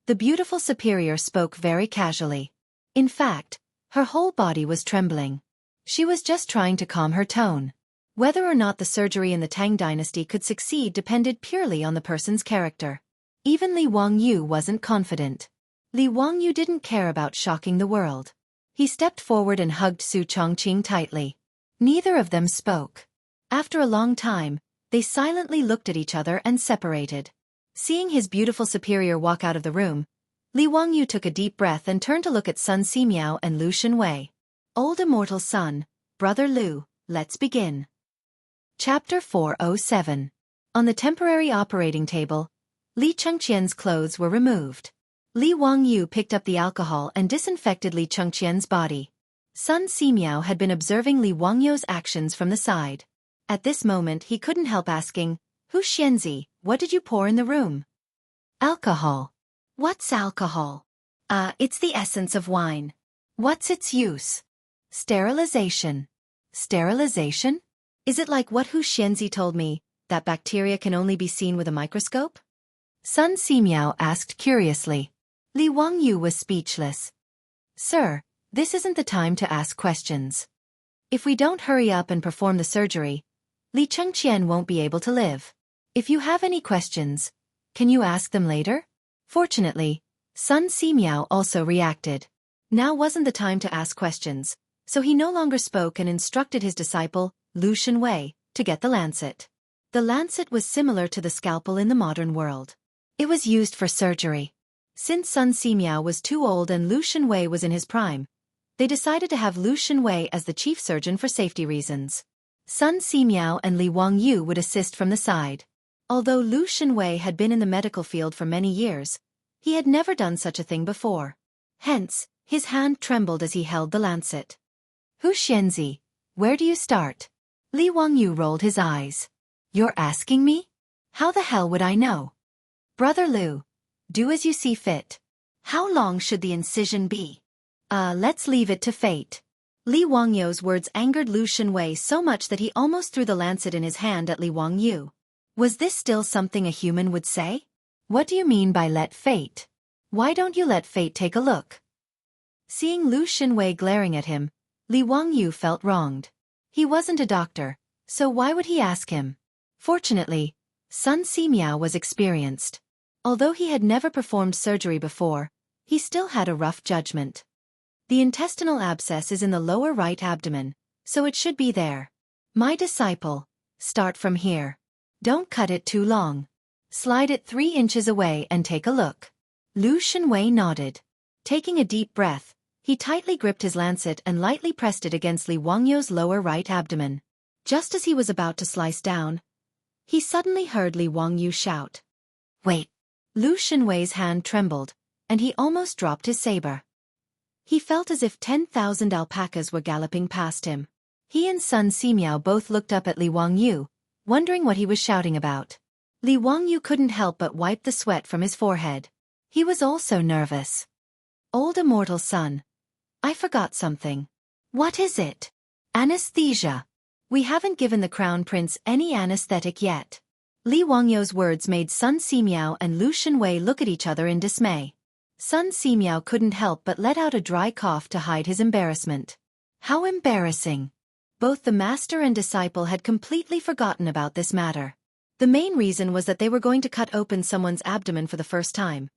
The beautiful superior spoke very casually. In fact, her whole body was trembling. She was just trying to calm her tone. Whether or not the surgery in the Tang dynasty could succeed depended purely on the person's character. Even Li Wangyu wasn't confident. Li Wangyu didn't care about shocking the world. He stepped forward and hugged Su Chongqing tightly. Neither of them spoke. After a long time, they silently looked at each other and separated. Seeing his beautiful superior walk out of the room, Li Wangyu took a deep breath and turned to look at Sun Simiao and Lu Shenwei. Old immortal son, brother Lu, let's begin. Chapter 407. On the temporary operating table, Li Chengqian's clothes were removed. Li Wangyu picked up the alcohol and disinfected Li Chengqian's body. Sun Simiao had been observing Li Wangyu's actions from the side. At this moment he couldn't help asking, Hu Xianzi, what did you pour in the room? Alcohol. What's alcohol? It's the essence of wine. What's its use? Sterilization. Sterilization? Is it like what Hu Xianzi told me, that bacteria can only be seen with a microscope? Sun Simiao asked curiously. Li Wangyu was speechless. Sir, this isn't the time to ask questions. If we don't hurry up and perform the surgery, Li Chengqian won't be able to live. If you have any questions, can you ask them later? Fortunately, Sun Simiao also reacted. Now wasn't the time to ask questions, so he no longer spoke and instructed his disciple, Lu Shenwei, to get the lancet. The lancet was similar to the scalpel in the modern world. It was used for surgery. Since Sun Simiao was too old and Lu Shenwei was in his prime, they decided to have Lu Shenwei as the chief surgeon for safety reasons. Sun Simiao and Li Wangyu would assist from the side. Although Lu Shenwei had been in the medical field for many years, he had never done such a thing before. Hence, his hand trembled as he held the lancet. Hu Xianzi, where do you start? Li Wangyu rolled his eyes. You're asking me? How the hell would I know? Brother Lu, do as you see fit. How long should the incision be? Let's leave it to fate. Li Wangyu's words angered Lu Shenwei so much that he almost threw the lancet in his hand at Li Wangyu. Was this still something a human would say? What do you mean by let fate? Why don't you let fate take a look? Seeing Lu Shenwei glaring at him, Li Wangyu felt wronged. He wasn't a doctor, so why would he ask him? Fortunately, Sun Simiao was experienced. Although he had never performed surgery before, he still had a rough judgment. The intestinal abscess is in the lower right abdomen, so it should be there. My disciple, start from here. Don't cut it too long. Slide it 3 inches away and take a look. Lu Shenwei nodded. Taking a deep breath, he tightly gripped his lancet and lightly pressed it against Li Wangyu's lower right abdomen. Just as he was about to slice down, he suddenly heard Li Wangyu shout. Wait! Lu Shenwei's hand trembled, and he almost dropped his saber. He felt as if 10,000 alpacas were galloping past him. He and Sun Simiao both looked up at Li Wangyu, wondering what he was shouting about. Li Wangyu couldn't help but wipe the sweat from his forehead. He was also nervous. Old immortal son. I forgot something. What is it? Anesthesia. We haven't given the Crown Prince any anesthetic yet. Li Wangyu's words made Sun Simiao and Lu Shenwei look at each other in dismay. Sun Simiao couldn't help but let out a dry cough to hide his embarrassment. How embarrassing. Both the master and disciple had completely forgotten about this matter. The main reason was that they were going to cut open someone's abdomen for the first time,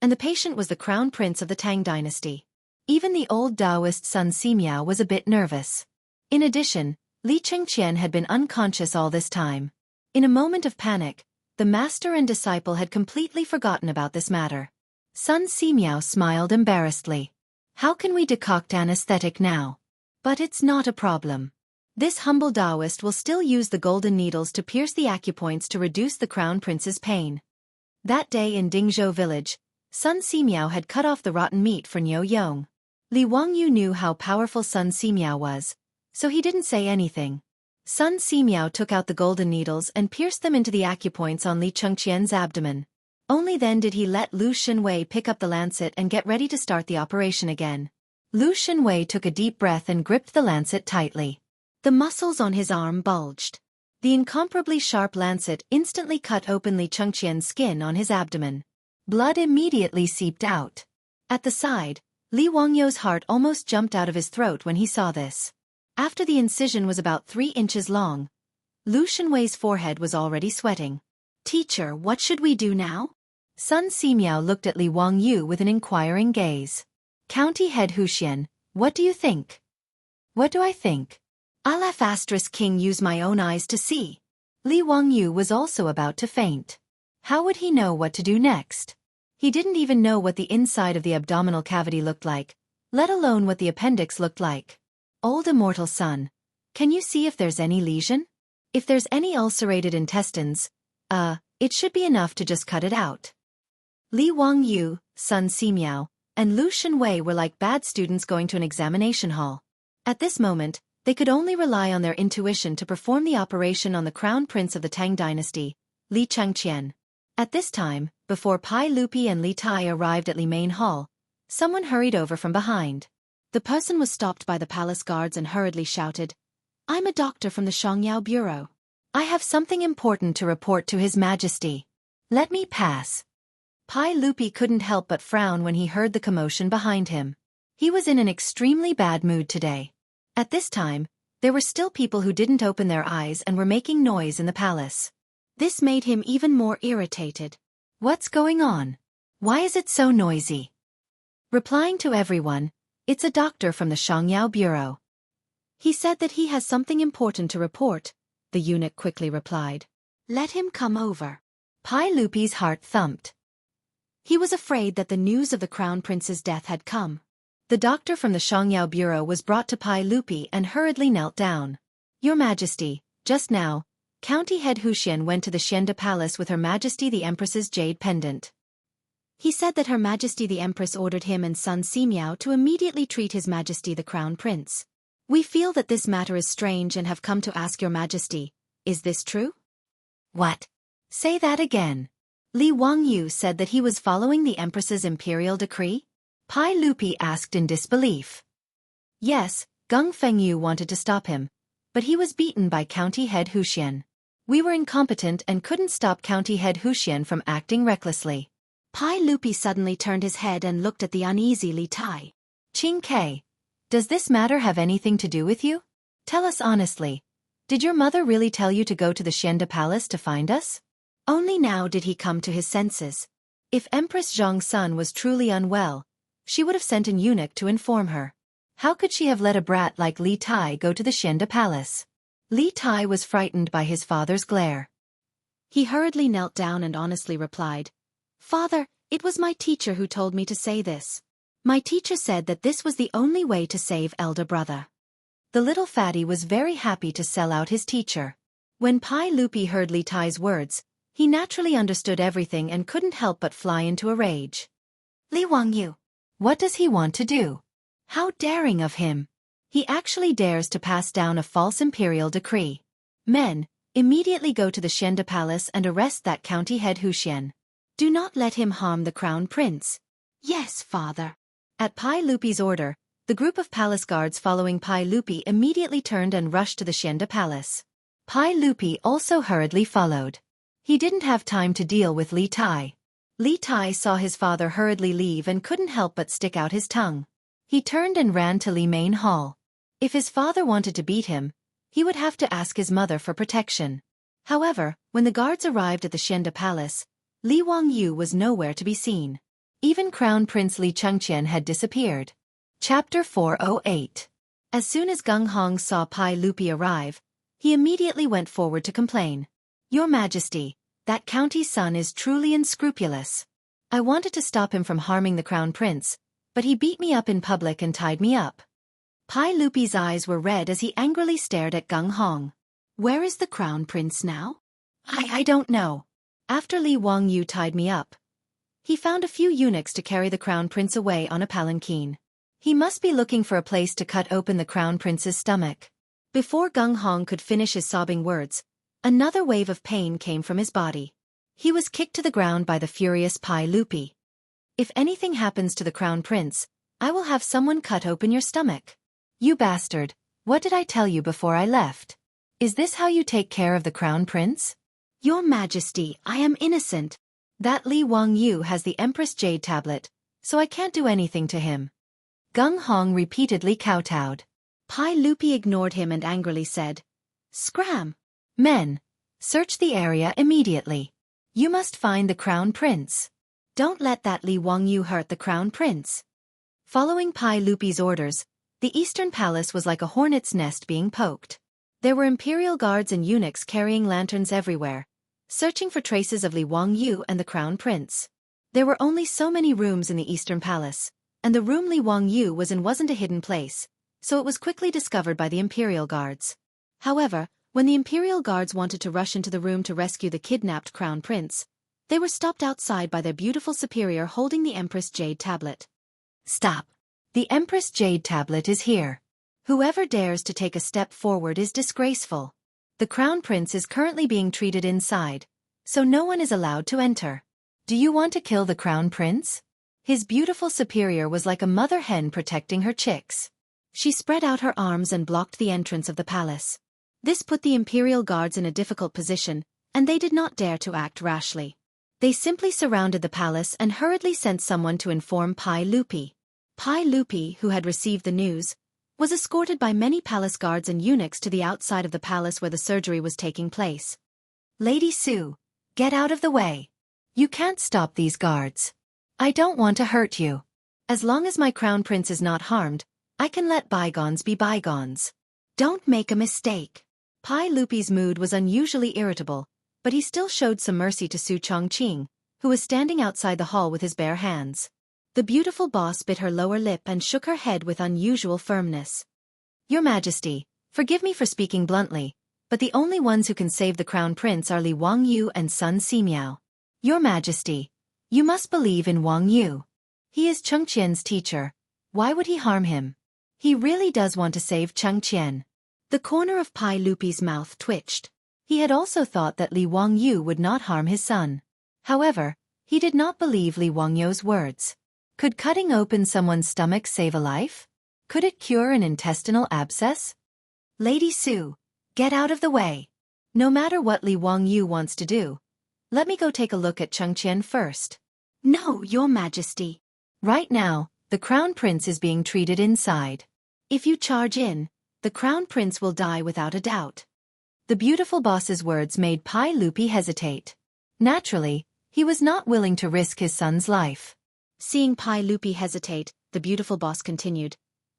and the patient was the Crown Prince of the Tang dynasty. Even the old Taoist Sun Simiao was a bit nervous. In addition, Li Chengqian had been unconscious all this time. In a moment of panic, the master and disciple had completely forgotten about this matter. Sun Simiao smiled embarrassedly. How can we decoct anesthetic now? But it's not a problem. This humble Taoist will still use the golden needles to pierce the acupoints to reduce the Crown Prince's pain. That day in Dingzhou village, Sun Simiao had cut off the rotten meat for Niu Yong. Li Wangyu knew how powerful Sun Simiao was, so he didn't say anything. Sun Simiao took out the golden needles and pierced them into the acupoints on Li Chengqian's abdomen. Only then did he let Lu Shenwei pick up the lancet and get ready to start the operation again. Lu Shenwei took a deep breath and gripped the lancet tightly. The muscles on his arm bulged. The incomparably sharp lancet instantly cut open Li Chengqian's skin on his abdomen. Blood immediately seeped out. At the side, Li Wangyu's heart almost jumped out of his throat when he saw this. After the incision was about 3 inches long, Lu Shenwei's forehead was already sweating. Teacher, what should we do now? Sun Simiao looked at Li Wangyu with an inquiring gaze. County head Huxian, what do you think? What do I think? I'll have king use my own eyes to see. Li Wangyu was also about to faint. How would he know what to do next? He didn't even know what the inside of the abdominal cavity looked like, let alone what the appendix looked like. Old immortal son, can you see if there's any lesion? If there's any ulcerated intestines, it should be enough to just cut it out. Li Wangyu, Sun Simiao, and Lu Shenwei were like bad students going to an examination hall. At this moment, they could only rely on their intuition to perform the operation on the Crown Prince of the Tang dynasty, Li Chengqian. At this time, before Pai Lupi and Li Tai arrived at Li Main Hall, someone hurried over from behind. The person was stopped by the palace guards and hurriedly shouted, "I'm a doctor from the Shangyao Bureau. I have something important to report to His Majesty. Let me pass." Pai Lupi couldn't help but frown when he heard the commotion behind him. He was in an extremely bad mood today. At this time, there were still people who didn't open their eyes and were making noise in the palace. This made him even more irritated. What's going on? Why is it so noisy? Replying to everyone, "It's a doctor from the Shangyao Bureau. He said that he has something important to report," the eunuch quickly replied. "Let him come over." Pai Lupi's heart thumped. He was afraid that the news of the Crown Prince's death had come. The doctor from the Shangyao Bureau was brought to Pai Lupi and hurriedly knelt down. "Your Majesty, just now, County Head Huxian went to the Xianda Palace with Her Majesty the Empress's jade pendant. He said that Her Majesty the Empress ordered him and son Simiao to immediately treat His Majesty the Crown Prince. We feel that this matter is strange and have come to ask Your Majesty, is this true?" "What? Say that again." Li Wangyu said that he was following the Empress's imperial decree? Pai Lupi asked in disbelief. Yes, Gung Fengyu wanted to stop him, but he was beaten by County Head Huxian. We were incompetent and couldn't stop County Head Huxian from acting recklessly. Pai Lupi suddenly turned his head and looked at the uneasy Li Tai. "Qing Ke, does this matter have anything to do with you? Tell us honestly, did your mother really tell you to go to the Xianda Palace to find us?" Only now did he come to his senses. If Empress Zhang's son was truly unwell, she would have sent an eunuch to inform her. How could she have let a brat like Li Tai go to the Xianda Palace? Li Tai was frightened by his father's glare. He hurriedly knelt down and honestly replied, "Father, it was my teacher who told me to say this. My teacher said that this was the only way to save elder brother." The little fatty was very happy to sell out his teacher. When Pai Lupi heard Li Tai's words, he naturally understood everything and couldn't help but fly into a rage. "Li Wangyu, what does he want to do? How daring of him! He actually dares to pass down a false imperial decree. Men, immediately go to the Xianda Palace and arrest that County Head Huxian. Do not let him harm the Crown Prince." "Yes, father." At Pai Lupi's order, the group of palace guards following Pai Lupi immediately turned and rushed to the Xianda Palace. Pai Lupi also hurriedly followed. He didn't have time to deal with Li Tai. Li Tai saw his father hurriedly leave and couldn't help but stick out his tongue. He turned and ran to Li Main Hall. If his father wanted to beat him, he would have to ask his mother for protection. However, when the guards arrived at the Xianda Palace, Li Wangyu was nowhere to be seen. Even Crown Prince Li Chengqian had disappeared. Chapter 408. As soon as Gung Hong saw Pai Lupi arrive, he immediately went forward to complain. "Your Majesty, that county's son is truly unscrupulous. I wanted to stop him from harming the Crown Prince, but he beat me up in public and tied me up." Pai Lupi's eyes were red as he angrily stared at Gung Hong. "Where is the Crown Prince now?" I don't know. After Li Wangyu tied me up, he found a few eunuchs to carry the Crown Prince away on a palanquin. He must be looking for a place to cut open the Crown Prince's stomach." Before Gung Hong could finish his sobbing words, another wave of pain came from his body. He was kicked to the ground by the furious Pai Lupi. "If anything happens to the Crown Prince, I will have someone cut open your stomach. You bastard, what did I tell you before I left? Is this how you take care of the Crown Prince?" "Your Majesty, I am innocent. That Li Wangyu has the Empress Jade Tablet, so I can't do anything to him." Gung Hong repeatedly kowtowed. Pai Lupi ignored him and angrily said, "Scram! Men, search the area immediately. You must find the Crown Prince. Don't let that Li Wangyu hurt the Crown Prince." Following Pai Lupi's orders, the Eastern Palace was like a hornet's nest being poked. There were imperial guards and eunuchs carrying lanterns everywhere, searching for traces of Li Wangyu and the Crown Prince. There were only so many rooms in the Eastern Palace, and the room Li Wangyu was in wasn't a hidden place, so it was quickly discovered by the imperial guards. However, when the imperial guards wanted to rush into the room to rescue the kidnapped Crown Prince, they were stopped outside by their beautiful superior holding the Empress Jade Tablet. "Stop! The Empress Jade Tablet is here. Whoever dares to take a step forward is disgraceful. The Crown Prince is currently being treated inside, so no one is allowed to enter. Do you want to kill the crown prince? His beautiful superior was like a mother hen protecting her chicks. She spread out her arms and blocked the entrance of the palace. This put the imperial guards in a difficult position, and they did not dare to act rashly. They simply surrounded the palace and hurriedly sent someone to inform Pai Lupi. Pai Lupi, who had received the news, was escorted by many palace guards and eunuchs to the outside of the palace where the surgery was taking place. Lady Sue, get out of the way. You can't stop these guards. I don't want to hurt you. As long as my crown prince is not harmed, I can let bygones be bygones. Don't make a mistake. Pai Lupi's mood was unusually irritable, but he still showed some mercy to Su Chongqing, who was standing outside the hall with his bare hands. The beautiful boss bit her lower lip and shook her head with unusual firmness. Your Majesty, forgive me for speaking bluntly, but the only ones who can save the crown prince are Li Wangyu and Sun Simiao. Your Majesty, you must believe in Wangyu. He is Chengqian's teacher. Why would he harm him? He really does want to save Chengqian. The corner of Pai Lupi's mouth twitched. He had also thought that Li Wangyu would not harm his son. However, he did not believe Li Wangyu's words. Could cutting open someone's stomach save a life? Could it cure an intestinal abscess? Lady Sue, get out of the way. No matter what Li Wangyu wants to do, let me go take a look at Chengqian first. No, Your Majesty. Right now, the crown prince is being treated inside. If you charge in, the crown prince will die without a doubt. The beautiful boss's words made Pai Lupi hesitate. Naturally, he was not willing to risk his son's life. Seeing Pai Lupi hesitate, the beautiful boss continued.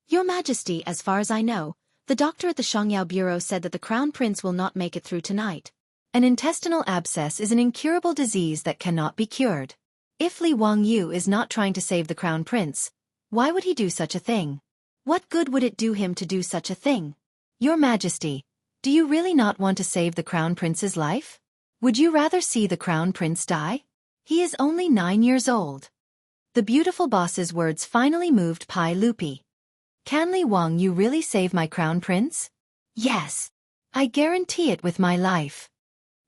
Your Majesty, as far as I know, the doctor at the Shangyao Bureau said that the crown prince will not make it through tonight. An intestinal abscess is an incurable disease that cannot be cured. If Li Wangyu is not trying to save the crown prince, why would he do such a thing? What good would it do him to do such a thing? Your Majesty, do you really not want to save the crown prince's life? Would you rather see the crown prince die? He is only 9 years old. The beautiful boss's words finally moved Pai Lupi. Can Li Wangyu really save my crown prince? Yes. I guarantee it with my life.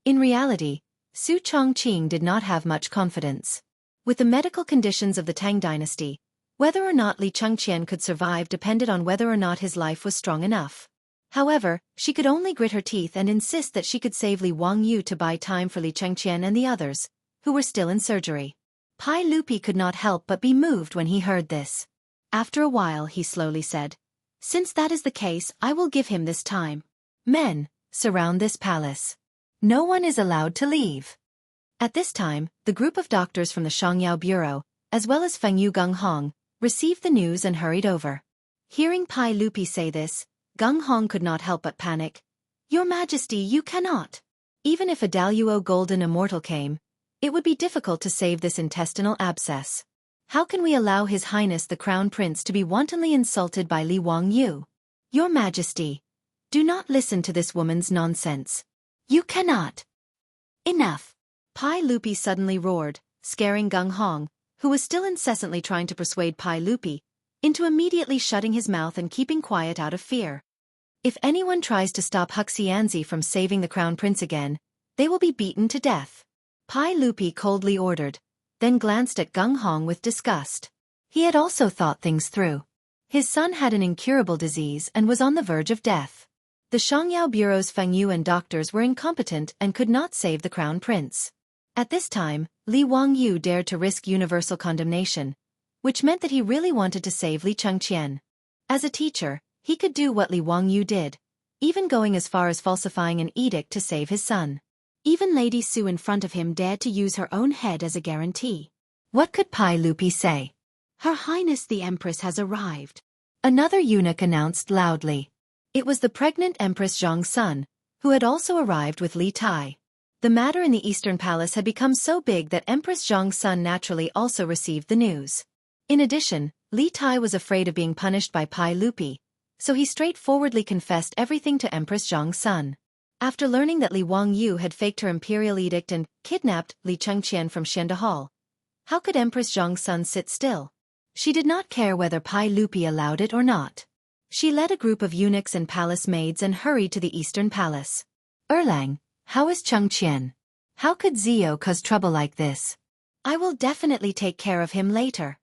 In reality, Su Chongqing did not have much confidence. With the medical conditions of the Tang dynasty, whether or not Li Chengqian could survive depended on whether or not his life was strong enough. However, she could only grit her teeth and insist that she could save Li Wangyu to buy time for Li Chengqian and the others, who were still in surgery. Pai Lupi could not help but be moved when he heard this. After a while he slowly said, Since that is the case, I will give him this time. Men, surround this palace. No one is allowed to leave. At this time, the group of doctors from the Shangyao Bureau, as well as Fengyu Gunghong, received the news and hurried over. Hearing Pai Lupi say this, Gunghong could not help but panic. Your Majesty, you cannot. Even if a Daluo golden immortal came, it would be difficult to save this intestinal abscess. How can we allow His Highness the Crown Prince to be wantonly insulted by Li Wangyu? Your Majesty, do not listen to this woman's nonsense. You cannot. Enough. Pai Lupi suddenly roared, scaring Gunghong, who was still incessantly trying to persuade Pai Lupi, into immediately shutting his mouth and keeping quiet out of fear. If anyone tries to stop Huxianzi from saving the Crown Prince again, they will be beaten to death. Pai Lupi coldly ordered, then glanced at Gunghong with disgust. He had also thought things through. His son had an incurable disease and was on the verge of death. The Shangyao Bureau's Fengyu and doctors were incompetent and could not save the Crown Prince. At this time, Li Wangyu dared to risk universal condemnation, which meant that he really wanted to save Li Chengqian. As a teacher, he could do what Li Wangyu did, even going as far as falsifying an edict to save his son. Even Lady Sue in front of him dared to use her own head as a guarantee. What could Pai Lupi say? Her Highness the Empress has arrived. Another eunuch announced loudly. It was the pregnant Empress Zhang's son, who had also arrived with Li Tai. The matter in the Eastern Palace had become so big that Empress Zhang's son naturally also received the news. In addition, Li Tai was afraid of being punished by Pai Lupi, so he straightforwardly confessed everything to Empress Zhang's son. After learning that Li Wangyu had faked her imperial edict and kidnapped Li Chengqian from Xianda Hall, how could Empress Zhang's son sit still? She did not care whether Pai Lupi allowed it or not. She led a group of eunuchs and palace maids and hurried to the Eastern Palace. Erlang, how is Chengqian? How could Zio cause trouble like this? I will definitely take care of him later.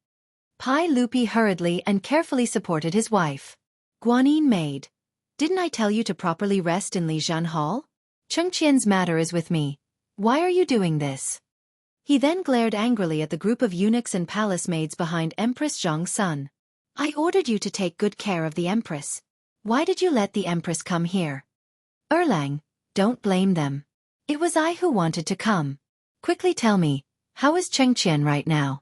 Pai Lupi hurriedly and carefully supported his wife. Guanyin maid. Didn't I tell you to properly rest in Lijian Hall? Chengqian's matter is with me. Why are you doing this? He then glared angrily at the group of eunuchs and palace maids behind Empress Zhang's son. I ordered you to take good care of the Empress. Why did you let the Empress come here? Erlang, don't blame them. It was I who wanted to come. Quickly tell me, how is Chengqian right now?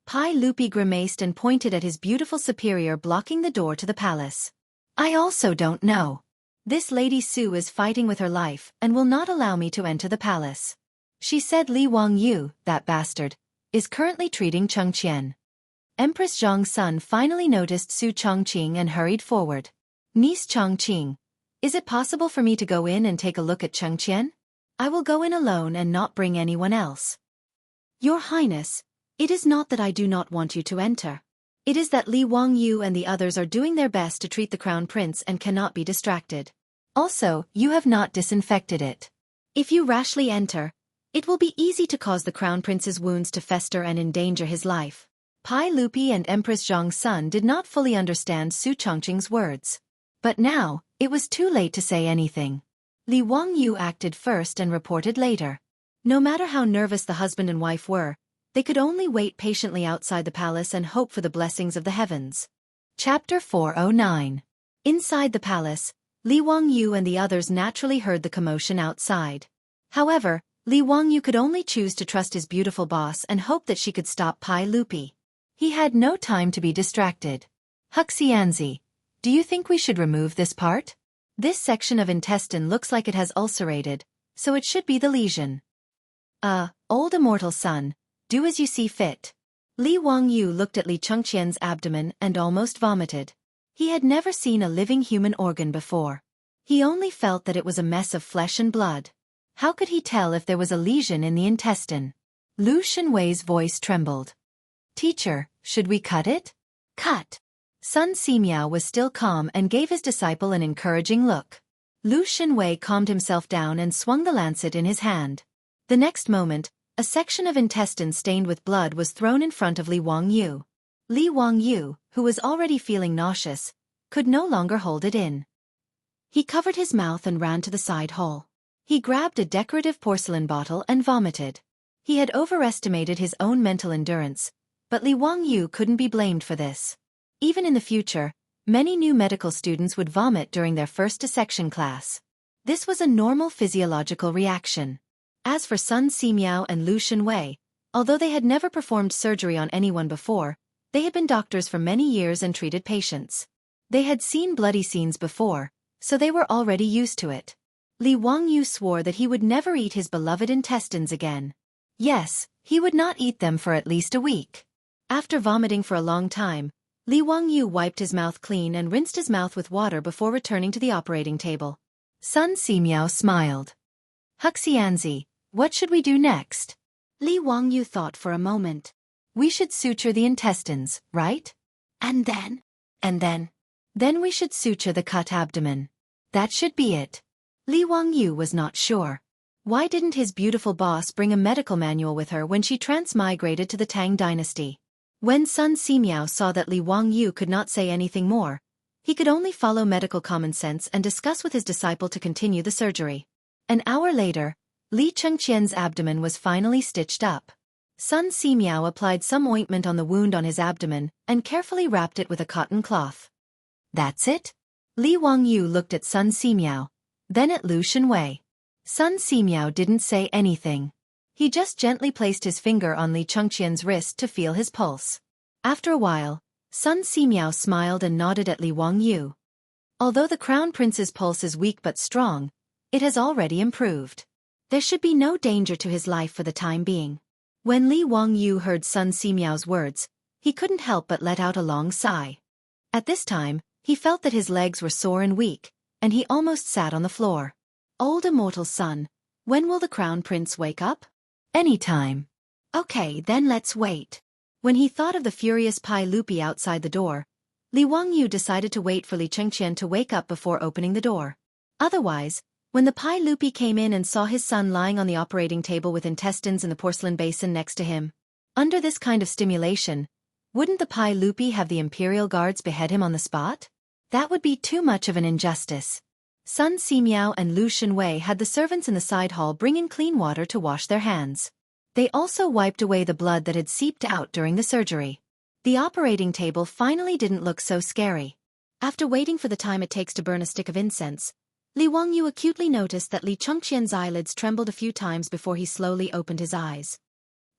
Pai Lupi grimaced and pointed at his beautiful superior blocking the door to the palace. I also don't know. This Lady Su is fighting with her life and will not allow me to enter the palace. She said Li Wangyu, that bastard, is currently treating Chengqian. Empress Zhang's son finally noticed Su Chongqing and hurried forward. Niece Chongqing, is it possible for me to go in and take a look at Chengqian? I will go in alone and not bring anyone else. Your Highness, it is not that I do not want you to enter. It is that Li Wangyu and the others are doing their best to treat the Crown Prince and cannot be distracted. Also, you have not disinfected it. If you rashly enter, it will be easy to cause the Crown Prince's wounds to fester and endanger his life. Pai Lupi and Empress Zhang's son did not fully understand Su Chongqing's words. But now, it was too late to say anything. Li Wangyu acted first and reported later. No matter how nervous the husband and wife were, they could only wait patiently outside the palace and hope for the blessings of the heavens. Chapter 409. Inside the palace, Li Wangyu and the others naturally heard the commotion outside. However, Li Wangyu could only choose to trust his beautiful boss and hope that she could stop Pai Lupi. He had no time to be distracted. Huxianzi, do you think we should remove this part? This section of intestine looks like it has ulcerated, so it should be the lesion. Old immortal son, do as you see fit. Li Wangyu looked at Li Chengqian's abdomen and almost vomited. He had never seen a living human organ before. He only felt that it was a mess of flesh and blood. How could he tell if there was a lesion in the intestine? Lu Shenwei's voice trembled. Teacher, should we cut it? Cut. Sun Simiao was still calm and gave his disciple an encouraging look. Lu Shenwei calmed himself down and swung the lancet in his hand. The next moment, a section of intestine stained with blood was thrown in front of Li Wangyu. Li Wangyu, who was already feeling nauseous, could no longer hold it in. He covered his mouth and ran to the side hall. He grabbed a decorative porcelain bottle and vomited. He had overestimated his own mental endurance, but Li Wangyu couldn't be blamed for this. Even in the future, many new medical students would vomit during their first dissection class. This was a normal physiological reaction. As for Sun Simiao and Lu Shenwei, although they had never performed surgery on anyone before, they had been doctors for many years and treated patients. They had seen bloody scenes before, so they were already used to it. Li Wangyu swore that he would never eat his beloved intestines again. Yes, he would not eat them for at least a week. After vomiting for a long time, Li Wangyu wiped his mouth clean and rinsed his mouth with water before returning to the operating table. Sun Simiao smiled. Huxianzi, what should we do next? Li Wangyu thought for a moment. We should suture the intestines, right? And then? Then we should suture the cut abdomen. That should be it. Li Wangyu was not sure. Why didn't his beautiful boss bring a medical manual with her when she transmigrated to the Tang dynasty? When Sun Simiao saw that Li Wangyu could not say anything more, he could only follow medical common sense and discuss with his disciple to continue the surgery. An hour later, Li Chengqian's abdomen was finally stitched up. Sun Simiao applied some ointment on the wound on his abdomen and carefully wrapped it with a cotton cloth. That's it? Li Wangyu looked at Sun Simiao, then at Lu Shenwei. Sun Simiao didn't say anything. He just gently placed his finger on Li Chengqian's wrist to feel his pulse. After a while, Sun Simiao smiled and nodded at Li Wangyu. Although the Crown Prince's pulse is weak but strong, it has already improved. There should be no danger to his life for the time being. When Li Wangyu heard Sun Simiao's words, he couldn't help but let out a long sigh. At this time, he felt that his legs were sore and weak, and he almost sat on the floor. Old immortal son, when will the Crown Prince wake up? Anytime. Okay, then let's wait. When he thought of the furious Pai Lupi outside the door, Li Wangyu decided to wait for Li Chengqian to wake up before opening the door. Otherwise, When the Pai Lupi came in and saw his son lying on the operating table with intestines in the porcelain basin next to him, under this kind of stimulation, wouldn't the Pai Lupi have the Imperial Guards behead him on the spot? That would be too much of an injustice. Sun Simiao and Lu Shenwei had the servants in the side hall bring in clean water to wash their hands. They also wiped away the blood that had seeped out during the surgery. The operating table finally didn't look so scary. After waiting for the time it takes to burn a stick of incense, Li Wangyu acutely noticed that Li Chengqian's eyelids trembled a few times before he slowly opened his eyes.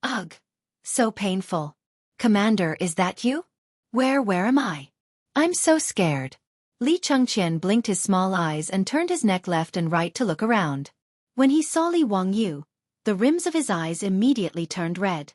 Ugh! So painful. Commander, is that you? Where am I? I'm so scared. Li Chengqian blinked his small eyes and turned his neck left and right to look around. When he saw Li Wangyu, the rims of his eyes immediately turned red.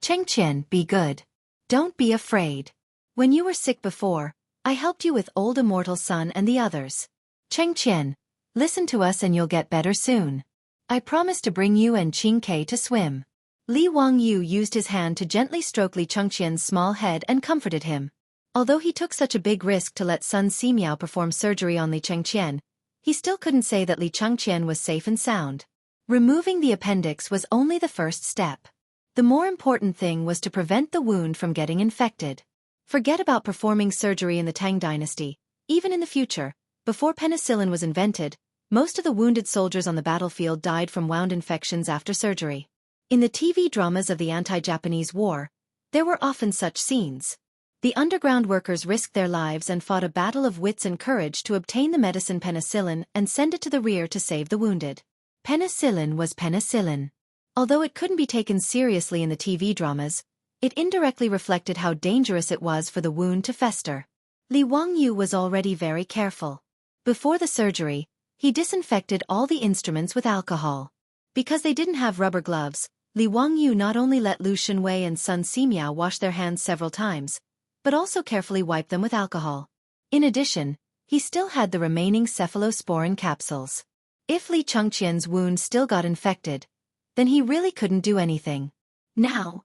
Chengqian, be good. Don't be afraid. When you were sick before, I helped you with old immortal Sun and the others. Chengqian, listen to us and you'll get better soon. I promise to bring you and Qing Ke to swim. Li Wangyu used his hand to gently stroke Li Chengqian's small head and comforted him. Although he took such a big risk to let Sun Simiao perform surgery on Li Chengqian, he still couldn't say that Li Chengqian was safe and sound. Removing the appendix was only the first step. The more important thing was to prevent the wound from getting infected. Forget about performing surgery in the Tang dynasty. Even in the future, before penicillin was invented, most of the wounded soldiers on the battlefield died from wound infections after surgery. In the TV dramas of the anti-Japanese war, there were often such scenes. The underground workers risked their lives and fought a battle of wits and courage to obtain the medicine penicillin and send it to the rear to save the wounded. Penicillin was penicillin. Although it couldn't be taken seriously in the TV dramas, it indirectly reflected how dangerous it was for the wound to fester. Li Wangyu was already very careful. Before the surgery, he disinfected all the instruments with alcohol. Because they didn't have rubber gloves, Li Wangyu not only let Lu Shenwei and Sun Simiao wash their hands several times, but also carefully wiped them with alcohol. In addition, he still had the remaining cephalosporin capsules. If Li Chengqian's wound still got infected, then he really couldn't do anything. Now,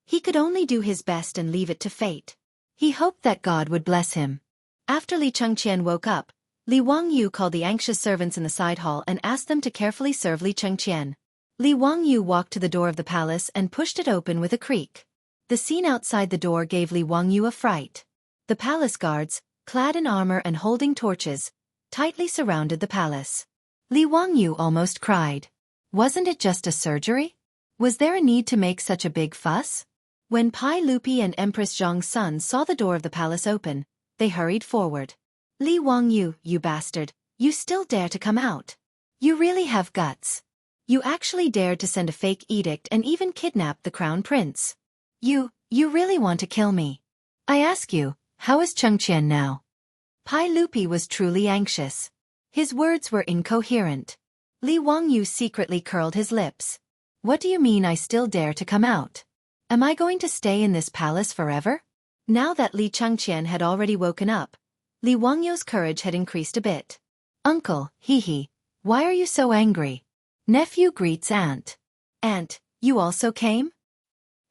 he could only do his best and leave it to fate. He hoped that God would bless him. After Li Chengqian woke up, Li Wangyu called the anxious servants in the side hall and asked them to carefully serve Li Chengqian. Li Wangyu walked to the door of the palace and pushed it open with a creak. The scene outside the door gave Li Wangyu a fright. The palace guards, clad in armor and holding torches, tightly surrounded the palace. Li Wangyu almost cried. Wasn't it just a surgery? Was there a need to make such a big fuss? When Pai Lupi and Empress Zhang's son saw the door of the palace open, they hurried forward. Li Wangyu, you bastard, you still dare to come out. You really have guts. You actually dared to send a fake edict and even kidnap the crown prince. You really want to kill me. I ask you, how is Chengqian now? Pai Lupi was truly anxious. His words were incoherent. Li Wangyu secretly curled his lips. What do you mean I still dare to come out? Am I going to stay in this palace forever? Now that Li Chengqian had already woken up, Li Wangyu's courage had increased a bit. Uncle, hee, why are you so angry? Nephew greets aunt. Aunt, you also came?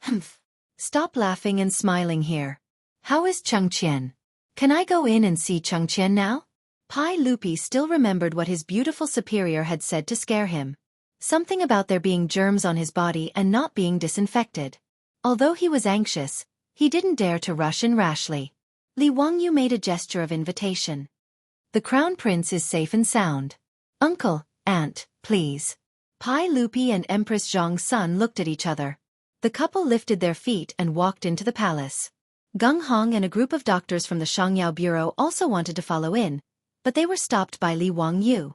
Humph. Stop laughing and smiling here. How is Chengqian? Can I go in and see Chengqian now? Pai Lupi still remembered what his beautiful superior had said to scare him. Something about there being germs on his body and not being disinfected. Although he was anxious, he didn't dare to rush in rashly. Li Wangyu made a gesture of invitation. The crown prince is safe and sound. Uncle, aunt, please. Pai Lupi and Empress Zhang's son looked at each other. The couple lifted their feet and walked into the palace. Gung Hong and a group of doctors from the Shangyao Bureau also wanted to follow in, but they were stopped by Li Wangyu.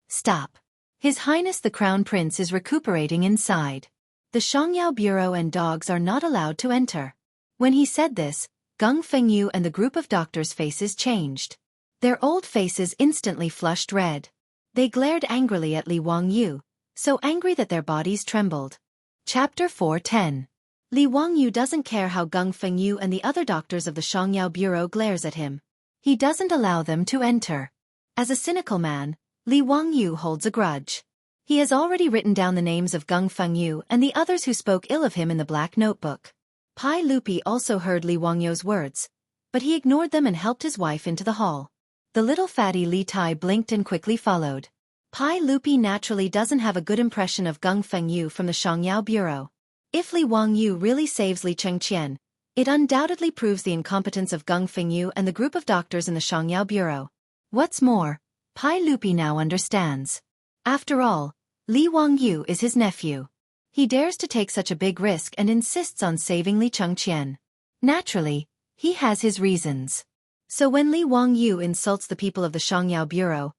Stop. His Highness the Crown Prince is recuperating inside. The Shangyao Bureau and dogs are not allowed to enter. When he said this, Gung Fengyu and the group of doctors' faces changed. Their old faces instantly flushed red. They glared angrily at Li Wangyu, so angry that their bodies trembled. Chapter 4:10. Li Wangyu doesn't care how Gung Fengyu and the other doctors of the Shangyao Bureau glares at him. He doesn't allow them to enter. As a cynical man, Li Wangyu holds a grudge. He has already written down the names of Gung Fengyu and the others who spoke ill of him in the black notebook. Pai Lupi also heard Li Wangyu's words, but he ignored them and helped his wife into the hall. The little fatty Li Tai blinked and quickly followed. Pai Lupi naturally doesn't have a good impression of Gung Fengyu from the Shangyao Bureau. If Li Wangyu really saves Li Chengqian, it undoubtedly proves the incompetence of Gung Fengyu and the group of doctors in the Shangyao Bureau. What's more, Pai Lupi now understands. After all, Li Wangyu is his nephew. He dares to take such a big risk and insists on saving Li Chengqian. Naturally, he has his reasons. So when Li Wangyu insults the people of the Shangyao Bureau,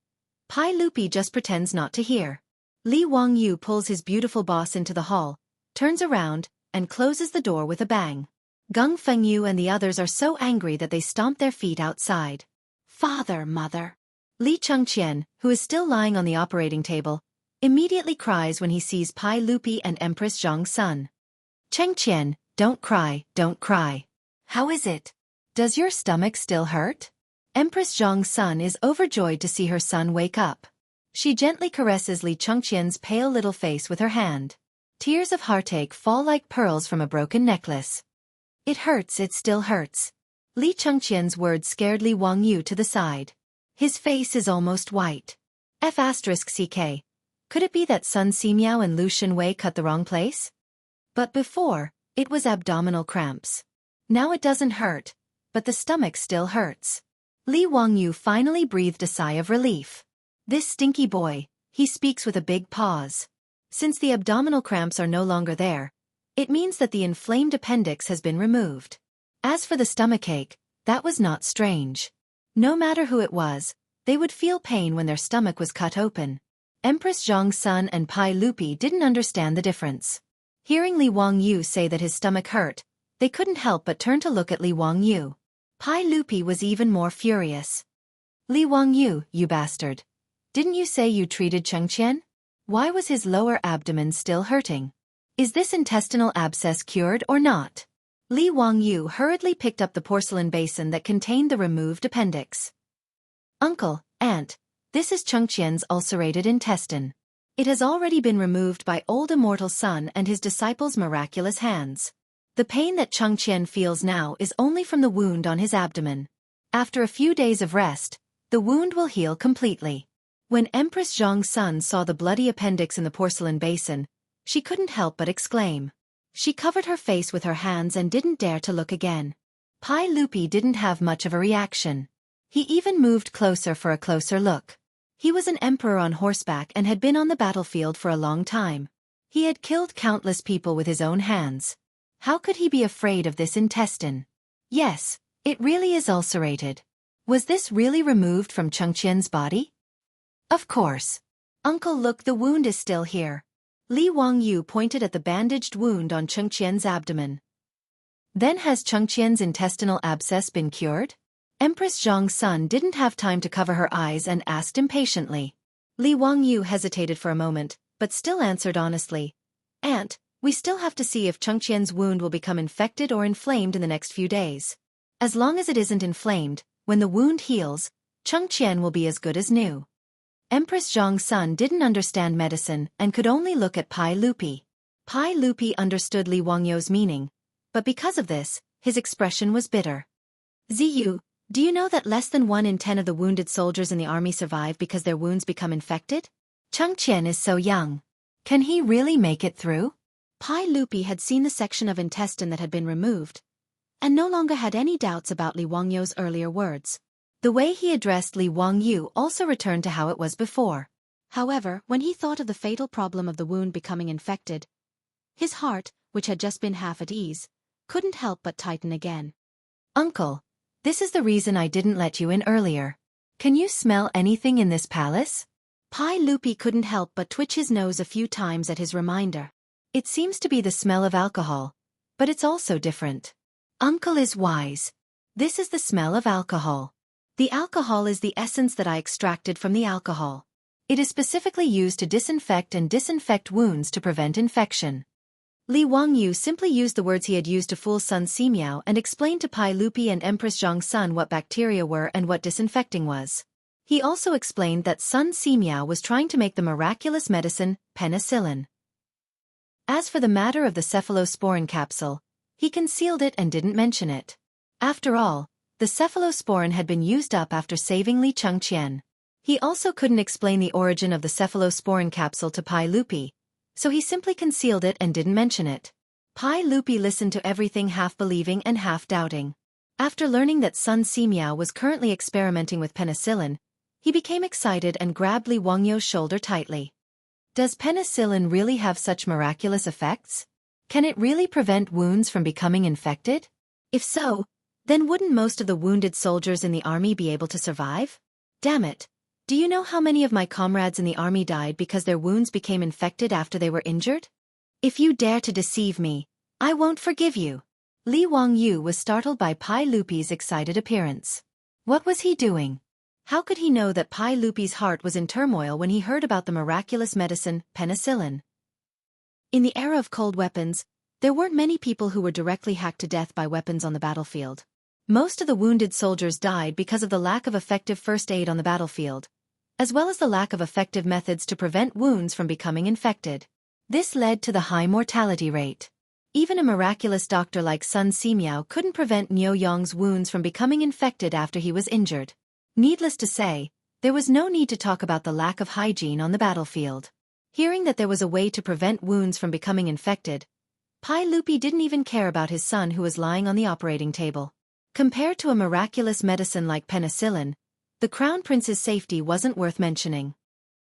Pai Lupi just pretends not to hear. Li Wangyu pulls his beautiful boss into the hall, turns around, and closes the door with a bang. Gung Fengyu and the others are so angry that they stomp their feet outside. Father, mother. Li Chengqian, who is still lying on the operating table, immediately cries when he sees Pai Lupi and Empress Zhang's son. Chengqian, don't cry, don't cry. How is it? Does your stomach still hurt? Empress Zhang's son is overjoyed to see her son wake up. She gently caresses Li Chengqian's pale little face with her hand. Tears of heartache fall like pearls from a broken necklace. It hurts, it still hurts. Li Chengqian's words scared Li Wangyu to the side. His face is almost white. F***ck. Could it be that Sun Simiao and Lu Shenwei cut the wrong place? But before, it was abdominal cramps. Now it doesn't hurt, but the stomach still hurts. Li Wangyu finally breathed a sigh of relief. This stinky boy, he speaks with a big pause. Since the abdominal cramps are no longer there, it means that the inflamed appendix has been removed. As for the stomachache, that was not strange. No matter who it was, they would feel pain when their stomach was cut open. Empress Zhang's son and Pai Lupi didn't understand the difference. Hearing Li Wangyu say that his stomach hurt, they couldn't help but turn to look at Li Wangyu. Pai Lupi was even more furious. Li Wangyu, you bastard. Didn't you say you treated Chengqian? Why was his lower abdomen still hurting? Is this intestinal abscess cured or not? Li Wangyu hurriedly picked up the porcelain basin that contained the removed appendix. Uncle, aunt, this is Chengqian's ulcerated intestine. It has already been removed by old immortal Sun and his disciples' miraculous hands. The pain that Chengqian feels now is only from the wound on his abdomen. After a few days of rest, the wound will heal completely. When Empress Zhang's son saw the bloody appendix in the porcelain basin, she couldn't help but exclaim. She covered her face with her hands and didn't dare to look again. Pai Lupi didn't have much of a reaction. He even moved closer for a closer look. He was an emperor on horseback and had been on the battlefield for a long time. He had killed countless people with his own hands. How could he be afraid of this intestine? Yes, it really is ulcerated. Was this really removed from Chengqian's body? Of course. Uncle, look, the wound is still here. Li Wangyu pointed at the bandaged wound on Chengqian's abdomen. Then has Chengqian's intestinal abscess been cured? Empress Zhang's son didn't have time to cover her eyes and asked impatiently. Li Wangyu hesitated for a moment, but still answered honestly. Aunt, we still have to see if Chengqian's wound will become infected or inflamed in the next few days. As long as it isn't inflamed, when the wound heals, Chengqian will be as good as new. Empress Zhang's son didn't understand medicine and could only look at Pai Lupi. Pai Lupi understood Li Wangyu's meaning, but because of this, his expression was bitter. Ziyu, do you know that less than 1 in 10 of the wounded soldiers in the army survive because their wounds become infected? Chengqian is so young. Can he really make it through? Pai Lupi had seen the section of intestine that had been removed, and no longer had any doubts about Li Wangyu's earlier words. The way he addressed Li Wangyu also returned to how it was before. However, when he thought of the fatal problem of the wound becoming infected, his heart, which had just been half at ease, couldn't help but tighten again. Uncle, this is the reason I didn't let you in earlier. Can you smell anything in this palace? Pai Lupi couldn't help but twitch his nose a few times at his reminder. It seems to be the smell of alcohol, but it's also different. Uncle is wise. This is the smell of alcohol. The alcohol is the essence that I extracted from the alcohol. It is specifically used to disinfect wounds to prevent infection. Li Wangyu simply used the words he had used to fool Sun Simiao and explained to Pai Lupi and Empress Zhang's son what bacteria were and what disinfecting was. He also explained that Sun Simiao was trying to make the miraculous medicine, penicillin. As for the matter of the cephalosporin capsule, he concealed it and didn't mention it. After all, the cephalosporin had been used up after saving Li Chengqian. He also couldn't explain the origin of the cephalosporin capsule to Pai Lupi, so he simply concealed it and didn't mention it. Pai Lupi listened to everything half believing and half doubting. After learning that Sun Simiao was currently experimenting with penicillin, he became excited and grabbed Li Wangyo's shoulder tightly. Does penicillin really have such miraculous effects? Can it really prevent wounds from becoming infected? If so, then wouldn't most of the wounded soldiers in the army be able to survive? Damn it. Do you know how many of my comrades in the army died because their wounds became infected after they were injured? If you dare to deceive me, I won't forgive you. Li Wangyu was startled by Pai Lupi's excited appearance. What was he doing? How could he know that Pai Lupi's heart was in turmoil when he heard about the miraculous medicine, penicillin? In the era of cold weapons, there weren't many people who were directly hacked to death by weapons on the battlefield. Most of the wounded soldiers died because of the lack of effective first aid on the battlefield, as well as the lack of effective methods to prevent wounds from becoming infected. This led to the high mortality rate. Even a miraculous doctor like Sun Simiao couldn't prevent Niu Yong's wounds from becoming infected after he was injured. Needless to say, there was no need to talk about the lack of hygiene on the battlefield. Hearing that there was a way to prevent wounds from becoming infected, Pai Lupi didn't even care about his son who was lying on the operating table. Compared to a miraculous medicine like penicillin, the Crown Prince's safety wasn't worth mentioning.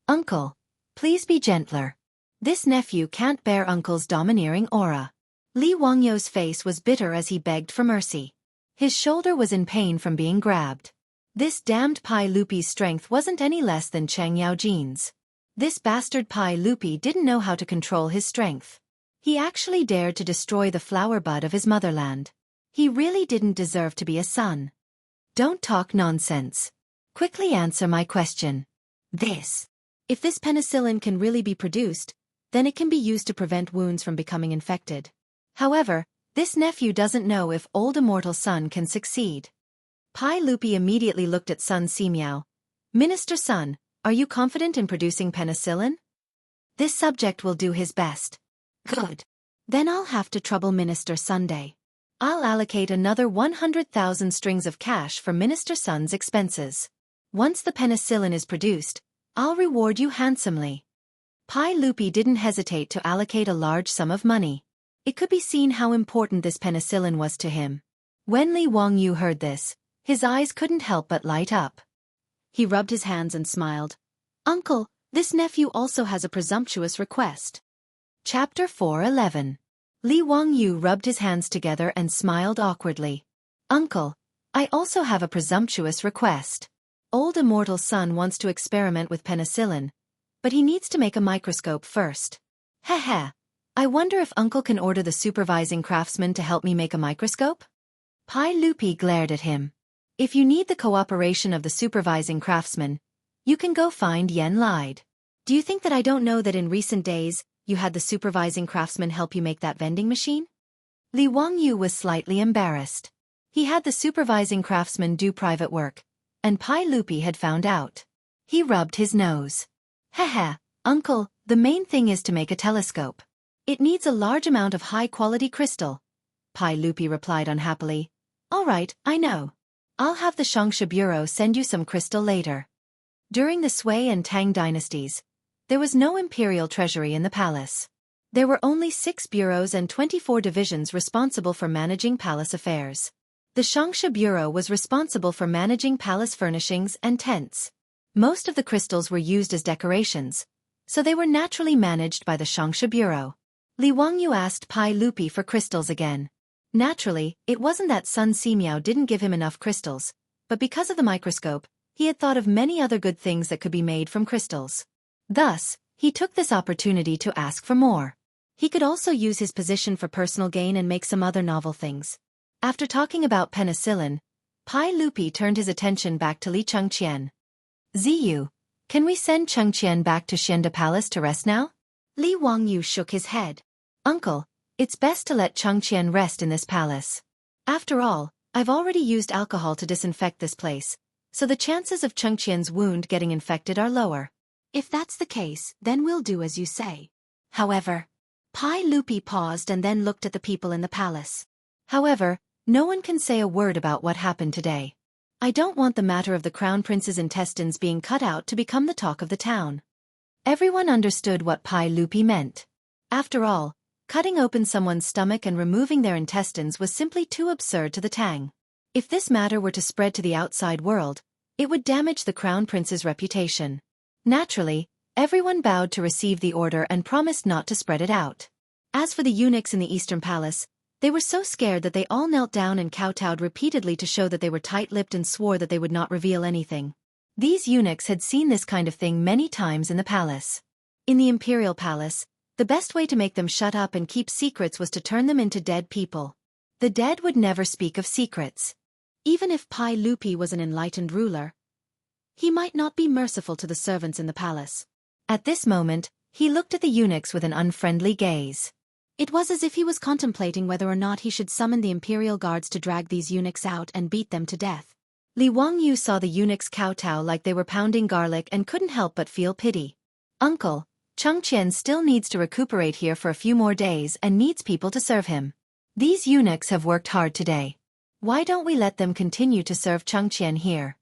Uncle, please be gentler. This nephew can't bear Uncle's domineering aura. Li Wangyo's face was bitter as he begged for mercy. His shoulder was in pain from being grabbed. This damned Pai Lupi's strength wasn't any less than Cheng Yaojin's. This bastard Pai Lupi didn't know how to control his strength. He actually dared to destroy the flower bud of his motherland. He really didn't deserve to be a son. Don't talk nonsense. Quickly answer my question. If this penicillin can really be produced, then it can be used to prevent wounds from becoming infected. However, this nephew doesn't know if old immortal Sun can succeed. Pai Lupi immediately looked at Sun Simiao. Minister Sun, are you confident in producing penicillin? This subject will do his best. Good. Then I'll have to trouble Minister Sunday. I'll allocate another 100,000 strings of cash for Minister Sun's expenses. Once the penicillin is produced, I'll reward you handsomely. Pai Lupi didn't hesitate to allocate a large sum of money. It could be seen how important this penicillin was to him. When Li Wangyu heard this, his eyes couldn't help but light up. He rubbed his hands and smiled. Uncle, this nephew also has a presumptuous request. Chapter 4:11. Li Wangyu rubbed his hands together and smiled awkwardly. Uncle, I also have a presumptuous request. Old immortal Sun wants to experiment with penicillin, but he needs to make a microscope first. Heh. I wonder if Uncle can order the supervising craftsman to help me make a microscope? Pai Lupi glared at him. If you need the cooperation of the supervising craftsman, you can go find Yen Lide. Do you think that I don't know that in recent days, you had the supervising craftsman help you make that vending machine? Li Wangyu was slightly embarrassed. He had the supervising craftsman do private work, and Pai Lupi had found out. He rubbed his nose. Heh, Uncle, the main thing is to make a telescope. It needs a large amount of high-quality crystal. Pai Lupi replied unhappily. All right, I know. I'll have the Shangsha Bureau send you some crystal later. During the Sui and Tang dynasties, there was no imperial treasury in the palace. There were only 6 bureaus and 24 divisions responsible for managing palace affairs. The Shangsha Bureau was responsible for managing palace furnishings and tents. Most of the crystals were used as decorations, so they were naturally managed by the Shangsha Bureau. Li Wangyu asked Pai Lupi for crystals again. Naturally, it wasn't that Sun Simiao didn't give him enough crystals, but because of the microscope, he had thought of many other good things that could be made from crystals. Thus, he took this opportunity to ask for more. He could also use his position for personal gain and make some other novel things. After talking about penicillin, Pai Lupi turned his attention back to Li Chengqian. Ziyu, can we send Chengqian back to Xianda Palace to rest now? Li Wangyu shook his head. Uncle, it's best to let Chengqian rest in this palace. After all, I've already used alcohol to disinfect this place, so the chances of Chengqian's wound getting infected are lower. If that's the case, then we'll do as you say. However, Pai Lupi paused and then looked at the people in the palace. However, no one can say a word about what happened today. I don't want the matter of the crown prince's intestines being cut out to become the talk of the town. Everyone understood what Pai Lupi meant. After all, cutting open someone's stomach and removing their intestines was simply too absurd to the Tang. If this matter were to spread to the outside world, it would damage the crown prince's reputation. Naturally, everyone bowed to receive the order and promised not to spread it out. As for the eunuchs in the Eastern Palace, they were so scared that they all knelt down and kowtowed repeatedly to show that they were tight-lipped and swore that they would not reveal anything. These eunuchs had seen this kind of thing many times in the palace. In the imperial palace, the best way to make them shut up and keep secrets was to turn them into dead people. The dead would never speak of secrets. Even if Pai Lupi was an enlightened ruler, he might not be merciful to the servants in the palace. At this moment, he looked at the eunuchs with an unfriendly gaze. It was as if he was contemplating whether or not he should summon the imperial guards to drag these eunuchs out and beat them to death. Li Wangyu saw the eunuchs kowtow like they were pounding garlic and couldn't help but feel pity. Uncle, Cheng Qian still needs to recuperate here for a few more days and needs people to serve him. These eunuchs have worked hard today. Why don't we let them continue to serve Cheng Qian here?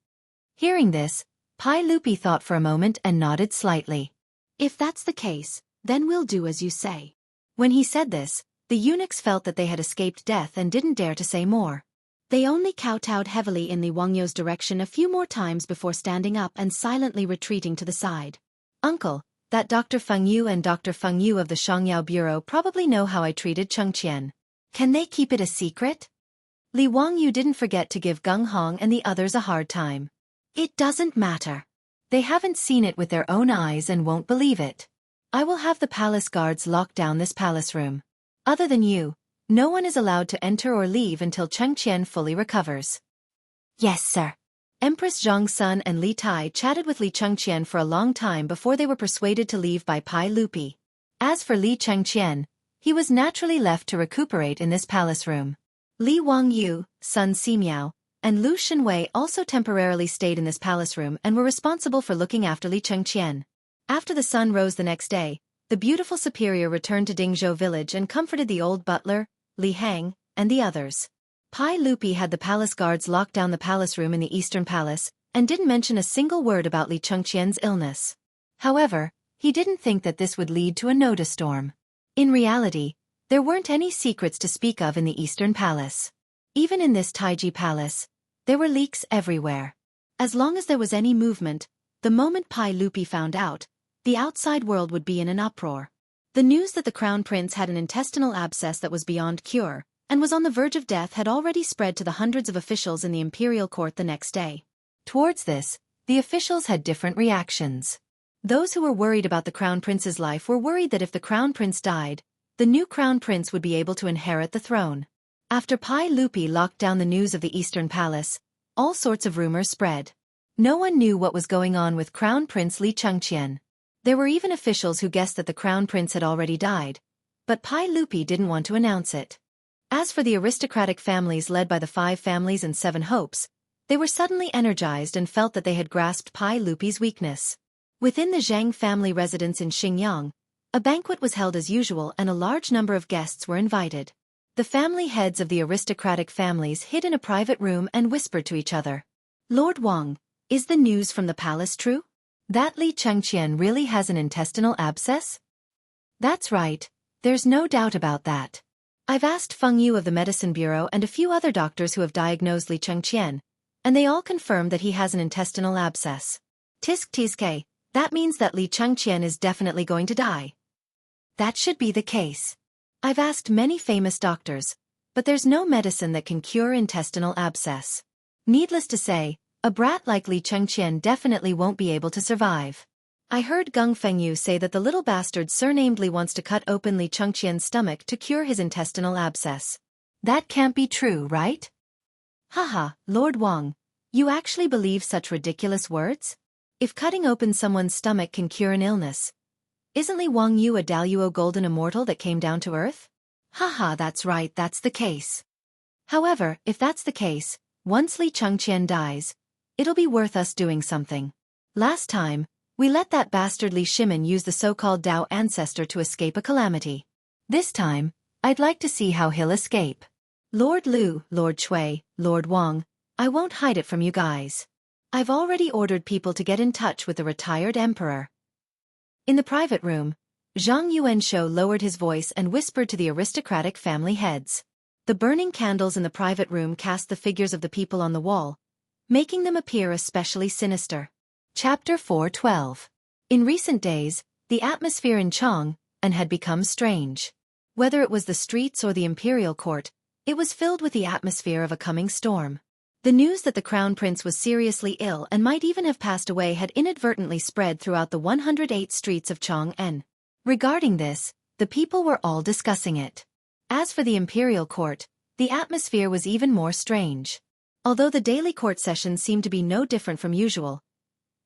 Hearing this, Pai Lupi thought for a moment and nodded slightly. If that's the case, then we'll do as you say. When he said this, the eunuchs felt that they had escaped death and didn't dare to say more. They only kowtowed heavily in Li Wangyu's direction a few more times before standing up and silently retreating to the side. Uncle, that Dr. Feng Yu and Dr. Feng Yu of the Shangyao Bureau probably know how I treated Cheng Qian. Can they keep it a secret? Li Wangyu didn't forget to give Gung Hong and the others a hard time. It doesn't matter. They haven't seen it with their own eyes and won't believe it. I will have the palace guards lock down this palace room. Other than you, no one is allowed to enter or leave until Cheng Qian fully recovers. Yes, sir. Empress Zhong's son and Li Tai chatted with Li Chengqian for a long time before they were persuaded to leave by Pai Lupi. As for Li Chengqian, he was naturally left to recuperate in this palace room. Li Wangyu, Sun Simiao, and Lu Shenwei also temporarily stayed in this palace room and were responsible for looking after Li Chengqian. After the sun rose the next day, the beautiful superior returned to Dingzhou village and comforted the old butler, Li Hang, and the others. Pai Lupi had the palace guards lock down the palace room in the Eastern Palace, and didn't mention a single word about Li Chengqian's illness. However, he didn't think that this would lead to a notice storm. In reality, there weren't any secrets to speak of in the Eastern Palace. Even in this Taiji Palace, there were leaks everywhere. As long as there was any movement, the moment Pai Lupi found out, the outside world would be in an uproar. The news that the crown prince had an intestinal abscess that was beyond cure, and was on the verge of death had already spread to the hundreds of officials in the imperial court the next day. Towards this, the officials had different reactions. Those who were worried about the crown prince's life were worried that if the crown prince died, the new crown prince would be able to inherit the throne. After Pai Lupi locked down the news of the Eastern Palace, all sorts of rumors spread. No one knew what was going on with Crown Prince Li Chengqian. There were even officials who guessed that the crown prince had already died, but Pai Lupi didn't want to announce it. As for the aristocratic families led by the 5 families and 7 hopes, they were suddenly energized and felt that they had grasped Pai Lupi's weakness. Within the Zhang family residence in Xingyang, a banquet was held as usual and a large number of guests were invited. The family heads of the aristocratic families hid in a private room and whispered to each other. Lord Wang, is the news from the palace true? That Li Chengqian really has an intestinal abscess? That's right, there's no doubt about that. I've asked Feng Yu of the Medicine Bureau and a few other doctors who have diagnosed Li Chengqian, and they all confirmed that he has an intestinal abscess. Tisk, that means that Li Chengqian is definitely going to die. That should be the case. I've asked many famous doctors, but there's no medicine that can cure intestinal abscess. Needless to say, a brat like Li Chengqian definitely won't be able to survive. I heard Gung Fengyu say that the little bastard surnamed Li wants to cut open Li Chengqian's stomach to cure his intestinal abscess. That can't be true, right? Haha, Lord Wang, you actually believe such ridiculous words? If cutting open someone's stomach can cure an illness, isn't Li Wangyu a Daluo golden immortal that came down to earth? Haha, that's right, that's the case. However, if that's the case, once Li Chengqian dies, it'll be worth us doing something. Last time, we let that bastard Li Shimin use the so-called Dao ancestor to escape a calamity. This time, I'd like to see how he'll escape. Lord Lu, Lord Chui, Lord Wang, I won't hide it from you guys. I've already ordered people to get in touch with the retired emperor. In the private room, Zhang Yuanshou lowered his voice and whispered to the aristocratic family heads. The burning candles in the private room cast the figures of the people on the wall, making them appear especially sinister. Chapter 4:12. In recent days, the atmosphere in Chang'an had become strange. Whether it was the streets or the imperial court, it was filled with the atmosphere of a coming storm. The news that the crown prince was seriously ill and might even have passed away had inadvertently spread throughout the 108 streets of Chang'an. Regarding this, the people were all discussing it. As for the imperial court, the atmosphere was even more strange. Although the daily court sessions seemed to be no different from usual,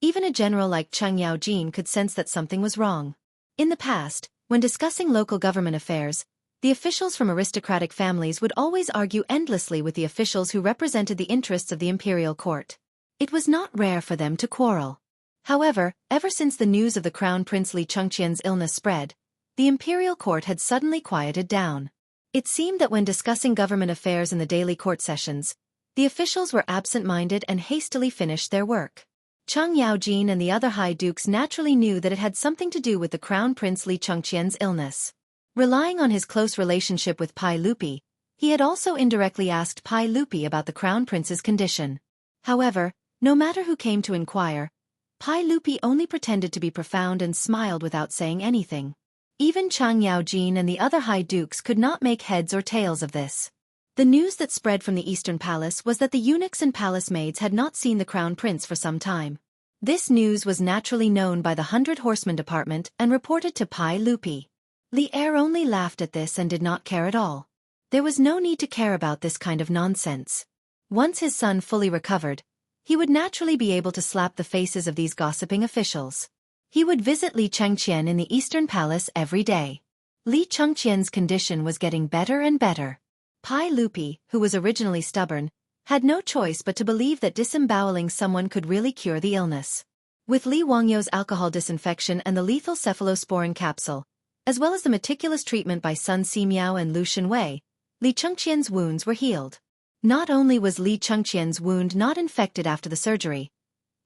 even a general like Cheng Yaojin could sense that something was wrong. In the past, when discussing local government affairs, the officials from aristocratic families would always argue endlessly with the officials who represented the interests of the imperial court. It was not rare for them to quarrel. However, ever since the news of the Crown Prince Li Chengqian's illness spread, the imperial court had suddenly quieted down. It seemed that when discussing government affairs in the daily court sessions, the officials were absent-minded and hastily finished their work. Cheng Yaojin and the other high dukes naturally knew that it had something to do with the Crown Prince Li Chengqian's illness. Relying on his close relationship with Pai Lupi, he had also indirectly asked Pai Lupi about the Crown Prince's condition. However, no matter who came to inquire, Pai Lupi only pretended to be profound and smiled without saying anything. Even Cheng Yaojin and the other high dukes could not make heads or tails of this. The news that spread from the Eastern Palace was that the eunuchs and palace maids had not seen the Crown Prince for some time. This news was naturally known by the 100 Horsemen Department and reported to Pai Lupi. Li Er only laughed at this and did not care at all. There was no need to care about this kind of nonsense. Once his son fully recovered, he would naturally be able to slap the faces of these gossiping officials. He would visit Li Chengqian in the Eastern Palace every day. Li Chengqian's condition was getting better and better. Pai Lupi, who was originally stubborn, had no choice but to believe that disemboweling someone could really cure the illness. With Li Wangyou's alcohol disinfection and the lethal cephalosporin capsule, as well as the meticulous treatment by Sun Simiao and Lu Shenwei, Li Chengqian's wounds were healed. Not only was Li Chengqian's wound not infected after the surgery,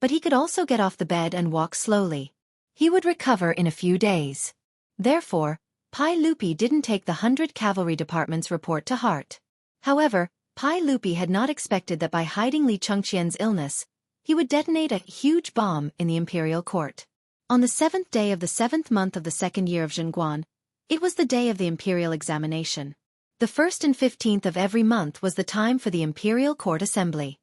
but he could also get off the bed and walk slowly. He would recover in a few days. Therefore, Pai Lupi didn't take the 100 Cavalry Department's report to heart. However, Pai Lupi had not expected that by hiding Li Chengqian's illness, he would detonate a huge bomb in the imperial court. On the 7th day of the 7th month of the 2nd year of Zhenguan, it was the day of the imperial examination. The 1st and 15th of every month was the time for the imperial court assembly.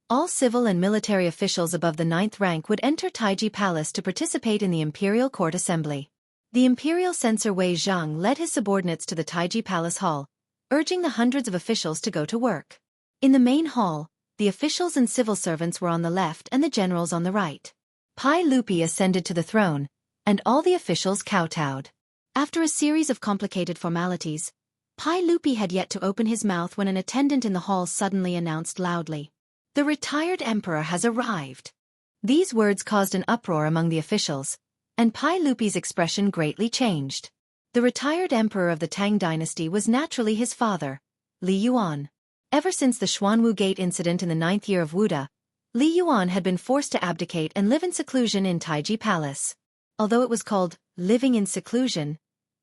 All civil and military officials above the 9th rank would enter Taiji Palace to participate in the imperial court assembly. The imperial censor Wei Zhang led his subordinates to the Taiji Palace Hall, urging the hundreds of officials to go to work. In the main hall, the officials and civil servants were on the left and the generals on the right. Pai Lupi ascended to the throne, and all the officials kowtowed. After a series of complicated formalities, Pai Lupi had yet to open his mouth when an attendant in the hall suddenly announced loudly, "The retired emperor has arrived." These words caused an uproar among the officials, and Pai Lupi's expression greatly changed. The retired emperor of the Tang dynasty was naturally his father, Li Yuan. Ever since the Xuanwu Gate incident in the 9th year of Wuda, Li Yuan had been forced to abdicate and live in seclusion in Taiji Palace. Although it was called living in seclusion,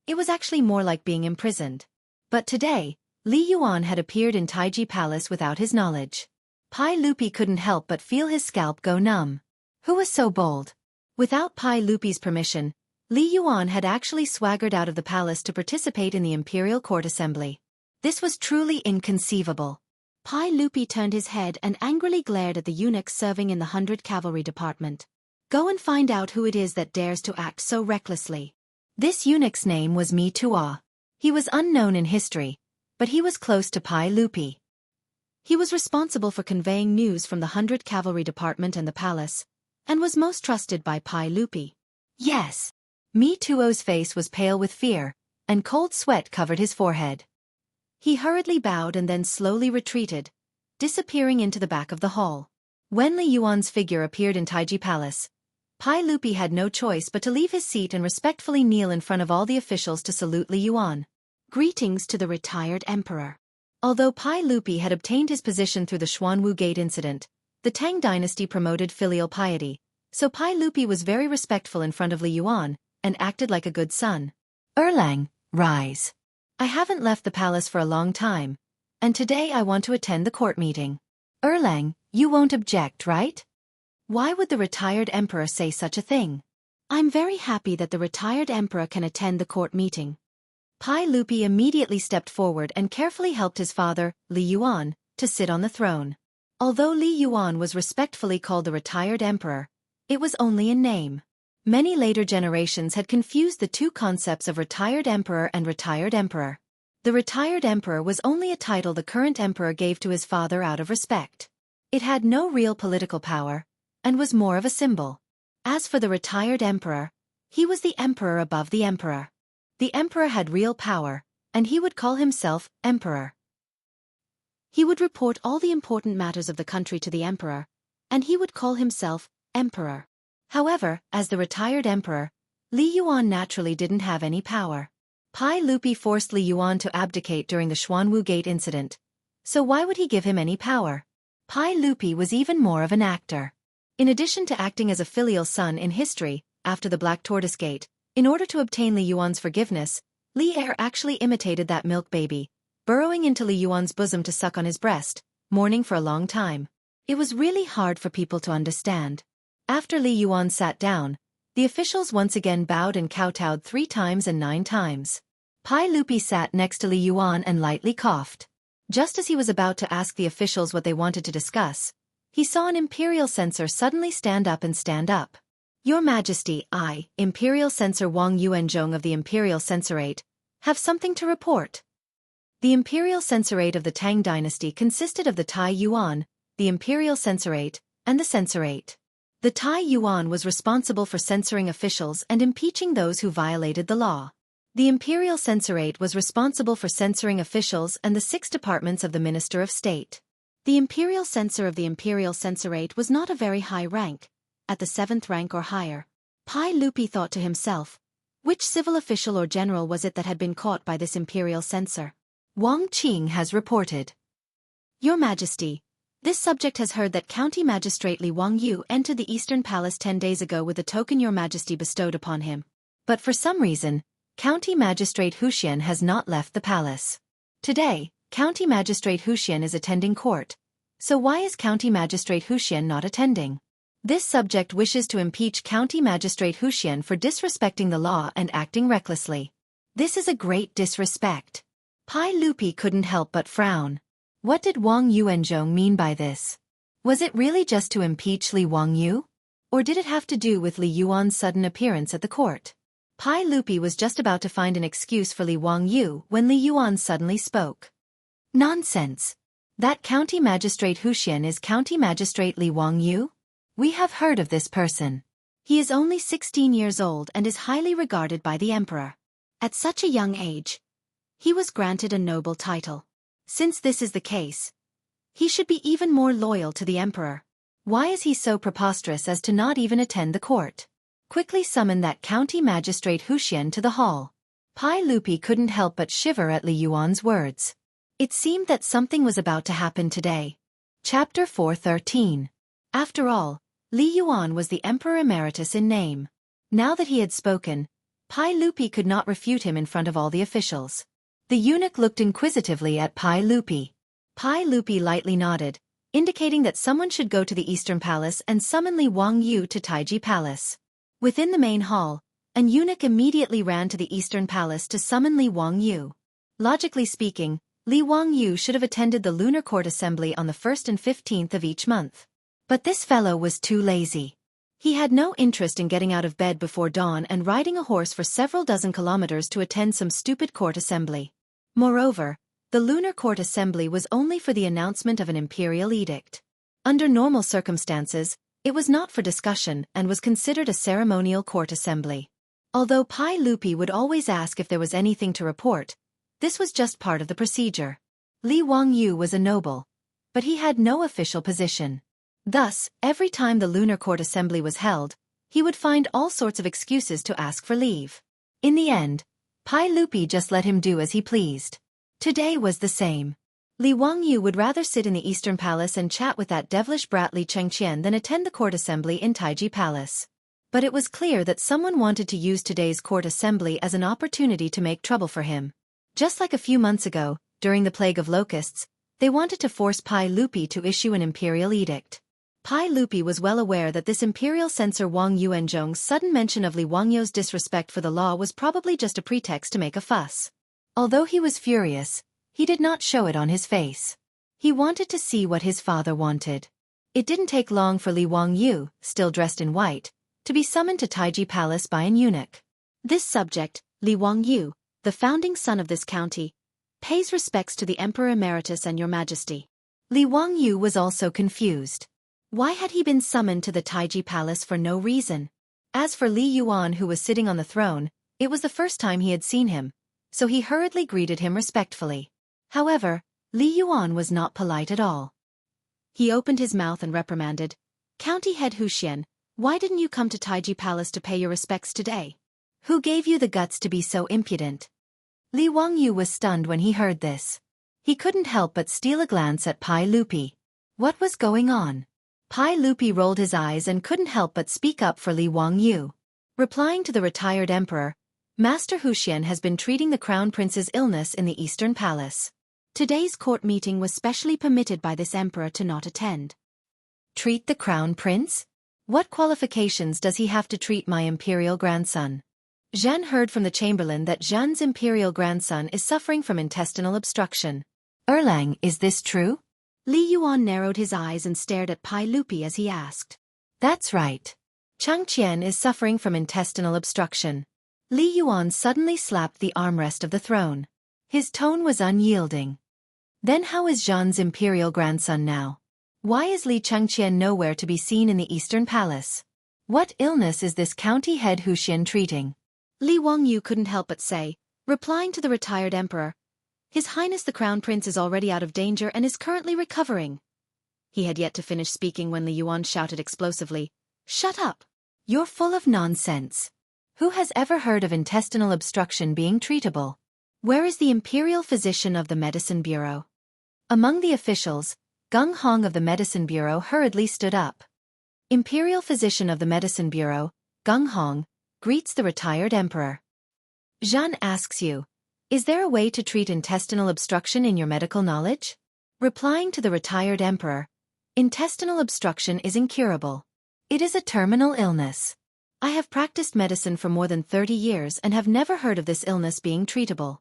it was actually more like being imprisoned. But today, Li Yuan had appeared in Taiji Palace without his knowledge. Pai Lupi couldn't help but feel his scalp go numb. Who was so bold? Without Pai Lupi's permission, Li Yuan had actually swaggered out of the palace to participate in the imperial court assembly. This was truly inconceivable. Pai Lupi turned his head and angrily glared at the eunuchs serving in the 100 Cavalry Department. "Go and find out who it is that dares to act so recklessly." This eunuch's name was Mi Tuo. He was unknown in history, but he was close to Pai Lupi. He was responsible for conveying news from the 100 Cavalry Department and the palace, and was most trusted by Pai Lupi. Yes. Mi Tuo's face was pale with fear, and cold sweat covered his forehead. He hurriedly bowed and then slowly retreated, disappearing into the back of the hall. When Li Yuan's figure appeared in Taiji Palace, Pai Lupi had no choice but to leave his seat and respectfully kneel in front of all the officials to salute Li Yuan. "Greetings to the retired emperor." Although Pai Lupi had obtained his position through the Xuanwu Gate incident, the Tang dynasty promoted filial piety, so Pai Lupi was very respectful in front of Li Yuan and acted like a good son. Erlang, rise. I haven't left the palace for a long time, and today I want to attend the court meeting. Erlang, you won't object, right? Why would the retired emperor say such a thing? I'm very happy that the retired emperor can attend the court meeting. Pai Lupi immediately stepped forward and carefully helped his father, Li Yuan, to sit on the throne. Although Li Yuan was respectfully called the retired emperor, it was only in name. Many later generations had confused the two concepts of retired emperor and retired emperor. The retired emperor was only a title the current emperor gave to his father out of respect. It had no real political power, and was more of a symbol. As for the retired emperor, he was the emperor above the emperor. The emperor had real power, and he would call himself emperor. He would report all the important matters of the country to the emperor, and he would call himself emperor. However, as the retired emperor, Li Yuan naturally didn't have any power. Pai Lupi forced Li Yuan to abdicate during the Xuanwu Gate incident, so why would he give him any power? Pai Lupi was even more of an actor. In addition to acting as a filial son in history, after the Black Tortoise Gate, in order to obtain Li Yuan's forgiveness, Li Er actually imitated that milk baby, burrowing into Li Yuan's bosom to suck on his breast, mourning for a long time. It was really hard for people to understand. After Li Yuan sat down, the officials once again bowed and kowtowed 3 times and 9 times. Pai Lupi sat next to Li Yuan and lightly coughed. Just as he was about to ask the officials what they wanted to discuss, he saw an imperial censor suddenly stand up. Your Majesty, I, Imperial Censor Wang Yuanzhong of the Imperial Censorate, have something to report. The Imperial Censorate of the Tang dynasty consisted of the Tai Yuan, the Imperial Censorate, and the Censorate. The Tai Yuan was responsible for censoring officials and impeaching those who violated the law. The Imperial Censorate was responsible for censoring officials and the 6 departments of the Minister of State. The Imperial Censor of the Imperial Censorate was not a very high rank, at the 7th rank or higher. Pai Lupi thought to himself, which civil official or general was it that had been caught by this Imperial Censor? Wang Qing has reported. Your Majesty, this subject has heard that County Magistrate Li Wangyu entered the Eastern Palace 10 days ago with the token Your Majesty bestowed upon him. But for some reason, County Magistrate Huxian has not left the palace. Today, County Magistrate Huxian is attending court. So why is County Magistrate Huxian not attending? This subject wishes to impeach County Magistrate Huxian for disrespecting the law and acting recklessly. This is a great disrespect. Pai Lupi couldn't help but frown. What did Wang Yuanzhong mean by this? Was it really just to impeach Li Wangyu? Or did it have to do with Li Yuan's sudden appearance at the court? Pai Lupi was just about to find an excuse for Li Wangyu when Li Yuan suddenly spoke. Nonsense! That County Magistrate Huxian is County Magistrate Li Wangyu? We have heard of this person. He is only 16 years old and is highly regarded by the emperor. At such a young age, he was granted a noble title. Since this is the case, he should be even more loyal to the emperor. Why is he so preposterous as to not even attend the court? Quickly summon that County Magistrate Huxian to the hall. Pai Lupi couldn't help but shiver at Li Yuan's words. It seemed that something was about to happen today. Chapter 413. After all, Li Yuan was the Emperor Emeritus in name. Now that he had spoken, Pai Lupi could not refute him in front of all the officials. The eunuch looked inquisitively at Pai Lupi. Pai Lupi lightly nodded, indicating that someone should go to the Eastern Palace and summon Li Wangyu to Taiji Palace. Within the main hall, an eunuch immediately ran to the Eastern Palace to summon Li Wangyu. Logically speaking, Li Wangyu should have attended the Lunar Court Assembly on the 1st and 15th of each month. But this fellow was too lazy. He had no interest in getting out of bed before dawn and riding a horse for several dozen kilometers to attend some stupid court assembly. Moreover, the Lunar Court Assembly was only for the announcement of an imperial edict. Under normal circumstances, it was not for discussion and was considered a ceremonial court assembly. Although Pai Lupi would always ask if there was anything to report, this was just part of the procedure. Li Wangyu was a noble, but he had no official position. Thus, every time the Lunar Court Assembly was held, he would find all sorts of excuses to ask for leave. In the end, Pai Lupi just let him do as he pleased. Today was the same. Li Wangyu would rather sit in the Eastern Palace and chat with that devilish brat Li Chengqian than attend the court assembly in Taiji Palace. But it was clear that someone wanted to use today's court assembly as an opportunity to make trouble for him. Just like a few months ago, during the Plague of Locusts, they wanted to force Pai Lupi to issue an imperial edict. Pai Lupi was well aware that this imperial censor Wang Yuanzhong's sudden mention of Li Wangyu's disrespect for the law was probably just a pretext to make a fuss. Although he was furious, he did not show it on his face. He wanted to see what his father wanted. It didn't take long for Li Wangyu, still dressed in white, to be summoned to Taiji Palace by an eunuch. This subject, Li Wangyu, the founding son of this county, pays respects to the Emperor Emeritus and Your Majesty. Li Wangyu was also confused. Why had he been summoned to the Taiji Palace for no reason? As for Li Yuan, who was sitting on the throne, it was the first time he had seen him, so he hurriedly greeted him respectfully. However, Li Yuan was not polite at all. He opened his mouth and reprimanded, "County head Huxian, why didn't you come to Taiji Palace to pay your respects today? Who gave you the guts to be so impudent?" Li Wangyu was stunned when he heard this. He couldn't help but steal a glance at Pai Lupi. What was going on? Pai Lupi rolled his eyes and couldn't help but speak up for Li Wangyu. Replying to the retired emperor, "Master Huxian has been treating the crown prince's illness in the Eastern Palace. Today's court meeting was specially permitted by this emperor to not attend." Treat the crown prince? What qualifications does he have to treat my imperial grandson? Zhan heard from the chamberlain that Zhan's imperial grandson is suffering from intestinal obstruction. Erlang, is this true? Li Yuan narrowed his eyes and stared at Pai Lupi as he asked. That's right. Changqian is suffering from intestinal obstruction. Li Yuan suddenly slapped the armrest of the throne. His tone was unyielding. Then how is Zhan's imperial grandson now? Why is Li Changqian nowhere to be seen in the Eastern Palace? What illness is this county head Huxian treating? Li Wangyu couldn't help but say, replying to the retired emperor, "His Highness the Crown Prince is already out of danger and is currently recovering." He had yet to finish speaking when Li Yuan shouted explosively, "Shut up! You're full of nonsense. Who has ever heard of intestinal obstruction being treatable? Where is the imperial physician of the Medicine Bureau?" Among the officials, Gung Hong of the Medicine Bureau hurriedly stood up. Imperial physician of the Medicine Bureau, Gung Hong, greets the retired emperor. Zhan asks you, "Is there a way to treat intestinal obstruction in your medical knowledge?" Replying to the retired emperor, "Intestinal obstruction is incurable. It is a terminal illness. I have practiced medicine for more than 30 years and have never heard of this illness being treatable."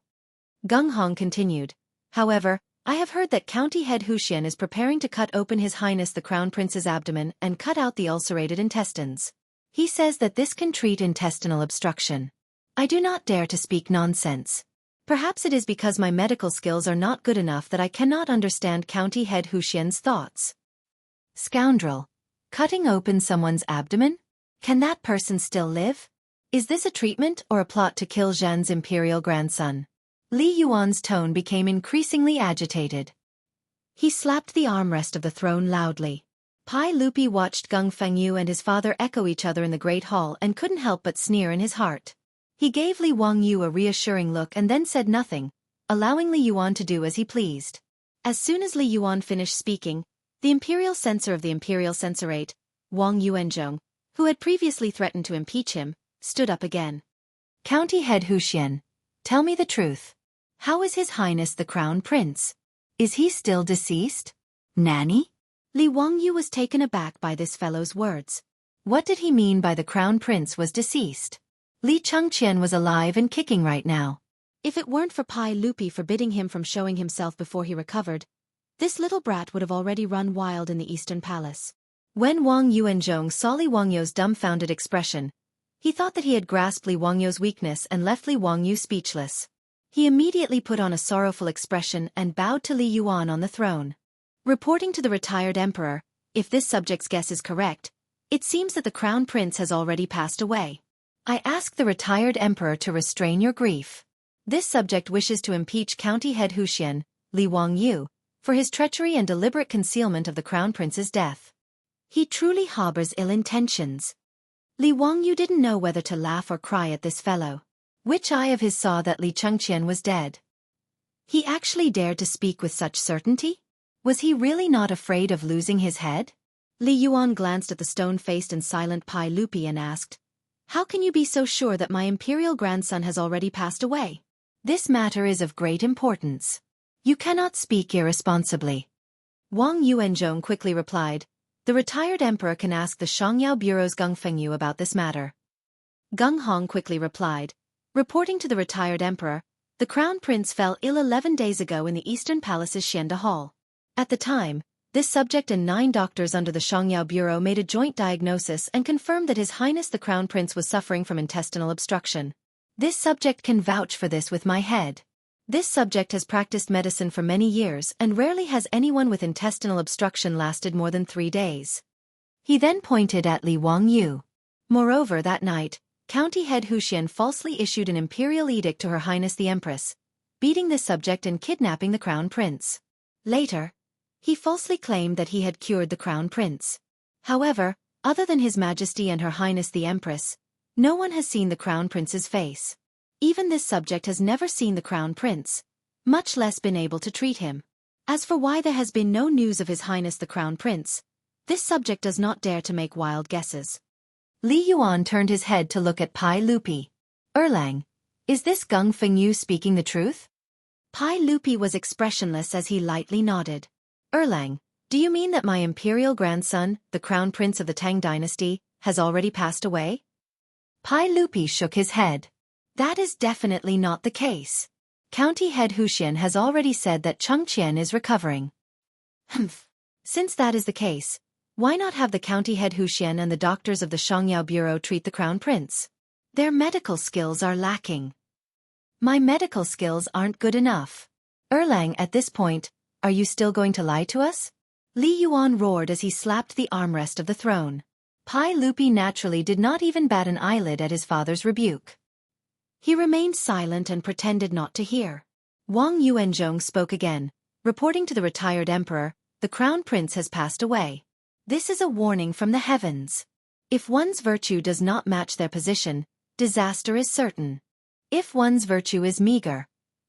Gung Hong continued, "However, I have heard that County Head Huxian is preparing to cut open His Highness the Crown Prince's abdomen and cut out the ulcerated intestines. He says that this can treat intestinal obstruction. I do not dare to speak nonsense. Perhaps it is because my medical skills are not good enough that I cannot understand County Head Huxian's thoughts." Scoundrel. Cutting open someone's abdomen? Can that person still live? Is this a treatment or a plot to kill Zhan's imperial grandson? Li Yuan's tone became increasingly agitated. He slapped the armrest of the throne loudly. Pai Lupi watched Gung Fengyu and his father echo each other in the great hall and couldn't help but sneer in his heart. He gave Li Wangyu a reassuring look and then said nothing, allowing Li Yuan to do as he pleased. As soon as Li Yuan finished speaking, the imperial censor of the imperial censorate, Wang Yuanzhong, who had previously threatened to impeach him, stood up again. "County Head Huxian, tell me the truth. How is His Highness the Crown Prince? Is he still deceased?" "Nanny?" Li Wangyu was taken aback by this fellow's words. What did he mean by the Crown Prince was deceased? Li Changqian was alive and kicking right now. If it weren't for Pai Lupi forbidding him from showing himself before he recovered, this little brat would have already run wild in the Eastern Palace. When Wang Yuanzhong saw Li Wangyu's dumbfounded expression, he thought that he had grasped Li Wangyu's weakness and left Li Wangyu speechless. He immediately put on a sorrowful expression and bowed to Li Yuan on the throne. Reporting to the retired emperor, if this subject's guess is correct, it seems that the crown prince has already passed away. I ask the retired emperor to restrain your grief. This subject wishes to impeach County Head Huxian, Li Wangyu, for his treachery and deliberate concealment of the crown prince's death. He truly harbors ill intentions. Li Wangyu didn't know whether to laugh or cry at this fellow. Which eye of his saw that Li Changqian was dead? He actually dared to speak with such certainty? Was he really not afraid of losing his head? Li Yuan glanced at the stone-faced and silent Pai Lupi and asked, "How can you be so sure that my imperial grandson has already passed away? This matter is of great importance. You cannot speak irresponsibly." Wang Yuanzhong quickly replied, "The retired emperor can ask the Shangyao Bureau's Geng Fengyu about this matter." Geng Hong quickly replied, reporting to the retired emperor, "The crown prince fell ill 11 days ago in the Eastern Palace's Xianda Hall. At the time, this subject and 9 doctors under the Shangyao Bureau made a joint diagnosis and confirmed that His Highness the Crown Prince was suffering from intestinal obstruction. This subject can vouch for this with my head. This subject has practiced medicine for many years and rarely has anyone with intestinal obstruction lasted more than 3 days." He then pointed at Li Wangyu. Moreover, that night, County Head Huxian falsely issued an imperial edict to Her Highness the Empress, beating this subject and kidnapping the Crown Prince. Later, he falsely claimed that he had cured the Crown Prince. However, other than His Majesty and Her Highness the Empress, no one has seen the Crown Prince's face. Even this subject has never seen the Crown Prince, much less been able to treat him. As for why there has been no news of His Highness the Crown Prince, this subject does not dare to make wild guesses. Li Yuan turned his head to look at Pai Lupi. "Erlang, is this Geng Fengyu speaking the truth?" Pai Lupi was expressionless as he lightly nodded. "Erlang, do you mean that my imperial grandson, the Crown Prince of the Tang dynasty, has already passed away?" Pai Lupi shook his head. "That is definitely not the case. County Head Huxian has already said that Chengqian is recovering." "Humph. Since that is the case, why not have the County Head Huxian and the doctors of the Shangyao Bureau treat the Crown Prince? Their medical skills are lacking." "My medical skills aren't good enough. Erlang, at this point, are you still going to lie to us?" Li Yuan roared as he slapped the armrest of the throne. Pai Lupi naturally did not even bat an eyelid at his father's rebuke. He remained silent and pretended not to hear. Wang Yuanzhong spoke again, reporting to the retired emperor, "The Crown Prince has passed away. This is a warning from the heavens. If one's virtue does not match their position, disaster is certain. If one's virtue is meager,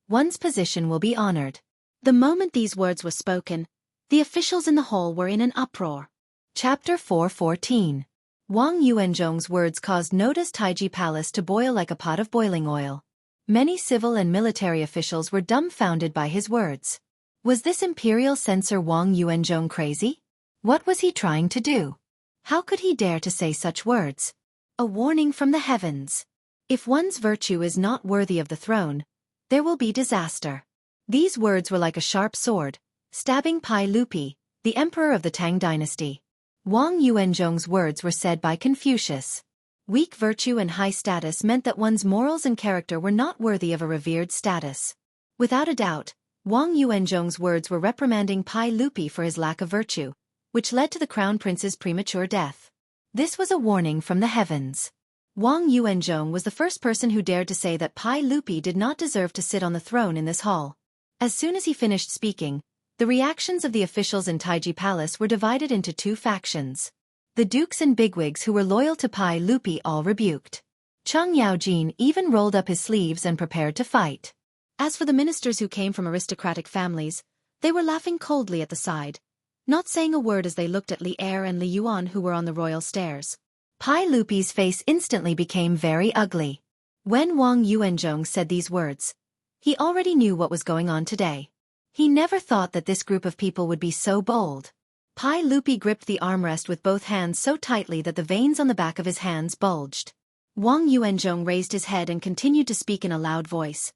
one's position will be honored." The moment these words were spoken, the officials in the hall were in an uproar. Chapter 414. Wang Yuanzhong's words caused Noda's Taiji Palace to boil like a pot of boiling oil. Many civil and military officials were dumbfounded by his words. Was this imperial censor Wang Yuanzhong crazy? What was he trying to do? How could he dare to say such words? A warning from the heavens. If one's virtue is not worthy of the throne, there will be disaster. These words were like a sharp sword, stabbing Pai Lupi, the emperor of the Tang dynasty. Wang Yuanzhong's words were said by Confucius. Weak virtue and high status meant that one's morals and character were not worthy of a revered status. Without a doubt, Wang Yuanzhong's words were reprimanding Pai Lupi for his lack of virtue, which led to the Crown Prince's premature death. This was a warning from the heavens. Wang Yuanzhong was the first person who dared to say that Pai Lupi did not deserve to sit on the throne in this hall. As soon as he finished speaking, the reactions of the officials in Taiji Palace were divided into 2 factions. The dukes and bigwigs who were loyal to Pai Lupi all rebuked. Cheng Yaojin even rolled up his sleeves and prepared to fight. As for the ministers who came from aristocratic families, they were laughing coldly at the side, not saying a word as they looked at Li Er and Li Yuan who were on the royal stairs. Pai Lupi's face instantly became very ugly. When Wang Yuanzhong said these words, he already knew what was going on today. He never thought that this group of people would be so bold. Pai Lupi gripped the armrest with both hands so tightly that the veins on the back of his hands bulged. Wang Yuanzhong raised his head and continued to speak in a loud voice.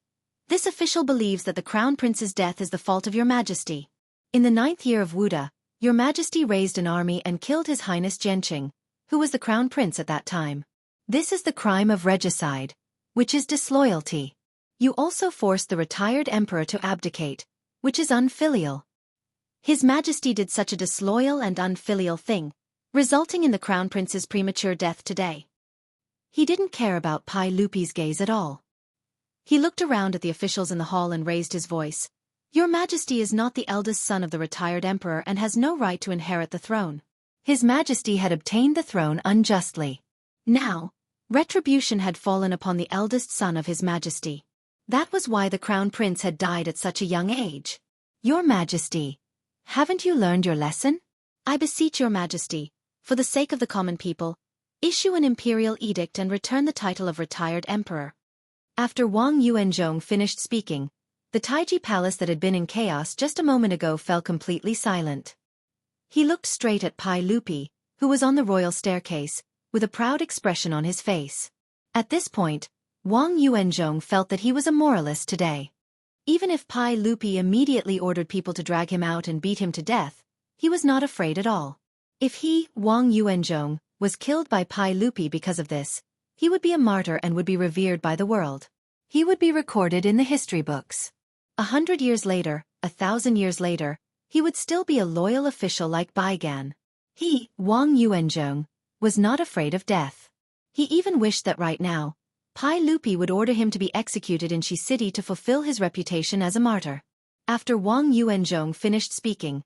"This official believes that the Crown Prince's death is the fault of your Majesty. In the 9th year of Wuda, your Majesty raised an army and killed His Highness Jianqing, who was the Crown Prince at that time. This is the crime of regicide, which is disloyalty. You also forced the retired emperor to abdicate, which is unfilial. His Majesty did such a disloyal and unfilial thing, resulting in the Crown Prince's premature death today." He didn't care about Pai Lupi's gaze at all. He looked around at the officials in the hall and raised his voice. "Your Majesty is not the eldest son of the retired emperor and has no right to inherit the throne. His Majesty had obtained the throne unjustly. Now, retribution had fallen upon the eldest son of His Majesty. That was why the crown prince had died at such a young age. Your Majesty, haven't you learned your lesson? I beseech your Majesty, for the sake of the common people, issue an imperial edict and return the title of retired emperor. After Wang Yuanzhong finished speaking, the Taiji palace that had been in chaos just a moment ago fell completely silent. He looked straight at Pai Lupi, who was on the royal staircase, with a proud expression on his face. At this point, Wang Yuanzhong felt that he was a moralist today. Even if Pai Lupi immediately ordered people to drag him out and beat him to death, he was not afraid at all. If he, Wang Yuanzhong, was killed by Pai Lupi because of this, he would be a martyr and would be revered by the world. He would be recorded in the history books. 100 years later, 1,000 years later, he would still be a loyal official like Baigan. He, Wang Yuanzhong, was not afraid of death. He even wished that right now, Pai Lupi would order him to be executed in Shi City to fulfill his reputation as a martyr. After Wang Yuanzhong finished speaking,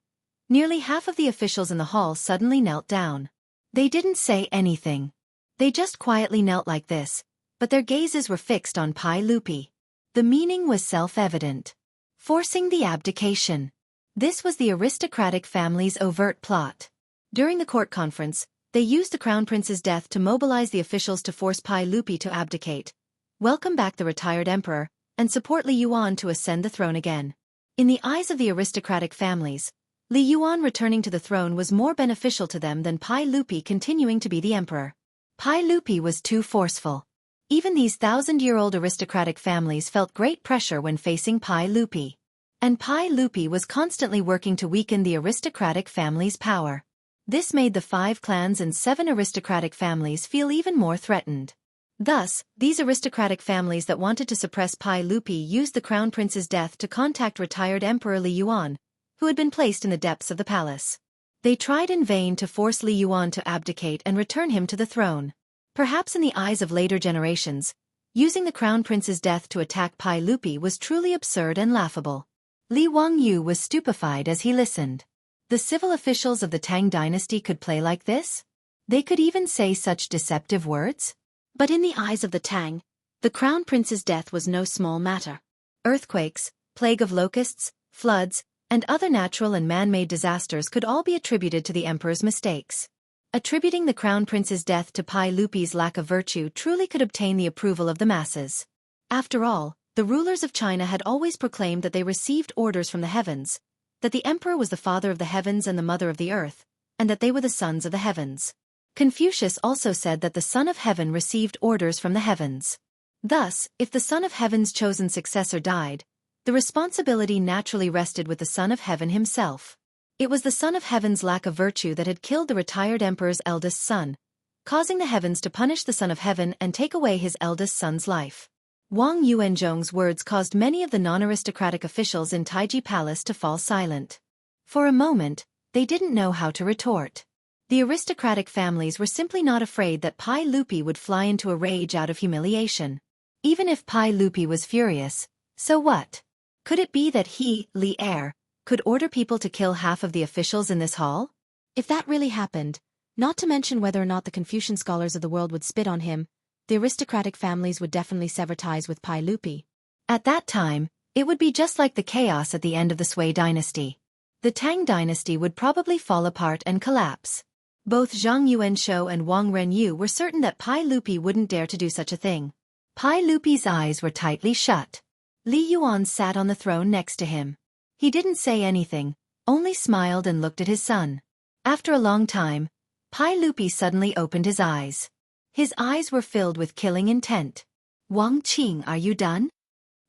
nearly half of the officials in the hall suddenly knelt down. They didn't say anything. They just quietly knelt like this, but their gazes were fixed on Pai Lupi. The meaning was self-evident. Forcing the abdication. This was the aristocratic family's overt plot. During the court conference, they used the crown prince's death to mobilize the officials to force Pai Lupi to abdicate, welcome back the retired emperor, and support Li Yuan to ascend the throne again. In the eyes of the aristocratic families, Li Yuan returning to the throne was more beneficial to them than Pai Lupi continuing to be the emperor. Pai Lupi was too forceful. Even these 1,000-year-old aristocratic families felt great pressure when facing Pai Lupi. And Pai Lupi was constantly working to weaken the aristocratic family's power. This made the 5 clans and 7 aristocratic families feel even more threatened. Thus, these aristocratic families that wanted to suppress Pai Lupi used the crown prince's death to contact retired Emperor Li Yuan, who had been placed in the depths of the palace. They tried in vain to force Li Yuan to abdicate and return him to the throne. Perhaps in the eyes of later generations, using the crown prince's death to attack Pai Lupi was truly absurd and laughable. Li Wangyu was stupefied as he listened. The civil officials of the Tang dynasty could play like this? They could even say such deceptive words? But in the eyes of the Tang, the crown prince's death was no small matter. Earthquakes, plague of locusts, floods, and other natural and man-made disasters could all be attributed to the emperor's mistakes. Attributing the crown prince's death to Pai Lupi's lack of virtue truly could obtain the approval of the masses. After all, the rulers of China had always proclaimed that they received orders from the heavens, that the emperor was the father of the heavens and the mother of the earth, and that they were the sons of the heavens. Confucius also said that the Son of Heaven received orders from the heavens. Thus, if the Son of Heaven's chosen successor died, the responsibility naturally rested with the Son of Heaven himself. It was the Son of Heaven's lack of virtue that had killed the retired emperor's eldest son, causing the heavens to punish the Son of Heaven and take away his eldest son's life. Wang Yuanzhong's words caused many of the non-aristocratic officials in Taiji Palace to fall silent. For a moment, they didn't know how to retort. The aristocratic families were simply not afraid that Pai Lupi would fly into a rage out of humiliation. Even if Pai Lupi was furious, so what? Could it be that he, Li Er, could order people to kill half of the officials in this hall? If that really happened, not to mention whether or not the Confucian scholars of the world would spit on him, the aristocratic families would definitely sever ties with Pai Lupi. At that time, it would be just like the chaos at the end of the Sui dynasty. The Tang dynasty would probably fall apart and collapse. Both Zhang Yuanshou and Wang Renyu were certain that Pai Lupi wouldn't dare to do such a thing. Pai Lupi's eyes were tightly shut. Li Yuan sat on the throne next to him. He didn't say anything, only smiled and looked at his son. After a long time, Pai Lupi suddenly opened his eyes. His eyes were filled with killing intent. Wang Qing, are you done?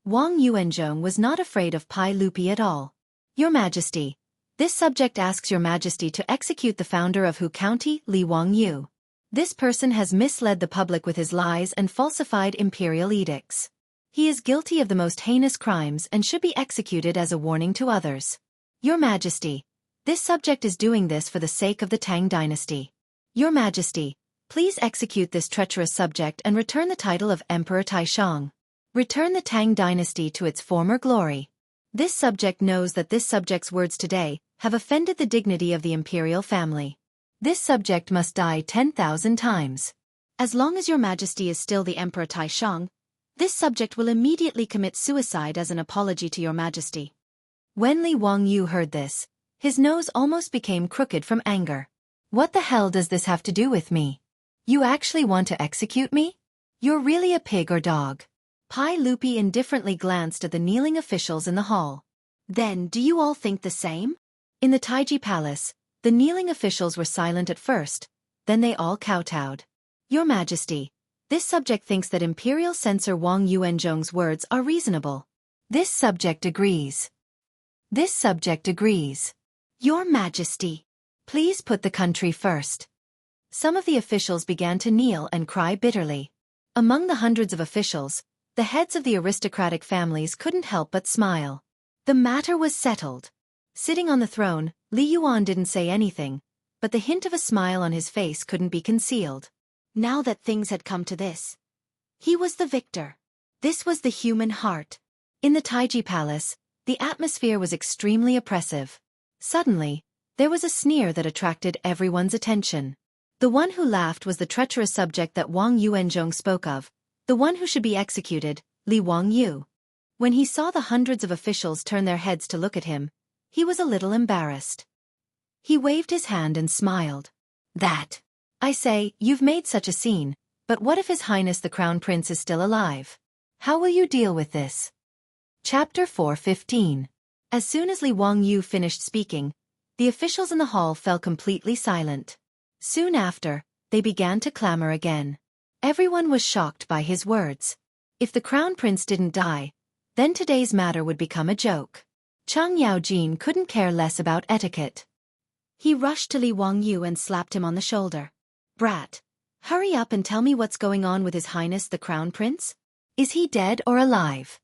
Wang Yuanzhong was not afraid of Pai Lupi at all. Your Majesty, this subject asks Your Majesty to execute the founder of Hu County, Li Wangyu. This person has misled the public with his lies and falsified imperial edicts. He is guilty of the most heinous crimes and should be executed as a warning to others. Your Majesty, this subject is doing this for the sake of the Tang dynasty. Your Majesty, please execute this treacherous subject and return the title of Emperor Taishang. Return the Tang dynasty to its former glory. This subject knows that this subject's words today have offended the dignity of the imperial family. This subject must die 10,000 times. As long as Your Majesty is still the Emperor Taishang, This subject will immediately commit suicide as an apology to your majesty. When Li Wangyu heard this, his nose almost became crooked from anger. What the hell does this have to do with me? You actually want to execute me? You're really a pig or dog. Pai Lupi indifferently glanced at the kneeling officials in the hall. Then, do you all think the same? In the Taiji Palace, the kneeling officials were silent at first, then they all kowtowed. Your Majesty, this subject thinks that Imperial Censor Wang Yuanzhong's words are reasonable. This subject agrees. This subject agrees. Your Majesty, please put the country first. Some of the officials began to kneel and cry bitterly. Among the hundreds of officials, the heads of the aristocratic families couldn't help but smile. The matter was settled. Sitting on the throne, Li Yuan didn't say anything, but the hint of a smile on his face couldn't be concealed. Now that things had come to this, he was the victor. This was the human heart. In the Taiji Palace, the atmosphere was extremely oppressive. Suddenly, there was a sneer that attracted everyone's attention. The one who laughed was the treacherous subject that Wang Yuanzhong spoke of, the one who should be executed, Li Wangyu. When he saw the hundreds of officials turn their heads to look at him, he was a little embarrassed. He waved his hand and smiled. That. I say, you've made such a scene, but what if His Highness the Crown Prince is still alive? How will you deal with this? Chapter 4:15. As soon as Li Wangyu finished speaking, the officials in the hall fell completely silent. Soon after, they began to clamor again. Everyone was shocked by his words. If the Crown Prince didn't die, then today's matter would become a joke. Chang Yaojin couldn't care less about etiquette. He rushed to Li Wangyu and slapped him on the shoulder. Brat, hurry up and tell me what's going on with His Highness the Crown Prince? Is he dead or alive?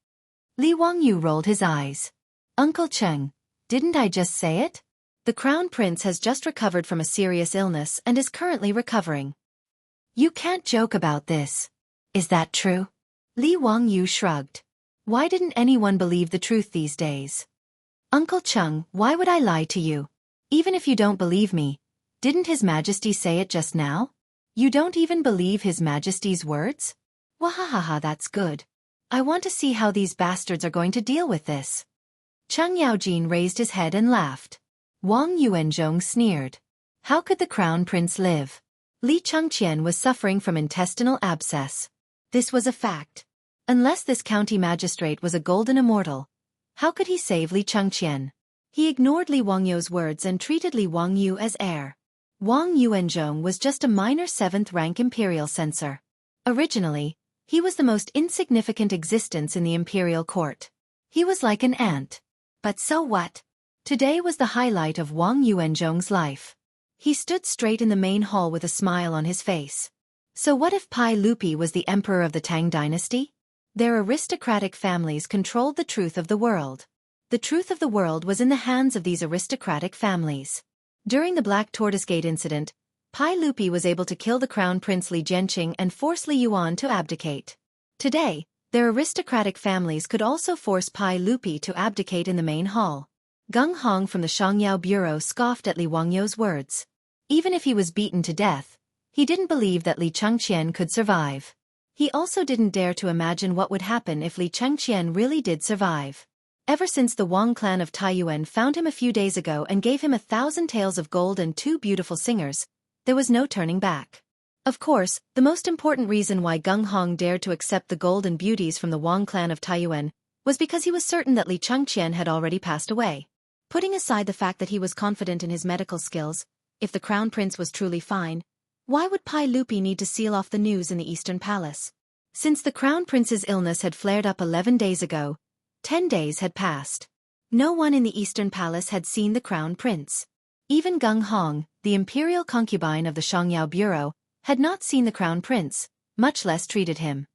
Li Wangyu rolled his eyes. Uncle Cheng, didn't I just say it? The Crown Prince has just recovered from a serious illness and is currently recovering. You can't joke about this. Is that true? Li Wangyu shrugged. Why didn't anyone believe the truth these days? Uncle Cheng, why would I lie to you? Even if you don't believe me, didn't His Majesty say it just now? You don't even believe His Majesty's words? Wahahaha, that's good. I want to see how these bastards are going to deal with this. Chang Yaojin raised his head and laughed. Wang Yuanzhong sneered. How could the Crown Prince live? Li Chengqian was suffering from intestinal abscess. This was a fact. Unless this county magistrate was a golden immortal, how could he save Li Chengqian? He ignored Li Wangyu's words and treated Li Wangyu as heir. Wang Yuanzhong was just a minor 7th-rank imperial censor. Originally, he was the most insignificant existence in the imperial court. He was like an ant. But so what? Today was the highlight of Wang Yuanzhong's life. He stood straight in the main hall with a smile on his face. So what if Pai Lupi was the emperor of the Tang dynasty? Their aristocratic families controlled the truth of the world. The truth of the world was in the hands of these aristocratic families. During the Black Tortoise Gate incident, Pai Lupi was able to kill the Crown Prince Li Jianqing and force Li Yuan to abdicate. Today, their aristocratic families could also force Pai Lupi to abdicate in the main hall. Gung Hong from the Shangyao Bureau scoffed at Li Wangyu's words. Even if he was beaten to death, he didn't believe that Li Chengqian could survive. He also didn't dare to imagine what would happen if Li Chengqian really did survive. Ever since the Wang clan of Taiyuan found him a few days ago and gave him 1,000 taels of gold and 2 beautiful singers, there was no turning back. Of course, the most important reason why Gung Hong dared to accept the gold and beauties from the Wang clan of Taiyuan was because he was certain that Li Chengqian had already passed away. Putting aside the fact that he was confident in his medical skills, if the Crown Prince was truly fine, why would Pai Lupi need to seal off the news in the Eastern Palace? Since the Crown Prince's illness had flared up 11 days ago, 10 days had passed. No one in the Eastern Palace had seen the Crown Prince. Even Gung Hong, the imperial concubine of the Shangyao Bureau, had not seen the Crown Prince, much less treated him.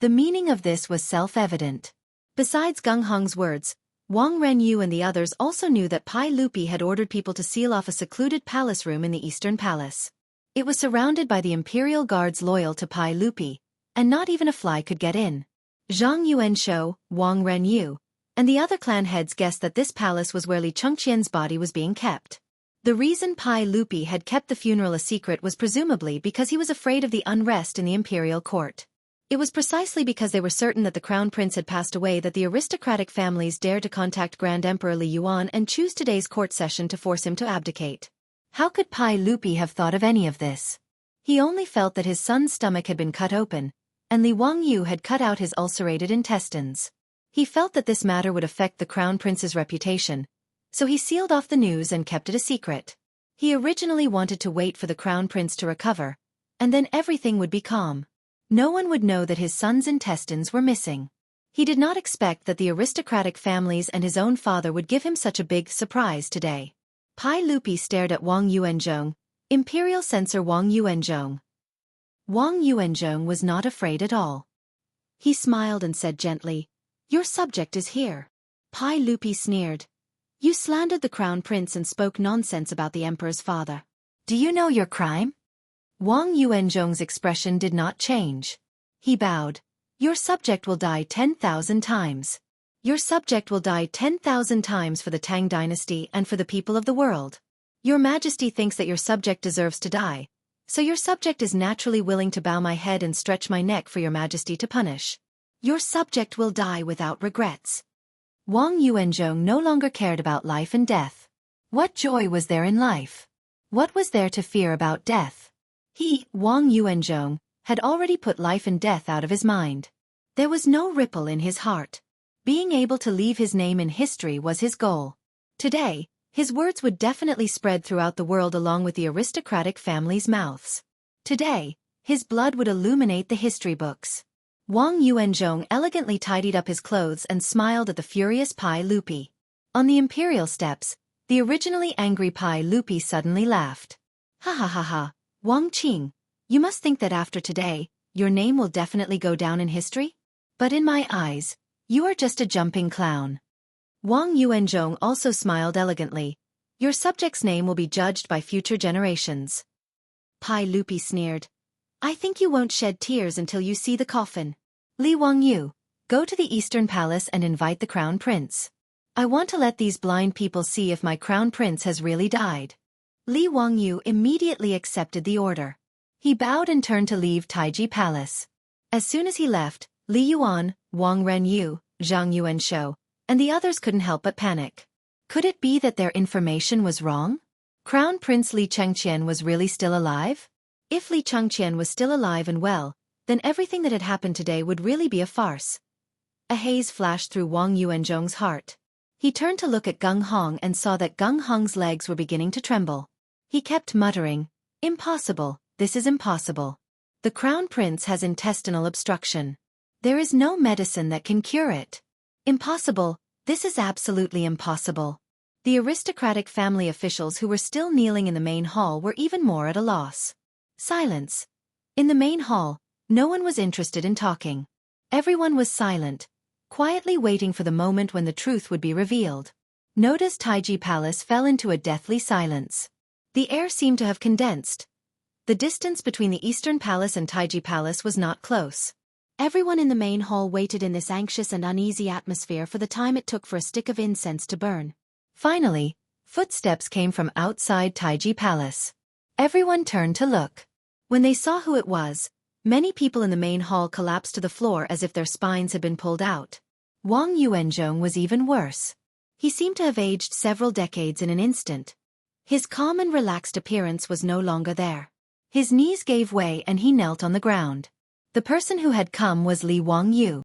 The meaning of this was self-evident. Besides Gung Hong's words, Wang Renyu and the others also knew that Pai Lupi had ordered people to seal off a secluded palace room in the Eastern Palace. It was surrounded by the imperial guards loyal to Pai Lupi, and not even a fly could get in. Zhang Yuanshou, Wang Renyu, and the other clan heads guessed that this palace was where Li Chengqian's body was being kept. The reason Pai Lupi had kept the funeral a secret was presumably because he was afraid of the unrest in the imperial court. It was precisely because they were certain that the crown prince had passed away that the aristocratic families dared to contact Grand Emperor Li Yuan and choose today's court session to force him to abdicate. How could Pai Lupi have thought of any of this? He only felt that his son's stomach had been cut open, and Li Wangyu had cut out his ulcerated intestines. He felt that this matter would affect the crown prince's reputation, so he sealed off the news and kept it a secret. He originally wanted to wait for the crown prince to recover, and then everything would be calm. No one would know that his son's intestines were missing. He did not expect that the aristocratic families and his own father would give him such a big surprise today. Pai Lupi stared at Wang Yuanzhong, Imperial Censor Wang Yuanzhong. Wang Yuanzhong was not afraid at all. He smiled and said gently, "Your subject is here." Pai Lupi sneered. "You slandered the crown prince and spoke nonsense about the emperor's father. Do you know your crime?" Wang Yuanzhong's expression did not change. He bowed. "Your subject will die 10,000 times. Your subject will die 10,000 times for the Tang dynasty and for the people of the world. Your Majesty thinks that your subject deserves to die, so your subject is naturally willing to bow my head and stretch my neck for your Majesty to punish. Your subject will die without regrets." Wang Yuanzhong no longer cared about life and death. What joy was there in life? What was there to fear about death? He, Wang Yuanzhong, had already put life and death out of his mind. There was no ripple in his heart. Being able to leave his name in history was his goal. Today, his words would definitely spread throughout the world along with the aristocratic family's mouths. Today, his blood would illuminate the history books. Wang Yuanzhong elegantly tidied up his clothes and smiled at the furious Pai Lupi. On the imperial steps, the originally angry Pai Lupi suddenly laughed. "Ha ha ha ha, Wang Qing, you must think that after today, your name will definitely go down in history? But in my eyes, you are just a jumping clown." Wang Yuanzhong also smiled elegantly. "Your subject's name will be judged by future generations." Pai Lupi sneered. "I think you won't shed tears until you see the coffin. Li Wangyu, go to the Eastern Palace and invite the Crown Prince. I want to let these blind people see if my Crown Prince has really died." Li Wangyu immediately accepted the order. He bowed and turned to leave Taiji Palace. As soon as he left, Li Yuan, Wang Renyu, Zhang Yuanshou, and the others couldn't help but panic. Could it be that their information was wrong? Crown Prince Li Chengqian was really still alive? If Li Chengqian was still alive and well, then everything that had happened today would really be a farce. A haze flashed through Wang Yuanzhong's heart. He turned to look at Gung Hong and saw that Gung Hong's legs were beginning to tremble. He kept muttering, "Impossible, this is impossible. The Crown Prince has intestinal obstruction. There is no medicine that can cure it. Impossible, this is absolutely impossible." The aristocratic family officials who were still kneeling in the main hall were even more at a loss. Silence. In the main hall, no one was interested in talking. Everyone was silent, quietly waiting for the moment when the truth would be revealed. Noda's Taiji Palace fell into a deathly silence. The air seemed to have condensed. The distance between the Eastern Palace and Taiji Palace was not close. Everyone in the main hall waited in this anxious and uneasy atmosphere for the time it took for a stick of incense to burn. Finally, footsteps came from outside Taiji Palace. Everyone turned to look. When they saw who it was, many people in the main hall collapsed to the floor as if their spines had been pulled out. Wang Yuanzhong was even worse. He seemed to have aged several decades in an instant. His calm and relaxed appearance was no longer there. His knees gave way and he knelt on the ground. The person who had come was Li Wangyu.